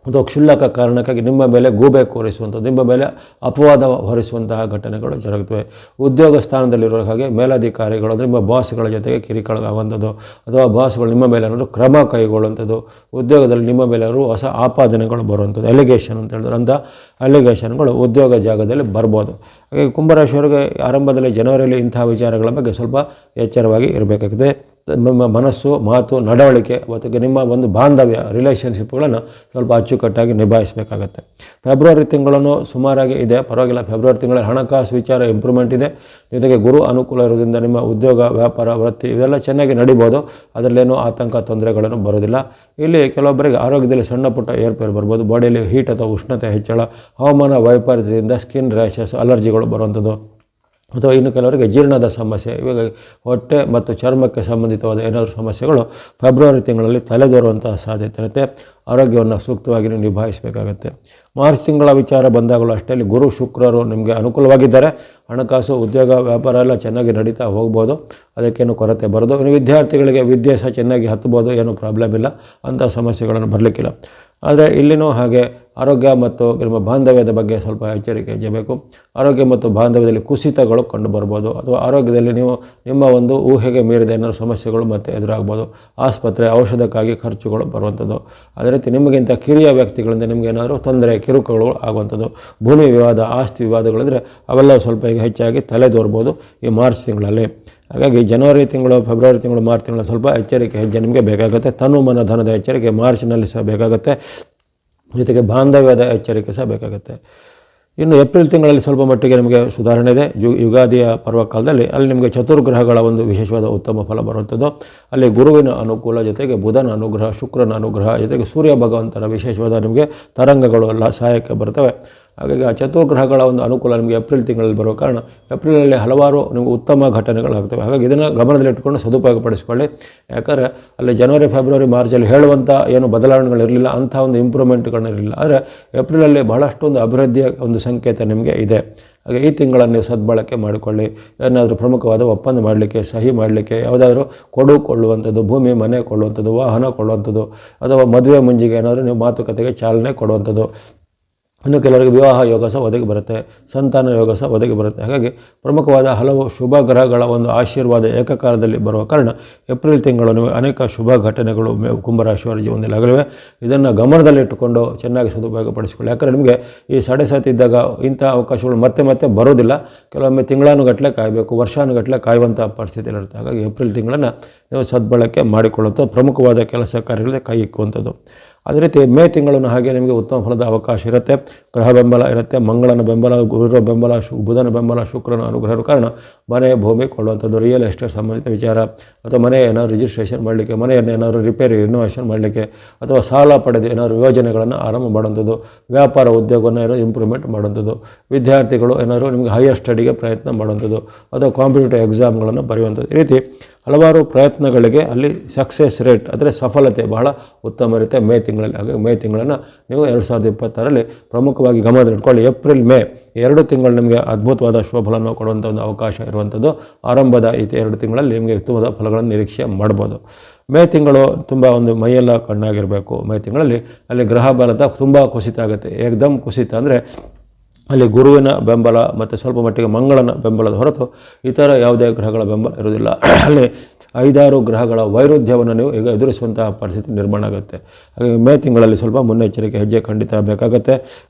ಅಥವಾ ಕ್ಷುಲ್ಲಕ ಕಾರಣಕ್ಕಾಗಿ ನಿಮ್ಮ ಮೇಲೆ ಗೂಬೆ ಕೂರಿಸುವಂಥದ್ದು, ನಿಮ್ಮ ಮೇಲೆ ಅಪವಾದ ಹೊರಿಸುವಂತಹ ಘಟನೆಗಳು ಜರುಗುತ್ತವೆ. ಉದ್ಯೋಗ ಸ್ಥಾನದಲ್ಲಿರೋ ಹಾಗೆ ಮೇಲಧಿಕಾರಿಗಳು ಅಂದರೆ ನಿಮ್ಮ ಬಾಸ್ಗಳ ಜೊತೆಗೆ ಕಿರಿಕಳಾಗುವಂಥದ್ದು, ಅಥವಾ ಬಾಸ್ಗಳು ನಿಮ್ಮ ಮೇಲೆ ಏನಾದರೂ ಕ್ರಮ ಕೈಗೊಳ್ಳುವಂಥದ್ದು, ಉದ್ಯೋಗದಲ್ಲಿ ನಿಮ್ಮ ಮೇಲೆ ಏನಾದರೂ ಹೊಸ ಆಪಾದನೆಗಳು ಬರುವಂಥದ್ದು, ಎಲಿಗೇಷನ್ ಅಂತ ಹೇಳಿದ್ರೆ ಅಂಥ ಅಲಿಗೇಷನ್ಗಳು ಉದ್ಯೋಗ ಜಾಗದಲ್ಲಿ ಬರ್ಬೋದು. ಹಾಗೆ ಕುಂಭರಾಶಿಯವರಿಗೆ ಆರಂಭದಲ್ಲಿ ಜನವರಿಯಲ್ಲಿ ಇಂತಹ ವಿಚಾರಗಳ ಬಗ್ಗೆ ಸ್ವಲ್ಪ ಎಚ್ಚರವಾಗಿ ಇರಬೇಕಾಗಿದೆ. ನಿಮ್ಮ ಮನಸ್ಸು, ಮಾತು, ನಡವಳಿಕೆ ಮತ್ತು ನಿಮ್ಮ ಒಂದು ಬಾಂಧವ್ಯ ರಿಲೇಷನ್ಶಿಪ್ಗಳನ್ನು ಸ್ವಲ್ಪ ಅಚ್ಚುಕಟ್ಟಾಗಿ ನಿಭಾಯಿಸಬೇಕಾಗತ್ತೆ. ಫೆಬ್ರವರಿ ತಿಂಗಳನ್ನು ಸುಮಾರಾಗಿ ಇದೆ, ಪರವಾಗಿಲ್ಲ. ಫೆಬ್ರವರಿ ತಿಂಗಳಲ್ಲಿ ಹಣಕಾಸು ವಿಚಾರ ಇಂಪ್ರೂವ್ಮೆಂಟ್ ಇದೆ. ಜೊತೆಗೆ ಗುರು ಅನುಕೂಲ ಇರೋದ್ರಿಂದ ನಿಮ್ಮ ಉದ್ಯೋಗ, ವ್ಯಾಪಾರ, ವೃತ್ತಿ ಇವೆಲ್ಲ ಚೆನ್ನಾಗಿ ನಡಿಬೋದು. ಅದರಲ್ಲೇನೂ ಆತಂಕ, ತೊಂದರೆಗಳನ್ನು ಬರೋದಿಲ್ಲ. ಇಲ್ಲಿ ಕೆಲವೊಬ್ಬರಿಗೆ ಆರೋಗ್ಯದಲ್ಲಿ ಸಣ್ಣ ಪುಟ್ಟ ಏರ್ಪೇರು ಬರ್ಬೋದು. ಬಾಡಿಯಲ್ಲಿ ಹೀಟ್ ಅಥವಾ ಉಷ್ಣತೆ ಹೆಚ್ಚಳ, ಹವಾಮಾನ ವೈಪರೀತ್ಯದಿಂದ ಸ್ಕಿನ್ ರ್ಯಾಷಸ್, ಅಲರ್ಜಿಗಳು ಬರುವಂಥದ್ದು, ಅಥವಾ ಇನ್ನು ಕೆಲವರಿಗೆ ಜೀರ್ಣದ ಸಮಸ್ಯೆ, ಇವಾಗ ಹೊಟ್ಟೆ ಮತ್ತು ಚರ್ಮಕ್ಕೆ ಸಂಬಂಧಿತವಾದ ಏನಾದರೂ ಸಮಸ್ಯೆಗಳು ಫೆಬ್ರವರಿ ತಿಂಗಳಲ್ಲಿ ತಲೆದೋರುವಂತಹ ಸಾಧ್ಯತೆ ಇರುತ್ತೆ. ಆರೋಗ್ಯವನ್ನು ಸೂಕ್ತವಾಗಿ ನಿಭಾಯಿಸಬೇಕಾಗತ್ತೆ. ಮಾರ್ಚ್ ತಿಂಗಳ ವಿಚಾರ ಬಂದಾಗಲೂ ಅಷ್ಟೇ ಅಲ್ಲಿ ಗುರು ಶುಕ್ರರು ನಿಮಗೆ ಅನುಕೂಲವಾಗಿದ್ದಾರೆ. ಹಣಕಾಸು, ಉದ್ಯೋಗ, ವ್ಯಾಪಾರ ಎಲ್ಲ ಚೆನ್ನಾಗಿ ನಡೀತಾ ಹೋಗ್ಬೋದು, ಅದಕ್ಕೇನು ಕೊರತೆ ಬರೋದು. ಇನ್ನು ವಿದ್ಯಾರ್ಥಿಗಳಿಗೆ ವಿದ್ಯೆ ಸಹ ಚೆನ್ನಾಗಿ ಹತ್ಬೋದು, ಏನೂ ಪ್ರಾಬ್ಲಮ್ ಇಲ್ಲ, ಅಂಥ ಸಮಸ್ಯೆಗಳನ್ನು ಬರಲಿಕ್ಕಿಲ್ಲ. ಆದರೆ ಇಲ್ಲಿನೂ ಹಾಗೆ ಆರೋಗ್ಯ ಮತ್ತು ನಿಮ್ಮ ಬಾಂಧವ್ಯದ ಬಗ್ಗೆ ಸ್ವಲ್ಪ ಎಚ್ಚರಿಕೆ ವಹಿಸಬೇಕು. ಆರೋಗ್ಯ ಮತ್ತು ಬಾಂಧವ್ಯದಲ್ಲಿ ಕುಸಿತಗಳು ಕಂಡುಬರ್ಬೋದು, ಅಥವಾ ಆರೋಗ್ಯದಲ್ಲಿ ನೀವು ನಿಮ್ಮ ಒಂದು ಊಹೆಗೆ ಮೀರಿದ ಏನಾದರೂ ಸಮಸ್ಯೆಗಳು ಮತ್ತೆ ಎದುರಾಗ್ಬೋದು. ಆಸ್ಪತ್ರೆ ಔಷಧಕ್ಕಾಗಿ ಖರ್ಚುಗಳು ಬರುವಂಥದ್ದು. ಅದೇ ರೀತಿ ನಿಮಗಿಂತ ಕಿರಿಯ ವ್ಯಕ್ತಿಗಳಿಂದ ನಿಮಗೆ ಏನಾದರೂ ತೊಂದರೆ ಕಿರುಕುಗಳು ಆಗುವಂಥದ್ದು. ಭೂಮಿ ವಿವಾದ, ಆಸ್ತಿ ವಿವಾದಗಳಿದ್ರೆ ಅವೆಲ್ಲ ಸ್ವಲ್ಪ ಈಗ ಹೆಚ್ಚಾಗಿ ತಲೆದೋರ್ಬೋದು ಈ ಮಾರ್ಚ್ ತಿಂಗಳಲ್ಲಿ. ಹಾಗಾಗಿ ಜನವರಿ ತಿಂಗಳು, ಫೆಬ್ರವರಿ ತಿಂಗಳು, ಮಾರ್ಚ್ ತಿಂಗಳು ಸ್ವಲ್ಪ ಎಚ್ಚರಿಕೆ ಹೆಜ್ಜೆ ನಿಮಗೆ ಬೇಕಾಗುತ್ತೆ. ತನು ಮನ ಧನದ ಎಚ್ಚರಿಕೆ ಮಾರ್ಚ್ನಲ್ಲಿ ಸಹ ಬೇಕಾಗುತ್ತೆ, ಜೊತೆಗೆ ಬಾಂಧವ್ಯದ ಎಚ್ಚರಿಕೆ ಸಹ ಬೇಕಾಗುತ್ತೆ. ಇನ್ನು ಏಪ್ರಿಲ್ ತಿಂಗಳಲ್ಲಿ ಸ್ವಲ್ಪ ಮಟ್ಟಿಗೆ ನಿಮಗೆ ಸುಧಾರಣೆ ಇದೆ. ಯುಗಾದಿಯ ಪರ್ವಕಾಲದಲ್ಲಿ ಅಲ್ಲಿ ನಿಮಗೆ ಚತುರ್ಗ್ರಹಗಳ ಒಂದು ವಿಶೇಷವಾದ ಉತ್ತಮ ಫಲ ಬರುವಂಥದ್ದು. ಅಲ್ಲಿ ಗುರುವಿನ ಅನುಕೂಲ, ಜೊತೆಗೆ ಬುಧನ ಅನುಗ್ರಹ, ಶುಕ್ರನ ಅನುಗ್ರಹ, ಜೊತೆಗೆ ಸೂರ್ಯ ಭಗವಂತನ ವಿಶೇಷವಾದ ನಿಮಗೆ ತರಂಗಗಳು ಎಲ್ಲ ಸಹಾಯಕ್ಕೆ ಬರ್ತವೆ. ಹಾಗಾಗಿ ಆ ಚತುರ್ಗ್ರಹಗಳ ಒಂದು ಅನುಕೂಲ ನಿಮಗೆ ಏಪ್ರಿಲ್ ತಿಂಗಳಲ್ಲಿ ಬರುವ ಕಾರಣ ಏಪ್ರಿಲಲ್ಲಿ ಹಲವಾರು ನಿಮಗೆ ಉತ್ತಮ ಘಟನೆಗಳಾಗ್ತವೆ. ಹಾಗಾಗಿ ಇದನ್ನು ಗಮನದಲ್ಲಿಟ್ಟುಕೊಂಡು ಸದುಪಯೋಗಪಡಿಸಿಕೊಳ್ಳಿ. ಯಾಕಂದರೆ ಅಲ್ಲಿ ಜನವರಿ, ಫೆಬ್ರವರಿ, ಮಾರ್ಚಲ್ಲಿ ಹೇಳುವಂಥ ಏನು ಬದಲಾವಣೆಗಳಿರಲಿಲ್ಲ, ಅಂಥ ಒಂದು ಇಂಪ್ರೂವ್ಮೆಂಟ್ಗಳಿರಲಿಲ್ಲ. ಆದರೆ ಏಪ್ರಿಲಲ್ಲಿ ಬಹಳಷ್ಟೊಂದು ಅಭಿವೃದ್ಧಿಯ ಒಂದು ಸಂಕೇತ ನಿಮಗೆ ಇದೆ. ಹಾಗೆ ಈ ತಿಂಗಳನ್ನು ನೀವು ಸದ್ಬಳಕೆ ಮಾಡಿಕೊಳ್ಳಿ. ಏನಾದರೂ ಪ್ರಮುಖವಾದ ಒಪ್ಪಂದ ಮಾಡಲಿಕ್ಕೆ, ಸಹಿ ಮಾಡಲಿಕ್ಕೆ, ಯಾವುದಾದ್ರೂ ಕೊಳ್ಳುವಂಥದ್ದು, ಭೂಮಿ ಮನೆ ಕೊಳ್ಳುವಂಥದ್ದು, ವಾಹನ ಕೊಳ್ಳುವಂಥದ್ದು, ಅಥವಾ ಮದುವೆ ಮುಂಜಿಗೆ ಏನಾದರೂ ನೀವು ಮಾತುಕತೆಗೆ ಚಾಲನೆ ಕೊಡುವಂಥದ್ದು. ಇನ್ನು ಕೆಲವರಿಗೆ ವಿವಾಹ ಯೋಗ ಸಹ ಒದಗಿ ಬರುತ್ತೆ, ಸಂತಾನ ಯೋಗ ಸಹ ಒದಗಿ ಬರುತ್ತೆ. ಹಾಗಾಗಿ ಪ್ರಮುಖವಾದ ಹಲವು ಶುಭ ಗ್ರಹಗಳ ಒಂದು ಆಶೀರ್ವಾದ ಏಕಕಾಲದಲ್ಲಿ ಬರುವ ಕಾರಣ ಏಪ್ರಿಲ್ ತಿಂಗಳು ನಿಮಗೆ ಅನೇಕ ಶುಭ ಘಟನೆಗಳು ಕುಂಭರಾಶಿಯವರ ಜೀವನದಲ್ಲಿ ಆಗಲಿವೆ. ಇದನ್ನು ಗಮನದಲ್ಲಿಟ್ಟುಕೊಂಡು ಚೆನ್ನಾಗಿ ಸದುಪಯೋಗಪಡಿಸಿಕೊಳ್ಳಿ. ಯಾಕಂದರೆ ನಿಮಗೆ ಈ ಸಾತಿ ಇದ್ದಾಗ ಇಂಥ ಅವಕಾಶಗಳು ಮತ್ತೆ ಮತ್ತೆ ಬರೋದಿಲ್ಲ. ಕೆಲವೊಮ್ಮೆ ತಿಂಗಳಾನುಗಟ್ಟಲೆ ಕಾಯಬೇಕು, ವರ್ಷಾನುಗಟ್ಟಲೆ ಕಾಯುವಂಥ ಪರಿಸ್ಥಿತಿಗಳಿರುತ್ತೆ. ಹಾಗಾಗಿ ಏಪ್ರಿಲ್ ತಿಂಗಳನ್ನು ನೀವು ಸದ್ಬಳಕೆ ಮಾಡಿಕೊಳ್ಳುವಂಥ ಪ್ರಮುಖವಾದ ಕೆಲಸ ಕಾರ್ಯಗಳಿಗೆ ಕೈ ಇಕ್ಕುವಂಥದ್ದು. ಅದೇ ರೀತಿ ಮೇ ತಿಂಗಳನ್ನು ಹಾಗೆ ನಿಮಗೆ ಉತ್ತಮ ಫಲದ ಅವಕಾಶ ಇರುತ್ತೆ. ಗ್ರಹ ಬೆಂಬಲ ಇರುತ್ತೆ, ಮಂಗಳನ ಬೆಂಬಲ, ಗುರುರ ಬೆಂಬಲ, ಬುಧನ ಬೆಂಬಲ, ಶುಕ್ರನ ಅನುಗ್ರಹದ ಕಾರಣ ಮನೆ, ಭೂಮಿ ಕೊಳ್ಳುವಂಥದ್ದು, ರಿಯಲ್ ಎಸ್ಟೇಟ್ ಸಂಬಂಧಿತ ವಿಚಾರ, ಅಥವಾ ಮನೆ ಏನಾದರೂ ರಿಜಿಸ್ಟ್ರೇಷನ್ ಮಾಡಲಿಕ್ಕೆ, ಮನೆಯನ್ನು ಏನಾದರೂ ರಿಪೇರಿ ರಿನೋವೇಷನ್ ಮಾಡಲಿಕ್ಕೆ, ಅಥವಾ ಸಾಲ ಪಡೆದು ಏನಾದರೂ ಯೋಜನೆಗಳನ್ನು ಆರಂಭ ಮಾಡುವಂಥದ್ದು, ವ್ಯಾಪಾರ ಉದ್ಯೋಗವನ್ನು ಏನೋ ಇಂಪ್ರೂವ್ಮೆಂಟ್ ಮಾಡುವಂಥದ್ದು, ವಿದ್ಯಾರ್ಥಿಗಳು ಏನಾದರೂ ನಿಮಗೆ ಹೈಯರ್ ಸ್ಟಡಿಗೆ ಪ್ರಯತ್ನ ಮಾಡುವಂಥದ್ದು, ಅಥವಾ ಕಾಂಪಿಟೇಟಿವ್ ಎಕ್ಸಾಮ್ಗಳನ್ನು ಬರೆಯುವಂಥದ್ದು. ಈ ರೀತಿ ಹಲವಾರು ಪ್ರಯತ್ನಗಳಿಗೆ ಅಲ್ಲಿ ಸಕ್ಸಸ್ ರೇಟ್ ಅಂದರೆ ಸಫಲತೆ ಬಹಳ ಉತ್ತಮ ಇರುತ್ತೆ ಮೇ ತಿಂಗಳಲ್ಲಿ. ಹಾಗಾಗಿ ಮೇ ತಿಂಗಳನ್ನು ನೀವು 2026ರಲ್ಲಿ ಪ್ರಮುಖವಾಗಿ ಗಮನದಲ್ಲಿಟ್ಕೊಳ್ಳಿ. ಏಪ್ರಿಲ್, ಮೇ 2 ತಿಂಗಳು ನಿಮಗೆ ಅದ್ಭುತವಾದ ಶುಭಫಲವನ್ನು ಕೊಡುವಂಥ ಒಂದು ಅವಕಾಶ ಇರುವಂಥದ್ದು. ಆರಂಭದ ಈ 2 ತಿಂಗಳಲ್ಲಿ ನಿಮಗೆ ಉತ್ತಮವಾದ ಫಲಗಳನ್ನು ನಿರೀಕ್ಷೆ ಮಾಡ್ಬೋದು. ಮೇ ತಿಂಗಳು ತುಂಬ ಒಂದು ಮೈಯೆಲ್ಲ ಕಣ್ಣಾಗಿರಬೇಕು. ಮೇ ತಿಂಗಳಲ್ಲಿ ಅಲ್ಲಿ ಗ್ರಹ ಬಲದ ತುಂಬ ಕುಸಿತ ಆಗುತ್ತೆ. ಏಕದಮ್ ಕುಸಿತ ಅಂದರೆ ಅಲ್ಲಿ ಗುರುವಿನ ಬೆಂಬಲ ಮತ್ತು ಸ್ವಲ್ಪ ಮಟ್ಟಿಗೆ ಮಂಗಳನ ಬೆಂಬಲದ ಹೊರತು ಇತರ ಯಾವುದೇ ಗ್ರಹಗಳ ಬೆಂಬಲ ಇರುವುದಿಲ್ಲ. ಅಲ್ಲಿ 5-6 ಗ್ರಹಗಳ ವೈರುಧ್ಯವನ್ನು ನೀವು ಈಗ ಎದುರಿಸುವಂತಹ ಪರಿಸ್ಥಿತಿ ನಿರ್ಮಾಣ ಆಗುತ್ತೆ. ಹಾಗಾಗಿ ಮೇ ತಿಂಗಳಲ್ಲಿ ಸ್ವಲ್ಪ ಮುನ್ನೆಚ್ಚರಿಕೆ ಹೆಜ್ಜೆ ಖಂಡಿತ ಬೇಕಾಗುತ್ತೆ.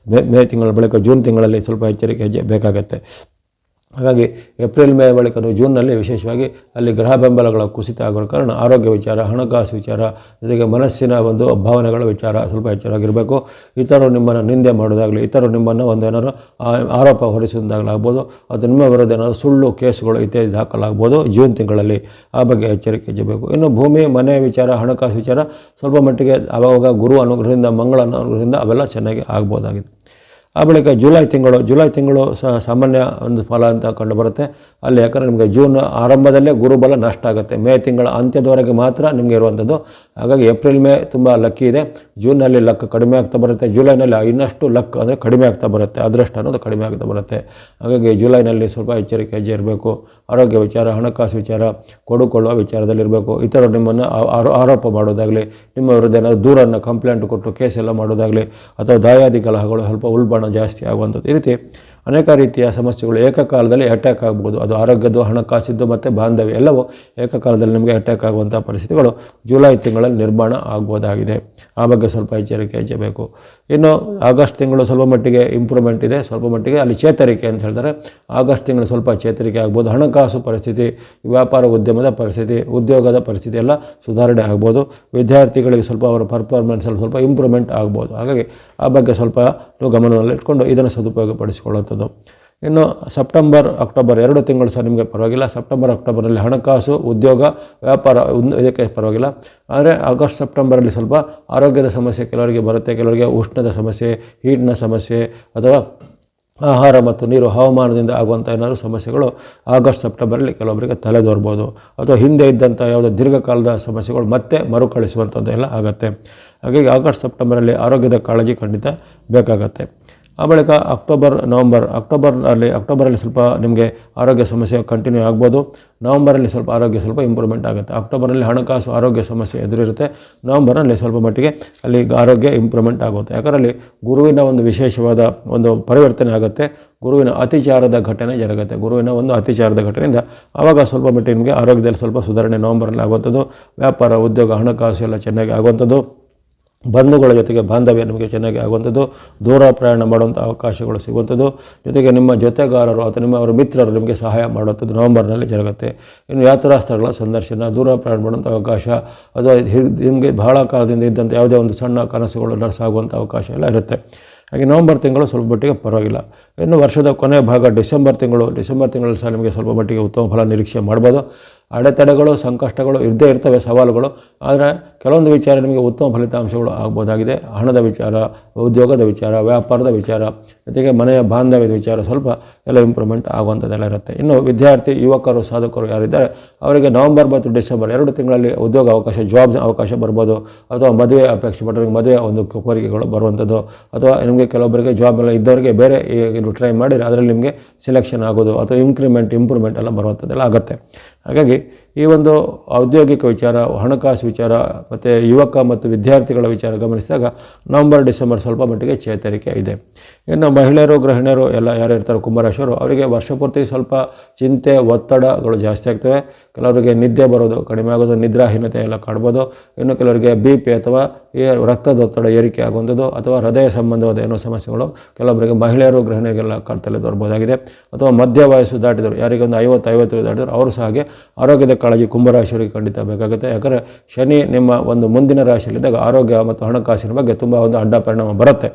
ಮೇ ತಿಂಗಳ ಬಳಿಕ ಜೂನ್ ತಿಂಗಳಲ್ಲಿ ಸ್ವಲ್ಪ ಎಚ್ಚರಿಕೆ ಹೆಜ್ಜೆ ಬೇಕಾಗುತ್ತೆ. ಹಾಗಾಗಿ ಏಪ್ರಿಲ್, ಮೇ ಬಳಿಕ ಜೂನ್ನಲ್ಲಿ ವಿಶೇಷವಾಗಿ ಅಲ್ಲಿ ಗ್ರಹ ಬೆಂಬಲಗಳ ಕುಸಿತ ಆಗೋ ಕಾರಣ ಆರೋಗ್ಯ ವಿಚಾರ, ಹಣಕಾಸು ವಿಚಾರ, ಜೊತೆಗೆ ಮನಸ್ಸಿನ ಒಂದು ಭಾವನೆಗಳ ವಿಚಾರ ಸ್ವಲ್ಪ ಎಚ್ಚರವಾಗಿರಬೇಕು. ಇತರರು ನಿಮ್ಮನ್ನು ನಿಂದೆ ಮಾಡೋದಾಗಲಿ, ಇತರರು ನಿಮ್ಮನ್ನು ಒಂದು ಏನಾದರೂ ಆರೋಪ ಹೊರಿಸುವುದಾಗಲಾಗ್ಬೋದು, ಅದು ನಿಮ್ಮ ವಿರುದ್ಧ ಏನಾದರೂ ಸುಳ್ಳು ಕೇಸುಗಳು ಇತ್ಯಾದಿ ದಾಖಲಾಗ್ಬೋದು ಜೂನ್ ತಿಂಗಳಲ್ಲಿ. ಆ ಬಗ್ಗೆ ಎಚ್ಚರಿಕೆ ಇರಬೇಕು. ಇನ್ನು ಭೂಮಿ, ಮನೆ ವಿಚಾರ, ಹಣಕಾಸು ವಿಚಾರ ಸ್ವಲ್ಪ ಮಟ್ಟಿಗೆ ಆವಾಗ ಗುರು ಅನುಗ್ರಹದಿಂದ, ಮಂಗಳನ ಅನುಗ್ರಹದಿಂದ ಅವೆಲ್ಲ ಚೆನ್ನಾಗಿ ಆಗ್ಬೋದಾಗಿದೆ. ಆ ಬಳಿಕ ಜುಲೈ ತಿಂಗಳು ಸಾಮಾನ್ಯ ಒಂದು ಫಲ ಅಂತ ಕಂಡುಬರುತ್ತೆ. ಅಲ್ಲಿ ಯಾಕಂದರೆ ನಿಮಗೆ ಜೂನ್ ಆರಂಭದಲ್ಲೇ ಗುರುಬಲ ನಷ್ಟ ಆಗುತ್ತೆ. ಮೇ ತಿಂಗಳ ಅಂತ್ಯದವರೆಗೆ ಮಾತ್ರ ನಿಮಗೆ ಇರುವಂಥದ್ದು. ಹಾಗಾಗಿ ಏಪ್ರಿಲ್, ಮೇ ತುಂಬ ಲಕ್ಕಿ ಇದೆ. ಜೂನ್ನಲ್ಲಿ ಲಕ್ ಕಡಿಮೆ ಆಗ್ತಾ ಬರುತ್ತೆ. ಜುಲೈನಲ್ಲಿ ಇನ್ನಷ್ಟು ಲಕ್ ಅಂದರೆ ಕಡಿಮೆ ಆಗ್ತಾ ಬರುತ್ತೆ, ಅದೃಷ್ಟ ಅನ್ನೋದು ಕಡಿಮೆ ಆಗ್ತಾ ಬರುತ್ತೆ. ಹಾಗಾಗಿ ಜುಲೈನಲ್ಲಿ ಸ್ವಲ್ಪ ಎಚ್ಚರಿಕೆ ಹೆಜ್ಜೆ ಇರಬೇಕು. ಆರೋಗ್ಯ ವಿಚಾರ, ಹಣಕಾಸು ವಿಚಾರ, ಕೊಡುಕೊಳ್ಳುವ ವಿಚಾರದಲ್ಲಿರಬೇಕು. ಇತರರು ನಿಮ್ಮನ್ನು ಆರೋಪ ಮಾಡೋದಾಗಲಿ, ನಿಮ್ಮ ವಿರುದ್ಧ ಏನಾದರೂ ದೂರನ್ನು ಕಂಪ್ಲೇಂಟ್ ಕೊಟ್ಟು ಕೇಸೆಲ್ಲ ಮಾಡೋದಾಗಲಿ, ಅಥವಾ ದಾಯಾದಿ ಕಲಹಗಳು ಸ್ವಲ್ಪ ಉಲ್ಬಣ ಜಾಸ್ತಿ ಆಗುವಂಥದ್ದು. ಈ ರೀತಿ ಅನೇಕ ರೀತಿಯ ಸಮಸ್ಯೆಗಳು ಏಕಕಾಲದಲ್ಲಿ ಅಟ್ಯಾಕ್ ಆಗ್ಬೋದು. ಅದು ಆರೋಗ್ಯದ್ದು, ಹಣಕಾಸಿದ್ದು ಮತ್ತು ಬಾಂಧವ್ಯ ಎಲ್ಲವೂ ಏಕಕಾಲದಲ್ಲಿ ನಿಮಗೆ ಅಟ್ಯಾಕ್ ಆಗುವಂಥ ಪರಿಸ್ಥಿತಿಗಳು ಜುಲೈ ತಿಂಗಳಲ್ಲಿ ನಿರ್ಮಾಣ ಆಗ್ಬೋದಾಗಿದೆ. ಆ ಬಗ್ಗೆ ಸ್ವಲ್ಪ ಎಚ್ಚರಿಕೆ ಹೆಜ್ಜಬೇಕು. ಇನ್ನು ಆಗಸ್ಟ್ ತಿಂಗಳು ಸ್ವಲ್ಪ ಮಟ್ಟಿಗೆ ಇಂಪ್ರೂವ್ಮೆಂಟ್ ಇದೆ, ಸ್ವಲ್ಪ ಮಟ್ಟಿಗೆ ಅಲ್ಲಿ ಚೇತರಿಕೆ ಅಂತ ಹೇಳ್ತಾರೆ. ಆಗಸ್ಟ್ ತಿಂಗಳು ಸ್ವಲ್ಪ ಚೇತರಿಕೆ ಆಗ್ಬೋದು. ಹಣಕಾಸು ಪರಿಸ್ಥಿತಿ, ವ್ಯಾಪಾರ ಉದ್ಯಮದ ಪರಿಸ್ಥಿತಿ, ಉದ್ಯೋಗದ ಪರಿಸ್ಥಿತಿ ಎಲ್ಲ ಸುಧಾರಣೆ ಆಗ್ಬೋದು. ವಿದ್ಯಾರ್ಥಿಗಳಿಗೆ ಸ್ವಲ್ಪ ಅವರ ಪರ್ಫಾರ್ಮೆನ್ಸಲ್ಲಿ ಸ್ವಲ್ಪ ಇಂಪ್ರೂವ್ಮೆಂಟ್ ಆಗ್ಬೋದು. ಹಾಗಾಗಿ ಆ ಬಗ್ಗೆ ಸ್ವಲ್ಪ ನೀವು ಗಮನದಲ್ಲಿಟ್ಕೊಂಡು ಇದನ್ನು ಸದುಪಯೋಗಪಡಿಸಿಕೊಳ್ಳುವಂಥದ್ದು. ಇನ್ನು ಸೆಪ್ಟೆಂಬರ್, ಅಕ್ಟೋಬರ್ 2 ತಿಂಗಳು ಸಹ ನಿಮಗೆ ಪರವಾಗಿಲ್ಲ. ಸೆಪ್ಟೆಂಬರ್, ಅಕ್ಟೋಬರಲ್ಲಿ ಹಣಕಾಸು, ಉದ್ಯೋಗ, ವ್ಯಾಪಾರ ಇದಕ್ಕೆ ಪರವಾಗಿಲ್ಲ. ಆದರೆ ಆಗಸ್ಟ್, ಸೆಪ್ಟೆಂಬರಲ್ಲಿ ಸ್ವಲ್ಪ ಆರೋಗ್ಯದ ಸಮಸ್ಯೆ ಕೆಲವರಿಗೆ ಬರುತ್ತೆ. ಕೆಲವರಿಗೆ ಉಷ್ಣದ ಸಮಸ್ಯೆ, ಹೀಟ್ನ ಸಮಸ್ಯೆ, ಅಥವಾ ಆಹಾರ ಮತ್ತು ನೀರು, ಹವಾಮಾನದಿಂದ ಆಗುವಂಥ ಏನಾದರೂ ಸಮಸ್ಯೆಗಳು ಆಗಸ್ಟ್, ಸೆಪ್ಟೆಂಬರಲ್ಲಿ ಕೆಲವೊಬ್ಬರಿಗೆ ತಲೆದೋರ್ಬೋದು. ಅಥವಾ ಹಿಂದೆ ಇದ್ದಂಥ ಯಾವುದೋ ದೀರ್ಘಕಾಲದ ಸಮಸ್ಯೆಗಳು ಮತ್ತೆ ಮರುಕಳಿಸುವಂಥದ್ದು ಎಲ್ಲ ಆಗುತ್ತೆ. ಹಾಗಾಗಿ ಆಗಸ್ಟ್, ಸೆಪ್ಟೆಂಬರಲ್ಲಿ ಆರೋಗ್ಯದ ಕಾಳಜಿ ಖಂಡಿತ ಬೇಕಾಗತ್ತೆ. ಆ ಬಳಿಕ ಅಕ್ಟೋಬರಲ್ಲಿ ಸ್ವಲ್ಪ ನಿಮಗೆ ಆರೋಗ್ಯ ಸಮಸ್ಯೆ ಕಂಟಿನ್ಯೂ ಆಗ್ಬೋದು. ನವಂಬರಲ್ಲಿ ಸ್ವಲ್ಪ ಆರೋಗ್ಯ ಸ್ವಲ್ಪ ಇಂಪ್ರೂವ್ಮೆಂಟ್ ಆಗುತ್ತೆ. ಅಕ್ಟೋಬರಲ್ಲಿ ಹಣಕಾಸು ಆರೋಗ್ಯ ಸಮಸ್ಯೆ ಎದುರಿರುತ್ತೆ. ನವಂಬರಲ್ಲಿ ಸ್ವಲ್ಪ ಮಟ್ಟಿಗೆ ಅಲ್ಲಿ ಆರೋಗ್ಯ ಇಂಪ್ರೂವ್ಮೆಂಟ್ ಆಗುತ್ತೆ. ಯಾಕಂದರೆ ಅಲ್ಲಿ ಗುರುವಿನ ಒಂದು ವಿಶೇಷವಾದ ಒಂದು ಪರಿವರ್ತನೆ ಆಗುತ್ತೆ. ಗುರುವಿನ ಅತಿಚಾರದ ಘಟನೆ ಜರುಗುತ್ತೆ. ಗುರುವಿನ ಒಂದು ಅತಿಚಾರದ ಘಟನೆಯಿಂದ ಆವಾಗ ಸ್ವಲ್ಪ ಮಟ್ಟಿಗೆ ನಿಮಗೆ ಆರೋಗ್ಯದಲ್ಲಿ ಸ್ವಲ್ಪ ಸುಧಾರಣೆ ನವಂಬರಲ್ಲಿ ಆಗುವಂಥದ್ದು. ವ್ಯಾಪಾರ, ಉದ್ಯೋಗ, ಹಣಕಾಸು ಎಲ್ಲ ಚೆನ್ನಾಗಿ ಆಗುವಂಥದ್ದು. ಬಂಧುಗಳ ಜೊತೆಗೆ ಬಾಂಧವ್ಯ ನಿಮಗೆ ಚೆನ್ನಾಗಿ ಆಗುವಂಥದ್ದು. ದೂರ ಪ್ರಯಾಣ ಮಾಡುವಂಥ ಅವಕಾಶಗಳು ಸಿಗುವಂಥದ್ದು. ಜೊತೆಗೆ ನಿಮ್ಮ ಜೊತೆಗಾರರು ಅಥವಾ ನಿಮ್ಮ ಅವರ ಮಿತ್ರರು ನಿಮಗೆ ಸಹಾಯ ಮಾಡುವಂಥದ್ದು ನವಂಬರ್ನಲ್ಲಿ ಜರುಗುತ್ತೆ. ಇನ್ನು ಯಾತ್ರಾ ಸ್ಥಳಗಳ ಸಂದರ್ಶನ, ದೂರ ಪ್ರಯಾಣ ಮಾಡುವಂಥ ಅವಕಾಶ, ಅಥವಾ ನಿಮಗೆ ಬಹಳ ಕಾಲದಿಂದ ಇದ್ದಂಥ ಯಾವುದೇ ಒಂದು ಸಣ್ಣ ಕನಸುಗಳು ನನಸಾಗುವಂಥ ಅವಕಾಶ ಎಲ್ಲ ಇರುತ್ತೆ. ಹಾಗೆ ನವಂಬರ್ ತಿಂಗಳು ಸ್ವಲ್ಪ ಮಟ್ಟಿಗೆ ಪರವಾಗಿಲ್ಲ. ಇನ್ನು ವರ್ಷದ ಕೊನೆಯ ಭಾಗ ಡಿಸೆಂಬರ್ ತಿಂಗಳಲ್ಲಿ ಸಹ ನಿಮಗೆ ಸ್ವಲ್ಪ ಮಟ್ಟಿಗೆ ಉತ್ತಮ ಫಲ ನಿರೀಕ್ಷೆ ಮಾಡ್ಬೋದು. ಅಡೆತಡೆಗಳು, ಸಂಕಷ್ಟಗಳು ಇದ್ದೇ ಇರ್ತವೆ, ಸವಾಲುಗಳು. ಆದರೆ ಕೆಲವೊಂದು ವಿಚಾರ ನಿಮಗೆ ಉತ್ತಮ ಫಲಿತಾಂಶಗಳು ಆಗ್ಬೋದಾಗಿದೆ. ಹಣದ ವಿಚಾರ, ಉದ್ಯೋಗದ ವಿಚಾರ, ವ್ಯಾಪಾರದ ವಿಚಾರ, ಜೊತೆಗೆ ಮನೆಯ ಬಾಂಧವ್ಯದ ವಿಚಾರ ಸ್ವಲ್ಪ ಎಲ್ಲ ಇಂಪ್ರೂವ್ಮೆಂಟ್ ಆಗುವಂಥದ್ದೆಲ್ಲ ಇರುತ್ತೆ. ಇನ್ನು ವಿದ್ಯಾರ್ಥಿ, ಯುವಕರು, ಸಾಧಕರು ಯಾರಿದ್ದಾರೆ ಅವರಿಗೆ ನವಂಬರ್ ಮತ್ತು ಡಿಸೆಂಬರ್ 2 ತಿಂಗಳಲ್ಲಿ ಉದ್ಯೋಗ ಅವಕಾಶ, ಜಾಬ್ ಅವಕಾಶ ಬರ್ಬೋದು. ಅಥವಾ ಮದುವೆ ಅಪೇಕ್ಷೆ ಪಟ್ಟವರಿಗೆ ಮದುವೆ ಒಂದು ಕೋರಿಕೆಗಳು ಬರುವಂಥದ್ದು. ಅಥವಾ ನಿಮಗೆ ಕೆಲವೊಬ್ಬರಿಗೆ ಜಾಬ್ ಎಲ್ಲ ಇದ್ದವರಿಗೆ ಬೇರೆ ಟ್ರೈ ಮಾಡಿದರೆ ಅದರಲ್ಲಿ ನಿಮಗೆ ಸೆಲೆಕ್ಷನ್ ಆಗೋದು, ಅಥವಾ ಇಂಪ್ರೂವ್ಮೆಂಟ್ ಎಲ್ಲ ಬರುವಂಥದ್ದೆಲ್ಲ ಆಗುತ್ತೆ. ಹಾಗಾಗಿ ಈ ಒಂದು ಔದ್ಯೋಗಿಕ ವಿಚಾರ, ಹಣಕಾಸು ವಿಚಾರ ಮತ್ತು ಯುವಕ ಮತ್ತು ವಿದ್ಯಾರ್ಥಿಗಳ ವಿಚಾರ ಗಮನಿಸಿದಾಗ ನವಂಬರ್ ಡಿಸೆಂಬರ್ ಸ್ವಲ್ಪ ಮಟ್ಟಿಗೆ ಚೇತರಿಕೆ ಇದೆ. ಇನ್ನು ಮಹಿಳೆಯರು, ಗೃಹಿಣಿಯರು ಎಲ್ಲ ಯಾರು ಇರ್ತಾರೆ ಕುಂಭರಾಶಿಯವರು, ಅವರಿಗೆ ವರ್ಷಪೂರ್ತಿ ಸ್ವಲ್ಪ ಚಿಂತೆ, ಒತ್ತಡಗಳು ಜಾಸ್ತಿ ಆಗ್ತವೆ. ಕೆಲವರಿಗೆ ನಿದ್ದೆ ಬರೋದು ಕಡಿಮೆ ಆಗೋದು, ನಿದ್ರಾಹೀನತೆ ಎಲ್ಲ ಕಾಡ್ಬೋದು. ಇನ್ನು ಕೆಲವರಿಗೆ BP ಅಥವಾ ರಕ್ತದೊತ್ತಡ ಏರಿಕೆ ಆಗುವಂಥದ್ದು, ಅಥವಾ ಹೃದಯ ಸಂಬಂಧವಾದ ಏನೋ ಸಮಸ್ಯೆಗಳು ಕೆಲವೊಬ್ಬರಿಗೆ ಮಹಿಳೆಯರು, ಗೃಹಿಣಿಯರಿಗೆಲ್ಲ ತಲೆ ತೋರ್ಬೋದಾಗಿದೆ. ಅಥವಾ ಮಧ್ಯ ವಯಸ್ಸು ದಾಟಿದರು, ಯಾರಿಗೆ ಒಂದು 50 ದಾಟಿದ್ರು ಅವರು ಸಹ ಹಾಗೆ ಆರೋಗ್ಯದ ಕಾಳಜಿ ಕುಂಭರಾಶಿಯವರಿಗೆ ಖಂಡಿತ ಬೇಕಾಗುತ್ತೆ. ಯಾಕಂದರೆ ಶನಿ ನಿಮ್ಮ ಒಂದು ಮುಂದಿನ ರಾಶಿಯಲ್ಲಿದ್ದಾಗ ಆರೋಗ್ಯ ಮತ್ತು ಹಣಕಾಸಿನ ಬಗ್ಗೆ ತುಂಬ ಒಂದು ಅಡ್ಡ ಪರಿಣಾಮ ಬರುತ್ತೆ.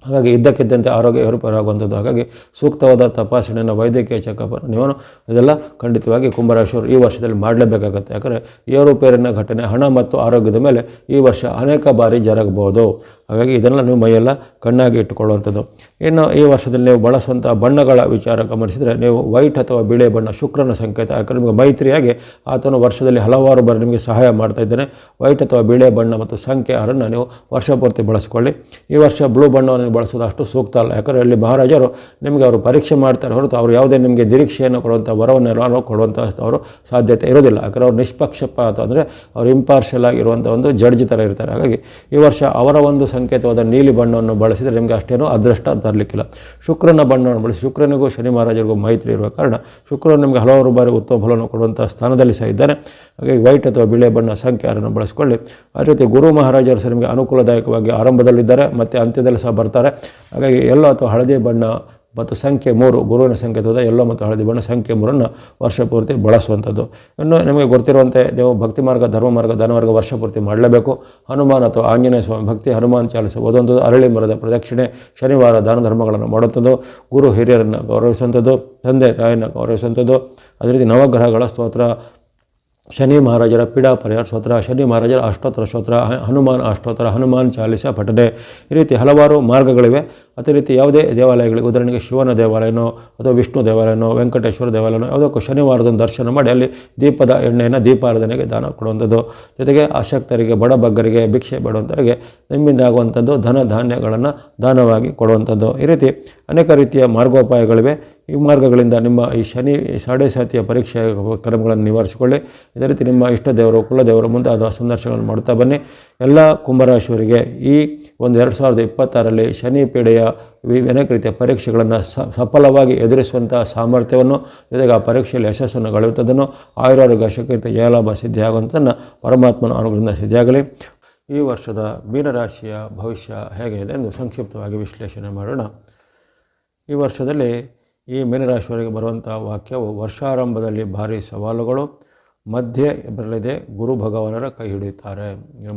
ಹಾಗಾಗಿ ಇದ್ದಕ್ಕಿದ್ದಂತೆ ಆರೋಗ್ಯ ಏರುಪೇರಾಗುವಂಥದ್ದು. ಹಾಗಾಗಿ ಸೂಕ್ತವಾದ ತಪಾಸಣೆಯನ್ನು, ವೈದ್ಯಕೀಯ ಚೆಕಪ್ ನೀವು ಇದೆಲ್ಲ ಖಂಡಿತವಾಗಿ ಕುಂಭರಾಶಿಯವರು ಈ ವರ್ಷದಲ್ಲಿ ಮಾಡಲೇಬೇಕಾಗುತ್ತೆ. ಯಾಕಂದರೆ ಏರುಪೇರಿನ ಘಟನೆ ಹಣ ಮತ್ತು ಆರೋಗ್ಯದ ಮೇಲೆ ಈ ವರ್ಷ ಅನೇಕ ಬಾರಿ ಜರುಗಬಹುದು. ಹಾಗಾಗಿ ಇದನ್ನು ನೀವು ಮೈಯೆಲ್ಲ ಕಣ್ಣಾಗಿ ಇಟ್ಟುಕೊಳ್ಳುವಂಥದ್ದು. ಇನ್ನು ಈ ವರ್ಷದಲ್ಲಿ ನೀವು ಬಳಸುವಂಥ ಬಣ್ಣಗಳ ವಿಚಾರ ಗಮನಿಸಿದರೆ ನೀವು ವೈಟ್ ಅಥವಾ ಬಿಳಿ ಬಣ್ಣ ಶುಕ್ರನ ಸಂಕೇತ. ಯಾಕಂದರೆ ನಿಮಗೆ ಮೈತ್ರಿಯಾಗಿ ಆತನು ವರ್ಷದಲ್ಲಿ ಹಲವಾರು ಬಾರಿ ನಿಮಗೆ ಸಹಾಯ ಮಾಡ್ತಾ ಇದ್ದಾನೆ. ವೈಟ್ ಅಥವಾ ಬಿಳಿ ಬಣ್ಣ ಮತ್ತು ಸಂಖ್ಯೆ 6 ನೀವು ವರ್ಷ ಪೂರ್ತಿ ಬಳಸ್ಕೊಳ್ಳಿ. ಈ ವರ್ಷ ಬ್ಲೂ ಬಣ್ಣವನ್ನು ಬಳಸೋದು ಅಷ್ಟು ಸೂಕ್ತ ಅಲ್ಲ. ಯಾಕಂದರೆ ಇಲ್ಲಿ ಮಹಾರಾಜರು ನಿಮಗೆ ಅವರು ಪರೀಕ್ಷೆ ಮಾಡ್ತಾರೆ ಹೊರತು ಅವರು ಯಾವುದೇ ನಿಮಗೆ ನಿರೀಕ್ಷೆಯನ್ನು ಕೊಡುವಂಥ ವರವನ್ನೆಲ್ಲ ಕೊಡುವಂಥ ಅವರು ಸಾಧ್ಯತೆ ಇರೋದಿಲ್ಲ. ಯಾಕಂದರೆ ಅವರು ನಿಷ್ಪಕ್ಷಪಾತ, ಅಂದರೆ ಅವರು ಇಂಪಾರ್ಷಿಯಲ್ ಆಗಿರುವಂಥ ಒಂದು ಜಡ್ಜ್ ಥರ ಇರ್ತಾರೆ. ಹಾಗಾಗಿ ಈ ವರ್ಷ ಅವರ ಒಂದು ಸಂಕೇತವಾದ ನೀಲಿ ಬಣ್ಣವನ್ನು ಬಳಸಿದರೆ ನಿಮಗೆ ಅಷ್ಟೇನೂ ಅದೃಷ್ಟ ತರಲಿಕ್ಕಿಲ್ಲ. ಶುಕ್ರನ ಬಣ್ಣವನ್ನು ಬಳಸಿ, ಶುಕ್ರನಿಗೂ ಶನಿ ಮಹಾರಾಜರಿಗೂ ಮೈತ್ರಿ ಇರುವ ಕಾರಣ ಶುಕ್ರನು ನಿಮಗೆ ಹಲವಾರು ಬಾರಿ ಉತ್ತಮ ಫಲವನ್ನು ಕೊಡುವಂಥ ಸ್ಥಾನದಲ್ಲಿ ಸಹ ಇದ್ದಾನೆ. ಹಾಗಾಗಿ ವೈಟ್ ಅಥವಾ ಬಿಳಿ ಬಣ್ಣ ಸಂಖ್ಯೆ 6 ಬಳಸಿಕೊಳ್ಳಿ. ಅದೇ ರೀತಿ ಗುರು ಮಹಾರಾಜರು ಸಹ ನಿಮಗೆ ಅನುಕೂಲದಾಯಕವಾಗಿ ಆರಂಭದಲ್ಲಿದ್ದಾರೆ ಮತ್ತು ಅಂತ್ಯದಲ್ಲಿ ಸಹ ಬರ್ತಾರೆ. ಹಾಗಾಗಿ ಎಲ್ಲೋ ಅಥವಾ ಹಳದಿ ಬಣ್ಣ ಮತ್ತು ಸಂಖ್ಯೆ 3 ಗುರುವಿನ ಸಂಕೇತವಾದ ಎಲ್ಲೋ ಮತ್ತು ಹಳದಿ ಬಣ್ಣ ಸಂಖ್ಯೆ 3 ವರ್ಷ ಪೂರ್ತಿ ಬಳಸುವಂಥದ್ದು. ಇನ್ನು ನಿಮಗೆ ಗೊತ್ತಿರುವಂತೆ ನೀವು ಭಕ್ತಿ ಮಾರ್ಗ, ಧರ್ಮ ಮಾರ್ಗ, ಧನಮಾರ್ಗ ವರ್ಷ ಪೂರ್ತಿ ಮಾಡಲೇಬೇಕು. ಹನುಮಾನ್ ಅಥವಾ ಆಂಜನೇಯ ಸ್ವಾಮಿ ಭಕ್ತಿ, ಹನುಮಾನ್ ಚಾಲಿಸ ಓದುವಂಥದ್ದು, ಅರಳಿ ಮರದ ಪ್ರದಕ್ಷಿಣೆ, ಶನಿವಾರ ದಾನ ಧರ್ಮಗಳನ್ನು ಮಾಡುವಂಥದ್ದು, ಗುರು ಹಿರಿಯರನ್ನು ಗೌರವಿಸುವಂಥದ್ದು, ತಂದೆ ತಾಯಿಯನ್ನು ಗೌರವಿಸುವಂಥದ್ದು, ಅದೇ ರೀತಿ ನವಗ್ರಹಗಳ ಸ್ತೋತ್ರ, ಶನಿ ಮಹಾರಾಜರ ಪೀಡಾ ಪರಿಹಾರ ಸ್ತೋತ್ರ, ಶನಿ ಮಹಾರಾಜರ ಅಷ್ಟೋತ್ತರ ಸ್ತೋತ್ರ, ಹನುಮಾನ್ ಅಷ್ಟೋತ್ತರ, ಹನುಮಾನ್ ಚಾಲಿಸ ಪಠನೆ, ಈ ರೀತಿ ಹಲವಾರು ಮಾರ್ಗಗಳಿವೆ. ಅದೇ ರೀತಿ ಯಾವುದೇ ದೇವಾಲಯಗಳಿಗೆ, ಉದಾಹರಣೆಗೆ ಶಿವನ ದೇವಾಲಯನೋ ಅಥವಾ ವಿಷ್ಣು ದೇವಾಲಯನೋ ವೆಂಕಟೇಶ್ವರ ದೇವಾಲಯನೋ ಯಾವುದಕ್ಕೂ ಶನಿವಾರದೊಂದು ದರ್ಶನ ಮಾಡಿ ಅಲ್ಲಿ ದೀಪದ ಎಣ್ಣೆಯನ್ನು ದೀಪಾರಾಧನೆಗೆ ದಾನ ಕೊಡುವಂಥದ್ದು. ಜೊತೆಗೆ ಅಶಕ್ತರಿಗೆ, ಬಡಬಗ್ಗರಿಗೆ, ಭಿಕ್ಷೆ ಬೇಡುವಂಥವರಿಗೆ ನಿಮ್ಮಿಂದ ಆಗುವಂಥದ್ದು ಧನ ಧಾನ್ಯಗಳನ್ನು ದಾನವಾಗಿ ಕೊಡುವಂಥದ್ದು. ಈ ರೀತಿ ಅನೇಕ ರೀತಿಯ ಮಾರ್ಗೋಪಾಯಗಳಿವೆ. ಈ ಮಾರ್ಗಗಳಿಂದ ನಿಮ್ಮ ಈ ಶನಿ ಸಾಡೆಸಾತಿಯ ಪರೀಕ್ಷೆ ಕ್ರಮಗಳನ್ನು ನಿವಾರಿಸಿಕೊಳ್ಳಿ. ಇದೇ ರೀತಿ ನಿಮ್ಮ ಇಷ್ಟ ದೇವರು, ಕುಲದೇವರು ಮುಂತಾದ ಸಂದರ್ಶನಗಳನ್ನು ಮಾಡ್ತಾ ಬನ್ನಿ. ಎಲ್ಲ ಕುಂಭರಾಶಿಯವರಿಗೆ ಈ ಒಂದು 2026ರಲ್ಲಿ ಶನಿ ಪೀಡೆಯ ಅನೇಕ ರೀತಿಯ ಪರೀಕ್ಷೆಗಳನ್ನು ಸಫಲವಾಗಿ ಎದುರಿಸುವಂಥ ಸಾಮರ್ಥ್ಯವನ್ನು, ಜೊತೆಗೆ ಆ ಪರೀಕ್ಷೆಯಲ್ಲಿ ಯಶಸ್ಸನ್ನು ಗಳಿಸುವುದನ್ನು, ಆಯುರಾರೋಗ್ಯ ಶಕ್ತಿ ಜಯಲಾಭ ಸಿದ್ಧಿಯಾಗುವಂಥದ್ದನ್ನು ಪರಮಾತ್ಮನ ಅನುಗ್ರಹದಿಂದ ಸಿದ್ಧಿಯಾಗಲಿ. ಈ ವರ್ಷದ ಮೀನರಾಶಿಯ ಭವಿಷ್ಯ ಹೇಗೆ ಇದೆ ಎಂದು ಸಂಕ್ಷಿಪ್ತವಾಗಿ ವಿಶ್ಲೇಷಣೆ ಮಾಡೋಣ. ಈ ವರ್ಷದಲ್ಲಿ ಈ ಮೀನರಾಶಿಯವರಿಗೆ ಬರುವಂಥ ವಾಕ್ಯವು ವರ್ಷಾರಂಭದಲ್ಲಿ ಭಾರಿ ಸವಾಲುಗಳು, ಮಧ್ಯೆ ಬರಲಿದೆ ಗುರು ಭಗವಾನರ ಕೈ ಹಿಡಿಯುತ್ತಾರೆ.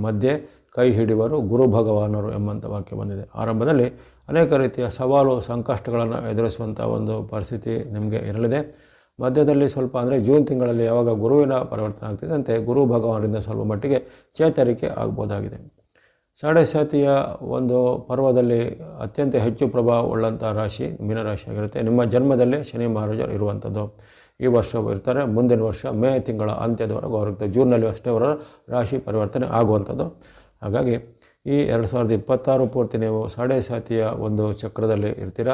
ಮಧ್ಯೆ ಕೈ ಹಿಡಿಯುವರು ಗುರು ಭಗವಾನರು ಎಂಬಂಥ ವಾಕ್ಯ ಬಂದಿದೆ. ಆರಂಭದಲ್ಲಿ ಅನೇಕ ರೀತಿಯ ಸವಾಲು ಸಂಕಷ್ಟಗಳನ್ನು ಎದುರಿಸುವಂಥ ಒಂದು ಪರಿಸ್ಥಿತಿ ನಿಮಗೆ ಇರಲಿದೆ. ಮಧ್ಯದಲ್ಲಿ ಸ್ವಲ್ಪ ಅಂದರೆ ಜೂನ್ ತಿಂಗಳಲ್ಲಿ ಯಾವಾಗ ಗುರುವಿನ ಪರಿವರ್ತನೆ ಆಗ್ತಿದ್ದಂತೆ ಗುರು ಭಗವಾನರಿಂದ ಸ್ವಲ್ಪ ಮಟ್ಟಿಗೆ ಚೇತರಿಕೆ ಆಗ್ಬೋದಾಗಿದೆ. ಸಾಡೆಸಾತಿಯ ಒಂದು ಪರ್ವದಲ್ಲಿ ಅತ್ಯಂತ ಹೆಚ್ಚು ಪ್ರಭಾವ ಉಳ್ಳಂಥ ರಾಶಿ ಮೀನರಾಶಿಯಾಗಿರುತ್ತೆ. ನಿಮ್ಮ ಜನ್ಮದಲ್ಲೇ ಶನಿ ಮಹಾರಾಜರು ಇರುವಂಥದ್ದು. ಈ ವರ್ಷ ಇರ್ತಾರೆ, ಮುಂದಿನ ವರ್ಷ ಮೇ ತಿಂಗಳ ಅಂತ್ಯದವರೆಗೂ ಅವರಿಗೆ ಜೂನ್ನಲ್ಲಿ ಅಷ್ಟೇ ಅವರ ರಾಶಿ ಪರಿವರ್ತನೆ ಆಗುವಂಥದ್ದು. ಹಾಗಾಗಿ ಈ 2026 ಪೂರ್ತಿ ನೀವು ಸಾಡೆ ಸಾತಿಯ ಒಂದು ಚಕ್ರದಲ್ಲಿ ಇರ್ತೀರ.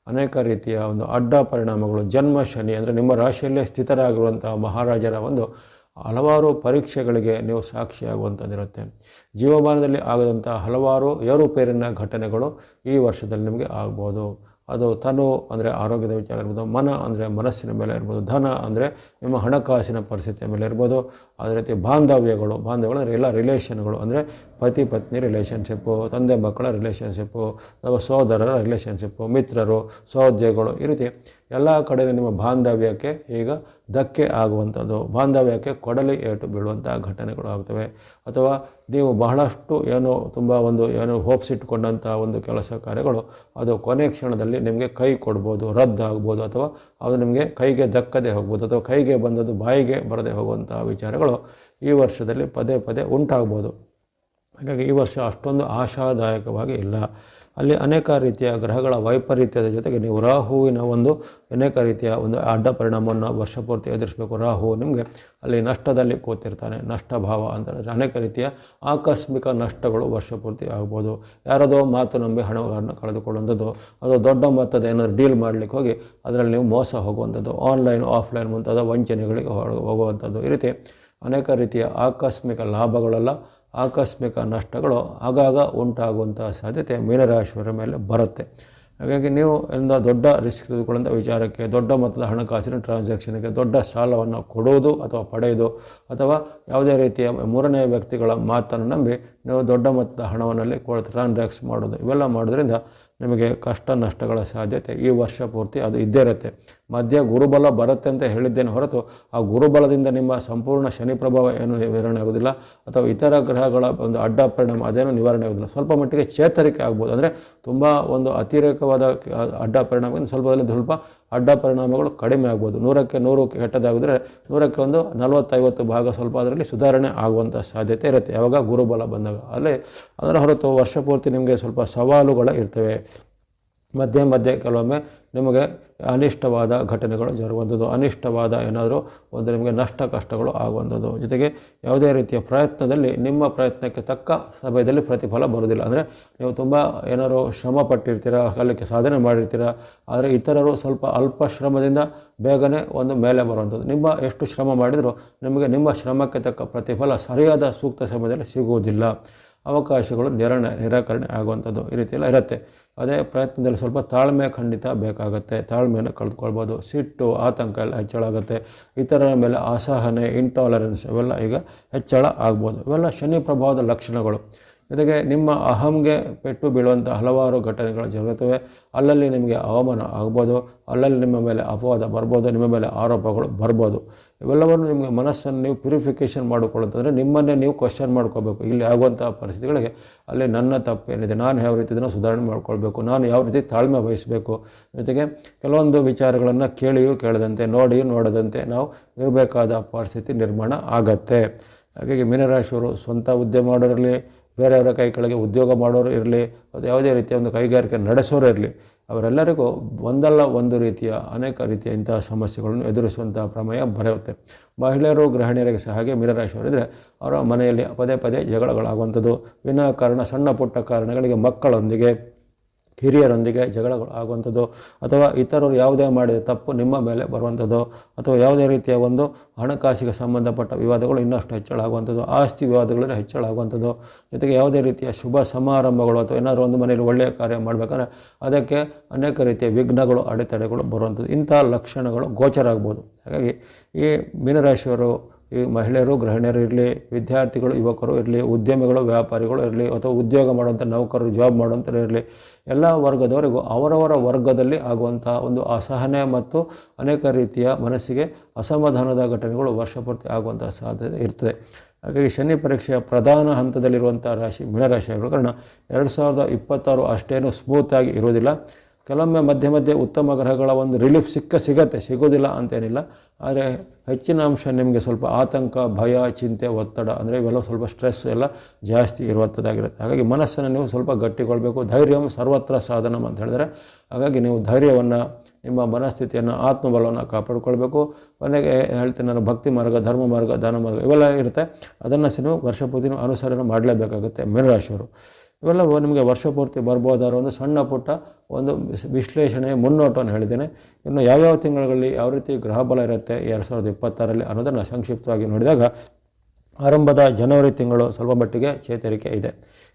ಅನೇಕ ರೀತಿಯ ಒಂದು ಅಡ್ಡ ಪರಿಣಾಮಗಳು, ಜನ್ಮ ಶನಿ ಅಂದರೆ ನಿಮ್ಮ ರಾಶಿಯಲ್ಲೇ ಸ್ಥಿತರಾಗಿರುವಂತಹ ಮಹಾರಾಜರ ಒಂದು ಹಲವಾರು ಪರೀಕ್ಷೆಗಳಿಗೆ ನೀವು ಸಾಕ್ಷಿಯಾಗುವಂಥದ್ದಿರುತ್ತೆ. ಜೀವಮಾನದಲ್ಲಿ ಆಗದಂಥ ಹಲವಾರು ಏರುಪೇರಿನ ಘಟನೆಗಳು ಈ ವರ್ಷದಲ್ಲಿ ನಿಮಗೆ ಆಗ್ಬೋದು. ಅದು ತನು ಅಂದರೆ ಆರೋಗ್ಯದ ವಿಚಾರ ಇರ್ಬೋದು, ಮನ ಅಂದರೆ ಮನಸ್ಸಿನ ಮೇಲೆ ಇರ್ಬೋದು, ಧನ ಅಂದರೆ ನಿಮ್ಮ ಹಣಕಾಸಿನ ಪರಿಸ್ಥಿತಿಯ ಮೇಲೆ ಇರ್ಬೋದು. ಅದೇ ರೀತಿ ಬಾಂಧವ್ಯಗಳು ಅಂದರೆ ಎಲ್ಲ ರಿಲೇಷನ್ಗಳು ಅಂದರೆ ಪತಿ ಪತ್ನಿ ರಿಲೇಷನ್ಶಿಪ್ಪು, ತಂದೆ ಮಕ್ಕಳ ರಿಲೇಷನ್ಶಿಪ್ಪು, ಅಥವಾ ಸೋದರರ ರಿಲೇಷನ್ಶಿಪ್ಪು, ಮಿತ್ರರು, ಸಹೋದ್ಯೋಗಿಗಳು, ಈ ರೀತಿ ಎಲ್ಲ ಕಡೆ ನಿಮ್ಮ ಬಾಂಧವ್ಯಕ್ಕೆ ಈಗ ಧಕ್ಕೆ ಆಗುವಂಥದ್ದು, ಬಾಂಧವ್ಯಕ್ಕೆ ಕೊಡಲಿ ಏಟು ಬೀಳುವಂಥ ಘಟನೆಗಳು ಆಗ್ತವೆ. ಅಥವಾ ನೀವು ಬಹಳಷ್ಟು ತುಂಬ ಹೋಪ್ಸ್ ಇಟ್ಕೊಂಡಂಥ ಒಂದು ಕೆಲಸ ಕಾರ್ಯಗಳು ಅದು ಕೊನೆ ಕ್ಷಣದಲ್ಲಿ ನಿಮಗೆ ಕೈ ಕೊಡ್ಬೋದು, ರದ್ದಾಗ್ಬೋದು, ಅಥವಾ ಅದು ನಿಮಗೆ ಕೈಗೆ ದಕ್ಕದೆ ಹೋಗ್ಬೋದು, ಅಥವಾ ಕೈಗೆ ಬಂದದ್ದು ಬಾಯಿಗೆ ಬರದೆ ಹೋಗುವಂಥ ವಿಚಾರಗಳು ಈ ವರ್ಷದಲ್ಲಿ ಪದೇ ಪದೇ ಉಂಟಾಗ್ಬೋದು. ಹಾಗಾಗಿ ಈ ವರ್ಷ ಅಷ್ಟೊಂದು ಆಶಾದಾಯಕವಾಗಿ ಇಲ್ಲ. ಅಲ್ಲಿ ಅನೇಕ ರೀತಿಯ ಗ್ರಹಗಳ ವೈಪರೀತ್ಯದ ಜೊತೆಗೆ ನೀವು ರಾಹುವಿನ ಅನೇಕ ರೀತಿಯ ಅಡ್ಡ ಪರಿಣಾಮವನ್ನು ವರ್ಷ ಪೂರ್ತಿ ಎದುರಿಸಬೇಕು. ರಾಹು ನಿಮಗೆ ಅಲ್ಲಿ ನಷ್ಟದಲ್ಲಿ ಕೂತಿರ್ತಾನೆ, ನಷ್ಟಭಾವ ಅಂತ ಅನೇಕ ರೀತಿಯ ಆಕಸ್ಮಿಕ ನಷ್ಟಗಳು ವರ್ಷ ಪೂರ್ತಿ ಆಗ್ಬೋದು. ಯಾರದೋ ಮಾತು ನಂಬಿ ಹಣವನ್ನು ಕಳೆದುಕೊಳ್ಳುವಂಥದ್ದು, ಅದು ದೊಡ್ಡ ಮೊತ್ತದ ಏನಾದರೂ ಡೀಲ್ ಮಾಡಲಿಕ್ಕೆ ಹೋಗಿ ಅದರಲ್ಲಿ ನೀವು ಮೋಸ ಹೋಗುವಂಥದ್ದು, ಆನ್ಲೈನ್ ಆಫ್ಲೈನ್ ಮುಂತಾದ ವಂಚನೆಗಳಿಗೆ ಹೋಗುವಂಥದ್ದು, ಈ ರೀತಿ ಅನೇಕ ರೀತಿಯ ಆಕಸ್ಮಿಕ ಲಾಭಗಳೆಲ್ಲ ಆಕಸ್ಮಿಕ ನಷ್ಟಗಳು ಆಗಾಗ ಉಂಟಾಗುವಂಥ ಸಾಧ್ಯತೆ ಮೀನರಾಶಿಯವರ ಮೇಲೆ ಬರುತ್ತೆ. ಹಾಗಾಗಿ ನೀವು ದೊಡ್ಡ ರಿಸ್ಕ್ ತೆಗೆದುಕೊಳ್ಳುವಂಥ ವಿಚಾರಕ್ಕೆ, ದೊಡ್ಡ ಮೊತ್ತದ ಹಣಕಾಸಿನ ಟ್ರಾನ್ಸಾಕ್ಷನ್ಗೆ, ದೊಡ್ಡ ಸಾಲವನ್ನು ಕೊಡುವುದು ಅಥವಾ ಪಡೆಯುವುದು, ಅಥವಾ ಯಾವುದೇ ರೀತಿಯ ಮೂರನೇ ವ್ಯಕ್ತಿಗಳ ಮಾತನ್ನು ನಂಬಿ ನೀವು ದೊಡ್ಡ ಮೊತ್ತದ ಹಣವನ್ನಲ್ಲಿ ಟ್ರಾನ್ಸಾಕ್ಟ್ ಮಾಡೋದು, ಇವೆಲ್ಲ ಮಾಡೋದ್ರಿಂದ ನಿಮಗೆ ಕಷ್ಟ ನಷ್ಟಗಳ ಸಾಧ್ಯತೆ ಈ ವರ್ಷ ಪೂರ್ತಿ ಅದು ಇದ್ದೇ ಇರುತ್ತೆ. ಮಧ್ಯ ಗುರುಬಲ ಬರುತ್ತೆ ಅಂತ ಹೇಳಿದ್ದೇನೆ ಹೊರತು ಆ ಗುರುಬಲದಿಂದ ನಿಮ್ಮ ಸಂಪೂರ್ಣ ಶನಿ ಪ್ರಭಾವ ಏನು ನಿವಾರಣೆ ಆಗೋದಿಲ್ಲ, ಅಥವಾ ಇತರ ಗ್ರಹಗಳ ಅಡ್ಡ ಪರಿಣಾಮ ಅದೇನು ನಿವಾರಣೆ ಆಗೋದಿಲ್ಲ. ಸ್ವಲ್ಪ ಮಟ್ಟಿಗೆ ಚೇತರಿಕೆ ಆಗ್ಬೋದು. ಅಂದರೆ ತುಂಬ ಅತಿರೇಕವಾದ ಅಡ್ಡ ಪರಿಣಾಮದಿಂದ ಸ್ವಲ್ಪ ಅಡ್ಡ ಪರಿಣಾಮಗಳು ಕಡಿಮೆ ಆಗ್ಬೋದು. 100ಕ್ಕೆ 100 ಕೆಟ್ಟದಾಗಿದ್ರೆ 100ಕ್ಕೆ 40-50 ಭಾಗ ಸ್ವಲ್ಪ ಅದರಲ್ಲಿ ಸುಧಾರಣೆ ಆಗುವಂಥ ಸಾಧ್ಯತೆ ಇರುತ್ತೆ ಯಾವಾಗ ಗುರುಬಲ ಬಂದಾಗ. ಅದರ ಹೊರತು ವರ್ಷ ಪೂರ್ತಿ ನಿಮಗೆ ಸ್ವಲ್ಪ ಸವಾಲುಗಳು ಇರ್ತವೆ. ಮಧ್ಯೆ ಕೆಲವೊಮ್ಮೆ ನಿಮಗೆ ಅನಿಷ್ಟವಾದ ಘಟನೆಗಳು ಜರುಗುವಂಥದ್ದು, ಅನಿಷ್ಟವಾದ ಏನಾದರೂ ನಿಮಗೆ ನಷ್ಟ ಕಷ್ಟಗಳು ಆಗುವಂಥದ್ದು. ಜೊತೆಗೆ ಯಾವುದೇ ರೀತಿಯ ಪ್ರಯತ್ನದಲ್ಲಿ ನಿಮ್ಮ ಪ್ರಯತ್ನಕ್ಕೆ ತಕ್ಕ ಸಮಯದಲ್ಲಿ ಪ್ರತಿಫಲ ಬರೋದಿಲ್ಲ. ಅಂದರೆ ನೀವು ತುಂಬ ಏನಾದರೂ ಶ್ರಮ ಪಟ್ಟಿರ್ತೀರ, ಕಾಲಕ್ಕೆ ಸಾಧನೆ ಮಾಡಿರ್ತೀರ, ಆದರೆ ಇತರರು ಸ್ವಲ್ಪ ಅಲ್ಪ ಶ್ರಮದಿಂದ ಬೇಗನೆ ಮೇಲೆ ಬರುವಂಥದ್ದು. ನಿಮ್ಮ ಎಷ್ಟು ಶ್ರಮ ಮಾಡಿದರೂ ನಿಮಗೆ ನಿಮ್ಮ ಶ್ರಮಕ್ಕೆ ತಕ್ಕ ಪ್ರತಿಫಲ ಸರಿಯಾದ ಸೂಕ್ತ ಸಮಯದಲ್ಲಿ ಸಿಗುವುದಿಲ್ಲ. ಅವಕಾಶಗಳು ನಿರಾಕರಣೆ ಆಗುವಂಥದ್ದು, ಈ ರೀತಿಯೆಲ್ಲ ಇರುತ್ತೆ. ಅದೇ ಪ್ರಯತ್ನದಲ್ಲಿ ಸ್ವಲ್ಪ ತಾಳ್ಮೆ ಖಂಡಿತ ಬೇಕಾಗುತ್ತೆ. ತಾಳ್ಮೆಯನ್ನು ಕಳೆದುಕೊಳ್ಬೋದು. ಸಿಟ್ಟು, ಆತಂಕ ಎಲ್ಲ ಹೆಚ್ಚಳ ಆಗುತ್ತೆ. ಇತರರ ಮೇಲೆ ಅಸಹನೆ, ಇಂಟಾಲರೆನ್ಸ್ ಇವೆಲ್ಲ ಈಗ ಹೆಚ್ಚಳ ಆಗ್ಬೋದು. ಇವೆಲ್ಲ ಶನಿ ಪ್ರಭಾವದ ಲಕ್ಷಣಗಳು. ಜೊತೆಗೆ ನಿಮ್ಮ ಅಹಂಗೆ ಪೆಟ್ಟು ಬೀಳುವಂಥ ಹಲವಾರು ಘಟನೆಗಳು ಜರುಗುತ್ತವೆ. ಅಲ್ಲಲ್ಲಿ ನಿಮಗೆ ಅವಮಾನ ಆಗ್ಬೋದು, ಅಲ್ಲಲ್ಲಿ ನಿಮ್ಮ ಮೇಲೆ ಅಪವಾದ ಬರ್ಬೋದು, ನಿಮ್ಮ ಮೇಲೆ ಆರೋಪಗಳು ಬರ್ಬೋದು. ಇವೆಲ್ಲವನ್ನು ನಿಮಗೆ ಮನಸ್ಸನ್ನು ನೀವು ಪ್ಯೂರಿಫಿಕೇಷನ್ ಮಾಡಿಕೊಳ್ಳುತ್ತಂದರೆ ನಿಮ್ಮನ್ನೇ ನೀವು ಕ್ವಶನ್ ಮಾಡ್ಕೋಬೇಕು. ಇಲ್ಲಿ ಆಗುವಂಥ ಪರಿಸ್ಥಿತಿಗಳಿಗೆ ಅಲ್ಲಿ ನನ್ನ ತಪ್ಪೇನಿದೆ, ನಾನು ಯಾವ ರೀತಿ ಇದನ್ನು ಸುಧಾರಣೆ ಮಾಡ್ಕೊಳ್ಬೇಕು, ನಾನು ಯಾವ ರೀತಿ ತಾಳ್ಮೆ ವಹಿಸಬೇಕು. ಜೊತೆಗೆ ಕೆಲವೊಂದು ವಿಚಾರಗಳನ್ನು ಕೇಳಿಯೂ ಕೇಳದಂತೆ, ನೋಡಿಯೂ ನೋಡದಂತೆ ನಾವು ಇರಬೇಕಾದ ಪರಿಸ್ಥಿತಿ ನಿರ್ಮಾಣ ಆಗತ್ತೆ. ಹಾಗಾಗಿ ಮೀನರಾಶಿಯವರು ಸ್ವಂತ ಉದ್ಯಮ ಮಾಡೋರಿರಲಿ, ಬೇರೆಯವರ ಕೈ ಕೆಳಗೆ ಉದ್ಯೋಗ ಮಾಡೋರು ಇರಲಿ, ಅದು ಯಾವುದೇ ರೀತಿಯ ಕೈಗಾರಿಕೆ ನಡೆಸೋರು ಇರಲಿ, ಅವರೆಲ್ಲರಿಗೂ ಒಂದಲ್ಲ ಒಂದು ರೀತಿಯ ಅನೇಕ ರೀತಿಯ ಇಂತಹ ಸಮಸ್ಯೆಗಳನ್ನು ಎದುರಿಸುವಂಥ ಪ್ರಮೇಯ ಬರುತ್ತೆ. ಮಹಿಳೆಯರು ಗೃಹಿಣಿಯರಿಗೆ ಸಹ ಹಾಗೆ ಮೀನರಾಶಿಯವರಿದ್ದರೆ ಅವರ ಮನೆಯಲ್ಲಿ ಪದೇ ಜಗಳಗಳಾಗುವಂಥದ್ದು, ವಿನಾಕಾರಣ ಸಣ್ಣ ಪುಟ್ಟ ಕಾರಣಗಳಿಗೆ ಮಕ್ಕಳೊಂದಿಗೆ, ಹಿರಿಯರೊಂದಿಗೆ ಜಗಳಗಳು ಆಗುವಂಥದ್ದು, ಅಥವಾ ಇತರರು ಯಾವುದೇ ಮಾಡಿದ ತಪ್ಪು ನಿಮ್ಮ ಮೇಲೆ ಬರುವಂಥದ್ದು, ಅಥವಾ ಯಾವುದೇ ರೀತಿಯ ಹಣಕಾಸಿಗೆ ಸಂಬಂಧಪಟ್ಟ ವಿವಾದಗಳು ಇನ್ನಷ್ಟು ಹೆಚ್ಚಳ ಆಗುವಂಥದ್ದು, ಆಸ್ತಿ ವಿವಾದಗಳಲ್ಲಿ ಹೆಚ್ಚಳ ಆಗುವಂಥದ್ದು. ಜೊತೆಗೆ ಯಾವುದೇ ರೀತಿಯ ಶುಭ ಸಮಾರಂಭಗಳು ಅಥವಾ ಏನಾದರೂ ಮನೆಯಲ್ಲಿ ಒಳ್ಳೆಯ ಕಾರ್ಯ ಮಾಡಬೇಕಾದ್ರೆ ಅದಕ್ಕೆ ಅನೇಕ ರೀತಿಯ ವಿಘ್ನಗಳು, ಅಡೆತಡೆಗಳು ಬರುವಂಥದ್ದು, ಇಂತಹ ಲಕ್ಷಣಗಳು ಗೋಚರ ಆಗ್ಬೋದು. ಹಾಗಾಗಿ ಈ ಮೀನರಾಶಿಯವರು, ಈ ಮಹಿಳೆಯರು ಗೃಹಿಣಿಯರು ಇರಲಿ, ವಿದ್ಯಾರ್ಥಿಗಳು ಯುವಕರು ಇರಲಿ, ಉದ್ಯಮಿಗಳು ವ್ಯಾಪಾರಿಗಳು ಇರಲಿ, ಅಥವಾ ಉದ್ಯೋಗ ಮಾಡುವಂಥ ನೌಕರರು, ಜಾಬ್ ಮಾಡುವಂಥವ್ರು ಇರಲಿ, ಎಲ್ಲ ವರ್ಗದವರಿಗೂ ಅವರವರ ವರ್ಗದಲ್ಲಿ ಆಗುವಂಥ ಅಸಹನೆ ಮತ್ತು ಅನೇಕ ರೀತಿಯ ಮನಸ್ಸಿಗೆ ಅಸಮಾಧಾನದ ಘಟನೆಗಳು ವರ್ಷಪೂರ್ತಿ ಆಗುವಂಥ ಸಾಧ್ಯತೆ ಇರ್ತದೆ. ಹಾಗಾಗಿ ಶನಿ ಪರೀಕ್ಷೆಯ ಪ್ರಧಾನ ಹಂತದಲ್ಲಿರುವಂಥ ರಾಶಿ ಮೀನರಾಶಿ ಆಗಿರೋ ಕಾರಣ 2026 ಅಷ್ಟೇನು ಸ್ಮೂತಾಗಿ ಇರೋದಿಲ್ಲ. ಕೆಲವೊಮ್ಮೆ ಮಧ್ಯೆ ಮಧ್ಯೆ ಉತ್ತಮ ಗ್ರಹಗಳ ಒಂದು ರಿಲೀಫ್ ಸಿಗುತ್ತೆ, ಸಿಗೋದಿಲ್ಲ ಅಂತೇನಿಲ್ಲ. ಆದರೆ ಹೆಚ್ಚಿನ ಅಂಶ ನಿಮಗೆ ಸ್ವಲ್ಪ ಆತಂಕ, ಭಯ, ಚಿಂತೆ, ಒತ್ತಡ ಅಂದರೆ ಇವೆಲ್ಲ ಸ್ವಲ್ಪ ಸ್ಟ್ರೆಸ್ ಎಲ್ಲ ಜಾಸ್ತಿ ಇರುವಂಥದ್ದಾಗಿರುತ್ತೆ. ಹಾಗಾಗಿ ಮನಸ್ಸನ್ನು ನೀವು ಸ್ವಲ್ಪ ಗಟ್ಟಿಗೊಳ್ಬೇಕು. ಧೈರ್ಯಂ ಸರ್ವತ್ರ ಸಾಧನಂ ಅಂತ ಹೇಳಿದರೆ, ಹಾಗಾಗಿ ನೀವು ಧೈರ್ಯವನ್ನು, ನಿಮ್ಮ ಮನಸ್ಥಿತಿಯನ್ನು, ಆತ್ಮಬಲವನ್ನು ಕಾಪಾಡಿಕೊಳ್ಬೇಕು. ಕೊನೆಗೆ ಹೇಳ್ತೀನಿ ನಾನು, ಭಕ್ತಿ ಮಾರ್ಗ, ಧರ್ಮ ಮಾರ್ಗ, ದಾನ ಮಾರ್ಗ ಇವೆಲ್ಲ ಇರುತ್ತೆ. ಅದನ್ನು ಸಹ ನೀವು ವರ್ಷಪೂರ್ತಿ ಅನುಸರಣೆ ಮಾಡಲೇಬೇಕಾಗುತ್ತೆ ಮೀನರಾಶಿಯವರು. ಇವೆಲ್ಲ ನಿಮಗೆ ವರ್ಷಪೂರ್ತಿ ಬರ್ಬೋದಾದ ಒಂದು ಸಣ್ಣ ಪುಟ್ಟ ಒಂದು ವಿಶ್ಲೇಷಣೆ, ಮುನ್ನೋಟವನ್ನು ಹೇಳಿದ್ದೇನೆ. ಇನ್ನು ಯಾವ್ಯಾವ ತಿಂಗಳಲ್ಲಿ ಯಾವ ರೀತಿ ಗ್ರಹಬಲ ಇರುತ್ತೆ 2026ರಲ್ಲಿ ಅನ್ನೋದನ್ನು ಸಂಕ್ಷಿಪ್ತವಾಗಿ ನೋಡಿದಾಗ, ಆರಂಭದ ಜನವರಿ ತಿಂಗಳು ಸ್ವಲ್ಪ ಮಟ್ಟಿಗೆ ಚೇತರಿಕೆ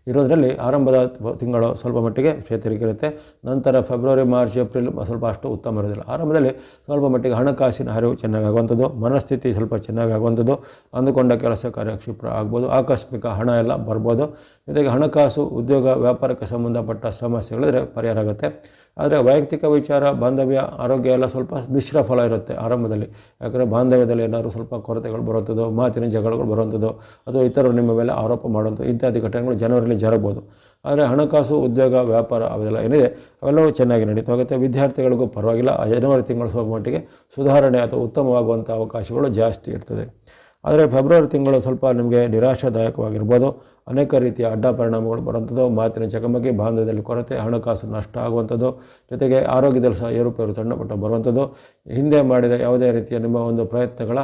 ಇರೋದರಲ್ಲಿ ಆರಂಭದ ತಿಂಗಳು ಸ್ವಲ್ಪ ಮಟ್ಟಿಗೆ ಚೇತರಿಕೆ ಇರುತ್ತೆ. ನಂತರ ಫೆಬ್ರವರಿ, ಮಾರ್ಚ್, ಏಪ್ರಿಲ್ ಸ್ವಲ್ಪ ಅಷ್ಟು ಉತ್ತಮ ಇರೋದಿಲ್ಲ. ಆರಂಭದಲ್ಲಿ ಸ್ವಲ್ಪ ಮಟ್ಟಿಗೆ ಹಣಕಾಸಿನ ಹರಿವು ಚೆನ್ನಾಗಾಗುವಂಥದ್ದು, ಮನಸ್ಥಿತಿ ಸ್ವಲ್ಪ ಚೆನ್ನಾಗಾಗುವಂಥದ್ದು, ಅಂದುಕೊಂಡ ಕೆಲಸ ಕಾರ್ಯ ಕ್ಷಿಪ್ರ ಆಗ್ಬೋದು, ಆಕಸ್ಮಿಕ ಹಣ ಎಲ್ಲ ಬರ್ಬೋದು. ಜೊತೆಗೆ ಹಣಕಾಸು, ಉದ್ಯೋಗ, ವ್ಯಾಪಾರಕ್ಕೆ ಸಂಬಂಧಪಟ್ಟ ಸಮಸ್ಯೆಗಳಿದ್ರೆ ಪರಿಹಾರ ಆಗುತ್ತೆ. ಆದರೆ ವೈಯಕ್ತಿಕ ವಿಚಾರ, ಬಾಂಧವ್ಯ, ಆರೋಗ್ಯ ಎಲ್ಲ ಸ್ವಲ್ಪ ಮಿಶ್ರ ಫಲ ಇರುತ್ತೆ ಆರಂಭದಲ್ಲಿ. ಯಾಕಂದರೆ ಬಾಂಧವ್ಯದಲ್ಲಿ ಏನಾದರೂ ಸ್ವಲ್ಪ ಕೊರತೆಗಳು ಬರುವಂಥದ್ದು, ಮಾತಿನ ಜಗಳಗಳು ಬರುವಂಥದ್ದು, ಅಥವಾ ಇತರರು ನಿಮ್ಮ ಮೇಲೆ ಆರೋಪ ಮಾಡುವಂಥದ್ದು ಇತ್ಯಾದಿ ಘಟನೆಗಳು ಜನವರಿಯಲ್ಲಿ ಜರಗಬಹುದು. ಆದರೆ ಹಣಕಾಸು, ಉದ್ಯೋಗ, ವ್ಯಾಪಾರ ಅವೆಲ್ಲ ಏನಿದೆ ಅವೆಲ್ಲವೂ ಚೆನ್ನಾಗಿ ನಡೀತಾ ಹೋಗುತ್ತೆ. ವಿದ್ಯಾರ್ಥಿಗಳಿಗೂ ಪರವಾಗಿಲ್ಲ. ಜನವರಿ ತಿಂಗಳು ಸ್ವಲ್ಪ ಮಟ್ಟಿಗೆ ಸುಧಾರಣೆ ಅಥವಾ ಉತ್ತಮವಾಗುವಂಥ ಅವಕಾಶಗಳು ಜಾಸ್ತಿ ಇರ್ತದೆ. ಆದರೆ ಫೆಬ್ರವರಿ ತಿಂಗಳು ಸ್ವಲ್ಪ ನಿಮಗೆ ನಿರಾಶಾದಾಯಕವಾಗಿರ್ಬೋದು. ಅನೇಕ ರೀತಿಯ ಅಡ್ಡ ಪರಿಣಾಮಗಳು ಬರುವಂಥದ್ದು, ಮಾತಿನ ಚಕಮಕಿ, ಬಾಂಧವ್ಯದಲ್ಲಿ ಕೊರತೆ, ಹಣಕಾಸು ನಷ್ಟ ಆಗುವಂಥದ್ದು, ಜೊತೆಗೆ ಆರೋಗ್ಯದಲ್ಲಿ ಸಹ ಏರುಪೇರು ಸಣ್ಣಪಟ್ಟ ಬರುವಂಥದ್ದು, ಹಿಂದೆ ಮಾಡಿದ ಯಾವುದೇ ರೀತಿಯ ನಿಮ್ಮ ಒಂದು ಪ್ರಯತ್ನಗಳ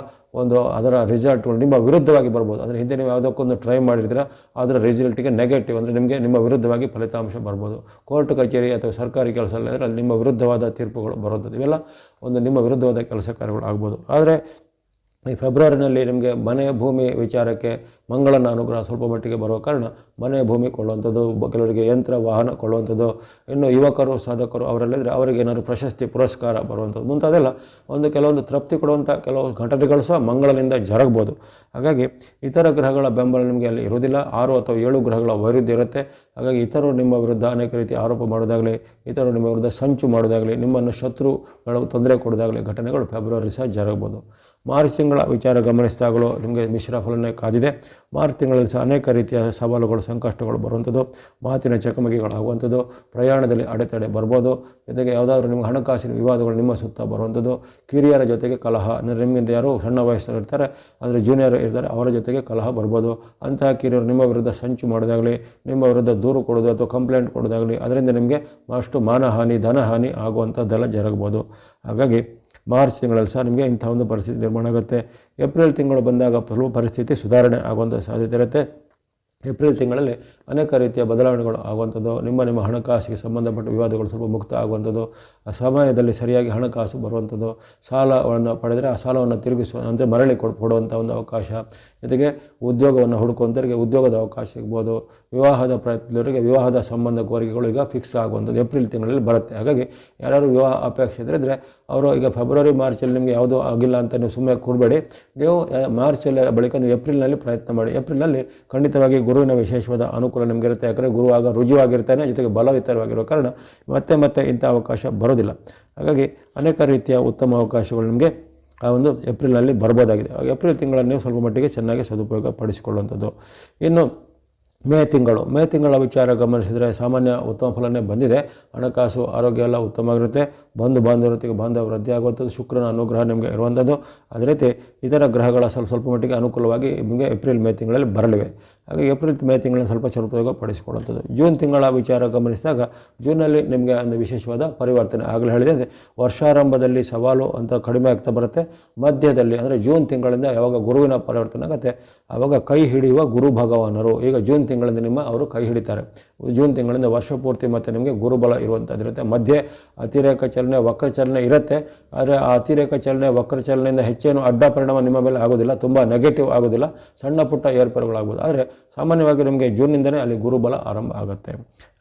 ಅದರ ರಿಸಲ್ಟ್ಗಳು ನಿಮ್ಮ ವಿರುದ್ಧವಾಗಿ ಬರ್ಬೋದು. ಅಂದರೆ ಹಿಂದೆ ನೀವು ಯಾವುದಕ್ಕೊಂದು ಟ್ರೈ ಮಾಡಿರ್ತೀರ, ಅದರ ರಿಸಲ್ಟಿಗೆ ನೆಗೆಟಿವ್, ಅಂದರೆ ನಿಮಗೆ ನಿಮ್ಮ ವಿರುದ್ಧವಾಗಿ ಫಲಿತಾಂಶ ಬರ್ಬೋದು. ಕೋರ್ಟ್ ಕಚೇರಿ ಅಥವಾ ಸರ್ಕಾರಿ ಕೆಲಸ ಎಲ್ಲ ಇದ್ದರೆ ಅಲ್ಲಿ ನಿಮ್ಮ ವಿರುದ್ಧವಾದ ತೀರ್ಪುಗಳು ಬರುವಂಥದ್ದು, ಇವೆಲ್ಲ ನಿಮ್ಮ ವಿರುದ್ಧವಾದ ಕೆಲಸ ಕಾರ್ಯಗಳು ಆಗ್ಬೋದು. ಆದರೆ ಈ ಫೆಬ್ರವರಿನಲ್ಲಿ ನಿಮಗೆ ಮನೆ, ಭೂಮಿ ವಿಚಾರಕ್ಕೆ ಮಂಗಳನ ಅನುಗ್ರಹ ಸ್ವಲ್ಪ ಮಟ್ಟಿಗೆ ಬರುವ ಕಾರಣ ಮನೆ, ಭೂಮಿ ಕೊಳ್ಳುವಂಥದ್ದು, ಕೆಲವರಿಗೆ ಯಂತ್ರ, ವಾಹನ ಕೊಳ್ಳುವಂಥದ್ದು, ಇನ್ನು ಯುವಕರು, ಸಾಧಕರು ಅವರೆಲ್ಲಿದ್ದರೆ ಅವರಿಗೆ ಏನಾದರೂ ಪ್ರಶಸ್ತಿ, ಪುರಸ್ಕಾರ ಬರುವಂಥದ್ದು ಮುಂತಾದೆಲ್ಲ ಕೆಲವೊಂದು ತೃಪ್ತಿ ಕೊಡುವಂಥ ಕೆಲವು ಘಟನೆಗಳು ಸಹ ಮಂಗಳನಿಂದ ಜರಗ್ಬೋದು. ಹಾಗಾಗಿ ಇತರ ಗ್ರಹಗಳ ಬೆಂಬಲ ನಿಮಗೆ ಅಲ್ಲಿ ಇರೋದಿಲ್ಲ. 6 ಅಥವಾ 7 ಗ್ರಹಗಳ ವೈರುಧ್ಯ ಇರುತ್ತೆ. ಹಾಗಾಗಿ ಇತರರು ನಿಮ್ಮ ವಿರುದ್ಧ ಅನೇಕ ರೀತಿ ಆರೋಪ ಮಾಡೋದಾಗಲಿ, ಇತರರು ನಿಮ್ಮ ವಿರುದ್ಧ ಸಂಚು ಮಾಡೋದಾಗಲಿ, ನಿಮ್ಮನ್ನು ಶತ್ರುಗಳು ತೊಂದರೆ ಕೊಡೋದಾಗಲಿ ಘಟನೆಗಳು ಫೆಬ್ರವರಿ ಸಹ ಜರಗಬಹುದು. ಮಾರ್ಚ್ ತಿಂಗಳ ವಿಚಾರ ಗಮನಿಸಿದಾಗಲೂ ನಿಮಗೆ ಮಿಶ್ರ ಫಲನೇ ಕಾದಿದೆ. ಮಾರ್ಚ್ ತಿಂಗಳಲ್ಲಿ ಸಹ ಅನೇಕ ರೀತಿಯ ಸವಾಲುಗಳು, ಸಂಕಷ್ಟಗಳು ಬರುವಂಥದ್ದು, ಮಾತಿನ ಚಕಮಕಿಗಳಾಗುವಂಥದ್ದು, ಪ್ರಯಾಣದಲ್ಲಿ ಅಡೆತಡೆ ಬರ್ಬೋದು. ಜೊತೆಗೆ ಯಾವುದಾದ್ರೂ ನಿಮಗೆ ಹಣಕಾಸಿನ ವಿವಾದಗಳು ನಿಮ್ಮ ಸುತ್ತ ಬರುವಂಥದ್ದು, ಕಿರಿಯರ ಜೊತೆಗೆ ಕಲಹ, ಅಂದರೆ ನಿಮ್ಮಿಂದ ಯಾರು ಸಣ್ಣ ವಯಸ್ಸಲ್ಲಿ ಇರ್ತಾರೆ, ಅಂದರೆ ಜೂನಿಯರ್ ಇರ್ತಾರೆ, ಅವರ ಜೊತೆಗೆ ಕಲಹ ಬರ್ಬೋದು. ಅಂತಹ ಕಿರಿಯರು ನಿಮ್ಮ ವಿರುದ್ಧ ಸಂಚು ಮಾಡೋದಾಗಲಿ, ನಿಮ್ಮ ವಿರುದ್ಧ ದೂರು ಕೊಡೋದು ಅಥವಾ ಕಂಪ್ಲೇಂಟ್ ಕೊಡೋದಾಗಲಿ, ಅದರಿಂದ ನಿಮಗೆ ಅಷ್ಟು ಮಾನಹಾನಿ, ಧನಹಾನಿ ಆಗುವಂಥದ್ದೆಲ್ಲ ಜರಗ್ಬೋದು. ಹಾಗಾಗಿ ಮಾರ್ಚ್ ತಿಂಗಳಲ್ಲಿ ಸಹ ನಿಮಗೆ ಇಂಥ ಒಂದು ಪರಿಸ್ಥಿತಿ ನಿರ್ಮಾಣ ಆಗುತ್ತೆ. ಏಪ್ರಿಲ್ ತಿಂಗಳು ಬಂದಾಗ ಸ್ವಲ್ಪ ಪರಿಸ್ಥಿತಿ ಸುಧಾರಣೆ ಆಗುವಂಥ ಸಾಧ್ಯತೆ ಇರುತ್ತೆ. ಏಪ್ರಿಲ್ ತಿಂಗಳಲ್ಲಿ ಅನೇಕ ರೀತಿಯ ಬದಲಾವಣೆಗಳು ಆಗುವಂಥದ್ದು, ನಿಮ್ಮ ಹಣಕಾಸಿಗೆ ಸಂಬಂಧಪಟ್ಟ ವಿವಾದಗಳು ಸ್ವಲ್ಪ ಮುಕ್ತ ಆಗುವಂಥದ್ದು, ಆ ಸಮಯದಲ್ಲಿ ಸರಿಯಾಗಿ ಹಣಕಾಸು ಬರುವಂಥದ್ದು, ಸಾಲವನ್ನು ಪಡೆದರೆ ಆ ಸಾಲವನ್ನು ತಿರುಗಿಸುವ ಅಂದರೆ ಮರಳಿ ಕೊಡುವಂಥ ಒಂದು ಅವಕಾಶ, ಜೊತೆಗೆ ಉದ್ಯೋಗವನ್ನು ಹುಡುಕುವಂಥವರಿಗೆ ಉದ್ಯೋಗದ ಅವಕಾಶ ಸಿಗ್ಬೋದು. ವಿವಾಹದ ಪ್ರಯತ್ನದವರಿಗೆ ವಿವಾಹದ ಸಂಬಂಧ ಕೋರಿಕೆಗಳು ಈಗ ಫಿಕ್ಸ್ ಆಗುವಂಥದ್ದು ಏಪ್ರಿಲ್ ತಿಂಗಳಲ್ಲಿ ಬರುತ್ತೆ. ಹಾಗಾಗಿ ಯಾರು ವಿವಾಹ ಅಪೇಕ್ಷೆ ಇದ್ದರೆ ಅವರು ಈಗ ಫೆಬ್ರವರಿ, ಮಾರ್ಚಲ್ಲಿ ನಿಮಗೆ ಯಾವುದೂ ಆಗಿಲ್ಲ ಅಂತ ನೀವು ಸುಮ್ಮನೆ ಕೂಡಬೇಡಿ. ನೀವು ಮಾರ್ಚಲ್ಲಿ ಬಳಿಕ ನೀವು ಏಪ್ರಿಲ್ನಲ್ಲಿ ಪ್ರಯತ್ನ ಮಾಡಿ. ಏಪ್ರಿಲ್ನಲ್ಲಿ ಖಂಡಿತವಾಗಿ ಗುರುವಿನ ವಿಶೇಷವಾದ ಅನುಕೂಲ ನಿಮಗೆ ಇರುತ್ತೆ. ಯಾಕಂದರೆ ಗುರು ಆಗ ರುಜುವಾಗಿರ್ತಾನೆ, ಜೊತೆಗೆ ಬಲವಿತರವಾಗಿರೋ ಕಾರಣ ಮತ್ತೆ ಇಂಥ ಅವಕಾಶ ಬರೋದಿಲ್ಲ. ಹಾಗಾಗಿ ಅನೇಕ ರೀತಿಯ ಉತ್ತಮ ಅವಕಾಶಗಳು ನಿಮಗೆ ಆ ಒಂದು ಏಪ್ರಿಲ್ನಲ್ಲಿ ಬರ್ಬೋದಾಗಿದೆ. ಏಪ್ರಿಲ್ ತಿಂಗಳನ್ನು ನೀವು ಸ್ವಲ್ಪ ಮಟ್ಟಿಗೆ ಚೆನ್ನಾಗಿ ಸದುಪಯೋಗ ಪಡಿಸಿಕೊಳ್ಳುವಂಥದ್ದು. ಇನ್ನು ಮೇ ತಿಂಗಳ ವಿಚಾರ ಗಮನಿಸಿದರೆ ಸಾಮಾನ್ಯ ಉತ್ತಮ ಫಲನೇ ಬಂದಿದೆ. ಹಣಕಾಸು, ಆರೋಗ್ಯ ಎಲ್ಲ ಉತ್ತಮವಾಗಿರುತ್ತೆ. ಬಾಂಧವ್ಯತೆಗೆ ಬಾಂಧವ್ಯ ವೃದ್ಧಿ ಆಗುವಂಥದ್ದು, ಶುಕ್ರನ ಅನುಗ್ರಹ ನಿಮಗೆ ಇರುವಂಥದ್ದು. ಅದೇ ರೀತಿ ಇತರ ಗ್ರಹಗಳ ಸ್ವಲ್ಪ ಮಟ್ಟಿಗೆ ಅನುಕೂಲವಾಗಿ ನಿಮಗೆ ಏಪ್ರಿಲ್, ಮೇ ತಿಂಗಳಲ್ಲಿ ಬರಲಿವೆ. ಹಾಗೆ ಏಪ್ರಿಲ್, ಮೇ ತಿಂಗಳನ್ನು ಸ್ವಲ್ಪ ಸದುಪಯೋಗ ಪಡಿಸಿಕೊಳ್ಳುವಂಥದ್ದು. ಜೂನ್ ತಿಂಗಳ ವಿಚಾರ ಗಮನಿಸಿದಾಗ ಜೂನಲ್ಲಿ ನಿಮಗೆ ಒಂದು ವಿಶೇಷವಾದ ಪರಿವರ್ತನೆ ಆಗಲೇ ಹೇಳಿದೆ. ವರ್ಷಾರಂಭದಲ್ಲಿ ಸವಾಲು ಅಂತ ಕಡಿಮೆ ಆಗ್ತಾ ಬರುತ್ತೆ. ಮಧ್ಯದಲ್ಲಿ ಅಂದರೆ ಜೂನ್ ತಿಂಗಳಿಂದ ಯಾವಾಗ ಗುರುವಿನ ಪರಿವರ್ತನೆ ಆಗುತ್ತೆ ಆವಾಗ ಕೈ ಹಿಡಿಯುವ ಗುರು ಭಗವಾನರು ಈಗ ಜೂನ್ ತಿಂಗಳಿಂದ ಅವರು ಕೈ ಹಿಡಿತಾರೆ. ಜೂನ್ ತಿಂಗಳಿಂದ ವರ್ಷ ಪೂರ್ತಿ ಮತ್ತು ನಿಮಗೆ ಗುರುಬಲ ಇರುವಂಥದ್ದು ಇರುತ್ತೆ. ಮಧ್ಯೆ ಅತಿರೇಕ ಚಲನೆ, ವಕ್ರ ಚಲನೆ ಇರುತ್ತೆ. ಆದರೆ ಆ ಅತಿರೇಕ ಚಲನೆ, ವಕ್ರ ಚಲನೆಯಿಂದ ಹೆಚ್ಚೇನು ಅಡ್ಡ ಪರಿಣಾಮ ನಿಮ್ಮ ಮೇಲೆ ಆಗೋದಿಲ್ಲ, ತುಂಬ ನೆಗೆಟಿವ್ ಆಗೋದಿಲ್ಲ, ಸಣ್ಣ ಪುಟ್ಟ ಏರ್ಪೇರುಗಳಾಗ್ಬೋದು. ಆದರೆ ಸಾಮಾನ್ಯವಾಗಿ ನಿಮಗೆ ಜೂನ್ನಿಂದಲೇ ಅಲ್ಲಿ ಗುರುಬಲ ಆರಂಭ ಆಗುತ್ತೆ.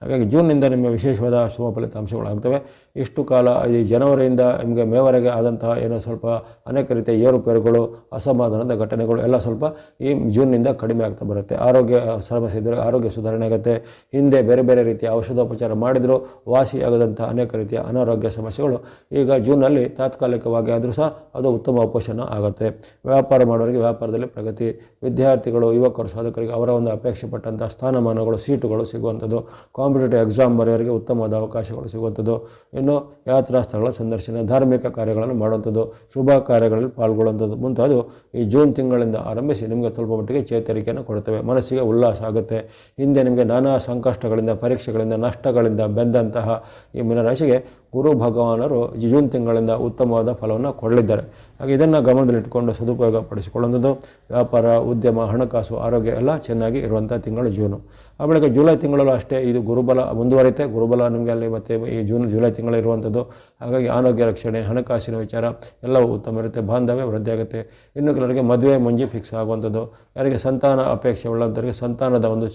ಹಾಗಾಗಿ ಜೂನ್ನಿಂದ ನಿಮಗೆ ವಿಶೇಷವಾದ ಶುಭ ಫಲಿತಾಂಶಗಳಾಗ್ತವೆ. ಇಷ್ಟು ಕಾಲ ಈ ಜನವರಿಯಿಂದ ನಿಮಗೆ ಮೇವರೆಗೆ ಆದಂತಹ ಏನೋ ಸ್ವಲ್ಪ ಅನೇಕ ರೀತಿಯ ಏರುಪೇರುಗಳು, ಅಸಮಾಧಾನದ ಘಟನೆಗಳು ಎಲ್ಲ ಸ್ವಲ್ಪ ಈ ಜೂನ್ನಿಂದ ಕಡಿಮೆ ಆಗ್ತಾ ಬರುತ್ತೆ. ಆರೋಗ್ಯ ಸಮಸ್ಯೆ ಇದ್ದರೆ ಆರೋಗ್ಯ ಸುಧಾರಣೆ ಆಗುತ್ತೆ. ಹಿಂದೆ ಬೇರೆ ರೀತಿಯ ಔಷಧೋಪಚಾರ ಮಾಡಿದರೂ ವಾಸಿಯಾಗದಂಥ ಅನೇಕ ರೀತಿಯ ಅನಾರೋಗ್ಯ ಸಮಸ್ಯೆಗಳು ಈಗ ಜೂನಲ್ಲಿ ತಾತ್ಕಾಲಿಕವಾಗಿ ಆದರೂ ಸಹ ಅದು ಉತ್ತಮ ಉಪಶಮನ ಆಗುತ್ತೆ. ವ್ಯಾಪಾರ ಮಾಡೋರಿಗೆ ವ್ಯಾಪಾರದಲ್ಲಿ ಪ್ರಗತಿ, ವಿದ್ಯಾರ್ಥಿಗಳು, ಯುವಕರು, ಸಾಧಕರಿಗೆ ಅವರ ಒಂದು ಒಂದು ಅಪೇಕ್ಷೆ ಪಟ್ಟಂಥ ಸ್ಥಾನಮಾನಗಳು, ಸೀಟುಗಳು ಸಿಗುವಂಥದ್ದು, ಕಾಂಪಿಟೇಟಿವ್ ಎಕ್ಸಾಮ್ ಬರೆಯೋರಿಗೆ ಉತ್ತಮವಾದ ಅವಕಾಶಗಳು ಸಿಗುವಂಥದ್ದು, ಇನ್ನು ಯಾತ್ರಾ ಸ್ಥಳಗಳ ಸಂದರ್ಶನ, ಧಾರ್ಮಿಕ ಕಾರ್ಯಗಳನ್ನು ಮಾಡುವಂಥದ್ದು, ಶುಭ ಕಾರ್ಯಗಳಲ್ಲಿ ಪಾಲ್ಗೊಳ್ಳುವಂಥದ್ದು ಮುಂತಾದವು ಈ ಜೂನ್ ತಿಂಗಳಿಂದ ಆರಂಭಿಸಿ ನಿಮಗೆ ಸ್ವಲ್ಪ ಮಟ್ಟಿಗೆ ಚೇತರಿಕೆಯನ್ನು ಕೊಡುತ್ತವೆ. ಮನಸ್ಸಿಗೆ ಉಲ್ಲಾಸ ಆಗುತ್ತೆ. ಹಿಂದೆ ನಿಮಗೆ ನಾನಾ ಸಂಕಷ್ಟಗಳಿಂದ, ಪರೀಕ್ಷೆಗಳಿಂದ, ನಷ್ಟಗಳಿಂದ ಬೆಂದಂತಹ ಈ ಮೀನರಾಶಿಗೆ ಗುರು ಭಗವಾನರು ಜೂನ್ ತಿಂಗಳಿಂದ ಉತ್ತಮವಾದ ಫಲವನ್ನು ಕೊಡಲಿದ್ದಾರೆ. ಹಾಗೆ ಇದನ್ನು ಗಮನದಲ್ಲಿಟ್ಟುಕೊಂಡು ಸದುಪಯೋಗ ಪಡಿಸಿಕೊಳ್ಳುವಂಥದ್ದು. ವ್ಯಾಪಾರ, ಉದ್ಯಮ, ಹಣಕಾಸು, ಆರೋಗ್ಯ ಎಲ್ಲ ಚೆನ್ನಾಗಿ ಇರುವಂಥ ತಿಂಗಳು ಜೂನು. ಆ ಬಳಿಕ ಜುಲೈ ತಿಂಗಳಲ್ಲೂ ಅಷ್ಟೇ ಇದು ಗುರುಬಲ ಮುಂದುವರಿತೆ. ಗುರುಬಲ ನಿಮಗೆ ಅಲ್ಲಿ ಮತ್ತು ಈ ಜುಲೈ ತಿಂಗಳು ಇರುವಂಥದ್ದು. ಹಾಗಾಗಿ ಆರೋಗ್ಯ ರಕ್ಷಣೆ, ಹಣಕಾಸಿನ ವಿಚಾರ ಎಲ್ಲವೂ ಉತ್ತಮ ಇರುತ್ತೆ. ಬಾಂಧವ್ಯ ವೃದ್ಧಿಯಾಗುತ್ತೆ. ಇನ್ನು ಕೆಲವರಿಗೆ ಮದುವೆ ಮುಂಜಿ ಫಿಕ್ಸ್ ಆಗುವಂಥದ್ದು, ಯಾರಿಗೆ ಸಂತಾನ ಅಪೇಕ್ಷೆ ಉಳ್ಳಂಥವರಿಗೆ ಸಂತಾನದ ಒಂದು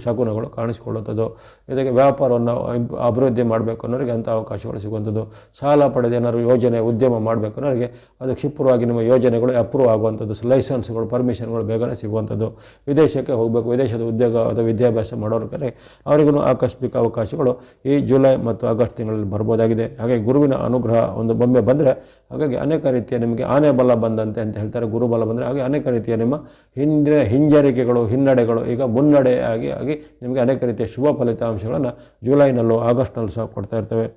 ಶಕುನಗಳು ಕಾಣಿಸಿಕೊಳ್ಳುವಂಥದ್ದು, ಜೊತೆಗೆ ವ್ಯಾಪಾರವನ್ನು ಅಭಿವೃದ್ಧಿ ಮಾಡಬೇಕು ಅನ್ನೋರಿಗೆ ಅಂಥ ಅವಕಾಶಗಳು ಸಿಗುವಂಥದ್ದು. ಸಾಲ ಪಡೆದು ಏನಾದ್ರು ಯೋಜನೆ, ಉದ್ಯಮ ಮಾಡಬೇಕು ಅನ್ನೋರಿಗೆ ಅದು ಕ್ಷಿಪ್ರವಾಗಿ ನಿಮ್ಮ ಯೋಜನೆಗಳು ಅಪ್ರೂವ್ ಆಗುವಂಥದ್ದು, ಲೈಸೆನ್ಸ್ಗಳು, ಪರ್ಮಿಷನ್ಗಳು ಬೇಗನೆ ಸಿಗುವಂಥದ್ದು. ವಿದೇಶಕ್ಕೆ ಹೋಗಬೇಕು, ವಿದೇಶದ ಉದ್ಯೋಗ ಅಥವಾ ವಿದ್ಯಾಭ್ಯಾಸ ಮಾಡೋರ್ಗೆ ಅವರಿಗೂ ಆಕಸ್ಮಿಕ ಅವಕಾಶಗಳು ಈ ಜುಲೈ ಮತ್ತು ಆಗಸ್ಟ್ ತಿಂಗಳಲ್ಲಿ ಬರ್ಬೋದಾಗಿದೆ. ಹಾಗೆ ಗುರುವಿನ ಅನುಗ್ರಹ ಒಂದು ಬೊಮ್ಮೆ ಬಂದರೆ ಹಾಗಾಗಿ ಅನೇಕ ರೀತಿಯ ನಿಮಗೆ ಆನೆ ಬಲ ಬಂದಂತೆ ಅಂತ ಹೇಳ್ತಾರೆ. ಗುರುಬಲ ಬಂದರೆ ಹಾಗೆ ಅನೇಕ ರೀತಿಯ ನಿಮ್ಮ ಹಿಂಜರಿಕೆಗಳು, ಹಿನ್ನಡೆಗಳು ಈಗ ಮುನ್ನಡೆ ಆಗಿ ನಿಮಗೆ ಅನೇಕ ರೀತಿಯ ಶುಭ ಫಲಿತಾಂಶಗಳನ್ನು ಜುಲೈನಲ್ಲೂ ಆಗಸ್ಟ್ನಲ್ಲೂ ಸಹ ಕೊಡ್ತಾ ಇರ್ತವೆ.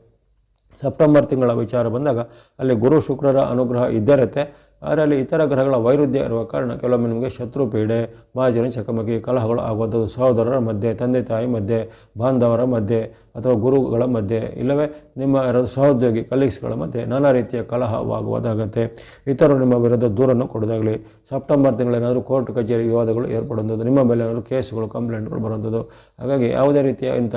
ಸೆಪ್ಟೆಂಬರ್ ತಿಂಗಳ ವಿಚಾರ ಬಂದಾಗ ಅಲ್ಲಿ ಗುರು ಶುಕ್ರರ ಅನುಗ್ರಹ ಇದ್ದೇ ಇರುತ್ತೆ. ಆದರೆ ಅಲ್ಲಿ ಇತರ ಗ್ರಹಗಳ ವೈರುಧ್ಯ ಇರುವ ಕಾರಣ ಕೆಲವೊಮ್ಮೆ ನಿಮಗೆ ಶತ್ರು ಪೀಡೆ, ಮಾಜಿನ ಚಕಮಕಿ, ಕಲಹಗಳು ಆಗುವಂಥದ್ದು, ಸಹೋದರರ ಮಧ್ಯೆ, ತಂದೆ ತಾಯಿ ಮಧ್ಯೆ, ಬಾಂಧವರ ಮಧ್ಯೆ ಅಥವಾ ಗುರುಗಳ ಮಧ್ಯೆ, ಇಲ್ಲವೇ ನಿಮ್ಮ ಸಹೋದ್ಯೋಗಿ ಕಲೀಗ್ಸ್ಗಳ ಮಧ್ಯೆ ನಾನಾ ರೀತಿಯ ಕಲಹವಾಗುವುದಾಗತ್ತೆ. ಇತರರು ನಿಮ್ಮ ವಿರುದ್ಧ ದೂರನ್ನು ಕೊಡೋದಾಗಲಿ. ಸೆಪ್ಟೆಂಬರ್ ತಿಂಗಳೇನಾದರೂ ಕೋರ್ಟ್ ಕಚೇರಿ ವಿವಾದಗಳು ಏರ್ಪಡುವಂಥದ್ದು, ನಿಮ್ಮ ಮೇಲೆ ಏನಾದರೂ ಕೇಸುಗಳು, ಕಂಪ್ಲೇಂಟ್ಗಳು ಬರುವಂಥದ್ದು. ಹಾಗಾಗಿ ಯಾವುದೇ ರೀತಿಯ ಇಂಥ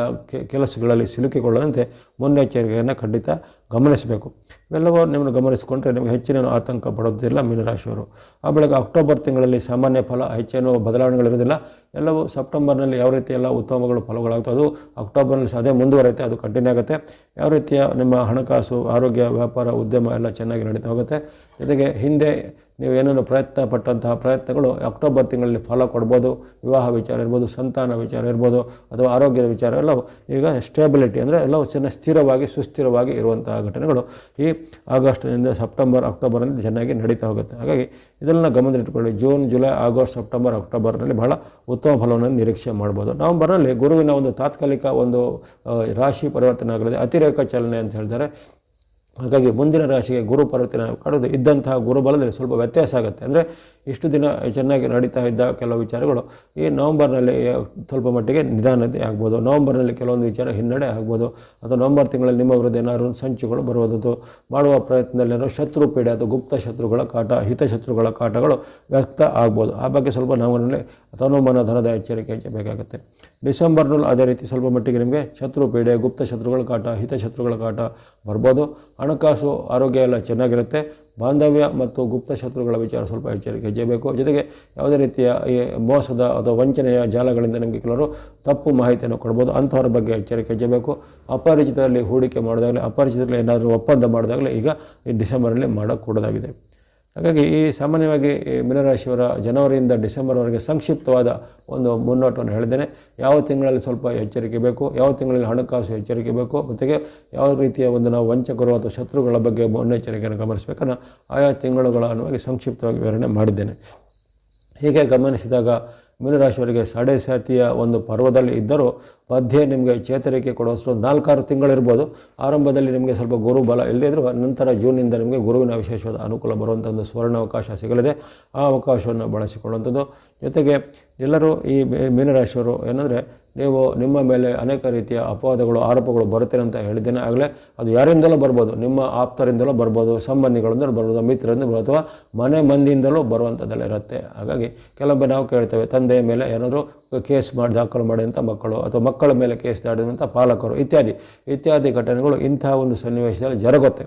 ಕೆಲಸಗಳಲ್ಲಿ ಸಿಲುಕಿಕೊಳ್ಳದಂತೆ ಮುನ್ನೆಚ್ಚರಿಕೆಯನ್ನು ಖಂಡಿತ ಗಮನಿಸಬೇಕು. ಇವೆಲ್ಲವೂ ನಿಮ್ಮನ್ನು ಗಮನಿಸಿಕೊಂಡ್ರೆ ನಿಮಗೆ ಹೆಚ್ಚಿನ ಆತಂಕ ಪಡೋದಿಲ್ಲ ಮೀನರಾಶಿಯವರು. ಆ ಬಳಿಕ ಅಕ್ಟೋಬರ್ ತಿಂಗಳಲ್ಲಿ ಸಾಮಾನ್ಯ ಫಲ, ಹೆಚ್ಚೇನು ಬದಲಾವಣೆಗಳಿರೋದಿಲ್ಲ. ಎಲ್ಲವೂ ಸೆಪ್ಟೆಂಬರ್ನಲ್ಲಿ ಯಾವ ರೀತಿ ಎಲ್ಲ ಉತ್ತಮಗಳು ಫಲಗಳಾಗ್ತವೆ ಅದು ಅಕ್ಟೋಬರ್ನಲ್ಲಿ ಸಹ ಅದೇ ಮುಂದುವರಿಯುತ್ತೆ, ಅದು ಕಂಟಿನ್ಯೂ ಆಗುತ್ತೆ. ಯಾವ ರೀತಿಯ ನಿಮ್ಮ ಹಣಕಾಸು, ಆರೋಗ್ಯ, ವ್ಯಾಪಾರ, ಉದ್ಯಮ ಎಲ್ಲ ಚೆನ್ನಾಗಿ ನಡೀತಾ ಹೋಗುತ್ತೆ. ಜೊತೆಗೆ ಹಿಂದೆ ನೀವು ಏನೇನು ಪ್ರಯತ್ನ ಪಟ್ಟಂತಹ ಪ್ರಯತ್ನಗಳು ಅಕ್ಟೋಬರ್ ತಿಂಗಳಲ್ಲಿ ಫಲ ಕೊಡ್ಬೋದು. ವಿವಾಹ ವಿಚಾರ ಇರ್ಬೋದು, ಸಂತಾನ ವಿಚಾರ ಇರ್ಬೋದು, ಅಥವಾ ಆರೋಗ್ಯದ ವಿಚಾರ ಎಲ್ಲವೂ ಈಗ ಸ್ಟೇಬಿಲಿಟಿ ಅಂದರೆ ಎಲ್ಲವೂ ಚೆನ್ನಾಗಿ ಸ್ಥಿರವಾಗಿ, ಸುಸ್ಥಿರವಾಗಿ ಇರುವಂತಹ ಘಟನೆಗಳು ಈ ಆಗಸ್ಟ್ನಿಂದ ಸೆಪ್ಟೆಂಬರ್, ಅಕ್ಟೋಬರ್ನಲ್ಲಿ ಚೆನ್ನಾಗಿ ನಡೀತಾ ಹೋಗುತ್ತೆ. ಹಾಗಾಗಿ ಇದನ್ನು ಗಮನದಲ್ಲಿಟ್ಟುಕೊಳ್ಳಿ. ಜೂನ್, ಜುಲೈ, ಆಗಸ್ಟ್, ಸೆಪ್ಟೆಂಬರ್, ಅಕ್ಟೋಬರ್ನಲ್ಲಿ ಬಹಳ ಉತ್ತಮ ಫಲವನ್ನು ನಿರೀಕ್ಷೆ ಮಾಡ್ಬೋದು. ನವೆಂಬರ್ನಲ್ಲಿ ಗುರುವಿನ ಒಂದು ತಾತ್ಕಾಲಿಕ ಒಂದು ರಾಶಿ ಪರಿವರ್ತನೆ ಆಗಲಿದೆ, ಅತಿರೇಕ ಚಲನೆ ಅಂತ ಹೇಳ್ತಾರೆ. ಹಾಗಾಗಿ ಮುಂದಿನ ರಾಶಿಗೆ ಗುರು ಪರಿವರ್ತನೆ ಕಾಡೋದು ಇದ್ದಂತಹ ಗುರುಬಲದಲ್ಲಿ ಸ್ವಲ್ಪ ವ್ಯತ್ಯಾಸ ಆಗುತ್ತೆ. ಅಂದರೆ ಇಷ್ಟು ದಿನ ಚೆನ್ನಾಗಿ ನಡೀತಾ ಇದ್ದ ಕೆಲವು ವಿಚಾರಗಳು ಈ ನವಂಬರ್ನಲ್ಲಿ ಸ್ವಲ್ಪ ಮಟ್ಟಿಗೆ ನಿಧಾನತೆ ಆಗ್ಬೋದು. ನವಂಬರ್ನಲ್ಲಿ ಕೆಲವೊಂದು ವಿಚಾರ ಹಿನ್ನಡೆ ಆಗ್ಬೋದು. ಅಥವಾ ನವಂಬರ್ ತಿಂಗಳಲ್ಲಿ ನಿಮ್ಮ ವಿರುದ್ಧ ಏನಾದ್ರು ಸಂಚುಗಳು ಬರುವುದು, ಮಾಡುವ ಪ್ರಯತ್ನದಲ್ಲಿ ಏನಾದ್ರು ಶತ್ರು ಪೀಡೆ ಅಥವಾ ಗುಪ್ತ ಶತ್ರುಗಳ ಕಾಟ, ಹಿತಶತ್ರುಗಳ ಕಾಟಗಳು ವ್ಯಕ್ತ ಆಗ್ಬೋದು. ಆ ಬಗ್ಗೆ ಸ್ವಲ್ಪ ನಾವಿನಲ್ಲಿ ತನುಮನ ಧನದ ಎಚ್ಚರಿಕೆ ಬೇಕಾಗುತ್ತೆ. ಡಿಸೆಂಬರ್ನಲ್ಲೂ ಅದೇ ರೀತಿ ಸ್ವಲ್ಪ ಮಟ್ಟಿಗೆ ನಿಮಗೆ ಶತ್ರು ಪೀಡೆ, ಗುಪ್ತ ಶತ್ರುಗಳ ಕಾಟ, ಹಿತಶತ್ರುಗಳ ಕಾಟ ಬರ್ಬೋದು. ಹಣಕಾಸು, ಆರೋಗ್ಯ ಎಲ್ಲ ಚೆನ್ನಾಗಿರುತ್ತೆ. ಬಾಂಧವ್ಯ ಮತ್ತು ಗುಪ್ತ ಶತ್ರುಗಳ ವಿಚಾರ ಸ್ವಲ್ಪ ಎಚ್ಚರಿಕೆ ಹೆಜ್ಜೆಬೇಕು. ಜೊತೆಗೆ ಯಾವುದೇ ರೀತಿಯ ಈ ಮೋಸದ ಅಥವಾ ವಂಚನೆಯ ಜಾಲಗಳಿಂದ ನಿಮಗೆ ಕೆಲವರು ತಪ್ಪು ಮಾಹಿತಿಯನ್ನು ಕೊಡ್ಬೋದು, ಅಂಥವ್ರ ಬಗ್ಗೆ ಎಚ್ಚರಿಕೆ ಹೆಜ್ಜೆಬೇಕು. ಅಪರಿಚಿತರಲ್ಲಿ ಹೂಡಿಕೆ ಮಾಡಿದಾಗಲೇ, ಅಪರಿಚಿತರಲ್ಲಿ ಏನಾದರೂ ಒಪ್ಪಂದ ಮಾಡಿದಾಗಲೇ ಈಗ ಈ ಡಿಸೆಂಬರಲ್ಲಿ ಮಾಡக்கூಡದಾಗಿದೆ. ಹಾಗಾಗಿ ಈ ಸಾಮಾನ್ಯವಾಗಿ ಮೀನರಾಶಿಯವರ ಜನವರಿಯಿಂದ ಡಿಸೆಂಬರ್ವರೆಗೆ ಸಂಕ್ಷಿಪ್ತವಾದ ಒಂದು ಮುನ್ನೋಟವನ್ನು ಹೇಳಿದ್ದೇನೆ. ಯಾವ ತಿಂಗಳಲ್ಲಿ ಸ್ವಲ್ಪ ಎಚ್ಚರಿಕೆ ಬೇಕು, ಯಾವ ತಿಂಗಳಲ್ಲಿ ಹಣಕಾಸು ಎಚ್ಚರಿಕೆ ಬೇಕು, ಜೊತೆಗೆ ಯಾವ ರೀತಿಯ ಒಂದು ನಾವು ವಂಚಕರು ಅಥವಾ ಶತ್ರುಗಳ ಬಗ್ಗೆ ಮುನ್ನೆಚ್ಚರಿಕೆಯನ್ನು ಗಮನಿಸಬೇಕನ್ನು ಆಯಾ ತಿಂಗಳುಗಳ ಅನ್ನುವಾಗಿ ಸಂಕ್ಷಿಪ್ತವಾಗಿ ವಿವರಣೆ ಮಾಡಿದ್ದೇನೆ. ಹೀಗೆ ಗಮನಿಸಿದಾಗ ಮೀನರಾಶಿಯವರಿಗೆ ಸಾಡೆ ಸಾತಿಯ ಒಂದು ಪರ್ವದಲ್ಲಿ ಇದ್ದರೂ ಮಧ್ಯೆ ನಿಮಗೆ ಚೇತರಿಕೆ ಕೊಡುವಷ್ಟು 4-6 ತಿಂಗಳಿರ್ಬೋದು. ಆರಂಭದಲ್ಲಿ ನಿಮಗೆ ಸ್ವಲ್ಪ ಗುರು ಬಲ ಇಲ್ಲದೇ ಇದ್ದರೂ ನಂತರ ಜೂನಿಂದ ನಿಮಗೆ ಗುರುವಿನ ವಿಶೇಷವಾದ ಅನುಕೂಲ ಬರುವಂಥ ಒಂದು ಸುವರ್ಣ ಅವಕಾಶ ಸಿಗಲಿದೆ. ಆ ಅವಕಾಶವನ್ನು ಬಳಸಿಕೊಳ್ಳುವಂಥದ್ದು. ಜೊತೆಗೆ ಎಲ್ಲರೂ ಈ ಮೀನರಾಶಿಯವರು ಏನಂದರೆ ನೀವು ನಿಮ್ಮ ಮೇಲೆ ಅನೇಕ ರೀತಿಯ ಅಪವಾದಗಳು, ಆರೋಪಗಳು ಬರುತ್ತೇನೆ ಅಂತ ಹೇಳಿದ್ದೇನೆ ಆಗಲೇ. ಅದು ಯಾರಿಂದಲೂ ಬರ್ಬೋದು, ನಿಮ್ಮ ಆಪ್ತರಿಂದಲೂ ಬರ್ಬೋದು, ಸಂಬಂಧಿಗಳಿಂದಲೂ ಬರ್ಬೋದು, ಮಿತ್ರರಿಂದ ಬರ್ಬೋದು, ಅಥವಾ ಮನೆ ಮಂದಿಯಿಂದಲೂ ಬರುವಂಥದ್ದೆಲ್ಲ ಇರುತ್ತೆ. ಹಾಗಾಗಿ ಕೆಲವೊಮ್ಮೆ ನಾವು ಕೇಳ್ತೇವೆ ತಂದೆಯ ಮೇಲೆ ಏನಾದರೂ ಕೇಸ್ ದಾಖಲು ಮಾಡಿದಂಥ ಮಕ್ಕಳು, ಅಥವಾ ಮಕ್ಕಳ ಮೇಲೆ ಕೇಸ್ ದಾಡಿದಂಥ ಪಾಲಕರು ಇತ್ಯಾದಿ ಘಟನೆಗಳು ಇಂಥ ಒಂದು ಸನ್ನಿವೇಶದಲ್ಲಿ ಜರುಗುತ್ತೆ.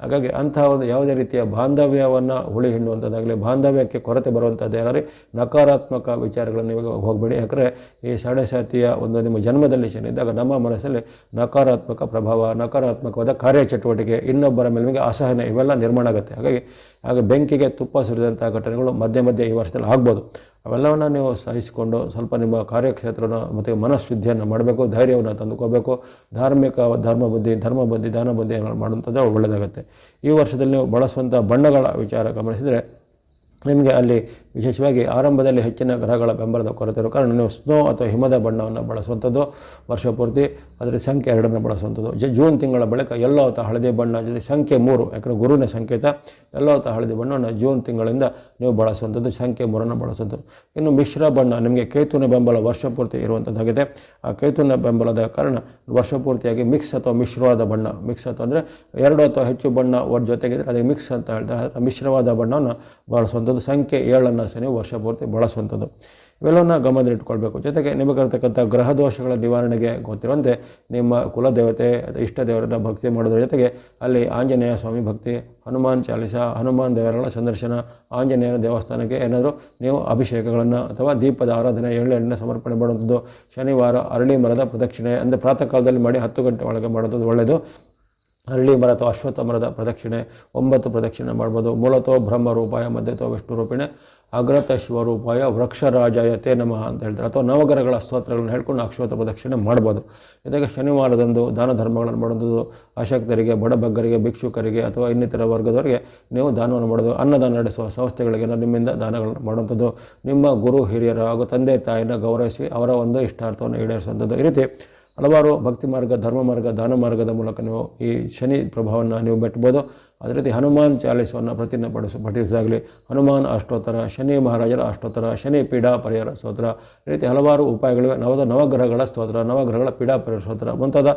ಹಾಗಾಗಿ ಅಂಥ ಒಂದು ಯಾವುದೇ ರೀತಿಯ ಬಾಂಧವ್ಯವನ್ನು ಹುಳಿ ಹಿಂಡುವಂಥದ್ದಾಗಲಿ, ಬಾಂಧವ್ಯಕ್ಕೆ ಕೊರತೆ ಬರುವಂಥದ್ದು ಏನಾದ್ರು ನಕಾರಾತ್ಮಕ ವಿಚಾರಗಳನ್ನು ನೀವು ಹೋಗಬೇಡಿ. ಯಾಕಂದರೆ ಈ ಸಾಡೆ ಸಾತಿಯ ಒಂದು ನಿಮ್ಮ ಜನ್ಮದಲ್ಲಿ ಶನಿ ಇದ್ದಾಗ ನಮ್ಮ ಮನಸ್ಸಲ್ಲಿ ನಕಾರಾತ್ಮಕ ಪ್ರಭಾವ, ನಕಾರಾತ್ಮಕವಾದ ಕಾರ್ಯಚಟುವಟಿಕೆ, ಇನ್ನೊಬ್ಬರ ಮೇಲೆ ನಿಮಗೆ ಅಸಹನೆ ಇವೆಲ್ಲ ನಿರ್ಮಾಣ ಆಗುತ್ತೆ. ಹಾಗೆ ಬೆಂಕಿಗೆ ತುಪ್ಪ ಸುರಿದಂಥ ಘಟನೆಗಳು ಮಧ್ಯೆ ಈ ವರ್ಷದಲ್ಲಿ ಆಗ್ಬೋದು. ಅವೆಲ್ಲವನ್ನು ನೀವು ಸಹಿಸಿಕೊಂಡು ಸ್ವಲ್ಪ ನಿಮ್ಮ ಕಾರ್ಯಕ್ಷೇತ್ರನ ಮತ್ತು ಮನಃಶುದ್ಧಿಯನ್ನು ಮಾಡಬೇಕು, ಧೈರ್ಯವನ್ನು ತಂದುಕೋಬೇಕು. ಧಾರ್ಮಿಕ ಧರ್ಮಬುದ್ಧಿ, ದಾನಬುದ್ಧಿ ಮಾಡುವಂಥದ್ದು ಒಳ್ಳೆಯದಾಗುತ್ತೆ. ಈ ವರ್ಷದಲ್ಲಿ ನೀವು ಬಳಸುವಂಥ ಬಣ್ಣಗಳ ವಿಚಾರ ಗಮನಿಸಿದರೆ ನಿಮಗೆ ಅಲ್ಲಿ ವಿಶೇಷವಾಗಿ ಆರಂಭದಲ್ಲಿ ಹೆಚ್ಚಿನ ಗ್ರಹಗಳ ಬೆಂಬಲದ ಕೊರತೆ ಇರೋ ಕಾರಣ ನೀವು ಸ್ನೋ ಅಥವಾ ಹಿಮದ ಬಣ್ಣವನ್ನು ಬಳಸುವಂಥದ್ದು, ವರ್ಷ ಪೂರ್ತಿ ಅದರ ಸಂಖ್ಯೆ 2 ಬಳಸುವಂಥದ್ದು. ಜೂನ್ ತಿಂಗಳ ಬಳಿಕ ಎಲ್ಲೋ ಅಥವಾ ಹಳದಿ ಬಣ್ಣ ಜೊತೆ ಸಂಖ್ಯೆ 3, ಯಾಕಂದರೆ ಗುರುವಿನ ಸಂಕೇತ ಎಲ್ಲೋ ಅಥವಾ ಹಳದಿ ಬಣ್ಣವನ್ನು ಜೂನ್ ತಿಂಗಳಿಂದ ನೀವು ಬಳಸುವಂಥದ್ದು, ಸಂಖ್ಯೆ 3 ಬಳಸುವಂಥದ್ದು. ಇನ್ನು ಮಿಶ್ರ ಬಣ್ಣ ನಿಮಗೆ ಕೇತುವಿನ ಬೆಂಬಲ ವರ್ಷ ಪೂರ್ತಿ ಇರುವಂಥದ್ದಾಗಿದೆ. ಆ ಕೇತುವಿನ ಬೆಂಬಲದ ಕಾರಣ ವರ್ಷ ಪೂರ್ತಿಯಾಗಿ ಮಿಕ್ಸ್ ಅಥವಾ ಮಿಶ್ರವಾದ ಬಣ್ಣ, ಮಿಕ್ಸ್ ಅಥವಾ ಅಂದರೆ 2 ಅಥವಾ ಹೆಚ್ಚು ಬಣ್ಣ ಒಟ್ಟು ಜೊತೆಗಿದ್ರೆ ಅದಕ್ಕೆ ಮಿಕ್ಸ್ ಅಂತ ಹೇಳ್ತಾರೆ. ಮಿಶ್ರವಾದ ಬಣ್ಣವನ್ನು ಬಳಸುವಂಥದ್ದು, ಸಂಖ್ಯೆ 7 ಸಹ ನೀವು ವರ್ಷ ಪೂರ್ತಿ ಬಳಸುವಂಥದ್ದು. ಇವೆಲ್ಲವನ್ನು ಗಮನದಲ್ಲಿಟ್ಕೊಳ್ಬೇಕು. ಜೊತೆಗೆ ನಿಮಗಿರತಕ್ಕಂಥ ಗ್ರಹ ದೋಷಗಳ ನಿವಾರಣೆಗೆ ಗೊತ್ತಿರುವಂತೆ ನಿಮ್ಮ ಕುಲದೇವತೆ ಅಥವಾ ಇಷ್ಟ ದೇವರನ್ನ ಭಕ್ತಿ ಮಾಡೋದ್ರ ಜೊತೆಗೆ ಅಲ್ಲಿ ಆಂಜನೇಯ ಸ್ವಾಮಿ ಭಕ್ತಿ, ಹನುಮಾನ್ ಚಾಲಿಸ, ಹನುಮಾನ್ ದೇವರುಗಳ ಸಂದರ್ಶನ, ಆಂಜನೇಯನ ದೇವಸ್ಥಾನಕ್ಕೆ ಏನಾದರೂ ನೀವು ಅಭಿಷೇಕಗಳನ್ನು ಅಥವಾ ದೀಪದ ಆರಾಧನೆ, ಎಳ್ಳೆಣ್ಣೆ ಸಮರ್ಪಣೆ ಮಾಡುವಂಥದ್ದು, ಶನಿವಾರ ಅರಳಿ ಮರದ ಪ್ರದಕ್ಷಿಣೆ ಅಂದರೆ ಪ್ರಾತಃ ಕಾಲದಲ್ಲಿ ಮಾಡಿ 10 ಗಂಟೆ ಒಳಗೆ ಮಾಡುವಂಥದ್ದು ಒಳ್ಳೆಯದು. ಅರಳಿ ಮರ ಅಥವಾ ಅಶ್ವತ್ಥ ಮರದ ಪ್ರದಕ್ಷಿಣೆ 9 ಪ್ರದಕ್ಷಿಣೆ ಮಾಡ್ಬೋದು. ಮೂಲತೋ ಬ್ರಹ್ಮರೂಪಾಯ ಮಧ್ಯತೋ ವಿಷ್ಣು ರೂಪಿಣೆ ಅಗ್ರತ ಶಿವರೂಪಾಯ ವೃಕ್ಷರಾಜಾಯ ತೇ ನಮಃ ಅಂತ ಹೇಳ್ತಾರೆ. ಅಥವಾ ನವಗ್ರಹಗಳ ಸ್ತೋತ್ರಗಳನ್ನು ಹೇಳ್ಕೊಂಡು ಅಶ್ವತ್ಥ ಪ್ರದಕ್ಷಿಣೆ ಮಾಡ್ಬೋದು. ಜೊತೆಗೆ ಶನಿವಾರದಂದು ದಾನ ಧರ್ಮಗಳನ್ನು ಮಾಡುವಂಥದ್ದು, ಅಶಕ್ತರಿಗೆ, ಬಡಬಗ್ಗರಿಗೆ, ಭಿಕ್ಷುಕರಿಗೆ ಅಥವಾ ಇನ್ನಿತರ ವರ್ಗದವರಿಗೆ ನೀವು ದಾನವನ್ನು ಮಾಡೋದು, ಅನ್ನದಾನ ನಡೆಸುವ ಸಂಸ್ಥೆಗಳಿಗೆ ನಿಮ್ಮಿಂದ ದಾನಗಳನ್ನು ಮಾಡುವಂಥದ್ದು, ನಿಮ್ಮ ಗುರು ಹಿರಿಯರ ಹಾಗೂ ತಂದೆ ತಾಯಿನ ಗೌರವಿಸಿ ಅವರ ಒಂದು ಇಷ್ಟಾರ್ಥವನ್ನು ಈಡೇರಿಸುವಂಥದ್ದು. ಈ ರೀತಿ ಹಲವಾರು ಭಕ್ತಿ ಮಾರ್ಗ, ಧರ್ಮ ಮಾರ್ಗ, ದಾನ ಮಾರ್ಗದ ಮೂಲಕ ನೀವು ಈ ಶನಿ ಪ್ರಭಾವವನ್ನು ನೀವು ಮೆಟ್ಟಬೋದು. ಅದೇ ರೀತಿ ಹನುಮಾನ್ ಚಾಲಿಸವನ್ನು ಪ್ರತಿದಿನ ಪಠಿಸಿದಾಗಲಿ, ಹನುಮಾನ್ ಅಷ್ಟೋತ್ತರ, ಶನಿ ಮಹಾರಾಜರ ಅಷ್ಟೋತ್ತರ, ಶನಿ ಪೀಡಾ ಪರಿಹಾರ ಸ್ತೋತ್ರ, ಈ ರೀತಿ ಹಲವಾರು ಉಪಾಯಗಳಿವೆ. ನವಗ್ರಹಗಳ ಸ್ತೋತ್ರ, ನವಗ್ರಹಗಳ ಪೀಡಾ ಪರಿಹಾರ ಸ್ತೋತ್ರ ಮುಂತಾದ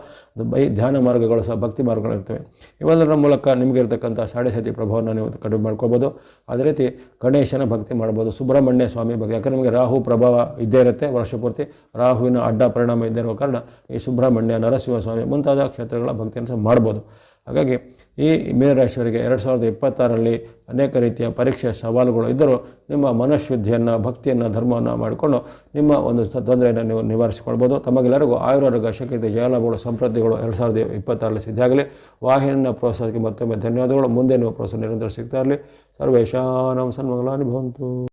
ಧ್ಯಾನ ಮಾರ್ಗಗಳು ಸಹ ಭಕ್ತಿ ಮಾರ್ಗಗಳಿರ್ತವೆ. ಇವೆಲ್ಲದರ ಮೂಲಕ ನಿಮಗಿರ್ತಕ್ಕಂಥ ಸಾಡೆ ಪ್ರಭಾವವನ್ನು ನೀವು ಕಡಿಮೆ ಮಾಡ್ಕೋಬೋದು. ಅದೇ ರೀತಿ ಗಣೇಶನ ಭಕ್ತಿ ಮಾಡ್ಬೋದು, ಸುಬ್ರಹ್ಮಣ್ಯ ಸ್ವಾಮಿ ಭಕ್ತಿ, ಯಾಕಂದರೆ ನಿಮಗೆ ರಾಹು ಪ್ರಭಾವ ಇದ್ದೇ ಇರುತ್ತೆ ವರ್ಷ ಪೂರ್ತಿ, ರಾಹುವಿನ ಅಡ್ಡ ಪರಿಣಾಮ ಇದ್ದೇ ಇರೋ ಕಾರಣ ಈ ಸುಬ್ರಹ್ಮಣ್ಯ, ನರಸಿಂಹ ಸ್ವಾಮಿ ಮುಂತಾದ ಕ್ಷೇತ್ರಗಳ ಭಕ್ತಿಯನ್ನು ಸಹ ಮಾಡ್ಬೋದು. ಹಾಗಾಗಿ ಈ ಮೀನರಾಶಿಯವರಿಗೆ 2026ರಲ್ಲಿ ಅನೇಕ ರೀತಿಯ ಪರೀಕ್ಷೆ ಸವಾಲುಗಳು ಇದ್ದರೂ ನಿಮ್ಮ ಮನಃಶುದ್ಧಿಯನ್ನು, ಭಕ್ತಿಯನ್ನು, ಧರ್ಮವನ್ನು ಮಾಡಿಕೊಂಡು ನಿಮ್ಮ ಒಂದು ತೊಂದರೆಯನ್ನು ನೀವು ನಿವಾರಿಸಿಕೊಳ್ಬೋದು. ತಮಗೆಲ್ಲರಿಗೂ ಆಯುರಾರೋಗ್ಯ, ಶಕ್ತಿ, ಜಯಲಾಭಗಳು, ಸಮೃದ್ಧಿಗಳು 2026ರಲ್ಲಿ ಸಿದ್ಧಿಯಾಗಲಿ. ವಾಹಿನಿಯ ಪ್ರೋತ್ಸಾಹಕ್ಕೆ ಮತ್ತೊಮ್ಮೆ ಧನ್ಯವಾದಗಳು. ಮುಂದೆ ನೀವು ಪ್ರೋತ್ಸಾಹ ನಿರಂತರ ಸಿಗ್ತಾ ಇರಲಿ. ಸರ್ವೇಶಾನಾಂ ಸನ್ಮಂಗಲಾನಿ ಭವಂತು.